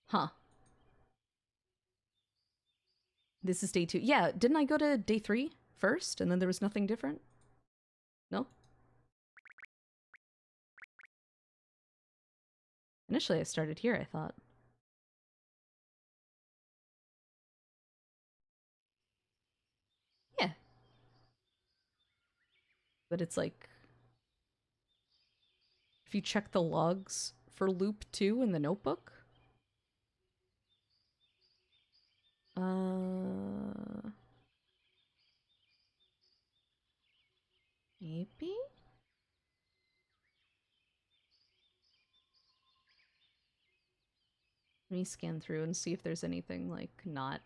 Huh. This is day 2. Yeah, didn't I go to day 3 first and then there was nothing different? No? Initially I started here, I thought. Yeah. But it's like... if you check the logs for loop 2 in the notebook... Maybe? Let me scan through and see if there's anything, like, not...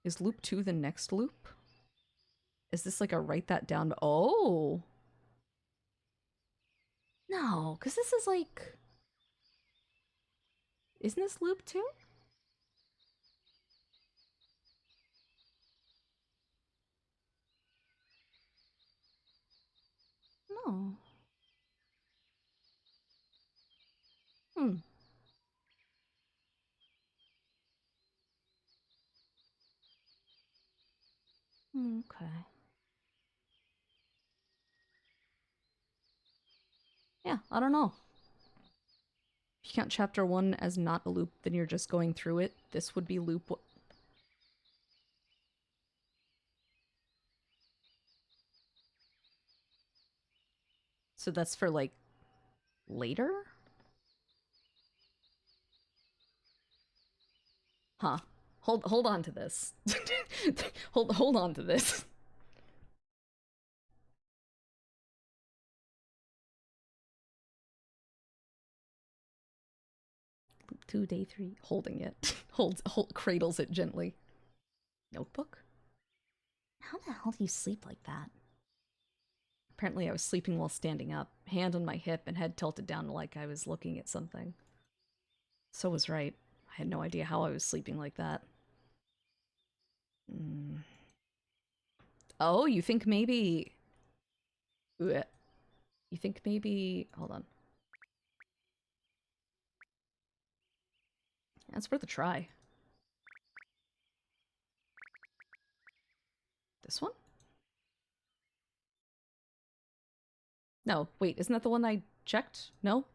Is loop 2 the next loop? Is this like a write that down? Oh. No, because this is like... Isn't this loop 2? No. Hmm. Okay. Yeah, I don't know. If you count chapter 1 as not a loop, then you're just going through it. This would be loop 1. So that's for, like, later? Huh. Hold on to this. hold on to this. Loop 2, day 3. Holding it. Cradles it gently. Notebook? How the hell do you sleep like that? Apparently I was sleeping while standing up, hand on my hip and head tilted down like I was looking at something. So was right. I had no idea how I was sleeping like that. Oh, you think maybe... Ugh. You think maybe... Hold on. That's worth a try. This one? No, wait, isn't that the one I checked? No?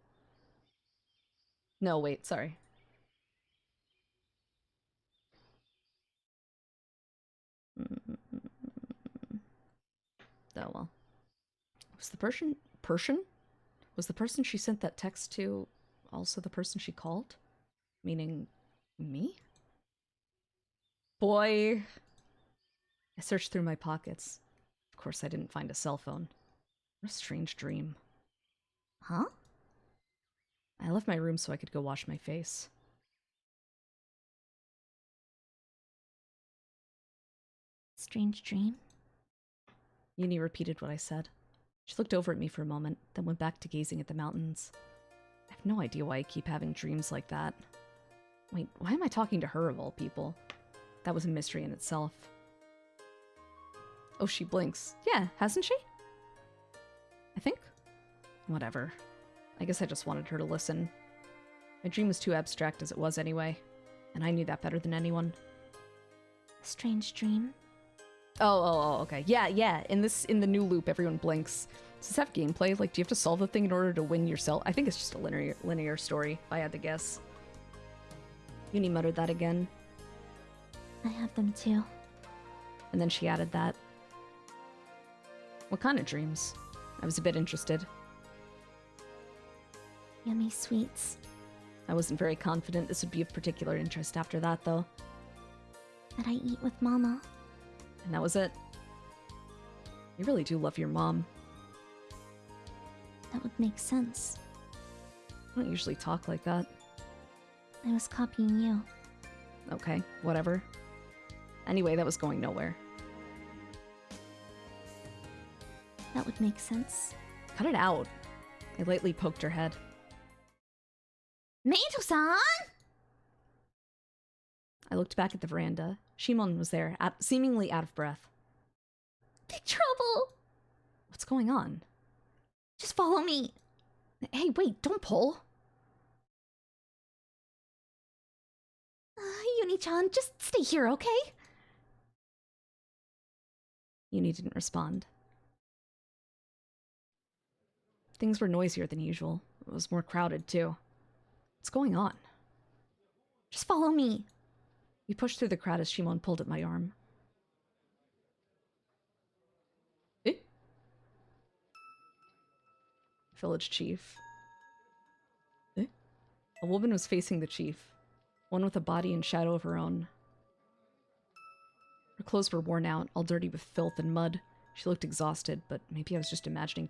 No, wait, sorry. Oh, well. Was the Persian? Was the person she sent that text to also the person she called? Meaning me? Boy. I searched through my pockets. Of course, I didn't find a cell phone. What a strange dream. Huh? I left my room so I could go wash my face. Strange dream? Uni repeated what I said. She looked over at me for a moment, then went back to gazing at the mountains. I have no idea why I keep having dreams like that. Wait, why am I talking to her of all people? That was a mystery in itself. Oh, she blinks. Yeah, hasn't she? I think? Whatever. I guess I just wanted her to listen. My dream was too abstract as it was anyway, and I knew that better than anyone. A strange dream? Oh, okay. Yeah. In the new loop, everyone blinks. Does this have gameplay? Like, do you have to solve the thing in order to win yourself? I think it's just a linear story, if I had to guess. Uni muttered that again. I have them too. And then she added that. What kind of dreams? I was a bit interested. Yummy sweets. I wasn't very confident this would be of particular interest after that, though. That I eat with Mama. And that was it. You really do love your mom. That would make sense. I don't usually talk like that. I was copying you. Okay, whatever. Anyway, that was going nowhere. That would make sense. Cut it out. I lightly poked her head. Meito-san! I looked back at the veranda. Shimon was there, seemingly out of breath. Big trouble! What's going on? Just follow me. Hey, wait, don't pull. Uni-chan, just stay here, okay? Uni didn't respond. Things were noisier than usual. It was more crowded, too. What's going on? Just follow me. We pushed through the crowd as Shimon pulled at my arm. Eh? Village chief. Eh? A woman was facing the chief, one with a body and shadow of her own. Her clothes were worn out, all dirty with filth and mud. She looked exhausted, but maybe I was just imagining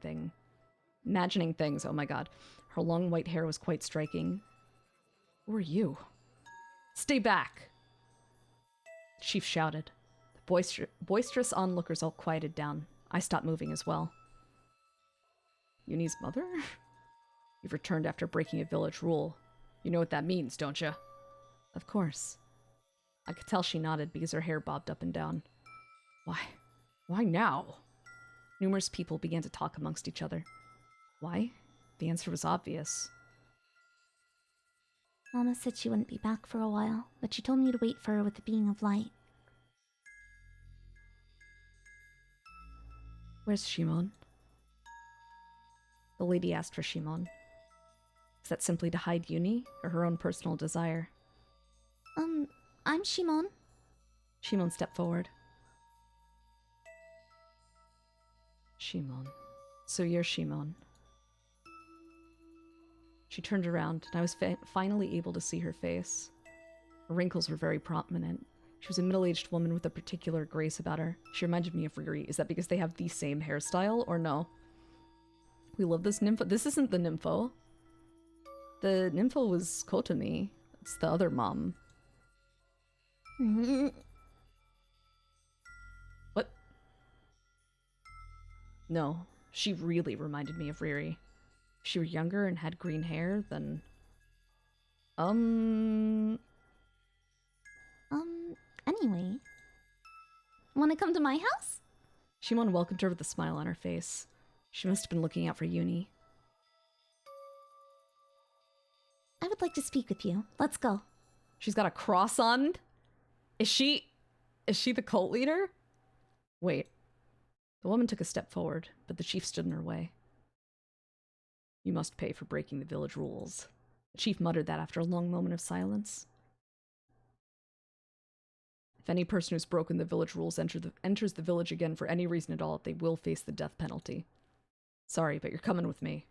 things, oh my god. Her long white hair was quite striking. Who are you? Stay back! The chief shouted. The boisterous onlookers all quieted down. I stopped moving as well. Yuni's mother? You've returned after breaking a village rule. You know what that means, don't you? Of course. I could tell she nodded because her hair bobbed up and down. Why? Why now? Numerous people began to talk amongst each other. Why? The answer was obvious. Mama said she wouldn't be back for a while, but she told me to wait for her with the being of light. Where's Shimon? The lady asked for Shimon. Is that simply to hide Yuni, or her own personal desire? I'm Shimon. Shimon stepped forward. Shimon. So you're Shimon. She turned around, and I was finally able to see her face. Her wrinkles were very prominent. She was a middle-aged woman with a particular grace about her. She reminded me of Riri. Is that because they have the same hairstyle, or no? We love this nympho. This isn't the nympho. The nympho was Kotomi. It's the other mom. What? No, she really reminded me of Riri. If she were younger and had green hair, then... Anyway. Wanna come to my house? Shimon welcomed her with a smile on her face. She must have been looking out for Yuni. I would like to speak with you. Let's go. She's got a cross on? Is she the cult leader? Wait. The woman took a step forward, but the chief stood in her way. You must pay for breaking the village rules. The chief muttered that after a long moment of silence. If any person who's broken the village rules enters the village again for any reason at all, they will face the death penalty. Sorry, but you're coming with me.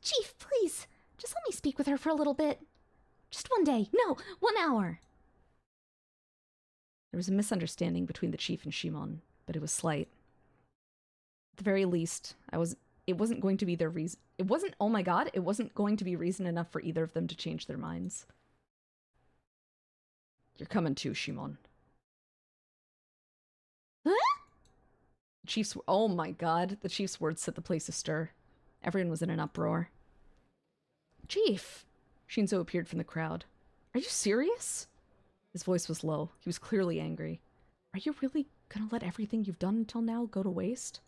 Chief, please. Just let me speak with her for a little bit. Just one day. No, 1 hour. There was a misunderstanding between the chief and Shimon, but it was slight. At the very least, it wasn't going to be their reason. It wasn't going to be reason enough for either of them to change their minds. You're coming too, Shimon. Huh? Oh my god, the chief's words set the place astir. Everyone was in an uproar. Chief! Shinzo appeared from the crowd. Are you serious? His voice was low. He was clearly angry. Are you really gonna let everything you've done until now go to waste?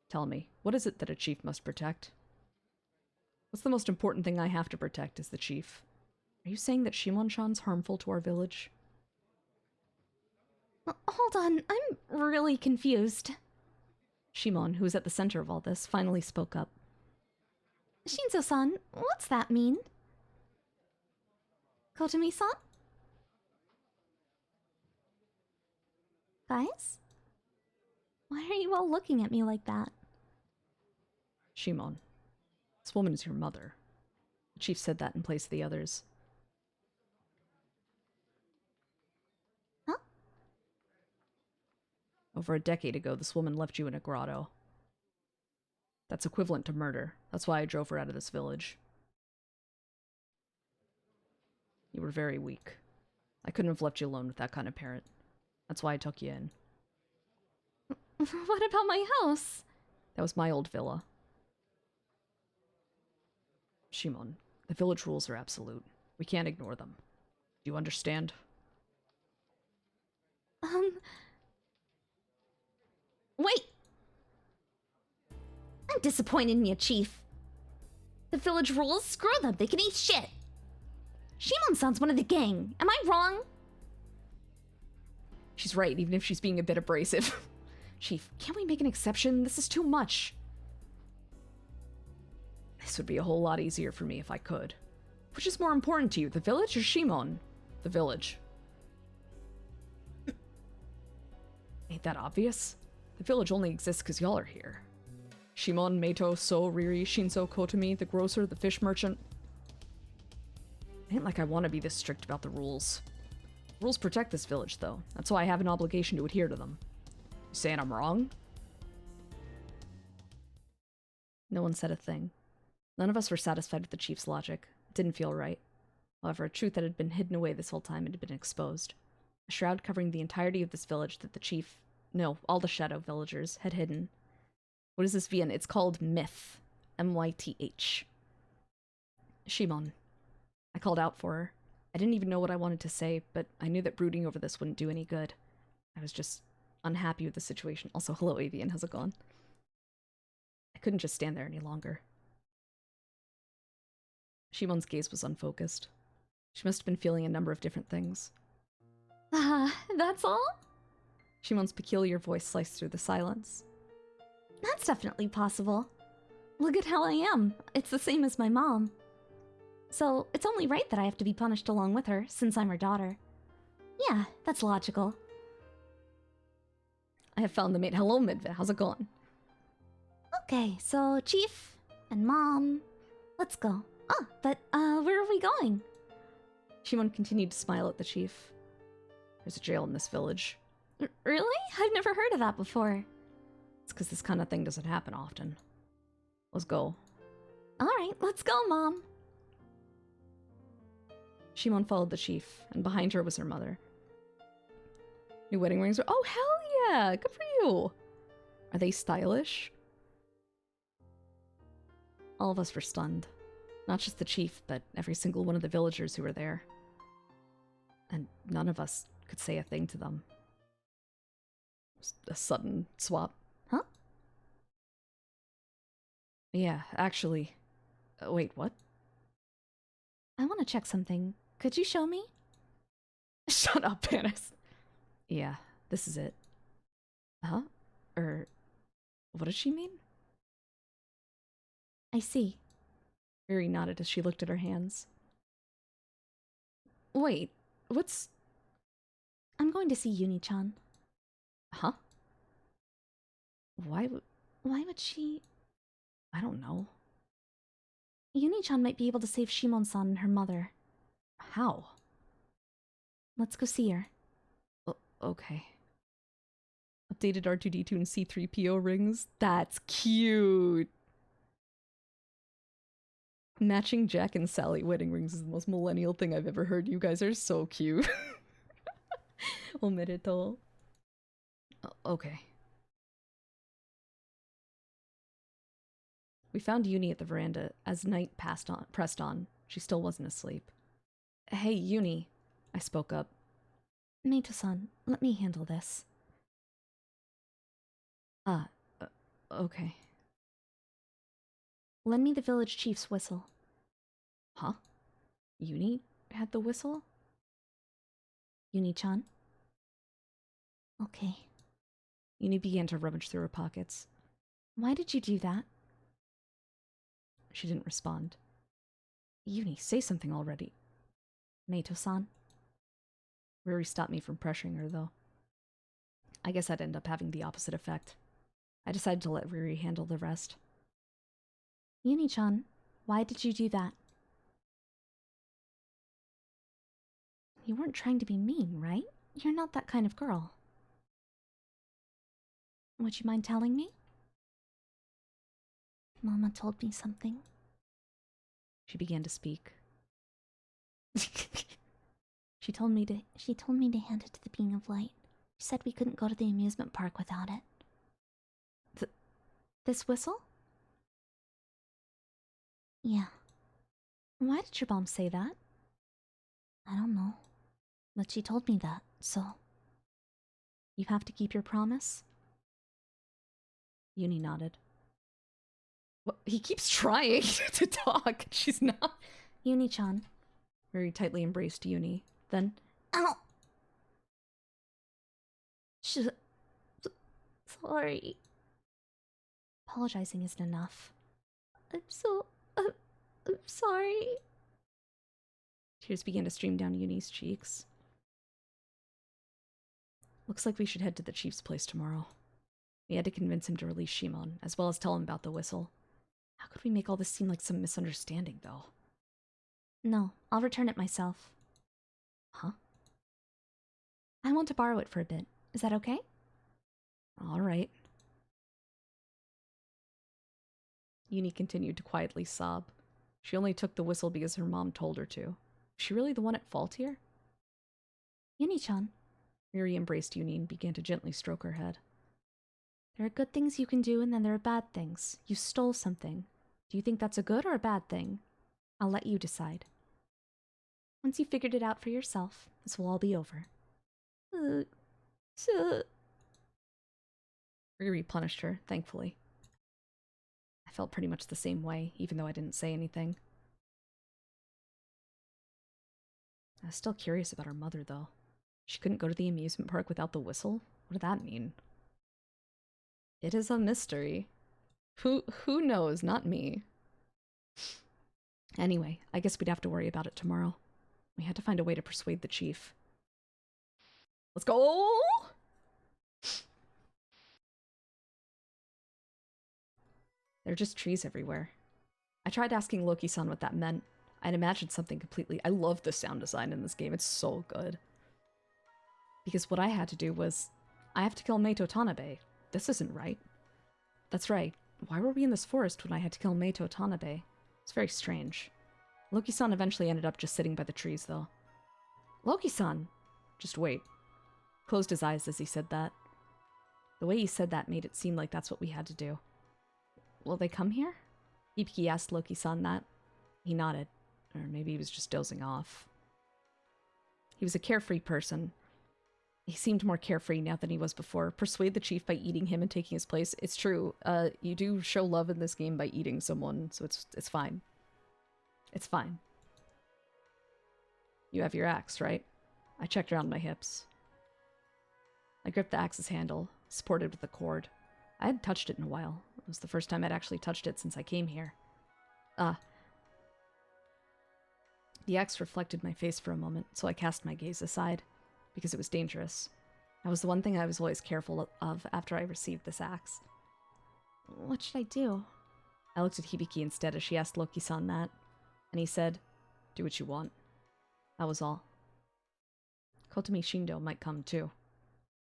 Tell me, what is it that a chief must protect? What's the most important thing I have to protect as the chief? Are you saying that Shimon-chan's harmful to our village? Hold on, I'm really confused. Shimon, who was at the center of all this, finally spoke up. Shinzo-san, what's that mean? Kotomi-san? Guys? Why are you all looking at me like that? Shimon, this woman is your mother. The chief said that in place of the others. Huh? Over a decade ago, this woman left you in a grotto. That's equivalent to murder. That's why I drove her out of this village. You were very weak. I couldn't have left you alone with that kind of parent. That's why I took you in. What about my house? That was my old villa. Shimon, the village rules are absolute. We can't ignore them. Do you understand? Wait! I'm disappointed in you, Chief. The village rules? Screw them, they can eat shit. Shimon-san's one of the gang. Am I wrong? She's right, even if she's being a bit abrasive. Chief, can't we make an exception? This is too much. This would be a whole lot easier for me if I could. Which is more important to you, the village or Shimon? The village. Ain't that obvious? The village only exists because y'all are here. Shimon, Meito, So, Riri, Shinzo, Kotomi, the grocer, the fish merchant. It ain't like I want to be this strict about the rules. Rules protect this village, though. That's why I have an obligation to adhere to them. You saying I'm wrong? No one said a thing. None of us were satisfied with the chief's logic. It didn't feel right. However, a truth that had been hidden away this whole time had been exposed. a shroud covering the entirety of this village that the chief, no, all the shadow villagers had hidden. What is this Vian? It's called Myth. M-Y-T-H. Shimon. I called out for her. I didn't even know what I wanted to say, but I knew that brooding over this wouldn't do any good. I was just unhappy with the situation. Also, hello, Avian. How's it going? I couldn't just stand there any longer. Shimon's gaze was unfocused. She must have been feeling a number of different things. That's all? Shimon's peculiar voice sliced through the silence. That's definitely possible. Look at how I am. It's the same as my mom. So, it's only right that I have to be punished along with her, since I'm her daughter. Yeah, that's logical. I have found the maid. Hello, Midve. How's it going? Okay, so Chief and Mom, let's go. Oh, but where are we going? Shimon continued to smile at the chief. There's a jail in this village. Really? I've never heard of that before. It's because this kind of thing doesn't happen often. Let's go. Alright, let's go, Mom. Shimon followed the chief, and behind her was her mother. New wedding rings are— oh, hell yeah! Good for you! Are they stylish? All of us were stunned. Not just the chief, but every single one of the villagers who were there. And none of us could say a thing to them. Just a sudden swap. Huh? Yeah, actually. Wait, what? I want to check something. Could you show me? Shut up, Panis. Yeah, this is it. Huh? What does she mean? I see. Riri nodded as she looked at her hands. Wait, what's... I'm going to see Uni-chan. Huh? Why would she... I don't know. Uni-chan might be able to save Shimon-san and her mother. How? Let's go see her. Okay. Updated R2-D2 and C-3PO rings? That's cute! Matching Jack and Sally wedding rings is the most millennial thing I've ever heard. You guys are so cute. Omedetou. Okay. We found Uni at the veranda as night pressed on. She still wasn't asleep. Hey, Uni, I spoke up. Meito-san, let me handle this. Okay. Lend me the village chief's whistle. Huh? Uni had the whistle? Uni-chan. Okay. Uni began to rummage through her pockets. Why did you do that? She didn't respond. Uni, say something already. Meito-san. Riri stopped me from pressuring her, though. I guess I'd end up having the opposite effect. I decided to let Riri handle the rest. Uni-chan, why did you do that? You weren't trying to be mean, right? You're not that kind of girl. Would you mind telling me? Mama told me something. She began to speak. She told me to hand it to the being of light. She said we couldn't go to the amusement park without it. This whistle? Yeah. Why did your mom say that? I don't know. But she told me that, so... You have to keep your promise? Uni nodded. What? He keeps trying to talk. She's not. Uni-chan. Very tightly embraced Uni. Then... Ow! Sorry. Apologizing isn't enough. I'm sorry. Tears began to stream down Uni's cheeks. Looks like we should head to the chief's place tomorrow. We had to convince him to release Shimon, as well as tell him about the whistle. How could we make all this seem like some misunderstanding, though? No, I'll return it myself. Huh? I want to borrow it for a bit. Is that okay? All right. Uni continued to quietly sob. She only took the whistle because her mom told her to. Was she really the one at fault here? Uni-chan, Miri embraced Uni and began to gently stroke her head. There are good things you can do, and then there are bad things. You stole something. Do you think that's a good or a bad thing? I'll let you decide. Once you've figured it out for yourself, this will all be over. Riri punished her, thankfully. I felt pretty much the same way, even though I didn't say anything. I was still curious about her mother, though. She couldn't go to the amusement park without the whistle? What did that mean? It is a mystery. Who knows? Not me. Anyway, I guess we'd have to worry about it tomorrow. We had to find a way to persuade the chief. Let's go! There are just trees everywhere. I tried asking Loki-san what that meant. I'd imagined something completely... I love the sound design in this game. It's so good. Because what I had to do was... I have to kill Meito Tanabe. This isn't right. That's right. Why were we in this forest when I had to kill Meito Tanabe? It's very strange. Loki-san eventually ended up just sitting by the trees, though. Loki-san! Just wait. Closed his eyes as he said that. The way he said that made it seem like that's what we had to do. Will they come here? Hibiki asked Loki-san that. He nodded. Or maybe he was just dozing off. He was a carefree person. He seemed more carefree now than he was before. Persuade the chief by eating him and taking his place. It's true. You do show love in this game by eating someone, so it's fine. It's fine. You have your axe, right? I checked around my hips. I gripped the axe's handle, supported with a cord. I hadn't touched it in a while. It was the first time I'd actually touched it since I came here. The axe reflected my face for a moment, so I cast my gaze aside, because it was dangerous. That was the one thing I was always careful of after I received this axe. What should I do? I looked at Hibiki instead as she asked Loki-san that, and he said, do what you want. That was all. Kotomi Shindo might come too.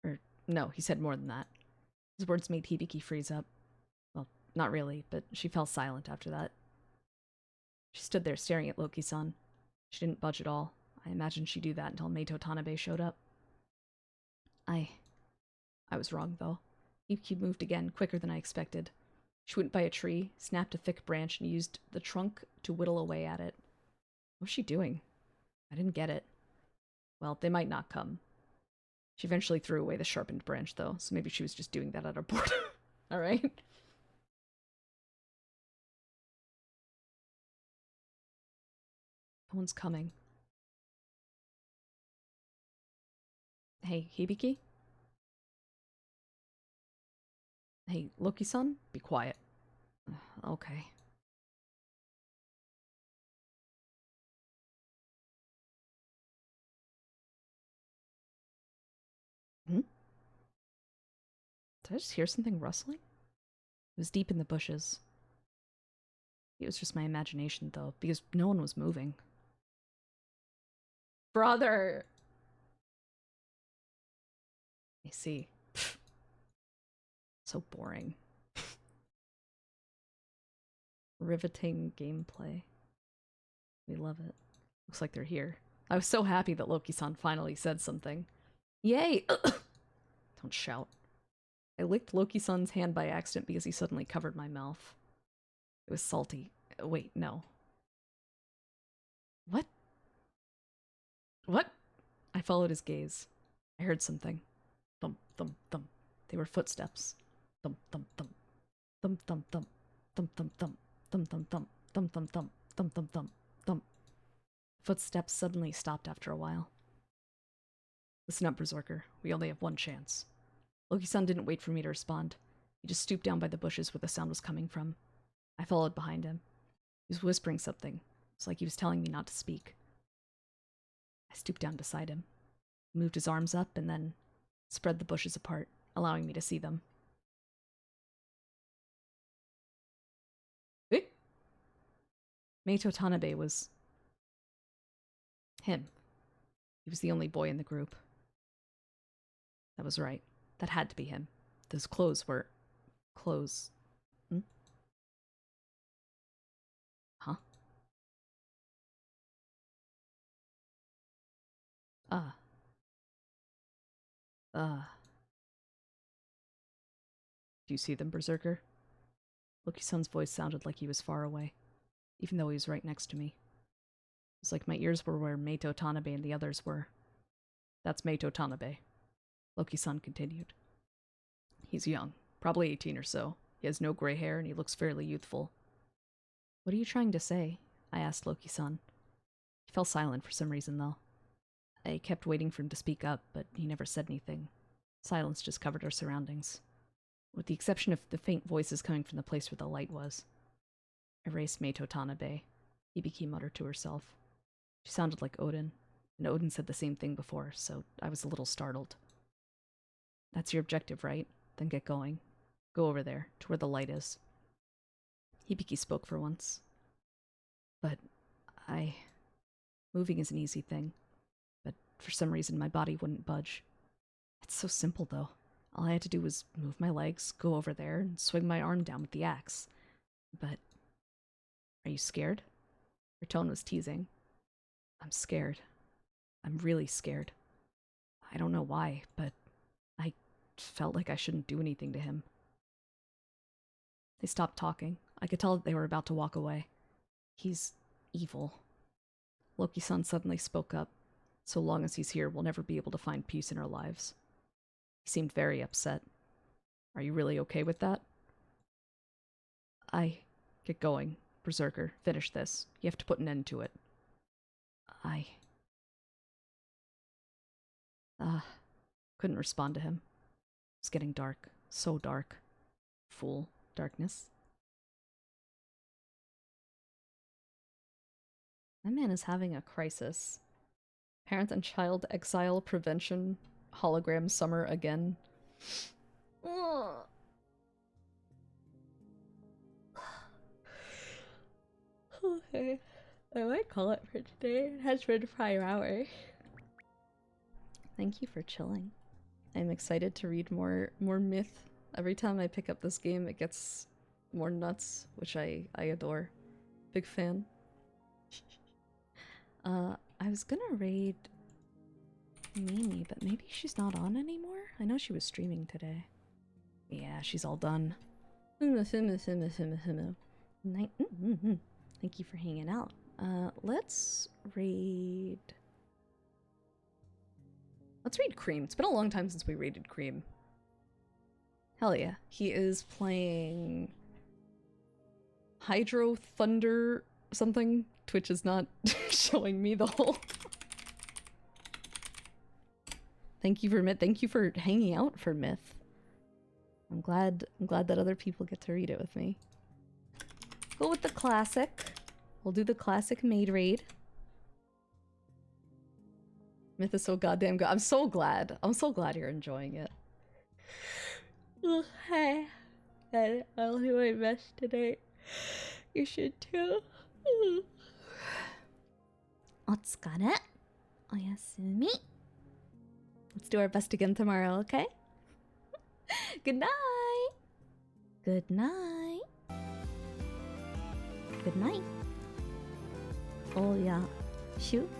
Or, no, he said more than that. His words made Hibiki freeze up. Well, not really, but she fell silent after that. She stood there staring at Loki-san. She didn't budge at all. I imagined she'd do that until Meito Tanabe showed up. I was wrong, though. Hibiki moved again, quicker than I expected. She went by a tree, snapped a thick branch, and used the trunk to whittle away at it. What was she doing? I didn't get it. Well, they might not come. She eventually threw away the sharpened branch, though, so maybe she was just doing that out of boredom. Alright? No one's coming. Hey, Hibiki? Hey, Loki-san? Be quiet. Okay. Did I just hear something rustling? It was deep in the bushes. It was just my imagination, though, because no one was moving. Brother! I see. Pfft. So boring. Riveting gameplay. We love it. Looks like they're here. I was so happy that Loki-san finally said something. Yay! Don't shout. I licked Loki-san's hand by accident because he suddenly covered my mouth. It was salty. Wait, no. What? What? I followed his gaze. I heard something. Thump, thump, thump. They were footsteps. Thump, thump, thump. Thump, thump, thump. Thump, thump, thump. Thump, thump, thump. Thump, thump, thump. Thump, thump, thump. Thump. Footsteps suddenly stopped after a while. Listen up, Berserker. We only have one chance. Loki-san didn't wait for me to respond. He just stooped down by the bushes where the sound was coming from. I followed behind him. He was whispering something. It was like he was telling me not to speak. I stooped down beside him. He moved his arms up and then spread the bushes apart, allowing me to see them. Eh? Meito Tanabe was... him. He was the only boy in the group. That was right. That had to be him. Those clothes were... clothes. Hmm? Huh? Do you see them, Berserker? Loki-san's voice sounded like he was far away, even though he was right next to me. It was like my ears were where Meito Tanabe and the others were. That's Meito Tanabe. Loki-san continued. He's young, probably 18 or so. He has no gray hair and he looks fairly youthful. What are you trying to say? I asked Loki-san. He fell silent for some reason, though. I kept waiting for him to speak up, but he never said anything. Silence just covered our surroundings, with the exception of the faint voices coming from the place where the light was. I raced Meito Tanabe. Hibiki muttered to herself. She sounded like Odin, and Odin said the same thing before, so I was a little startled. That's your objective, right? Then get going. Go over there, to where the light is. Hibiki spoke for once. But moving is an easy thing. But for some reason my body wouldn't budge. It's so simple, though. All I had to do was move my legs, go over there, and swing my arm down with the axe. But... Are you scared? Her tone was teasing. I'm scared. I'm really scared. I don't know why, but I felt like I shouldn't do anything to him. They stopped talking. I could tell that they were about to walk away. He's evil. Loki-san suddenly spoke up. So long as he's here, we'll never be able to find peace in our lives. He seemed very upset. Are you really okay with that? Get going. Berserker, finish this. You have to put an end to it. Couldn't respond to him. It was getting dark. So dark. Fool. Darkness. My man is having a crisis. Parent and child exile prevention hologram summer again. Okay. I might call it for today. It has been 5 hours. Thank you for chilling. I'm excited to read more myth. Every time I pick up this game, it gets more nuts, which I adore. Big fan. I was gonna raid Mimi, but maybe she's not on anymore? I know she was streaming today. Yeah, she's all done. Thank you for hanging out. Let's raid Cream. It's been a long time since we raided Cream. Hell yeah. He is playing Hydro Thunder something. Twitch is not showing me the whole. Thank you for hanging out for Myth. I'm glad that other people get to read it with me. Go with the classic. We'll do the classic maid raid. Myth is so goddamn good. I'm so glad you're enjoying it. Hey. I'll do my best today. You should too. Otsukare. Oyasumi. Let's do our best again tomorrow, okay? Good night. Good night. Good night. Oh yeah. Shoot.